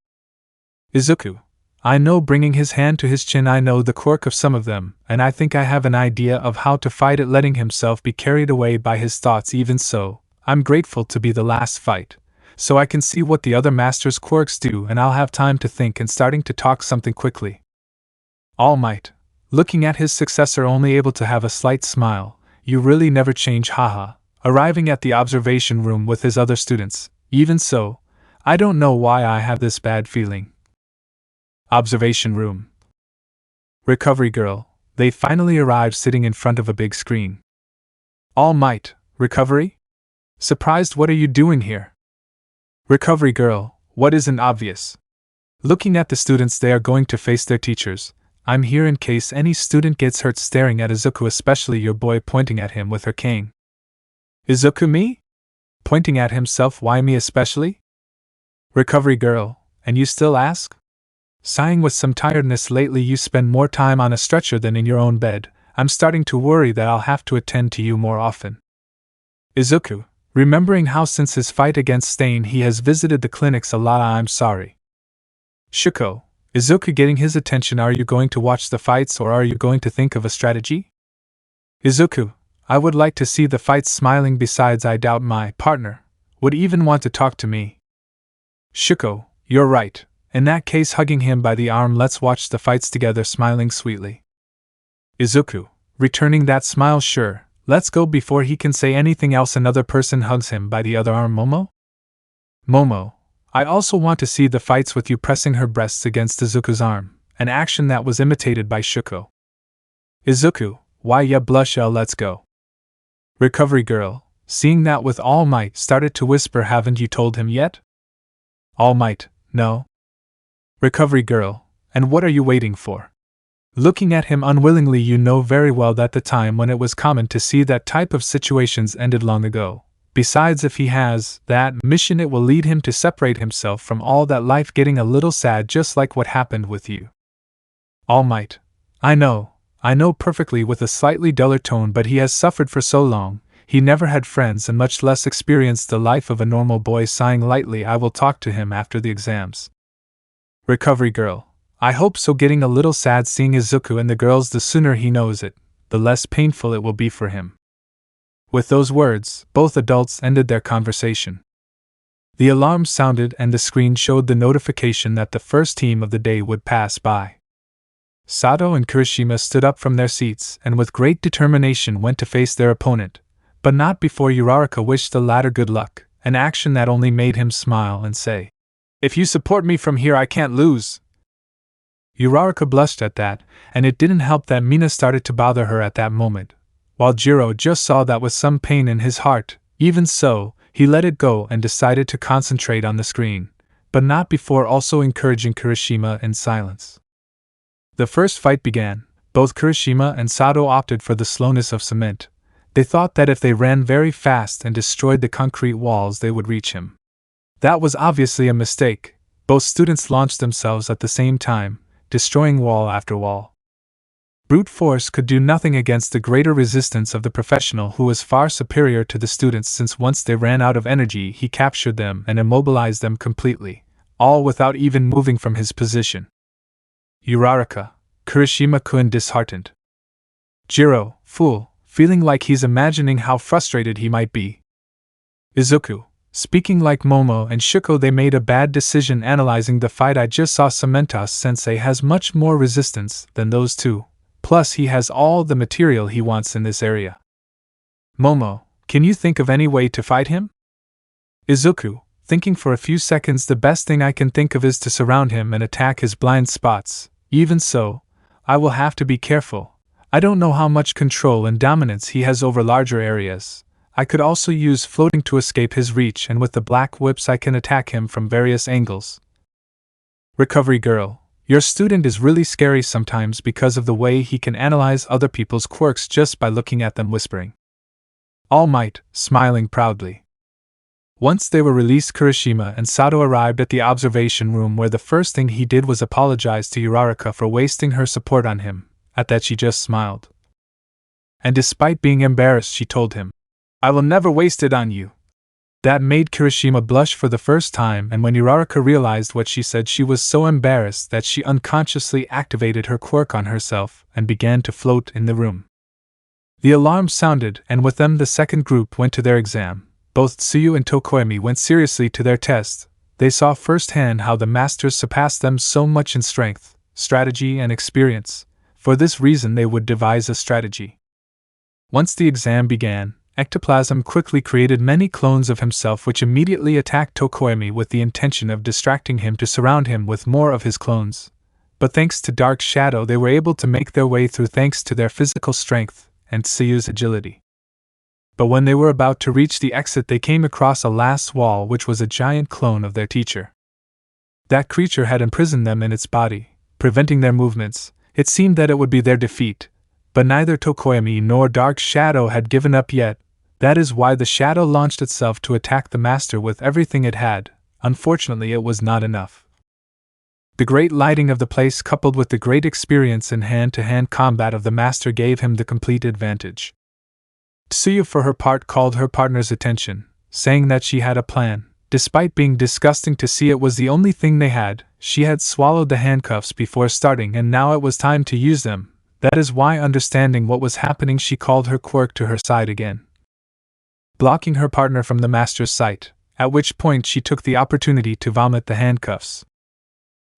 Izuku, I know, bringing his hand to his chin, I know the quirk of some of them, and I think I have an idea of how to fight it. Letting himself be carried away by his thoughts. Even so, I'm grateful to be the last fight, so I can see what the other masters' quirks do, and I'll have time to think. And starting to talk something quickly. All Might, looking at his successor, only able to have a slight smile, you really never change, haha. Arriving at the observation room with his other students. Even so, I don't know why I have this bad feeling. Observation room. Recovery girl, they finally arrived, sitting in front of a big screen. All Might, recovery? Surprised, what are you doing here? Recovery girl, what isn't obvious? Looking at the students, they are going to face their teachers. I'm here in case any student gets hurt staring at Izuku, especially your boy, pointing at him with her cane. Izuku, me? Pointing at himself, why me especially? Recovery girl, and you still ask? Sighing with some tiredness, lately you spend more time on a stretcher than in your own bed. I'm starting to worry that I'll have to attend to you more often. Izuku, remembering how since his fight against Stain he has visited the clinics a lot. I'm sorry. Shuko, Izuku getting his attention. Are you going to watch the fights or are you going to think of a strategy? Izuku, I would like to see the fights. Smiling, besides I doubt my partner would even want to talk to me. Shuko, you're right. In that case, hugging him by the arm, let's watch the fights together. Smiling sweetly. Izuku, returning that smile. Sure, let's go. Before he can say anything else, another person hugs him by the other arm. Momo? Momo, I also want to see the fights with you. Pressing her breasts against Izuku's arm, an action that was imitated by Shuko. Izuku, why ya blush? Let's go. Recovery girl, seeing that with All Might, started to whisper, haven't you told him yet? All Might, no. Recovery girl, and what are you waiting for? Looking at him unwillingly, you know very well that the time when it was common to see that type of situations ended long ago. Besides, if he has that mission, it will lead him to separate himself from all that life, getting a little sad, just like what happened with you. All Might, I know perfectly, with a slightly duller tone, but he has suffered for so long, he never had friends and much less experienced the life of a normal boy. Sighing lightly, I will talk to him after the exams. Recovery girl, I hope so. Getting a little sad seeing Izuku and the girls. The sooner he knows it, the less painful it will be for him. With those words, both adults ended their conversation. The alarm sounded and the screen showed the notification that the first team of the day would pass by. Sato and Kirishima stood up from their seats and with great determination went to face their opponent, but not before Uraraka wished the latter good luck, an action that only made him smile and say, "If you support me from here, I can't lose." Uraraka blushed at that, and it didn't help that Mina started to bother her at that moment, while Jiro just saw that with some pain in his heart. Even so, he let it go and decided to concentrate on the screen, but not before also encouraging Kirishima in silence. The first fight began. Both Kirishima and Sato opted for the slowness of cement. They thought that if they ran very fast and destroyed the concrete walls, they would reach him. That was obviously a mistake. Both students launched themselves at the same time, destroying wall after wall. Brute force could do nothing against the greater resistance of the professional, who was far superior to the students, since once they ran out of energy he captured them and immobilized them completely, all without even moving from his position. Uraraka, Kirishima-kun disheartened. Jiro, fool, feeling like he's imagining how frustrated he might be. Izuku, speaking like Momo and Shuko, they made a bad decision analyzing the fight. I just saw Cementos-sensei has much more resistance than those two, plus he has all the material he wants in this area. Momo, can you think of any way to fight him? Izuku, thinking for a few seconds. The best thing I can think of is to surround him and attack his blind spots. Even so, I will have to be careful. I don't know how much control and dominance he has over larger areas. I could also use floating to escape his reach, and with the black whips I can attack him from various angles. Recovery girl, your student is really scary sometimes because of the way he can analyze other people's quirks just by looking at them. Whispering. All Might, smiling proudly. Once they were released, Kirishima and Sato arrived at the observation room, where the first thing he did was apologize to Uraraka for wasting her support on him. At that she just smiled. And despite being embarrassed, she told him, "I will never waste it on you." That made Kirishima blush for the first time, and when Uraraka realized what she said, she was so embarrassed that she unconsciously activated her quirk on herself and began to float in the room. The alarm sounded, and with them the second group went to their exam. Both Tsuyu and Tokoemi went seriously to their test. They saw firsthand how the masters surpassed them so much in strength, strategy, and experience. For this reason they would devise a strategy. Once the exam began, Ectoplasm quickly created many clones of himself, which immediately attacked Tokoemi with the intention of distracting him to surround him with more of his clones. But thanks to Dark Shadow they were able to make their way through thanks to their physical strength and Tsuyu's agility. But when they were about to reach the exit, they came across a last wall which was a giant clone of their teacher. That creature had imprisoned them in its body, preventing their movements. It seemed that it would be their defeat, but neither Tokoyami nor Dark Shadow had given up yet. That is why the shadow launched itself to attack the master with everything it had. Unfortunately, it was not enough. The great lighting of the place coupled with the great experience in hand-to-hand combat of the master gave him the complete advantage. Tsuyu for her part called her partner's attention, saying that she had a plan. Despite being disgusting to see, it was the only thing they had. She had swallowed the handcuffs before starting and now it was time to use them. That is why, understanding what was happening, she called her Quirk to her side again, blocking her partner from the master's sight, at which point she took the opportunity to vomit the handcuffs.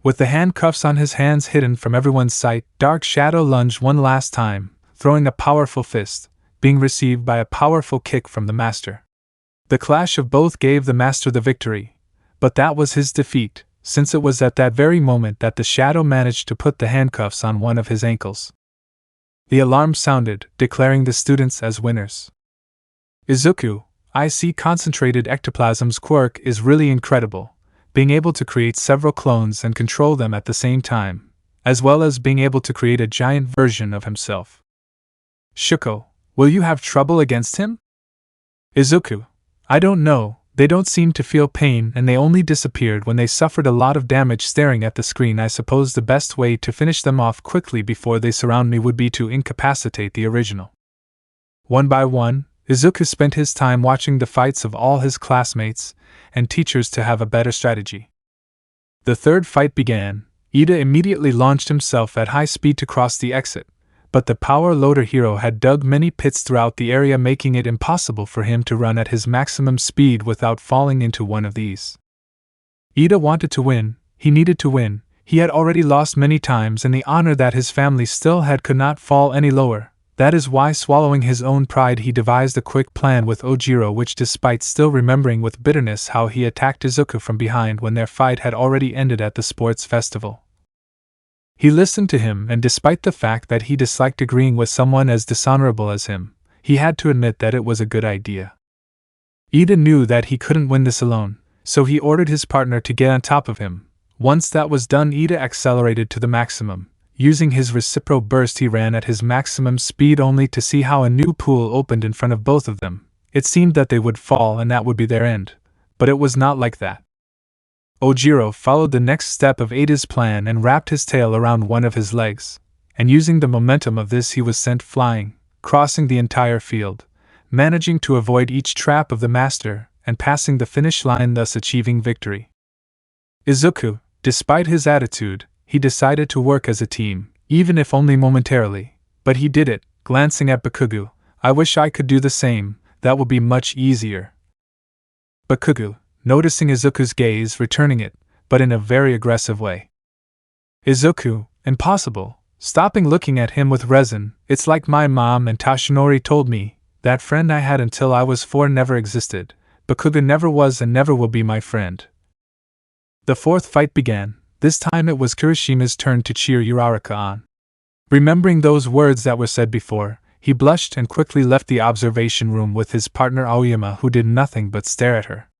With the handcuffs on his hands hidden from everyone's sight, Dark Shadow lunged one last time, throwing a powerful fist, being received by a powerful kick from the master. The clash of both gave the master the victory, but that was his defeat, since it was at that very moment that the shadow managed to put the handcuffs on one of his ankles. The alarm sounded, declaring the students as winners. Izuku, I see concentrated ectoplasm's quirk is really incredible, being able to create several clones and control them at the same time, as well as being able to create a giant version of himself. Shuko, will you have trouble against him? Izuku, I don't know, they don't seem to feel pain and they only disappeared when they suffered a lot of damage staring at the screen. I suppose the best way to finish them off quickly before they surround me would be to incapacitate the original. One by one, Izuku spent his time watching the fights of all his classmates and teachers to have a better strategy. The third fight began. Ida immediately launched himself at high speed to cross the exit, but the power loader hero had dug many pits throughout the area, making it impossible for him to run at his maximum speed without falling into one of these. Ida wanted to win, he needed to win, he had already lost many times and the honor that his family still had could not fall any lower. That is why, swallowing his own pride, he devised a quick plan with Ojiro, which, despite still remembering with bitterness how he attacked Izuku from behind when their fight had already ended at the sports festival. He listened to him, and despite the fact that he disliked agreeing with someone as dishonorable as him, he had to admit that it was a good idea. Ida knew that he couldn't win this alone, so he ordered his partner to get on top of him. Once that was done, Ida accelerated to the maximum. Using his reciprocal burst, he ran at his maximum speed only to see how a new pool opened in front of both of them. It seemed that they would fall and that would be their end, but it was not like that. Ojiro followed the next step of Ida's plan and wrapped his tail around one of his legs, and using the momentum of this he was sent flying, crossing the entire field, managing to avoid each trap of the master and passing the finish line, thus achieving victory. Izuku, despite his attitude, he decided to work as a team, even if only momentarily, but he did it, glancing at Bakugo. I wish I could do the same, that would be much easier. Bakugo, noticing Izuku's gaze, returning it, but in a very aggressive way. Izuku, impossible, stopping looking at him with resin. It's like my mom and Tashinori told me, that friend I had until I was 4 never existed. Bakugo never was and never will be my friend. The fourth fight began. This time it was Kirishima's turn to cheer Uraraka on. Remembering those words that were said before, he blushed and quickly left the observation room with his partner Aoyama, who did nothing but stare at her.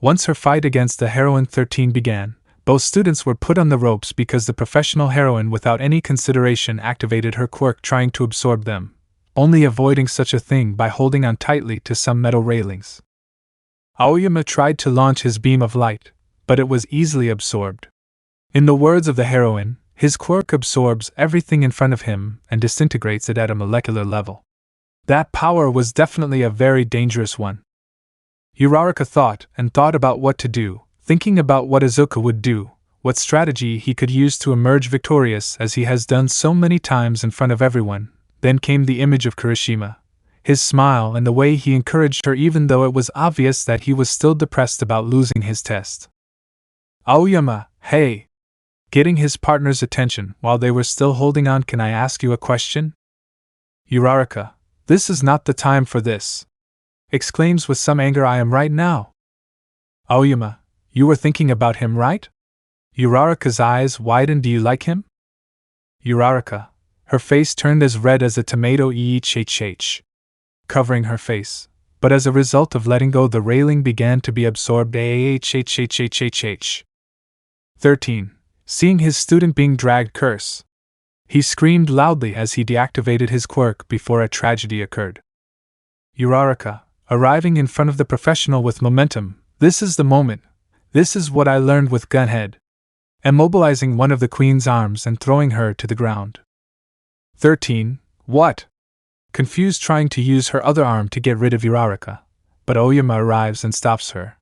Once her fight against the heroine 13 began, both students were put on the ropes because the professional heroine without any consideration activated her quirk, trying to absorb them, only avoiding such a thing by holding on tightly to some metal railings. Aoyama tried to launch his beam of light, but it was easily absorbed. In the words of the heroine, his quirk absorbs everything in front of him and disintegrates it at a molecular level. That power was definitely a very dangerous one. Uraraka thought and thought about what to do, thinking about what Izuku would do, what strategy he could use to emerge victorious as he has done so many times in front of everyone. Then came the image of Kirishima, his smile and the way he encouraged her even though it was obvious that he was still depressed about losing his test. Aoyama, hey! Getting his partner's attention while they were still holding on. Can I ask you a question? Uraraka, this is not the time for this. Exclaims with some anger. I am right now. Aoyama, you were thinking about him, right? Uraraka's eyes widened. Do you like him? Uraraka, her face turned as red as a tomato. covering her face, but as a result of letting go, the railing began to be absorbed. 13. Seeing his student being dragged, curse. He screamed loudly as he deactivated his quirk before a tragedy occurred. Uraraka, arriving in front of the professional with momentum. This is the moment. This is what I learned with Gunhead. Immobilizing one of the queen's arms and throwing her to the ground. 13. What? Confused, trying to use her other arm to get rid of Uraraka, but Oyama arrives and stops her.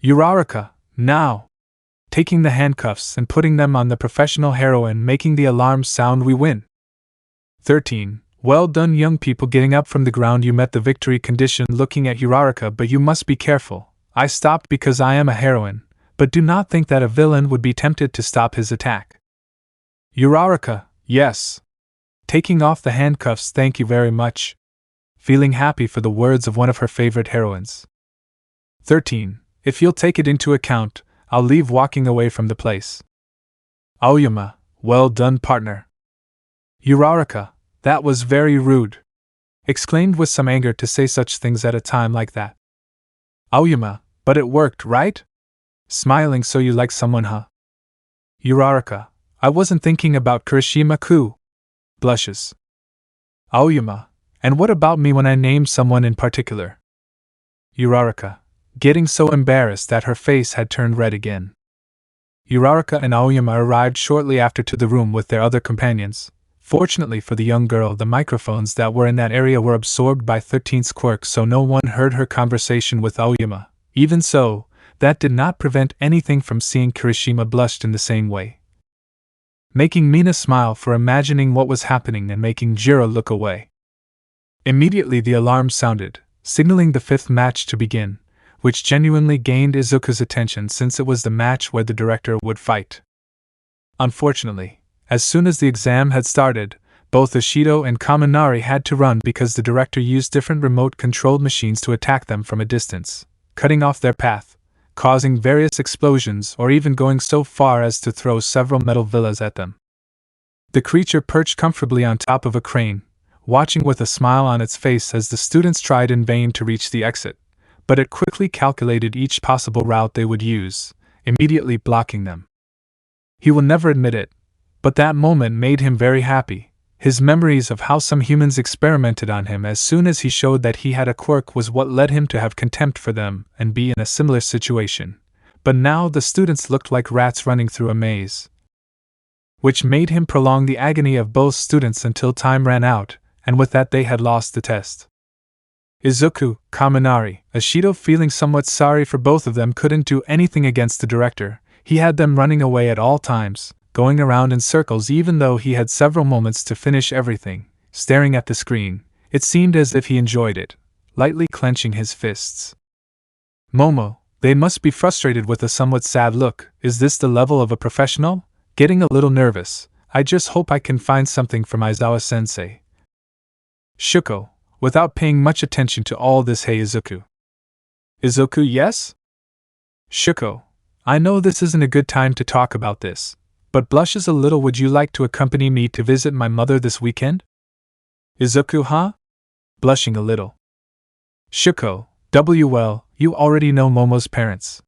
Uraraka, now! Taking the handcuffs and putting them on the professional heroine, making the alarm sound. We win. 13. Well done, young people. Getting up from the ground, you met the victory condition. Looking at Uraraka, but you must be careful. I stopped because I am a heroine, but do not think that a villain would be tempted to stop his attack. Uraraka, yes. Taking off the handcuffs, thank you very much. Feeling happy for the words of one of her favorite heroines. 13. If you'll take it into account, I'll leave, walking away from the place. Aoyama, well done, partner. Uraraka, that was very rude. Exclaimed with some anger to say such things at a time like that. Aoyama, but it worked, right? Smiling, so you like someone, huh? Uraraka, I wasn't thinking about Kirishima-ku. Blushes. Aoyama, and what about me when I named someone in particular? Uraraka, getting so embarrassed that her face had turned red again. Uraraka and Aoyama arrived shortly after to the room with their other companions. Fortunately for the young girl, the microphones that were in that area were absorbed by 13's quirk, so no one heard her conversation with Aoyama. Even so, that did not prevent anything from seeing Kirishima blushed in the same way, making Mina smile for imagining what was happening and making Jiro look away. Immediately the alarm sounded, signaling the fifth match to begin, which genuinely gained Izuku's attention since it was the match where the director would fight. Unfortunately, as soon as the exam had started, both Ishido and Kaminari had to run because the director used different remote-controlled machines to attack them from a distance, cutting off their path, causing various explosions, or even going so far as to throw several metal villas at them. The creature perched comfortably on top of a crane, watching with a smile on its face as the students tried in vain to reach the exit, but it quickly calculated each possible route they would use, immediately blocking them. He will never admit it, but that moment made him very happy. His memories of how some humans experimented on him as soon as he showed that he had a quirk was what led him to have contempt for them and be in a similar situation. But now the students looked like rats running through a maze, which made him prolong the agony of both students until time ran out, and with that they had lost the test. Izuku, Kaminari, Ishido, feeling somewhat sorry for both of them, couldn't do anything against the director. He had them running away at all times, going around in circles. Even though he had several moments to finish everything, staring at the screen, it seemed as if he enjoyed it, lightly clenching his fists. Momo, they must be frustrated with a somewhat sad look. Is this the level of a professional? Getting a little nervous. I just hope I can find something from Aizawa-sensei. Shuko, without paying much attention to all this. Hey Izuku. Izuku, yes? Shuko, I know this isn't a good time to talk about this, but blushes a little. Would you like to accompany me to visit my mother this weekend? Izuku, huh? Blushing a little. Shuko, well, you already know Momo's parents.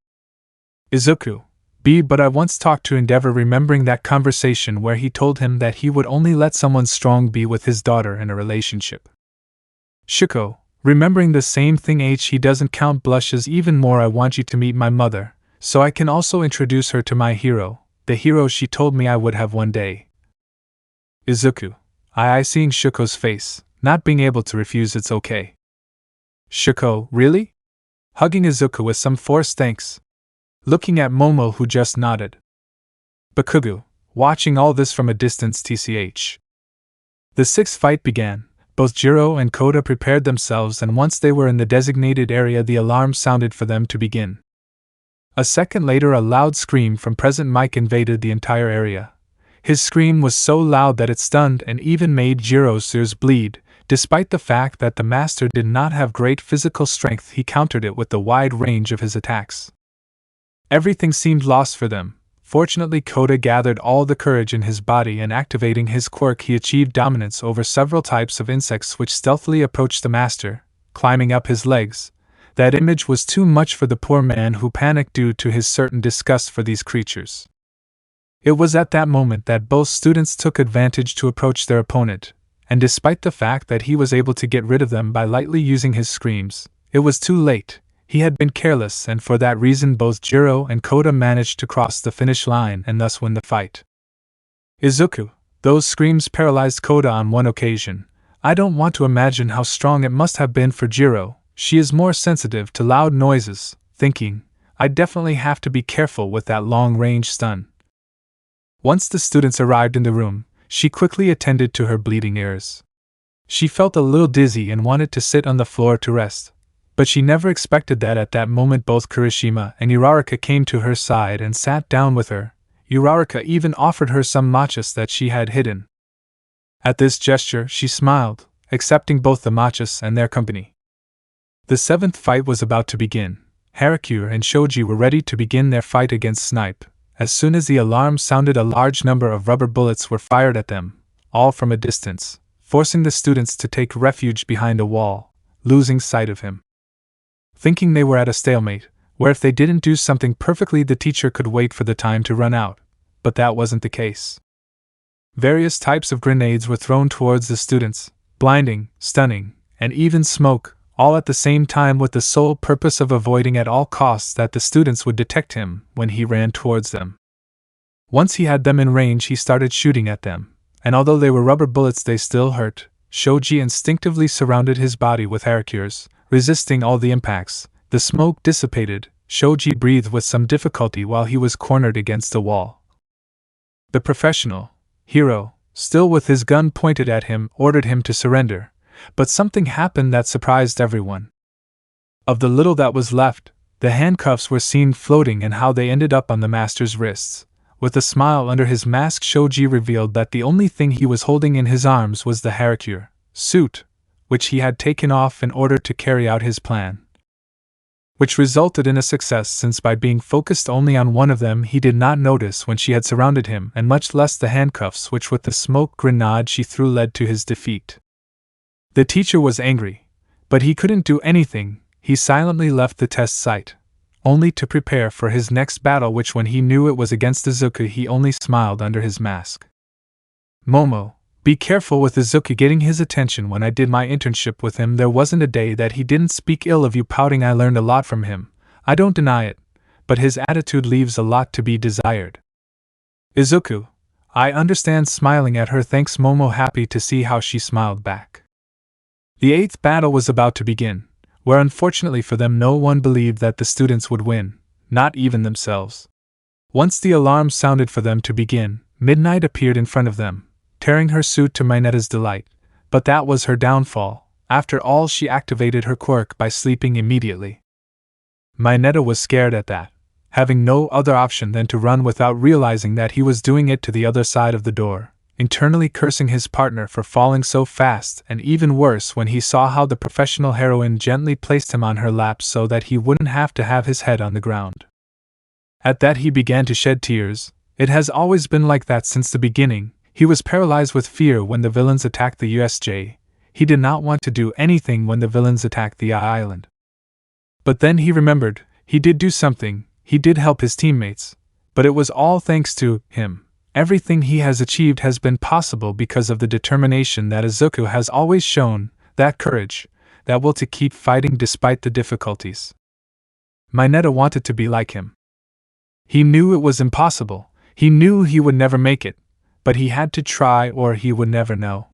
Izuku, but I once talked to Endeavor, remembering that conversation where he told him that he would only let someone strong be with his daughter in a relationship. Shuko, remembering the same thing. He doesn't count. Blushes even more. I want you to meet my mother, so I can also introduce her to my hero, the hero she told me I would have one day. Izuku, seeing Shuko's face, not being able to refuse. It's okay. Shuko, really? Hugging Izuku with some force. Thanks. Looking at Momo, who just nodded. Bakugo, watching all this from a distance. TCH. The sixth fight began. Both Jiro and Koda prepared themselves, and once they were in the designated area, the alarm sounded for them to begin. A second later, a loud scream from Present Mike invaded the entire area. His scream was so loud that it stunned and even made Jiro's ears bleed. Despite the fact that the master did not have great physical strength, he countered it with the wide range of his attacks. Everything seemed lost for them, Fortunately, Koda gathered all the courage in his body, and activating his quirk, he achieved dominance over several types of insects which stealthily approached the master, climbing up his legs. That image was too much for the poor man, who panicked due to his certain disgust for these creatures. It was at that moment that both students took advantage to approach their opponent, and despite the fact that he was able to get rid of them by lightly using his screams, it was too late. He had been careless, and for that reason both Jiro and Koda managed to cross the finish line and thus win the fight. Izuku, those screams paralyzed Koda on one occasion. I don't want to imagine how strong it must have been for Jiro. She is more sensitive to loud noises, thinking, I definitely have to be careful with that long-range stun. Once the students arrived in the room, she quickly attended to her bleeding ears. She felt a little dizzy and wanted to sit on the floor to rest. But she never expected that at that moment both Kirishima and Uraraka came to her side and sat down with her. Uraraka even offered her some matchas that she had hidden. At this gesture she smiled, accepting both the matchas and their company. The seventh fight was about to begin. Harakure and Shoji were ready to begin their fight against Snipe. As soon as the alarm sounded, a large number of rubber bullets were fired at them, all from a distance, forcing the students to take refuge behind a wall, losing sight of him. Thinking they were at a stalemate, where if they didn't do something perfectly the teacher could wait for the time to run out, but that wasn't the case. Various types of grenades were thrown towards the students, blinding, stunning, and even smoke, all at the same time with the sole purpose of avoiding at all costs that the students would detect him when he ran towards them. Once he had them in range, he started shooting at them, and although they were rubber bullets they still hurt. Shoji instinctively surrounded his body with Harakures, resisting all the impacts. The smoke dissipated. Shoji breathed with some difficulty while he was cornered against the wall. The professional, Hiro, still with his gun pointed at him, ordered him to surrender, but something happened that surprised everyone. Of the little that was left, the handcuffs were seen floating, and how they ended up on the master's wrists. With a smile under his mask, Shoji revealed that the only thing he was holding in his arms was the Harakure suit, which he had taken off in order to carry out his plan. Which resulted in a success, since by being focused only on one of them he did not notice when she had surrounded him, and much less the handcuffs, which with the smoke grenade she threw led to his defeat. The teacher was angry, but he couldn't do anything. He silently left the test site, only to prepare for his next battle, which when he knew it was against Izuku he only smiled under his mask. Momo, be careful with Izuku getting his attention. When I did my internship with him there wasn't a day that he didn't speak ill of you. Pouting, I learned a lot from him, I don't deny it, but his attitude leaves a lot to be desired. Izuku, I understand. Smiling at her, thanks Momo, happy to see how she smiled back. The eighth battle was about to begin, where unfortunately for them no one believed that the students would win, not even themselves. Once the alarm sounded for them to begin, Midnight appeared in front of them, tearing her suit to Minetta's delight, but that was her downfall. After all, she activated her quirk by sleeping immediately. Minetta was scared at that, having no other option than to run without realizing that he was doing it to the other side of the door, internally cursing his partner for falling so fast, and even worse when he saw how the professional heroine gently placed him on her lap so that he wouldn't have to have his head on the ground. At that he began to shed tears. It has always been like that since the beginning. He was paralyzed with fear when the villains attacked the USJ. He did not want to do anything when the villains attacked the island. But then he remembered, he did do something, he did help his teammates, but it was all thanks to him. Everything he has achieved has been possible because of the determination that Izuku has always shown, that courage, that will to keep fighting despite the difficulties. Minetta wanted to be like him. He knew it was impossible, he knew he would never make it, but he had to try or he would never know.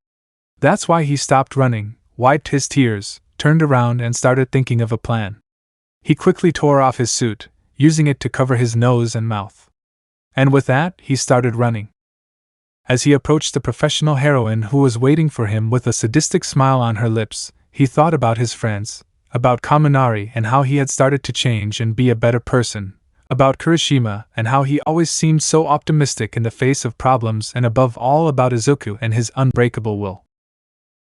That's why he stopped running, wiped his tears, turned around and started thinking of a plan. He quickly tore off his suit, using it to cover his nose and mouth. And with that, he started running. As he approached the professional heroine who was waiting for him with a sadistic smile on her lips, he thought about his friends, about Kaminari and how he had started to change and be a better person, about Kirishima and how he always seemed so optimistic in the face of problems, and above all about Izuku and his unbreakable will.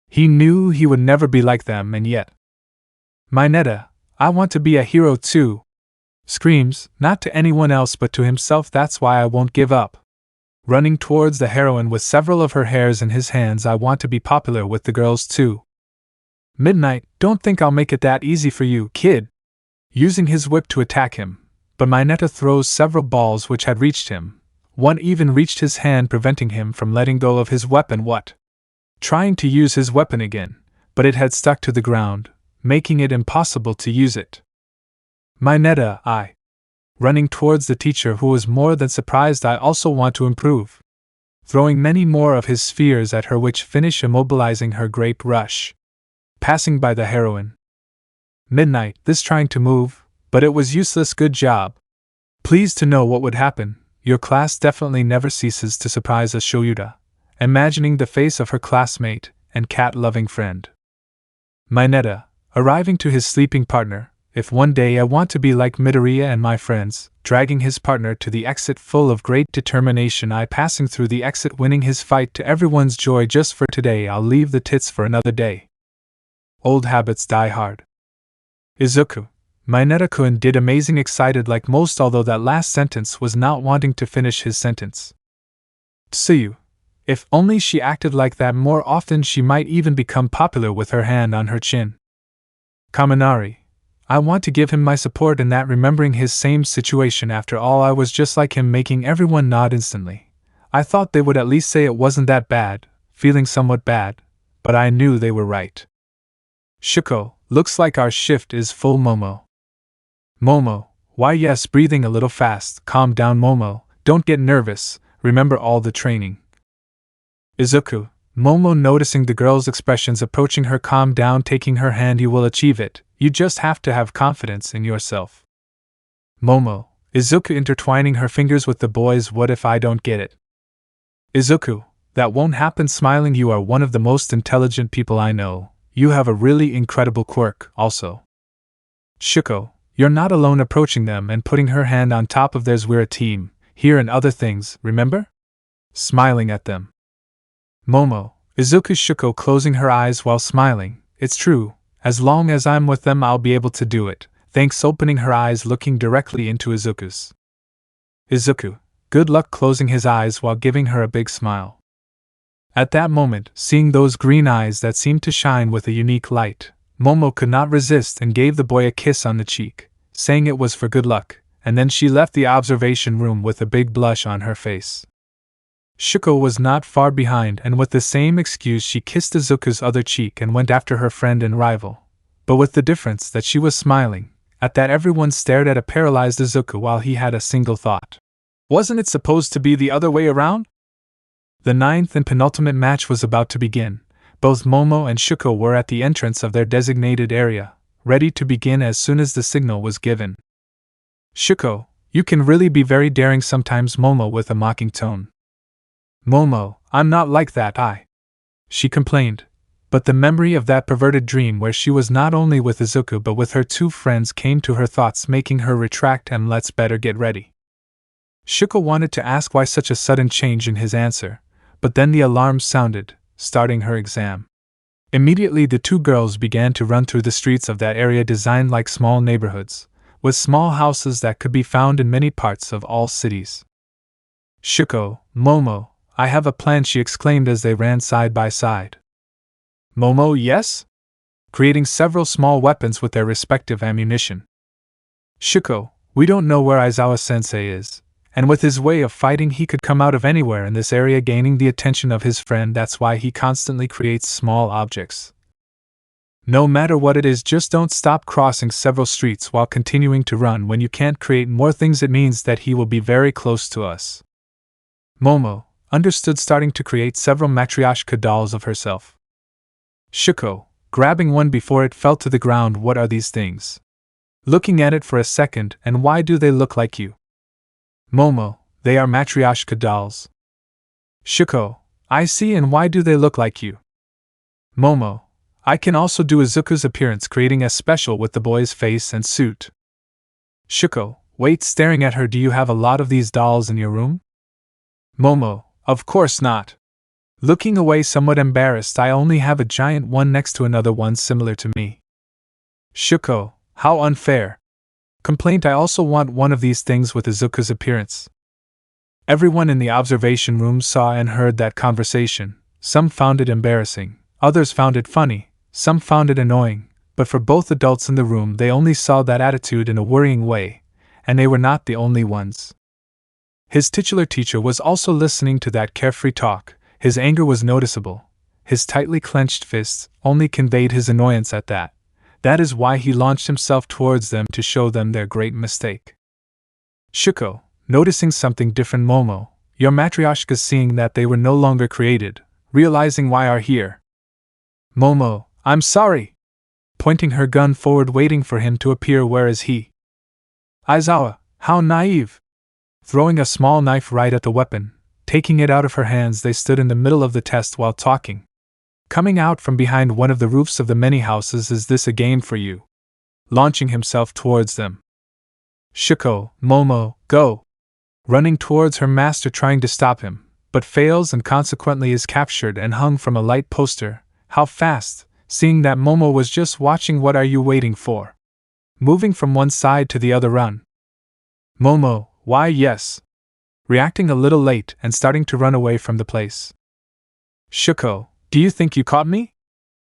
He knew he would never be like them, and yet. Minetta, I want to be a hero too. Screams, not to anyone else but to himself, that's why I won't give up. Running towards the heroine with several of her hairs in his hands, I want to be popular with the girls too. Midnight, don't think I'll make it that easy for you, kid. Using his whip to attack him, but Mineta throws several balls which had reached him. One even reached his hand, preventing him from letting go of his weapon. Trying to use his weapon again, but it had stuck to the ground, making it impossible to use it. Mineta, I. Running towards the teacher, who was more than surprised. I also want to improve. Throwing many more of his spheres at her, which finish immobilizing her. Grape rush. Passing by the heroine. Midnight, this trying to move, but it was useless. Good job. Pleased to know what would happen. Your class definitely never ceases to surprise us, Shoyuta. Imagining the face of her classmate and cat-loving friend. Mineta, arriving to his sleeping partner. If one day I want to be like Midoriya and my friends, dragging his partner to the exit full of great determination. I passing through the exit, winning his fight to everyone's joy. Just for today, I'll leave the tits for another day. Old habits die hard. Izuku, Mineta-kun did amazing, excited like most, although that last sentence was not wanting to finish his sentence. Tsuyu, if only she acted like that more often, she might even become popular with her hand on her chin. Kaminari, I want to give him my support in that, remembering his same situation. After all, I was just like him, making everyone nod instantly. I thought they would at least say it wasn't that bad, feeling somewhat bad, but I knew they were right. Shuko, looks like our shift is full. Momo. Momo, why yes, breathing a little fast. Calm down, Momo, don't get nervous, remember all the training. Izuku, Momo, noticing the girl's expressions, approaching her. Calm down, taking her hand. You will achieve it. You just have to have confidence in yourself. Momo, Izuku, intertwining her fingers with the boy's. What if I don't get it? Izuku, that won't happen. Smiling, you are one of the most intelligent people I know. You have a really incredible quirk, also. Shuko, you're not alone, approaching them and putting her hand on top of theirs. We're a team, here and other things, remember? Smiling at them. Momo, Izuku. Shuko, closing her eyes while smiling. It's true. As long as I'm with them, I'll be able to do it. Thanks. Opening her eyes, looking directly into Izuku's. Izuku, good luck, closing his eyes while giving her a big smile. At that moment, seeing those green eyes that seemed to shine with a unique light, Momo could not resist and gave the boy a kiss on the cheek, saying it was for good luck, and then she left the observation room with a big blush on her face. Shuko was not far behind, and with the same excuse she kissed Izuku's other cheek and went after her friend and rival, but with the difference that she was smiling. At that, everyone stared at a paralyzed Izuku while he had a single thought. Wasn't it supposed to be the other way around? The 9th and penultimate match was about to begin. Both Momo and Shuko were at the entrance of their designated area, ready to begin as soon as the signal was given. Shuko, you can really be very daring sometimes. Momo, with a mocking tone. Momo, I'm not like that, she complained, but the memory of that perverted dream where she was not only with Izuku but with her two friends came to her thoughts, making her retract and let's better get ready. Shuko wanted to ask why such a sudden change in his answer, but then the alarm sounded, starting her exam. Immediately the two girls began to run through the streets of that area designed like small neighborhoods, with small houses that could be found in many parts of all cities. Shuko, Momo, I have a plan, she exclaimed as they ran side by side. Momo, yes? Creating several small weapons with their respective ammunition. Shuko, we don't know where Aizawa-sensei is, and with his way of fighting he could come out of anywhere in this area, gaining the attention of his friend. That's why he constantly creates small objects. No matter what it is, just don't stop crossing several streets while continuing to run. When you can't create more things, it means that he will be very close to us. Momo, understood, starting to create several matryoshka dolls of herself. Shuko, grabbing one before it fell to the ground. What are these things? Looking at it for a second, and why do they look like you? Momo, they are matryoshka dolls. Shuko, I see, and why do they look like you? Momo, I can also do Izuku's appearance, creating a special with the boy's face and suit. Shuko, wait, staring at her, do you have a lot of these dolls in your room? Momo, of course not. Looking away, somewhat embarrassed, I only have a giant one next to another one similar to me. Shuko, how unfair. Complaint: I also want one of these things with Izuku's appearance. Everyone in the observation room saw and heard that conversation. Some found it embarrassing, others found it funny, some found it annoying, but for both adults in the room they only saw that attitude in a worrying way, and they were not the only ones. His titular teacher was also listening to that carefree talk. His anger was noticeable. His tightly clenched fists only conveyed his annoyance at that. That is why he launched himself towards them to show them their great mistake. Shuko, noticing something different. Momo, your matryoshkas, seeing that they were no longer created, realizing why are here. Momo, I'm sorry. Pointing her gun forward, waiting for him to appear. Where is he? Aizawa, how naive. Throwing a small knife right at the weapon, taking it out of her hands, they stood in the middle of the test while talking. Coming out from behind one of the roofs of the many houses. Is this a game for you? Launching himself towards them. Shuko, Momo, go. Running towards her master, trying to stop him, but fails and consequently is captured and hung from a light poster. How fast, seeing that Momo was just watching. What are you waiting for? Moving from one side to the other, run. Momo, why yes. Reacting a little late and starting to run away from the place. Shuko, do you think you caught me?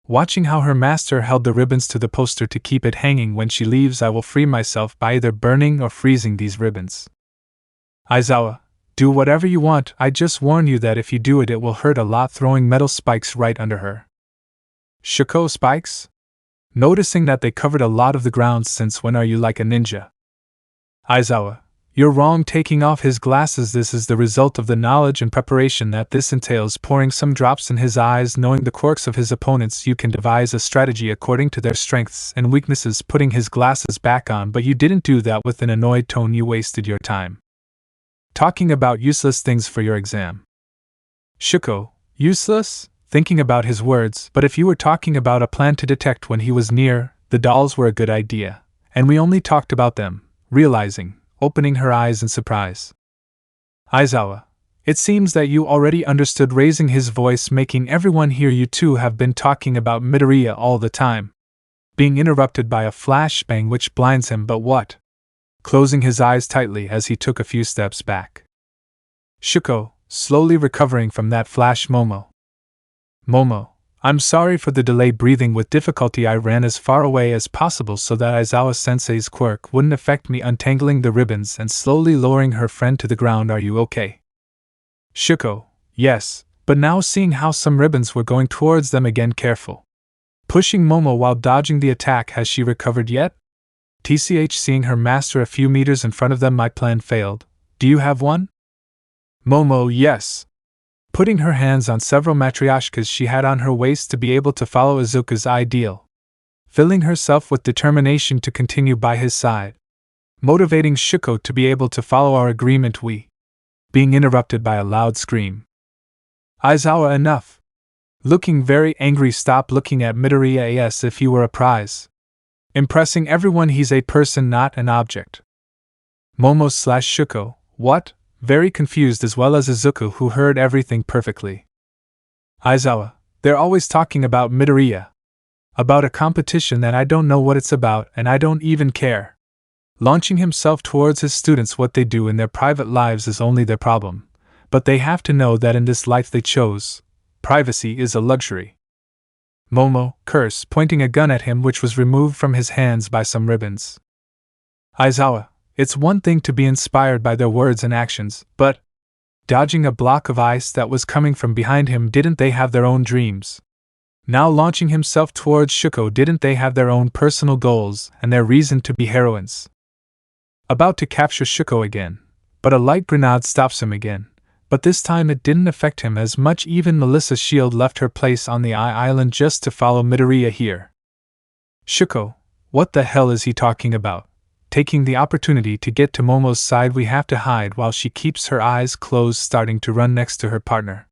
Watching how her master held the ribbons to the poster to keep it hanging. When she leaves, I will free myself by either burning or freezing these ribbons. Aizawa, do whatever you want. I just warn you that if you do it, it will hurt a lot. Throwing metal spikes right under her. Shuko, spikes? Noticing that they covered a lot of the ground. Since when are you like a ninja? Aizawa, you're wrong. Taking off his glasses. This is the result of the knowledge and preparation that this entails. Pouring some drops in his eyes. Knowing the quirks of his opponents, you can devise a strategy according to their strengths and weaknesses. Putting his glasses back on, but you didn't do that. With an annoyed tone, you wasted your time talking about useless things for your exam. Shuko, useless? Thinking about his words, but if you were talking about a plan to detect when he was near, the dolls were a good idea, and we only talked about them, realizing, opening her eyes in surprise. Aizawa, it seems that you already understood. Raising his voice, making everyone hear. You two have been talking about Midoriya all the time. Being interrupted by a flashbang which blinds him, but what? Closing his eyes tightly as he took a few steps back. Shuko, slowly recovering from that flash. Momo, I'm sorry for the delay. Breathing with difficulty, I ran as far away as possible so that Aizawa-sensei's quirk wouldn't affect me. Untangling the ribbons and slowly lowering her friend to the ground. Are you okay? Shuko, yes, but now seeing how some ribbons were going towards them again. Careful. Pushing Momo while dodging the attack. Has she recovered yet? TCH, seeing her master a few meters in front of them. My plan failed. Do you have one? Momo, yes. Putting her hands on several matryoshkas she had on her waist to be able to follow Izuku's ideal. Filling herself with determination to continue by his side. Motivating Shuko to be able to follow our agreement. Being interrupted by a loud scream. Aizawa, enough. Looking very angry. Stop looking at Midoriya as if he were a prize. Impressing everyone, he's a person, not an object. Momo/Shuko, what? Very confused, as well as Izuku, who heard everything perfectly. Aizawa, they're always talking about Midoriya. About a competition that I don't know what it's about, and I don't even care. Launching himself towards his students. What they do in their private lives is only their problem, but they have to know that in this life they chose, privacy is a luxury. Momo, curse, pointing a gun at him which was removed from his hands by some ribbons. Aizawa, it's one thing to be inspired by their words and actions, but dodging a block of ice that was coming from behind him. Didn't they have their own dreams? Now launching himself towards Shuko. Didn't they have their own personal goals and their reason to be heroines? About to capture Shuko again, but a light grenade stops him again. But this time it didn't affect him as much. Even Melissa's shield left her place on the island just to follow Midoriya here. Shuko, what the hell is he talking about? Taking the opportunity to get to Momo's side. We have to hide while she keeps her eyes closed, starting to run next to her partner.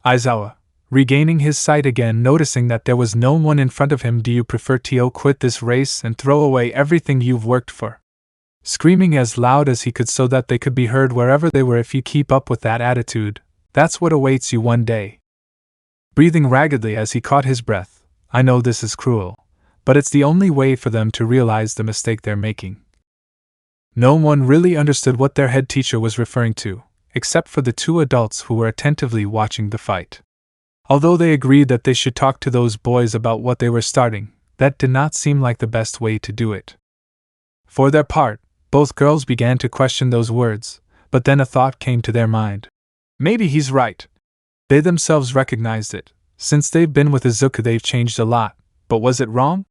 Aizawa, regaining his sight again, noticing that there was no one in front of him. Do you prefer to quit this race and throw away everything you've worked for? Screaming as loud as he could so that they could be heard wherever they were. If you keep up with that attitude, that's what awaits you one day. Breathing raggedly as he caught his breath. I know this is cruel, but it's the only way for them to realize the mistake they're making. No one really understood what their head teacher was referring to, except for the two adults who were attentively watching the fight. Although they agreed that they should talk to those boys about what they were starting, that did not seem like the best way to do it. For their part, both girls began to question those words, but then a thought came to their mind. Maybe he's right. They themselves recognized it. Since they've been with Izuku, they've changed a lot, but was it wrong?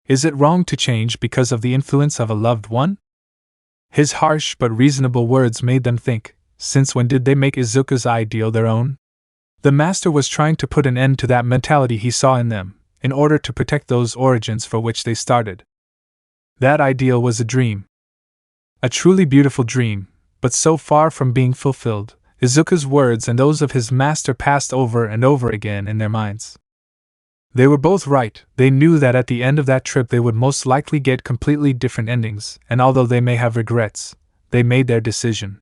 Is it wrong to change because of the influence of a loved one? His harsh but reasonable words made them think, since when did they make Izuku's ideal their own? The master was trying to put an end to that mentality he saw in them, in order to protect those origins for which they started. That ideal was a dream. A truly beautiful dream, but so far from being fulfilled, Izuku's words and those of his master passed over and over again in their minds. They were both right. They knew that at the end of that trip they would most likely get completely different endings, and although they may have regrets, they made their decision.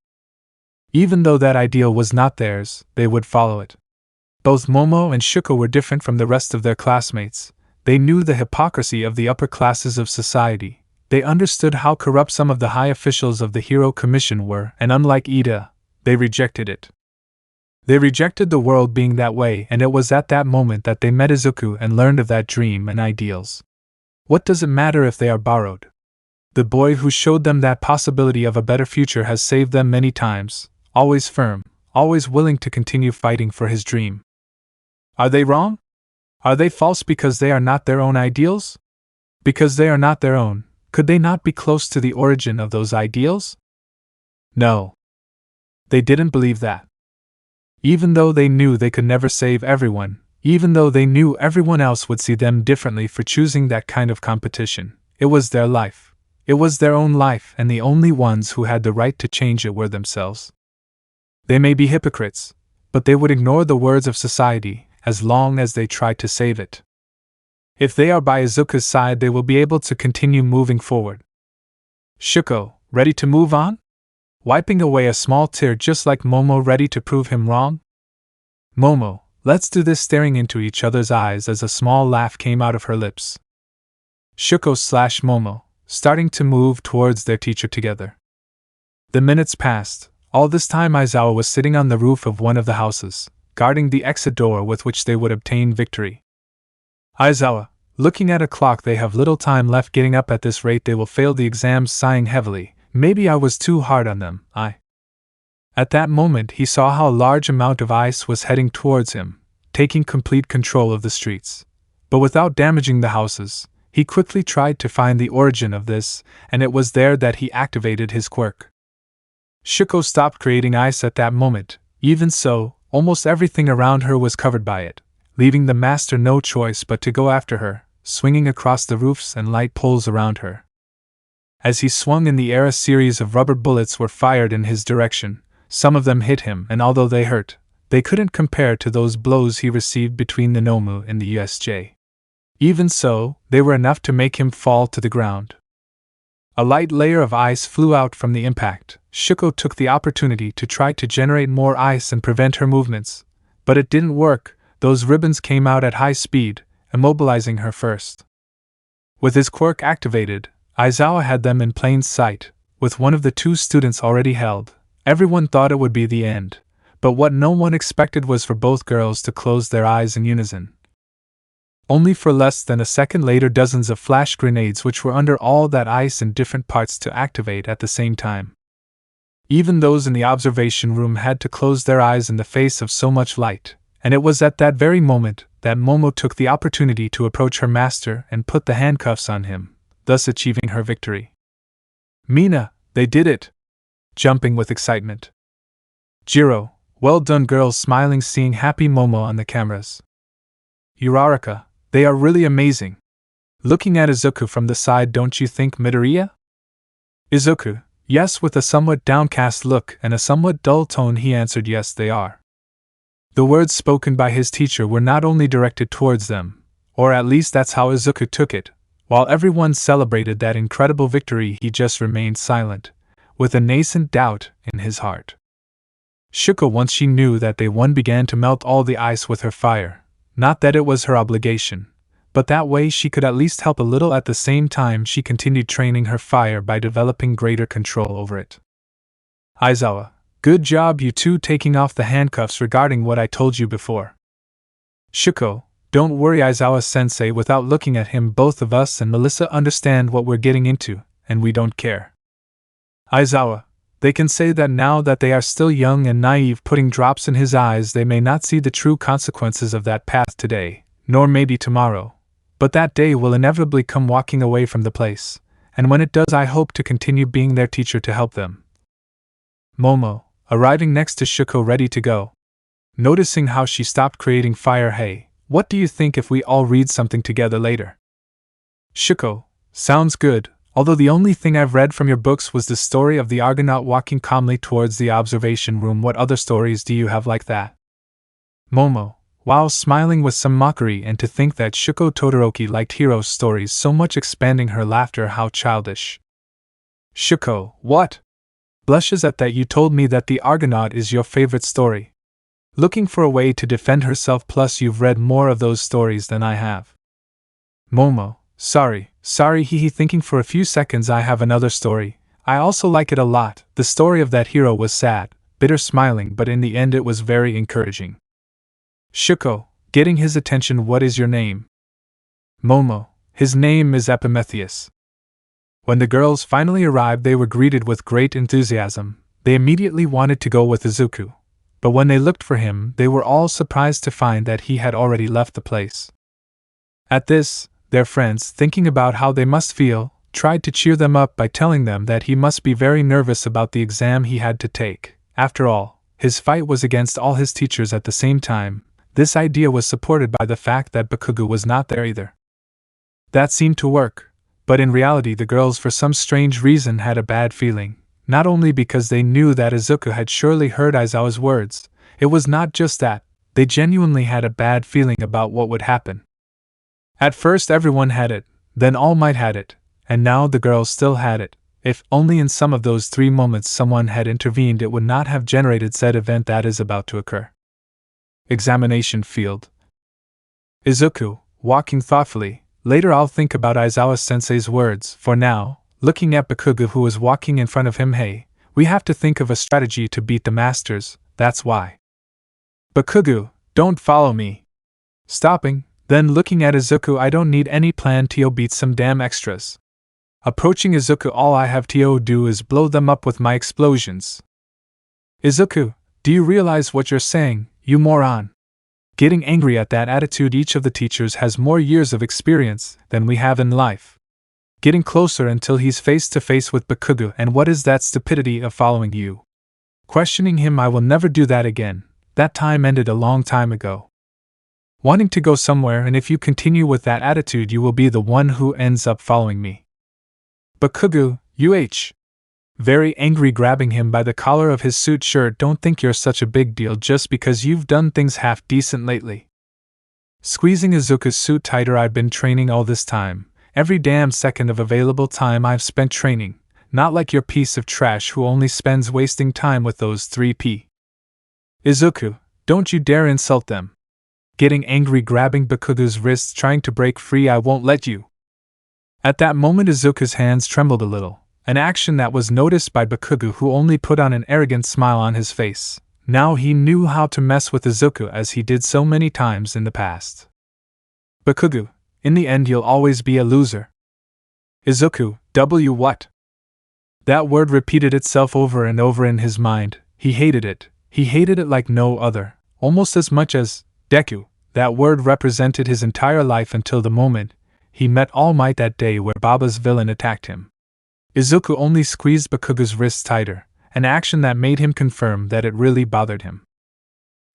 Even though that ideal was not theirs, they would follow it. Both Momo and Shuko were different from the rest of their classmates. They knew the hypocrisy of the upper classes of society. They understood how corrupt some of the high officials of the Hero Commission were, and unlike Ida, they rejected it. They rejected the world being that way, and it was at that moment that they met Izuku and learned of that dream and ideals. What does it matter if they are borrowed? The boy who showed them that possibility of a better future has saved them many times, always firm, always willing to continue fighting for his dream. Are they wrong? Are they false because they are not their own ideals? Because they are not their own, could they not be close to the origin of those ideals? No. They didn't believe that. Even though they knew they could never save everyone, even though they knew everyone else would see them differently for choosing that kind of competition, it was their life. It was their own life, and the only ones who had the right to change it were themselves. They may be hypocrites, but they would ignore the words of society, as long as they tried to save it. If they are by Izuku's side, they will be able to continue moving forward. Shuko, ready to move on? Wiping away a small tear just like Momo, ready to prove him wrong? Momo, let's do this, staring into each other's eyes as a small laugh came out of her lips. Shuko/Momo, starting to move towards their teacher together. The minutes passed. All this time Aizawa was sitting on the roof of one of the houses, guarding the exit door with which they would obtain victory. Aizawa, looking at a clock, they have little time left. Getting up at this rate they will fail the exams. Sighing heavily, maybe I was too hard on them, At that moment he saw how a large amount of ice was heading towards him, taking complete control of the streets. But without damaging the houses, he quickly tried to find the origin of this, and it was there that he activated his quirk. Shuko stopped creating ice at that moment. Even so, almost everything around her was covered by it, leaving the master no choice but to go after her, swinging across the roofs and light poles around her. As he swung in the air, a series of rubber bullets were fired in his direction. Some of them hit him, and although they hurt, they couldn't compare to those blows he received between the Nomu and the USJ. Even so, they were enough to make him fall to the ground. A light layer of ice flew out from the impact. Shuko took the opportunity to try to generate more ice and prevent her movements, but it didn't work. Those ribbons came out at high speed, immobilizing her first. With his quirk activated, Aizawa had them in plain sight, with one of the two students already held. Everyone thought it would be the end, but what no one expected was for both girls to close their eyes in unison. Only for less than a second later, dozens of flash grenades which were under all that ice in different parts to activate at the same time. Even those in the observation room had to close their eyes in the face of so much light, and it was at that very moment that Momo took the opportunity to approach her master and put the handcuffs on him, thus achieving her victory. Mina, they did it! Jumping with excitement. Jiro, well done, girls, smiling seeing happy Momo on the cameras. Uraraka, they are really amazing. Looking at Izuku from the side, don't you think, Midoriya? Izuku, yes, with a somewhat downcast look and a somewhat dull tone he answered, yes, they are. The words spoken by his teacher were not only directed towards them, or at least that's how Izuku took it. While everyone celebrated that incredible victory, he just remained silent, with a nascent doubt in his heart. Shuko, once she knew that they won, began to melt all the ice with her fire. Not that it was her obligation, but that way she could at least help a little. At the same time, she continued training her fire by developing greater control over it. Aizawa, good job you two taking off the handcuffs regarding what I told you before. Shuko, don't worry Aizawa-sensei. Without looking at him, both of us and Melissa understand what we're getting into, and we don't care. Aizawa, they can say that now that they are still young and naive. Putting drops in his eyes, they may not see the true consequences of that path today, nor maybe tomorrow, but that day will inevitably come. Walking away from the place, and when it does, I hope to continue being their teacher to help them. Momo, arriving next to Shuko, ready to go. Noticing how she stopped creating fire. Hey, what do you think if we all read something together later? Shuko, sounds good, although the only thing I've read from your books was the story of the Argonaut walking calmly towards the observation room. What other stories do you have like that? Momo, while smiling with some mockery, and to think that Shuko Todoroki liked hero stories so much, expanding her laughter. How childish. Shuko, what? Blushes at that. You told me that the Argonaut is your favorite story. Looking for a way to defend herself, plus you've read more of those stories than I have. Momo, sorry, hehe. Thinking for a few seconds. I have another story. I also like it a lot. The story of that hero was sad, bitter, smiling, but in the end it was very encouraging. Shuko, getting his attention. What is your name? Momo, his name is Epimetheus. When the girls finally arrived, they were greeted with great enthusiasm. They immediately wanted to go with Izuku, but when they looked for him, they were all surprised to find that he had already left the place. At this, their friends, thinking about how they must feel, tried to cheer them up by telling them that he must be very nervous about the exam he had to take. After all, his fight was against all his teachers at the same time. This idea was supported by the fact that Bakugo was not there either. That seemed to work, but in reality the girls for some strange reason had a bad feeling. Not only because they knew that Izuku had surely heard Aizawa's words, it was not just that, they genuinely had a bad feeling about what would happen. At first everyone had it, then Almight had it, and now the girls still had it. If only in some of those 3 moments someone had intervened, it would not have generated said event that is about to occur. Examination field. Izuku, walking thoughtfully. Later I'll think about Aizawa-sensei's words. For now, looking at Bakugo who was walking in front of him. Hey, we have to think of a strategy to beat the masters, that's why. Bakugo, don't follow me. Stopping, then looking at Izuku. I don't need any plan to beat some damn extras. Approaching Izuku. All I have to do is blow them up with my explosions. Izuku, do you realize what you're saying, you moron? Getting angry at that attitude. Each of the teachers has more years of experience than we have in life. Getting closer until he's face to face with Bakugo. And what is that stupidity of following you? Questioning him. I will never do that again. That time ended a long time ago. Wanting to go somewhere, and if you continue with that attitude you will be the one who ends up following me. Bakugo, very angry, grabbing him by the collar of his suit shirt. Don't think you're such a big deal just because you've done things half decent lately. Squeezing Izuku's suit tighter. I've been training all this time. Every damn second of available time I've spent training, not like your piece of trash who only spends wasting time with those 3p. Izuku, don't you dare insult them. Getting angry, grabbing Bakugo's wrists, trying to break free. I won't let you. At that moment Izuku's hands trembled a little, an action that was noticed by Bakugo, who only put on an arrogant smile on his face. Now he knew how to mess with Izuku as he did so many times in the past. Bakugo, in the end you'll always be a loser. Izuku, what? That word repeated itself over and over in his mind. He hated it like no other, almost as much as Deku. That word represented his entire life until the moment he met Almight that day where Baba's villain attacked him. Izuku only squeezed Bakugo's wrists tighter, an action that made him confirm that it really bothered him.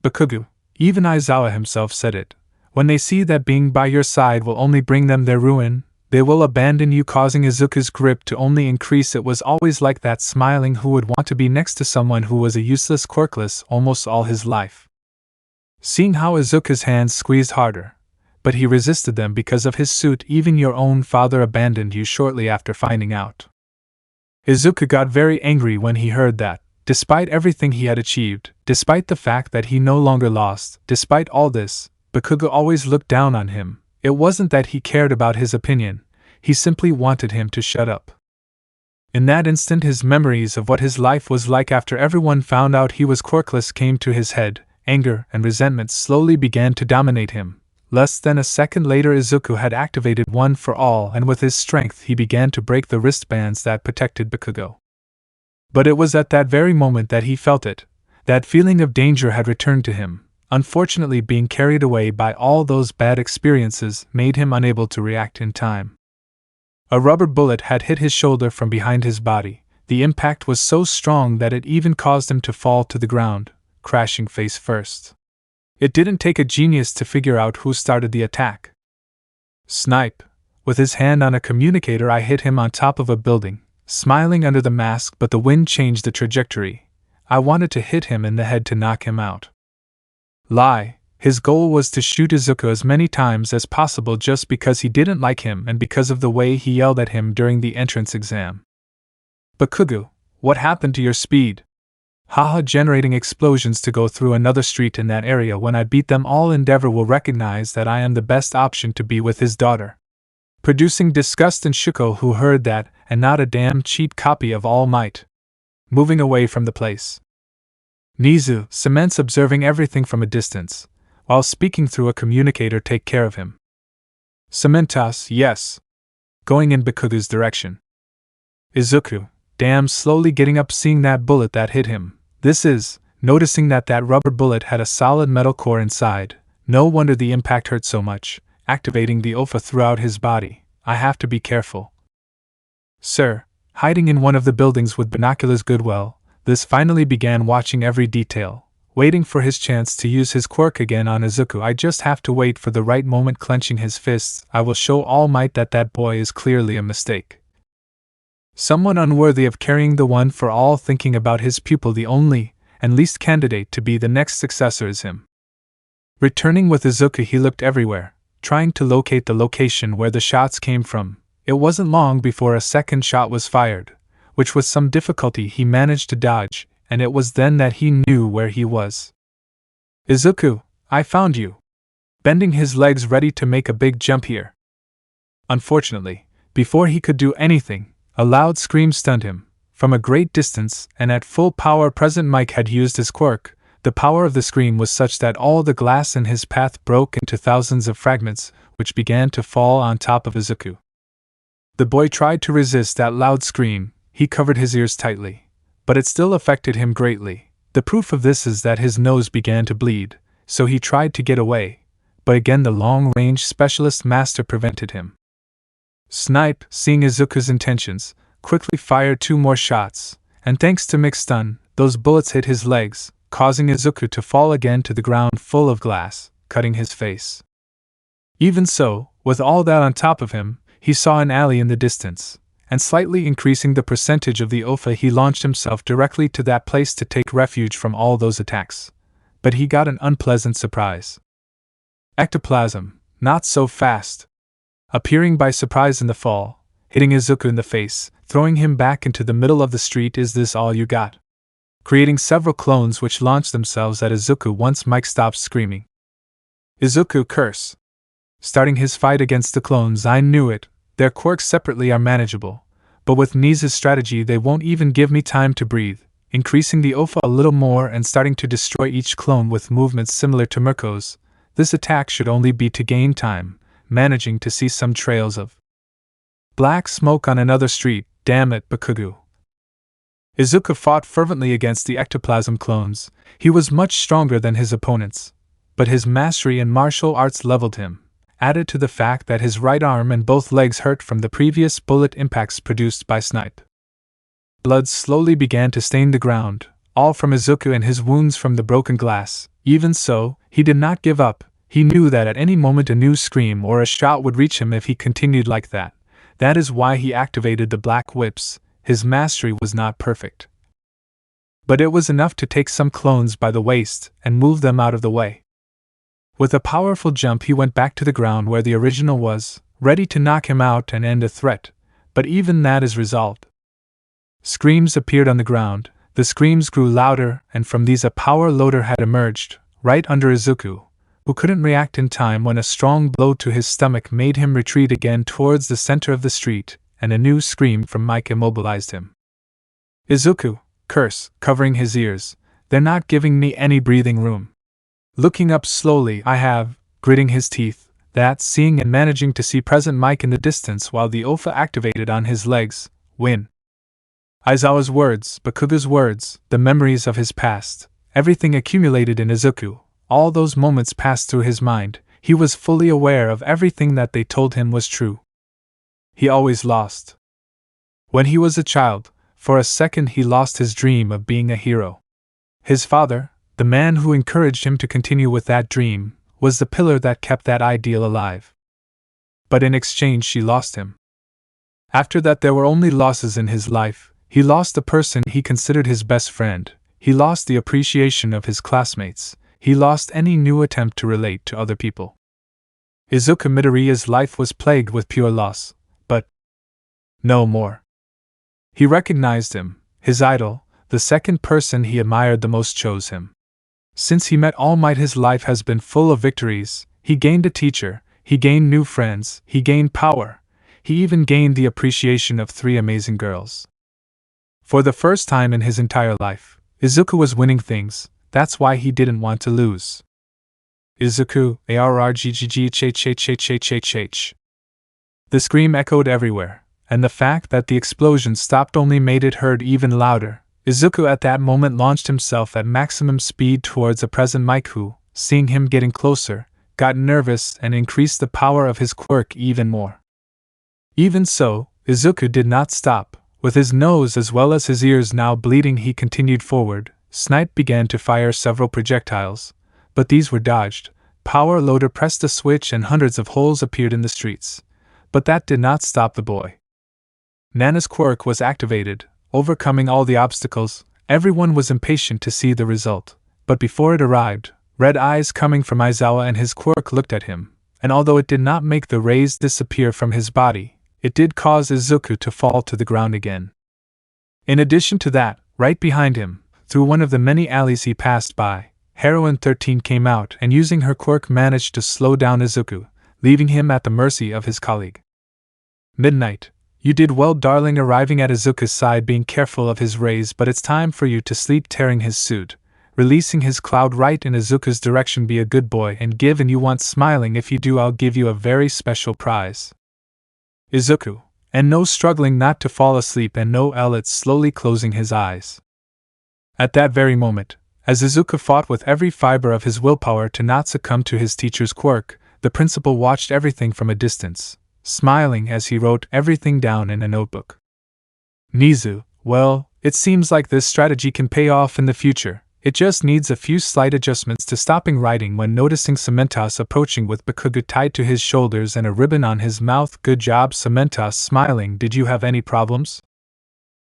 Bakugo, even Aizawa himself said it. When they see that being by your side will only bring them their ruin, they will abandon you, causing Izuku's grip to only increase. It was always like that, smiling. Who would want to be next to someone who was a useless quirkless almost all his life? Seeing how Izuku's hands squeezed harder, but he resisted them because of his suit. Even your own father abandoned you shortly after finding out. Izuku got very angry when he heard that. Despite everything he had achieved, despite the fact that he no longer lost, despite all this, Bakugo always looked down on him, It wasn't that he cared about his opinion, he simply wanted him to shut up. In that instant, his memories of what his life was like after everyone found out he was quirkless came to his head. Anger and resentment slowly began to dominate him. Less than a second later, Izuku had activated One for All, and with his strength he began to break the wristbands that protected Bakugo. But it was at that very moment that he felt it. That feeling of danger had returned to him. Unfortunately, being carried away by all those bad experiences made him unable to react in time. A rubber bullet had hit his shoulder from behind his body. The impact was so strong that it even caused him to fall to the ground, crashing face first. It didn't take a genius to figure out who started the attack. Snipe. With his hand on a communicator, I hit him on top of a building, smiling under the mask, but the wind changed the trajectory. I wanted to hit him in the head to knock him out. Lie. His goal was to shoot Izuku as many times as possible just because he didn't like him and because of the way he yelled at him during the entrance exam. Bakugo, what happened to your speed? Haha, generating explosions to go through another street in that area. When I beat them all, Endeavor will recognize that I am the best option to be with his daughter. Producing disgust in Shuko, who heard that, and not a damn cheap copy of All Might. Moving away from the place. Nizu, Cements, observing everything from a distance. While speaking through a communicator, take care of him. Cementas, yes. Going in Bakugo's direction. Izuku, damn, slowly getting up, seeing that bullet that hit him. This is, noticing that rubber bullet had a solid metal core inside. No wonder the impact hurt so much, activating the OFA throughout his body. I have to be careful. Sir, hiding in one of the buildings with binoculars. Goodwell, this finally began watching every detail. Waiting for his chance to use his quirk again on Izuku. I just have to wait for the right moment. Clenching his fists, I will show All Might that boy is clearly a mistake. Someone unworthy of carrying the One for All, thinking about his pupil. The only and least candidate to be the next successor is him. Returning with Izuku, he looked everywhere, trying to locate the location where the shots came from. It wasn't long before a second shot was fired, which with some difficulty he managed to dodge, and it was then that he knew where he was. Izuku, I found you. Bending his legs ready to make a big jump here. Unfortunately, before he could do anything, a loud scream stunned him. From a great distance, and at full power, President Mike had used his quirk. The power of the scream was such that all the glass in his path broke into thousands of fragments, which began to fall on top of Izuku. The boy tried to resist that loud scream. He covered his ears tightly, but it still affected him greatly. The proof of this is that his nose began to bleed, so he tried to get away, but again the long-range specialist master prevented him. Snipe, seeing Izuku's intentions, quickly fired 2 more shots, and thanks to mixed stun, those bullets hit his legs, causing Izuku to fall again to the ground full of glass, cutting his face. Even so, with all that on top of him, he saw an alley in the distance, and slightly increasing the percentage of the OFA, he launched himself directly to that place to take refuge from all those attacks. But he got an unpleasant surprise. Ectoplasm, not so fast. Appearing by surprise in the fall, hitting Izuku in the face, throwing him back into the middle of the street. Is this all you got? Creating several clones which launched themselves at Izuku once Mike stopped screaming. Izuku, curse. Starting his fight against the clones. I knew it. Their quirks separately are manageable, but with Niza's strategy they won't even give me time to breathe. Increasing the OFA a little more and starting to destroy each clone with movements similar to Mirko's. This attack should only be to gain time, managing to see some trails of black smoke on another street. Damn it, Bakugo. Izuku fought fervently against the ectoplasm clones. He was much stronger than his opponents, but his mastery in martial arts leveled him, added to the fact that his right arm and both legs hurt from the previous bullet impacts produced by Snipe. Blood slowly began to stain the ground, all from Izuku and his wounds from the broken glass. Even so, he did not give up. He knew that at any moment a new scream or a shot would reach him if he continued like that. That is why he activated the black whips. His mastery was not perfect, but it was enough to take some clones by the waist and move them out of the way. With a powerful jump he went back to the ground where the original was, ready to knock him out and end a threat, but even that is resolved. Screams appeared on the ground. The screams grew louder, and from these a power loader had emerged, right under Izuku, who couldn't react in time when a strong blow to his stomach made him retreat again towards the center of the street, and a new scream from Mike immobilized him. Izuku, curse, covering his ears, they're not giving me any breathing room. Looking up slowly, I have, gritting his teeth, that seeing and managing to see present Mike in the distance while the OFA activated on his legs, win. Aizawa's words, Bakuga's words, the memories of his past, everything accumulated in Izuku, all those moments passed through his mind. He was fully aware of everything that they told him was true. He always lost. When he was a child, for a second he lost his dream of being a hero. His father, the man who encouraged him to continue with that dream, was the pillar that kept that ideal alive. But in exchange she lost him. After that there were only losses in his life. He lost the person he considered his best friend, he lost the appreciation of his classmates, he lost any new attempt to relate to other people. Izuku Midoriya's life was plagued with pure loss, but no more. He recognized him, his idol, the second person he admired the most chose him. Since he met Almight his life has been full of victories. He gained a teacher, he gained new friends, he gained power, he even gained the appreciation of 3 amazing girls. For the first time in his entire life, Izuku was winning things, that's why he didn't want to lose. Izuku, ARRGGGHHHHHH. The scream echoed everywhere, and the fact that the explosion stopped only made it heard even louder. Izuku at that moment launched himself at maximum speed towards the present Mike who, seeing him getting closer, got nervous and increased the power of his quirk even more. Even so, Izuku did not stop. With his nose as well as his ears now bleeding he continued forward. Snipe began to fire several projectiles, but these were dodged. Power Loader pressed a switch and hundreds of holes appeared in the streets. But that did not stop the boy. Nana's quirk was activated, overcoming all the obstacles. Everyone was impatient to see the result, but before it arrived, red eyes coming from Aizawa and his quirk looked at him, and although it did not make the rays disappear from his body, it did cause Izuku to fall to the ground again. In addition to that, right behind him, through one of the many alleys he passed by, Heroine 13 came out and using her quirk managed to slow down Izuku, leaving him at the mercy of his colleague. Midnight, you did well darling, arriving at Izuku's side being careful of his rays, but it's time for you to sleep, tearing his suit, releasing his cloud right in Izuku's direction. Be a good boy and give, and you want smiling. If you do I'll give you a very special prize. Izuku, and no struggling not to fall asleep, and no Elliot slowly closing his eyes. At that very moment, as Izuku fought with every fiber of his willpower to not succumb to his teacher's quirk, the principal watched everything from a distance, smiling as he wrote everything down in a notebook. Nizu, well, it seems like this strategy can pay off in the future. It just needs a few slight adjustments to stopping writing when noticing Cementos approaching with Bakuga tied to his shoulders and a ribbon on his mouth. Good job, Cementos, smiling. Did you have any problems?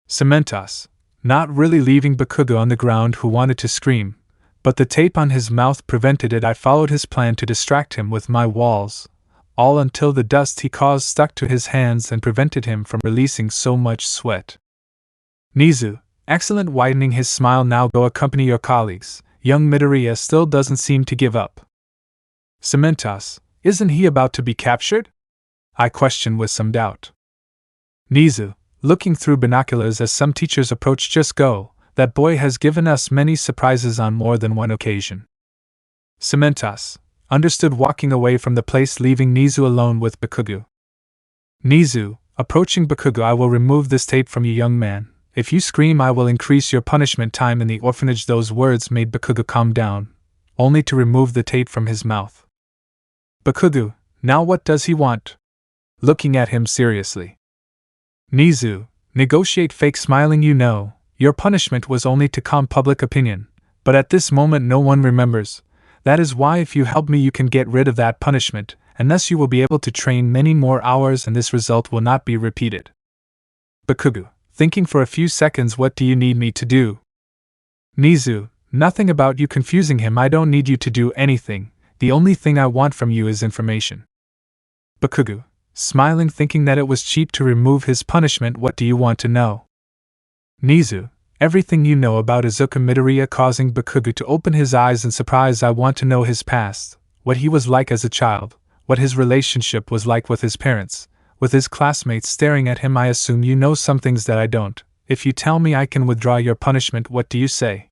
Cementos, not really, leaving Bakuga on the ground who wanted to scream, but the tape on his mouth prevented it. I followed his plan to distract him with my walls, all until the dust he caused stuck to his hands and prevented him from releasing so much sweat. Nizu, excellent, widening his smile. Now go accompany your colleagues. Young Midoriya still doesn't seem to give up. Cementos, isn't he about to be captured? I questioned with some doubt. Nizu, looking through binoculars as some teachers approach. Just go, that boy has given us many surprises on more than one occasion. Cementos, understood, walking away from the place, leaving Nizu alone with Bakuga. Nizu, approaching Bakuga, I will remove this tape from you, young man. If you scream I will increase your punishment time in the orphanage. Those words made Bakuga calm down, only to remove the tape from his mouth. Bakuga, now what does he want? Looking at him seriously. Nizu, negotiate, fake smiling. You know, your punishment was only to calm public opinion, but at this moment no one remembers. That is why if you help me you can get rid of that punishment, and thus you will be able to train many more hours and this result will not be repeated. Bakuga, thinking for a few seconds, what do you need me to do? Nizu, nothing about you confusing him. I don't need you to do anything. The only thing I want from you is information. Bakuga, smiling, thinking that it was cheap to remove his punishment. What do you want to know? Nizu, everything you know about Izuku Midoriya, causing Bakuga to open his eyes in surprise. I want to know his past, what he was like as a child, what his relationship was like with his parents, with his classmates staring at him. I assume you know some things that I don't. If you tell me I can withdraw your punishment, what do you say?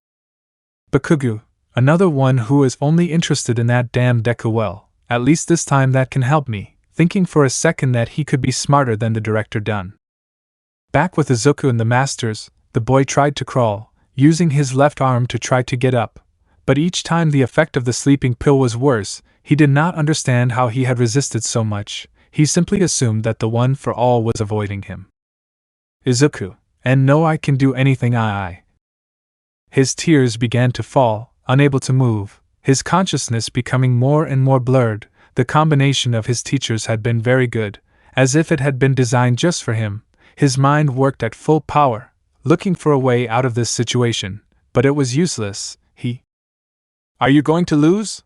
Bakugo, another one who is only interested in that damn Deku. Well, at least this time that can help me, thinking for a second that he could be smarter than the director done. Back with Izuku and the masters, the boy tried to crawl, using his left arm to try to get up, but each time the effect of the sleeping pill was worse. He did not understand how he had resisted so much. He simply assumed that the one for all was avoiding him. Izuku, and no, I can do anything. I. His tears began to fall, unable to move, his consciousness becoming more and more blurred. The combination of his teachers had been very good, as if it had been designed just for him. His mind worked at full power, looking for a way out of this situation, but it was useless. Are you going to lose?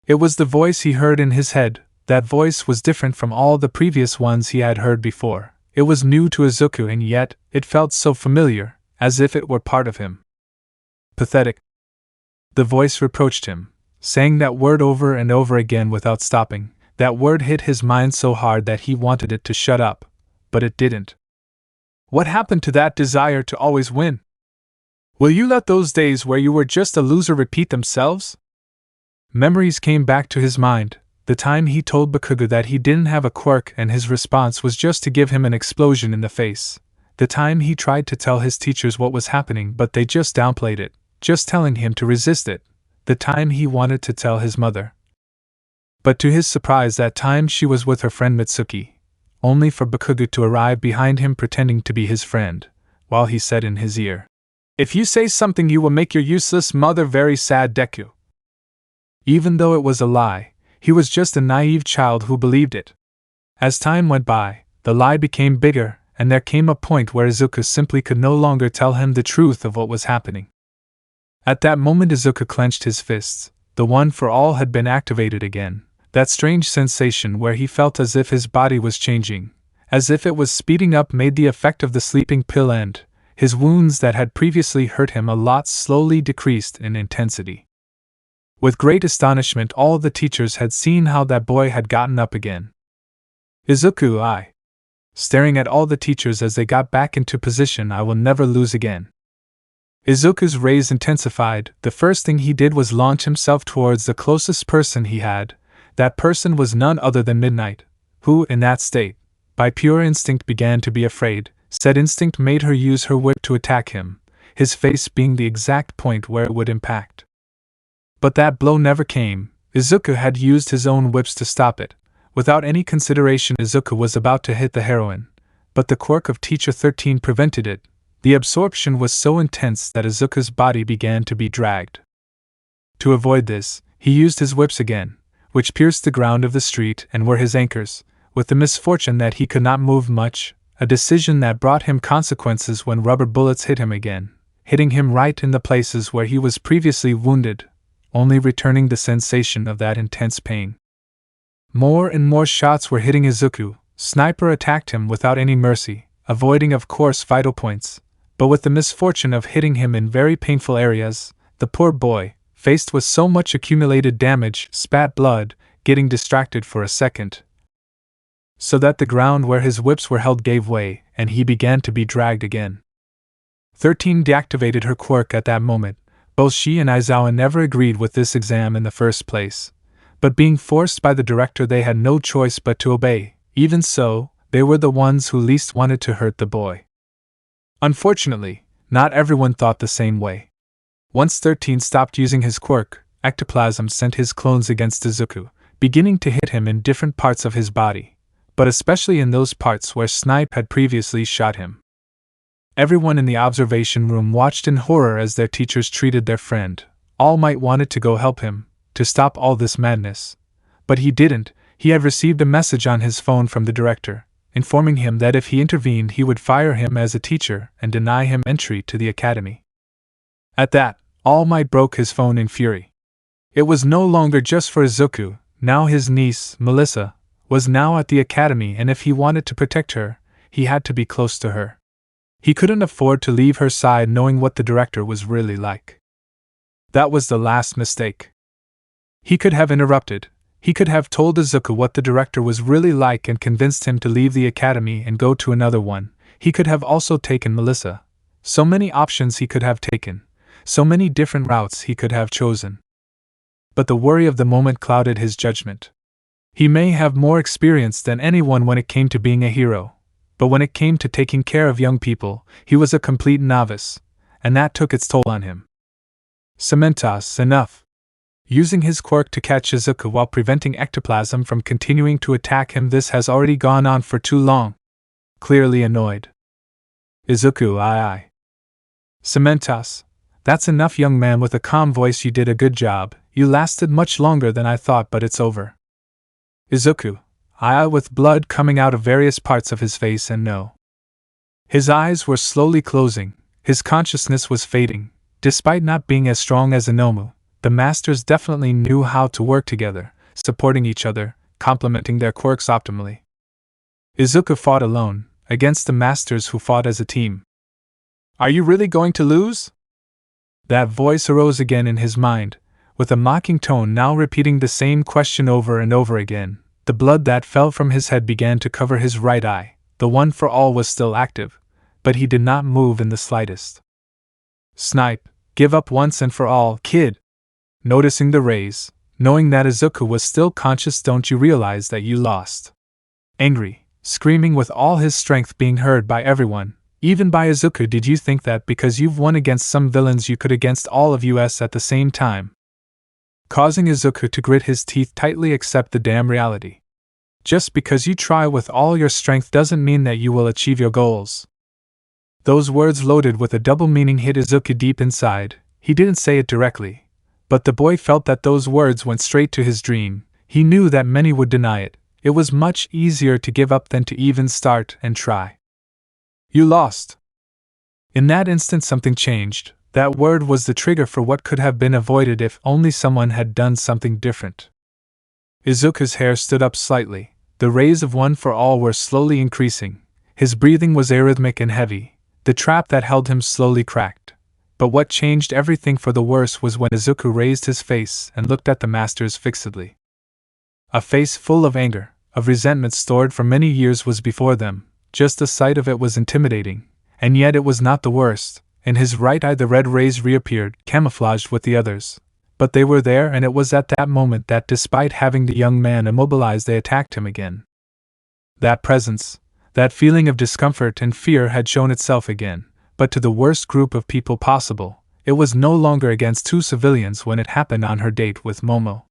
It was the voice he heard in his head. That voice was different from all the previous ones he had heard before. It was new to Izuku, and yet it felt so familiar, as if it were part of him. Pathetic. The voice reproached him, saying that word over and over again without stopping. That word hit his mind so hard that he wanted it to shut up, but it didn't. What happened to that desire to always win? Will you let those days where you were just a loser repeat themselves? Memories came back to his mind, the time he told Bakugo that he didn't have a quirk and his response was just to give him an explosion in the face. The time he tried to tell his teachers what was happening but they just downplayed it, just telling him to resist it. The time he wanted to tell his mother. But to his surprise that time she was with her friend Mitsuki, only for Bakugo to arrive behind him pretending to be his friend, while he said in his ear, "If you say something you will make your useless mother very sad, Deku." Even though it was a lie, he was just a naive child who believed it. As time went by, the lie became bigger, and there came a point where Izuku simply could no longer tell him the truth of what was happening. At that moment Izuku clenched his fists. The one for all had been activated again, that strange sensation where he felt as if his body was changing, as if it was speeding up made the effect of the sleeping pill end. His wounds that had previously hurt him a lot slowly decreased in intensity. With great astonishment all the teachers had seen how that boy had gotten up again. Izuku, staring at all the teachers as they got back into position. I will never lose again. Izuku's rage intensified. The first thing he did was launch himself towards the closest person he had. That person was none other than Midnight, who, in that state, by pure instinct began to be afraid. Said instinct made her use her whip to attack him, his face being the exact point where it would impact. But that blow never came. Izuku had used his own whips to stop it. Without any consideration Izuku was about to hit the heroine, but the quirk of Teacher 13 prevented it. The absorption was so intense that Izuku's body began to be dragged. To avoid this, he used his whips again, which pierced the ground of the street and were his anchors, with the misfortune that he could not move much. A decision that brought him consequences when rubber bullets hit him again, hitting him right in the places where he was previously wounded, only returning the sensation of that intense pain. More and more shots were hitting Izuku. Sniper attacked him without any mercy, avoiding of course vital points, but with the misfortune of hitting him in very painful areas. The poor boy, faced with so much accumulated damage, spat blood, getting distracted for a second, so that the ground where his whips were held gave way, and he began to be dragged again. 13 deactivated her quirk at that moment. Both she and Aizawa never agreed with this exam in the first place, but being forced by the director they had no choice but to obey. Even so, they were the ones who least wanted to hurt the boy. Unfortunately, not everyone thought the same way. Once 13 stopped using his quirk, Ectoplasm sent his clones against Izuku, beginning to hit him in different parts of his body, but especially in those parts where Snipe had previously shot him. Everyone in the observation room watched in horror as their teachers treated their friend. Almight wanted to go help him, to stop all this madness. But he didn't. He had received a message on his phone from the director, informing him that if he intervened he would fire him as a teacher and deny him entry to the academy. At that, Almight broke his phone in fury. It was no longer just for Izuku. Now his niece, Melissa, was now at the academy, and if he wanted to protect her, he had to be close to her. He couldn't afford to leave her side knowing what the director was really like. That was the last mistake. He could have interrupted. He could have told Izuku what the director was really like and convinced him to leave the academy and go to another one. He could have also taken Melissa. So many options he could have taken. So many different routes he could have chosen. But the worry of the moment clouded his judgment. He may have more experience than anyone when it came to being a hero, but when it came to taking care of young people, he was a complete novice, and that took its toll on him. Cementos, enough. Using his quirk to catch Izuku while preventing ectoplasm from continuing to attack him, this has already gone on for too long. Clearly annoyed. Izuku, aye. Cementos, that's enough, young man with a calm voice. You did a good job. You lasted much longer than I thought, but it's over. Izuku, aye, with blood coming out of various parts of his face and no. His eyes were slowly closing, his consciousness was fading. Despite not being as strong as Inomu, the masters definitely knew how to work together, supporting each other, complementing their quirks optimally. Izuku fought alone, against the masters who fought as a team. Are you really going to lose? That voice arose again in his mind, with a mocking tone, now repeating the same question over and over again. The blood that fell from his head began to cover his right eye. The one for all was still active, but he did not move in the slightest. Snipe, give up once and for all, kid. Noticing the raise, knowing that Izuku was still conscious, don't you realize that you lost? Angry, screaming with all his strength, being heard by everyone, even by Izuku. Did you think that because you've won against some villains you could against all of us at the same time? Causing Izuku to grit his teeth tightly. Accept the damn reality. Just because you try with all your strength doesn't mean that you will achieve your goals. Those words, loaded with a double meaning, hit Izuku deep inside. He didn't say it directly, but the boy felt that those words went straight to his dream. He knew that many would deny it. It was much easier to give up than to even start and try. You lost. In that instant something changed. That word was the trigger for what could have been avoided if only someone had done something different. Izuku's hair stood up slightly. The rays of one for all were slowly increasing. His breathing was arrhythmic and heavy. The trap that held him slowly cracked. But what changed everything for the worse was when Izuku raised his face and looked at the masters fixedly. A face full of anger, of resentment stored for many years was before them. Just the sight of it was intimidating. And yet it was not the worst. In his right eye the red rays reappeared, camouflaged with the others. But they were there, and it was at that moment that, despite having the young man immobilized, they attacked him again. That presence, that feeling of discomfort and fear had shown itself again, but to the worst group of people possible. It was no longer against two civilians when it happened on her date with Momo.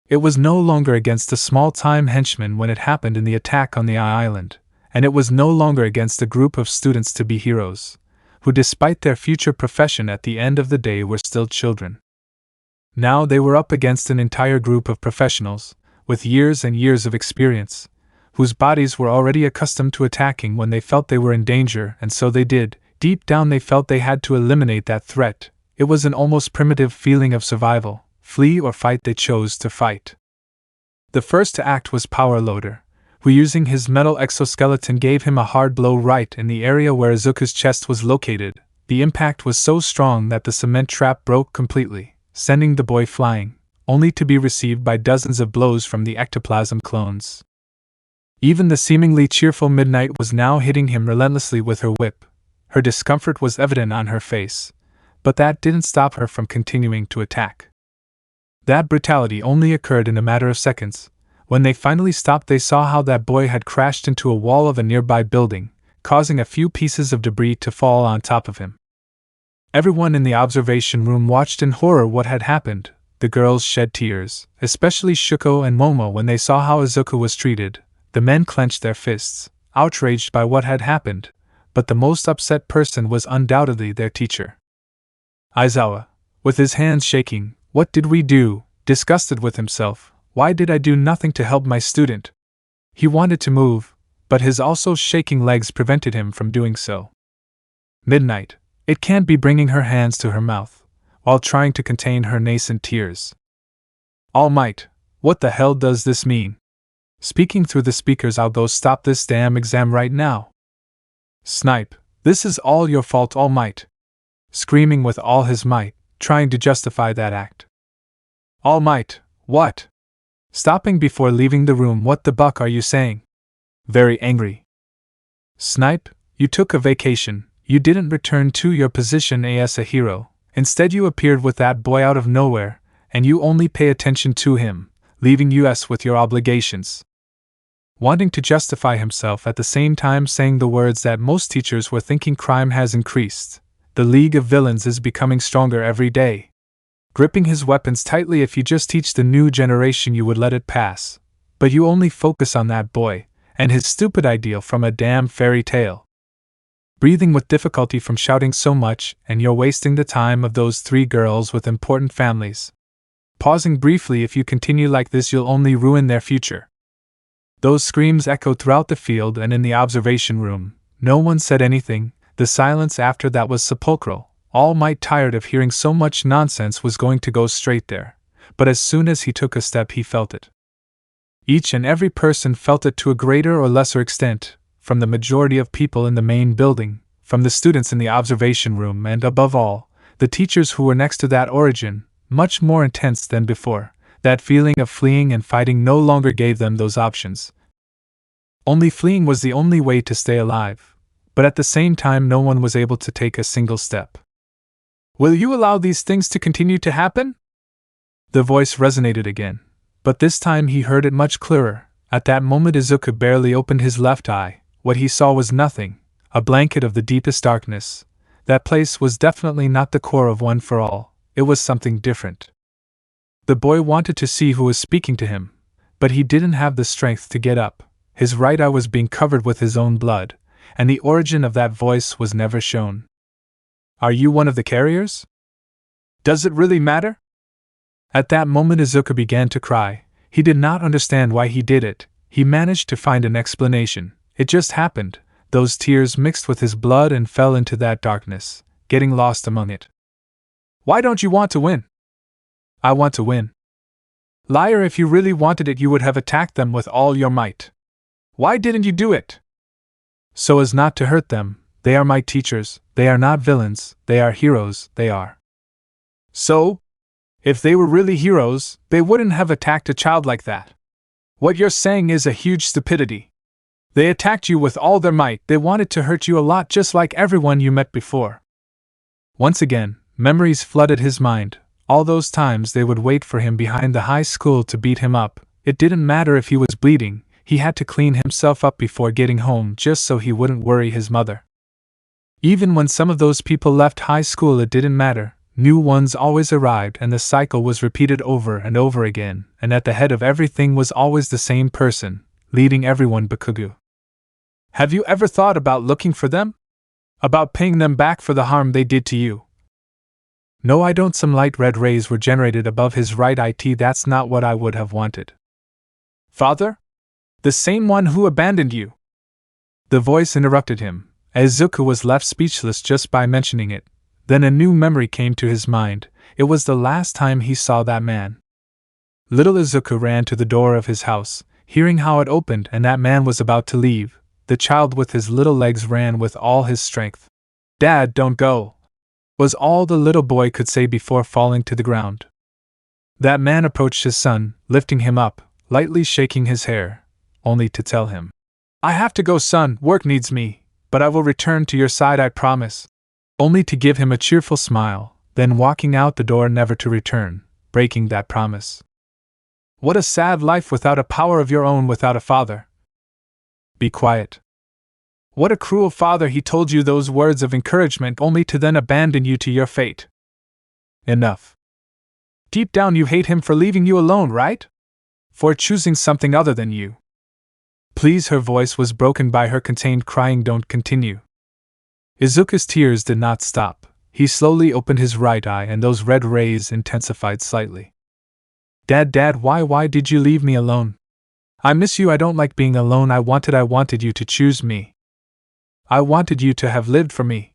It was no longer against a small-time henchman when it happened in the attack on the island, and it was no longer against a group of students to be heroes, who despite their future profession at the end of the day were still children. Now they were up against an entire group of professionals, with years and years of experience, whose bodies were already accustomed to attacking when they felt they were in danger, and so they did. Deep down they felt they had to eliminate that threat. It was an almost primitive feeling of survival. Flee or fight, they chose to fight. The first to act was Power Loader, who using his metal exoskeleton gave him a hard blow right in the area where Izuku's chest was located. The impact was so strong that the cement trap broke completely, sending the boy flying, only to be received by dozens of blows from the ectoplasm clones. Even the seemingly cheerful Midnight was now hitting him relentlessly with her whip. Her discomfort was evident on her face, but that didn't stop her from continuing to attack. That brutality only occurred in a matter of seconds. When they finally stopped, they saw how that boy had crashed into a wall of a nearby building, causing a few pieces of debris to fall on top of him. Everyone in the observation room watched in horror what had happened. The girls shed tears, especially Shuko and Momo when they saw how Izuku was treated. The men clenched their fists, outraged by what had happened, but the most upset person was undoubtedly their teacher. Aizawa, with his hands shaking, "What did we do?" Disgusted with himself. Why did I do nothing to help my student? He wanted to move, but his also shaking legs prevented him from doing so. Midnight, it can't be, bringing her hands to her mouth, while trying to contain her nascent tears. Almight, what the hell does this mean? Speaking through the speakers, I'll go stop this damn exam right now. Snipe, this is all your fault, Almight. Screaming with all his might, trying to justify that act. Almight, What? Stopping before leaving the room, what the buck are you saying? Very angry. Snipe, you took a vacation, you didn't return to your position as a hero, instead you appeared with that boy out of nowhere, and you only pay attention to him, leaving us with your obligations. Wanting to justify himself at the same time saying the words that most teachers were thinking, crime has increased. The League of Villains is becoming stronger every day. Gripping his weapons tightly, if you just teach the new generation you would let it pass. But you only focus on that boy, and his stupid ideal from a damn fairy tale. Breathing with difficulty from shouting so much, and you're wasting the time of those 3 girls with important families. Pausing briefly, if you continue like this you'll only ruin their future. Those screams echoed throughout the field and in the observation room. No one said anything. The silence after that was sepulchral. Almight, tired of hearing so much nonsense, was going to go straight there, but as soon as he took a step he felt it. Each and every person felt it to a greater or lesser extent, from the majority of people in the main building, from the students in the observation room, and above all, the teachers who were next to that origin, much more intense than before. That feeling of fleeing and fighting no longer gave them those options. Only fleeing was the only way to stay alive, but at the same time no one was able to take a single step. Will you allow these things to continue to happen? The voice resonated again, but this time he heard it much clearer. At that moment Izuku barely opened his left eye. What he saw was nothing, a blanket of the deepest darkness. That place was definitely not the core of One for All, it was something different. The boy wanted to see who was speaking to him, but he didn't have the strength to get up. His right eye was being covered with his own blood, and the origin of that voice was never shown. Are you one of the carriers? Does it really matter? At that moment Izuku began to cry. He did not understand why he did it. He managed to find an explanation. It just happened. Those tears mixed with his blood and fell into that darkness, getting lost among it. Why don't you want to win? I want to win. Liar, if you really wanted it you would have attacked them with all your might. Why didn't you do it? So as not to hurt them. They are my teachers, they are not villains, they are heroes, they are. So? If they were really heroes, they wouldn't have attacked a child like that. What you're saying is a huge stupidity. They attacked you with all their might, they wanted to hurt you a lot just like everyone you met before. Once again, memories flooded his mind. All those times they would wait for him behind the high school to beat him up. It didn't matter if he was bleeding, he had to clean himself up before getting home just so he wouldn't worry his mother. Even when some of those people left high school it didn't matter. New ones always arrived and the cycle was repeated over and over again, and at the head of everything was always the same person, leading everyone Bakugo. Have you ever thought about looking for them? About paying them back for the harm they did to you? No, I don't. Some light red rays were generated above his right eye. That's not what I would have wanted. Father? The same one who abandoned you. The voice interrupted him. Izuku was left speechless just by mentioning it. Then a new memory came to his mind. It was the last time he saw that man. Little Izuku ran to the door of his house, hearing how it opened and that man was about to leave. The child with his little legs ran with all his strength. Dad, don't go, was all the little boy could say before falling to the ground. That man approached his son, lifting him up, lightly shaking his hair, only to tell him, I have to go, son, work needs me, but I will return to your side, I promise. Only to give him a cheerful smile, then walking out the door never to return, breaking that promise. What a sad life without a power of your own, without a father. Be quiet. What a cruel father, he told you those words of encouragement only to then abandon you to your fate. Enough. Deep down you hate him for leaving you alone, right? For choosing something other than you. Please, her voice was broken by her contained crying, don't continue. Izuku's tears did not stop. He slowly opened his right eye and those red rays intensified slightly. Dad, why did you leave me alone? I miss you, I don't like being alone, I wanted you to choose me. I wanted you to have lived for me.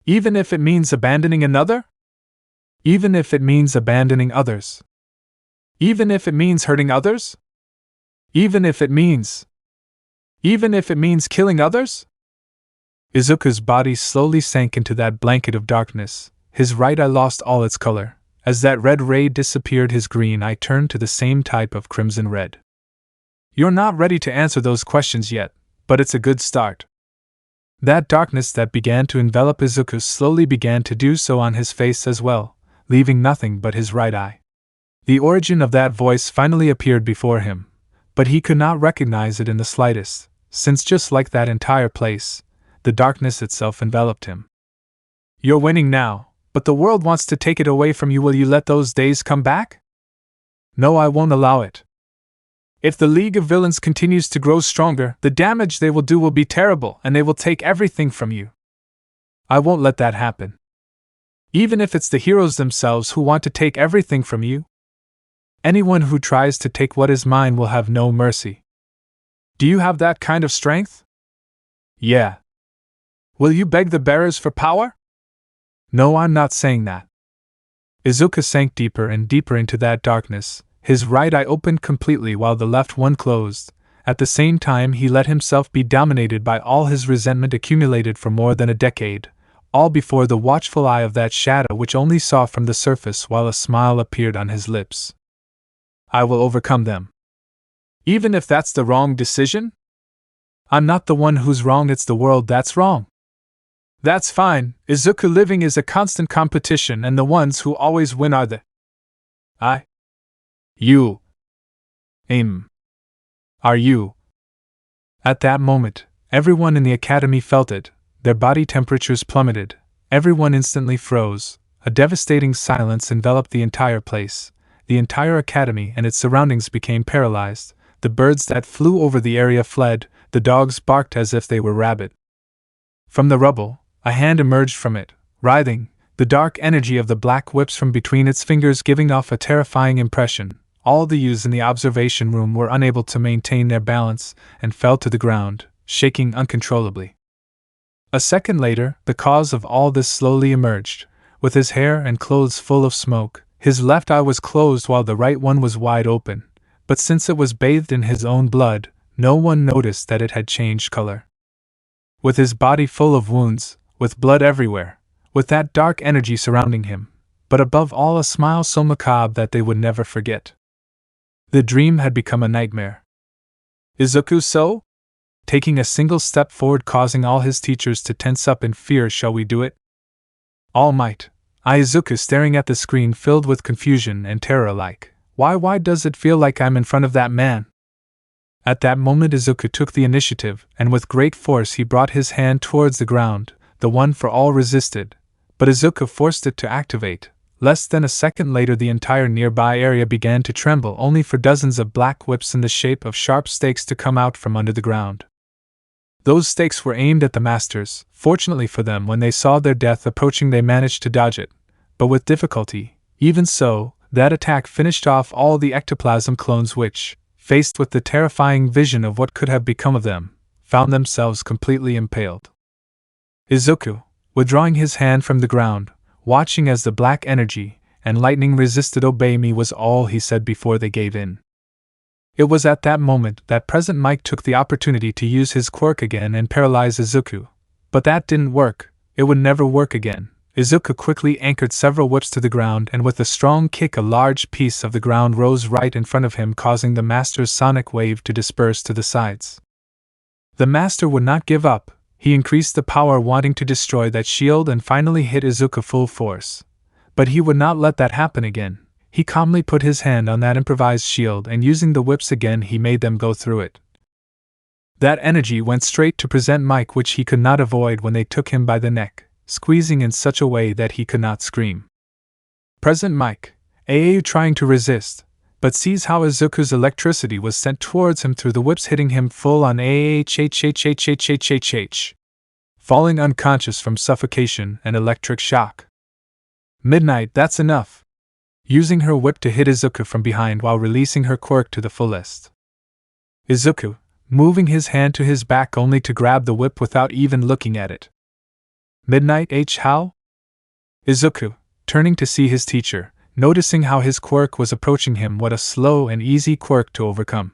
Even if it means abandoning another? Even if it means abandoning others? Even if it means hurting others? Even if it means killing others? Izuku's body slowly sank into that blanket of darkness. His right eye lost all its color. As that red ray disappeared, his green eye turned to the same type of crimson red. You're not ready to answer those questions yet, but it's a good start. That darkness that began to envelop Izuku slowly began to do so on his face as well, leaving nothing but his right eye. The origin of that voice finally appeared before him, but he could not recognize it in the slightest, since just like that entire place, the darkness itself enveloped him. You're winning now, but the world wants to take it away from you. Will you let those days come back? No, I won't allow it. If the League of Villains continues to grow stronger, the damage they will do will be terrible, and they will take everything from you. I won't let that happen. Even if it's the heroes themselves who want to take everything from you. Anyone who tries to take what is mine will have no mercy. Do you have that kind of strength? Yeah. Will you beg the bearers for power? No, I'm not saying that. Izuku sank deeper and deeper into that darkness. His right eye opened completely while the left one closed. At the same time, he let himself be dominated by all his resentment accumulated for more than a decade, all before the watchful eye of that shadow which only saw from the surface while a smile appeared on his lips. I will overcome them. Even if that's the wrong decision? I'm not the one who's wrong, it's the world that's wrong. That's fine. Izuku, living is a constant competition, and the ones who always win are the You. Are you? At that moment, everyone in the academy felt it. Their body temperatures plummeted. Everyone instantly froze. A devastating silence enveloped the entire place. The entire academy and its surroundings became paralyzed. The birds that flew over the area fled. The dogs barked as if they were rabid. From the rubble, a hand emerged from it, writhing, the dark energy of the black whips from between its fingers giving off a terrifying impression. All the youths in the observation room were unable to maintain their balance and fell to the ground, shaking uncontrollably. A second later, the cause of all this slowly emerged. With his hair and clothes full of smoke, his left eye was closed while the right one was wide open, but since it was bathed in his own blood, no one noticed that it had changed color. With his body full of wounds, with blood everywhere, with that dark energy surrounding him, but above all a smile so macabre that they would never forget. The dream had become a nightmare. Izuku, so? Taking a single step forward, causing all his teachers to tense up in fear. Shall we do it? Almight. Izuku, staring at the screen filled with confusion and terror, like, why does it feel like I'm in front of that man? At that moment Izuku took the initiative, and with great force he brought his hand towards the ground. The one for all resisted, but Izuku forced it to activate. Less than a second later the entire nearby area began to tremble, only for dozens of black whips in the shape of sharp stakes to come out from under the ground. Those stakes were aimed at the masters. Fortunately for them, when they saw their death approaching they managed to dodge it, but with difficulty. Even so, that attack finished off all the ectoplasm clones which, faced with the terrifying vision of what could have become of them, found themselves completely impaled. Izuku, withdrawing his hand from the ground, watching as the black energy and lightning resisted, "Obey me," was all he said before they gave in. It was at that moment that President Mike took the opportunity to use his quirk again and paralyze Izuku. But that didn't work. It would never work again. Izuku quickly anchored several whips to the ground, and with a strong kick a large piece of the ground rose right in front of him, causing the master's sonic wave to disperse to the sides. The master would not give up. He increased the power, wanting to destroy that shield, and finally hit Izuku full force. But he would not let that happen again. He calmly put his hand on that improvised shield, and using the whips again he made them go through it. That energy went straight to President Mike, which he could not avoid when they took him by the neck, squeezing in such a way that he could not scream. President Mike, trying to resist, but sees how Izuku's electricity was sent towards him through the whips, hitting him full on falling unconscious from suffocation and electric shock. Midnight, that's enough. Using her whip to hit Izuku from behind while releasing her quirk to the fullest. Izuku, moving his hand to his back only to grab the whip without even looking at it. Midnight, how? Izuku, turning to see his teacher, noticing how his quirk was approaching him. What a slow and easy quirk to overcome,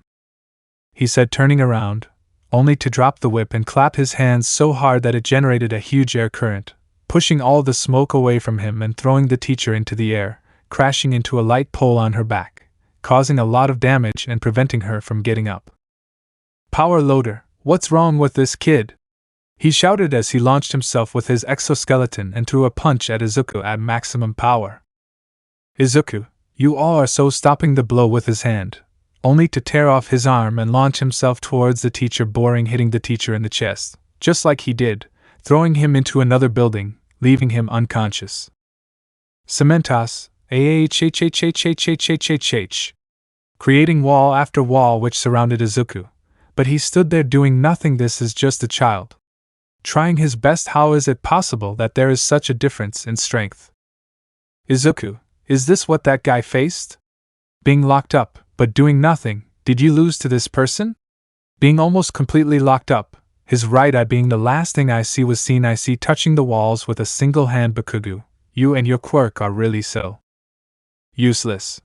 he said, turning around, only to drop the whip and clap his hands so hard that it generated a huge air current, pushing all the smoke away from him and throwing the teacher into the air, crashing into a light pole on her back, causing a lot of damage and preventing her from getting up. "Power loader, what's wrong with this kid?" he shouted as he launched himself with his exoskeleton and threw a punch at Izuku at maximum power. "Izuku, you all are so," stopping the blow with his hand, only to tear off his arm and launch himself towards the teacher, hitting the teacher in the chest, just like he did, throwing him into another building, leaving him unconscious. Cementas, creating wall after wall which surrounded Izuku, but he stood there doing nothing. This is just a child trying his best. How is it possible that there is such a difference in strength? Izuku, is this what that guy faced? Being locked up, but doing nothing. Did you lose to this person? Being almost completely locked up, his right eye being the last thing I see was seen. I see touching the walls with a single hand. Bakugu, you and your quirk are really so useless.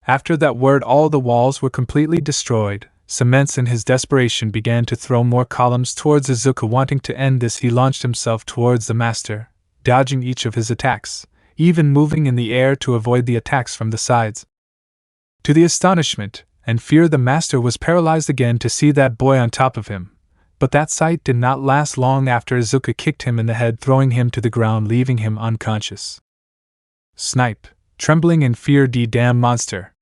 After that word, all the walls were completely destroyed. Cements in his desperation began to throw more columns towards Izuku. Wanting to end this, he launched himself towards the master, dodging each of his attacks, even moving in the air to avoid the attacks from the sides. To the astonishment and fear, the master was paralyzed again to see that boy on top of him. But that sight did not last long. After Izuku kicked him in the head, throwing him to the ground, leaving him unconscious. Snipe, trembling in fear, the damn monster,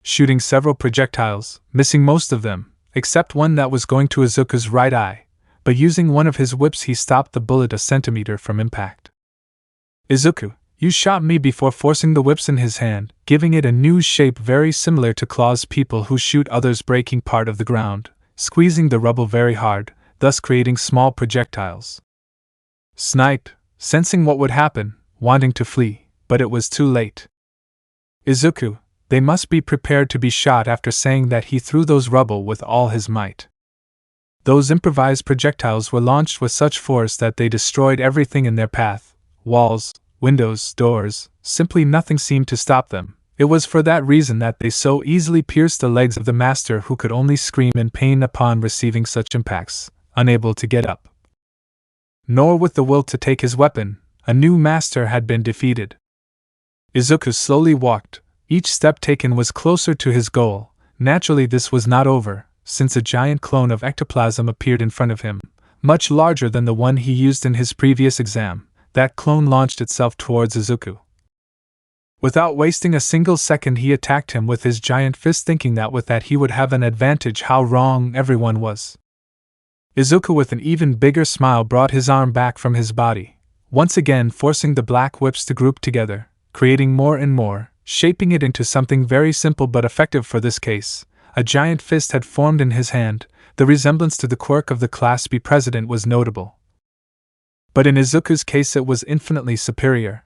shooting several projectiles, missing most of them, except one that was going to Izuku's right eye, but using one of his whips he stopped the bullet a centimeter from impact. "Izuku, you shot me," before forcing the whips in his hand, giving it a new shape very similar to claws. People who shoot others, breaking part of the ground, squeezing the rubble very hard, thus creating small projectiles. Snipe, sensing what would happen, wanting to flee, but it was too late. "Izuku, they must be prepared to be shot." After saying that, he threw those rubble with all his might. Those improvised projectiles were launched with such force that they destroyed everything in their path: walls, windows, doors, simply nothing seemed to stop them. It was for that reason that they so easily pierced the legs of the master, who could only scream in pain upon receiving such impacts, unable to get up, nor with the will to take his weapon. A new master had been defeated. Izuku slowly walked. Each step taken was closer to his goal. Naturally, this was not over, since a giant clone of ectoplasm appeared in front of him, much larger than the one he used in his previous exam. That clone launched itself towards Izuku. Without wasting a single second, he attacked him with his giant fist, thinking that with that he would have an advantage. How wrong everyone was. Izuku, with an even bigger smile, brought his arm back from his body, once again forcing the black whips to group together, creating more and more, shaping it into something very simple but effective for this case. A giant fist had formed in his hand. The resemblance to the quirk of the Class B president was notable, but in Izuku's case it was infinitely superior.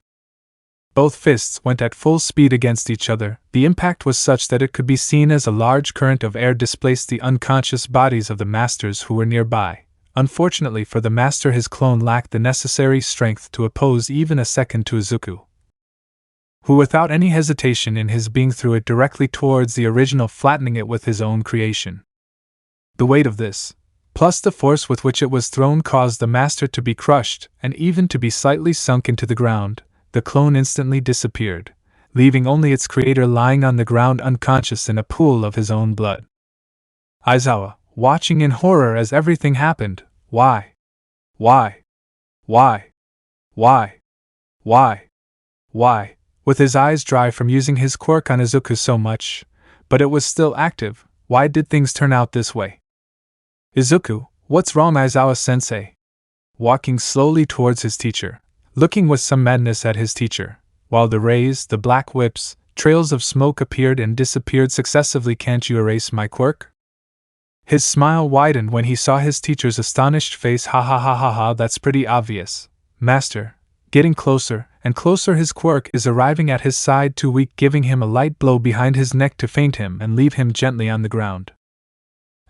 Both fists went at full speed against each other. The impact was such that it could be seen as a large current of air displaced the unconscious bodies of the masters who were nearby. Unfortunately for the master, his clone lacked the necessary strength to oppose even a second to Izuku, who without any hesitation in his being threw it directly towards the original, flattening it with his own creation. The weight of this, plus the force with which it was thrown, caused the master to be crushed and even to be slightly sunk into the ground. The clone instantly disappeared, leaving only its creator lying on the ground unconscious in a pool of his own blood. Aizawa, watching in horror as everything happened. Why? Why? Why? Why? Why? Why? With his eyes dry from using his quirk on Izuku so much, but it was still active. Why did things turn out this way? "Izuku, what's wrong?" Aizawa-sensei, walking slowly towards his teacher, looking with some madness at his teacher, while the rays, the black whips, trails of smoke appeared and disappeared successively. "Can't you erase my quirk?" His smile widened when he saw his teacher's astonished face. "Ha ha ha ha ha, that's pretty obvious, master." Getting closer and closer, his quirk is arriving at his side, too weak, giving him a light blow behind his neck to faint him and leave him gently on the ground.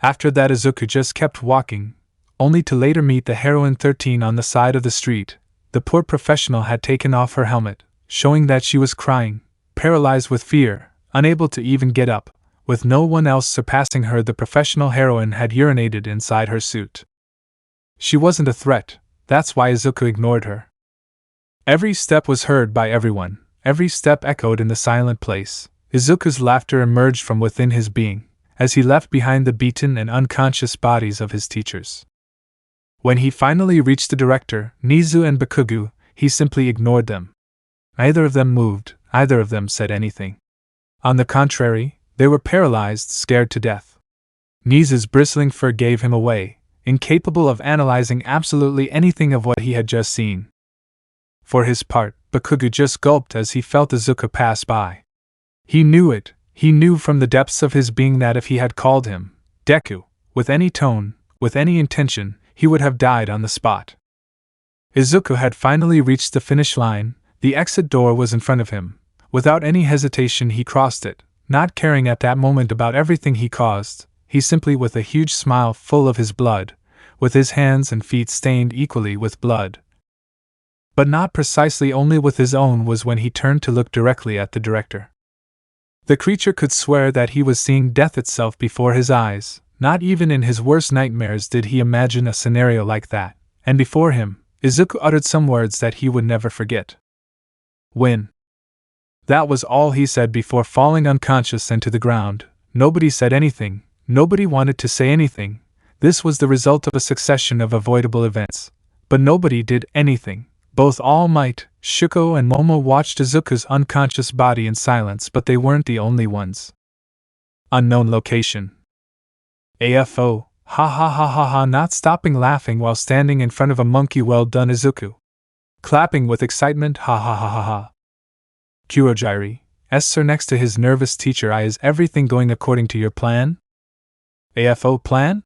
After that, Izuku just kept walking, only to later meet the heroine 13 on the side of the street. The poor professional had taken off her helmet, showing that she was crying, paralyzed with fear, unable to even get up. With no one else surpassing her, the professional heroine had urinated inside her suit. She wasn't a threat, that's why Izuku ignored her. Every step was heard by everyone, every step echoed in the silent place. Izuku's laughter emerged from within his being, as he left behind the beaten and unconscious bodies of his teachers. When he finally reached the director, Nizu and Bakugu, he simply ignored them. Neither of them moved, either of them said anything. On the contrary, they were paralyzed, scared to death. Nizu's bristling fur gave him away, incapable of analyzing absolutely anything of what he had just seen. For his part, Bakugu just gulped as he felt Izuku pass by. He knew it, he knew from the depths of his being that if he had called him Deku, with any tone, with any intention, he would have died on the spot. Izuku had finally reached the finish line, the exit door was in front of him. Without any hesitation he crossed it, not caring at that moment about everything he caused. He simply, with a huge smile full of his blood, with his hands and feet stained equally with blood, but not precisely only with his own, was when he turned to look directly at the director. The creature could swear that he was seeing death itself before his eyes. Not even in his worst nightmares did he imagine a scenario like that, and before him, Izuku uttered some words that he would never forget. Win. That was all he said before falling unconscious and to the ground. Nobody said anything, nobody wanted to say anything. This was the result of a succession of avoidable events. But nobody did anything. Both All Might, Shuko and Momo watched Izuku's unconscious body in silence, but they weren't the only ones. Unknown location. AFO, ha ha ha ha ha, not stopping laughing while standing in front of a monkey. Well done, Izuku. Clapping with excitement, ha ha ha ha ha. Kurogiri, sir, next to his nervous teacher. Is everything going according to your plan? AFO, plan?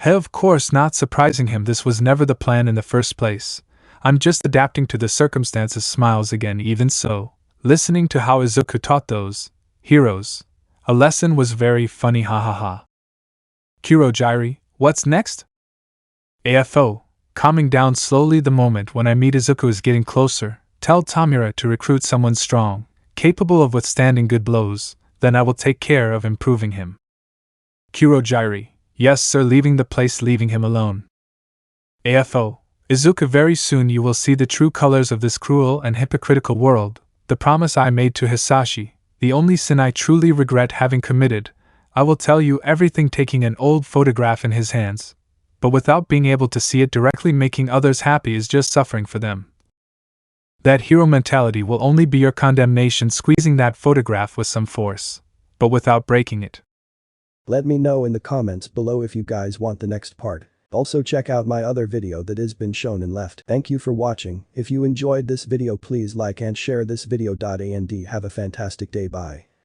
Hey, of course, not surprising him, this was never the plan in the first place. I'm just adapting to the circumstances. Smiles again. Even so, listening to how Izuku taught those heroes a lesson was very funny, ha ha ha. Kurogiri, what's next? AFO, calming down slowly. The moment when I meet Izuku is getting closer. Tell Tamura to recruit someone strong, capable of withstanding good blows, then I will take care of improving him. Kurogiri, yes sir, leaving the place, leaving him alone. AFO, Izuku, very soon you will see the true colors of this cruel and hypocritical world. The promise I made to Hisashi, the only sin I truly regret having committed. I will tell you everything, taking an old photograph in his hands, but without being able to see it directly. Making others happy is just suffering for them. That hero mentality will only be your condemnation. Squeezing that photograph with some force, but without breaking it. Let me know in the comments below if you guys want the next part. Also check out my other video that has been shown and left. Thank you for watching. If you enjoyed this video, please like and share this video. And have a fantastic day. Bye.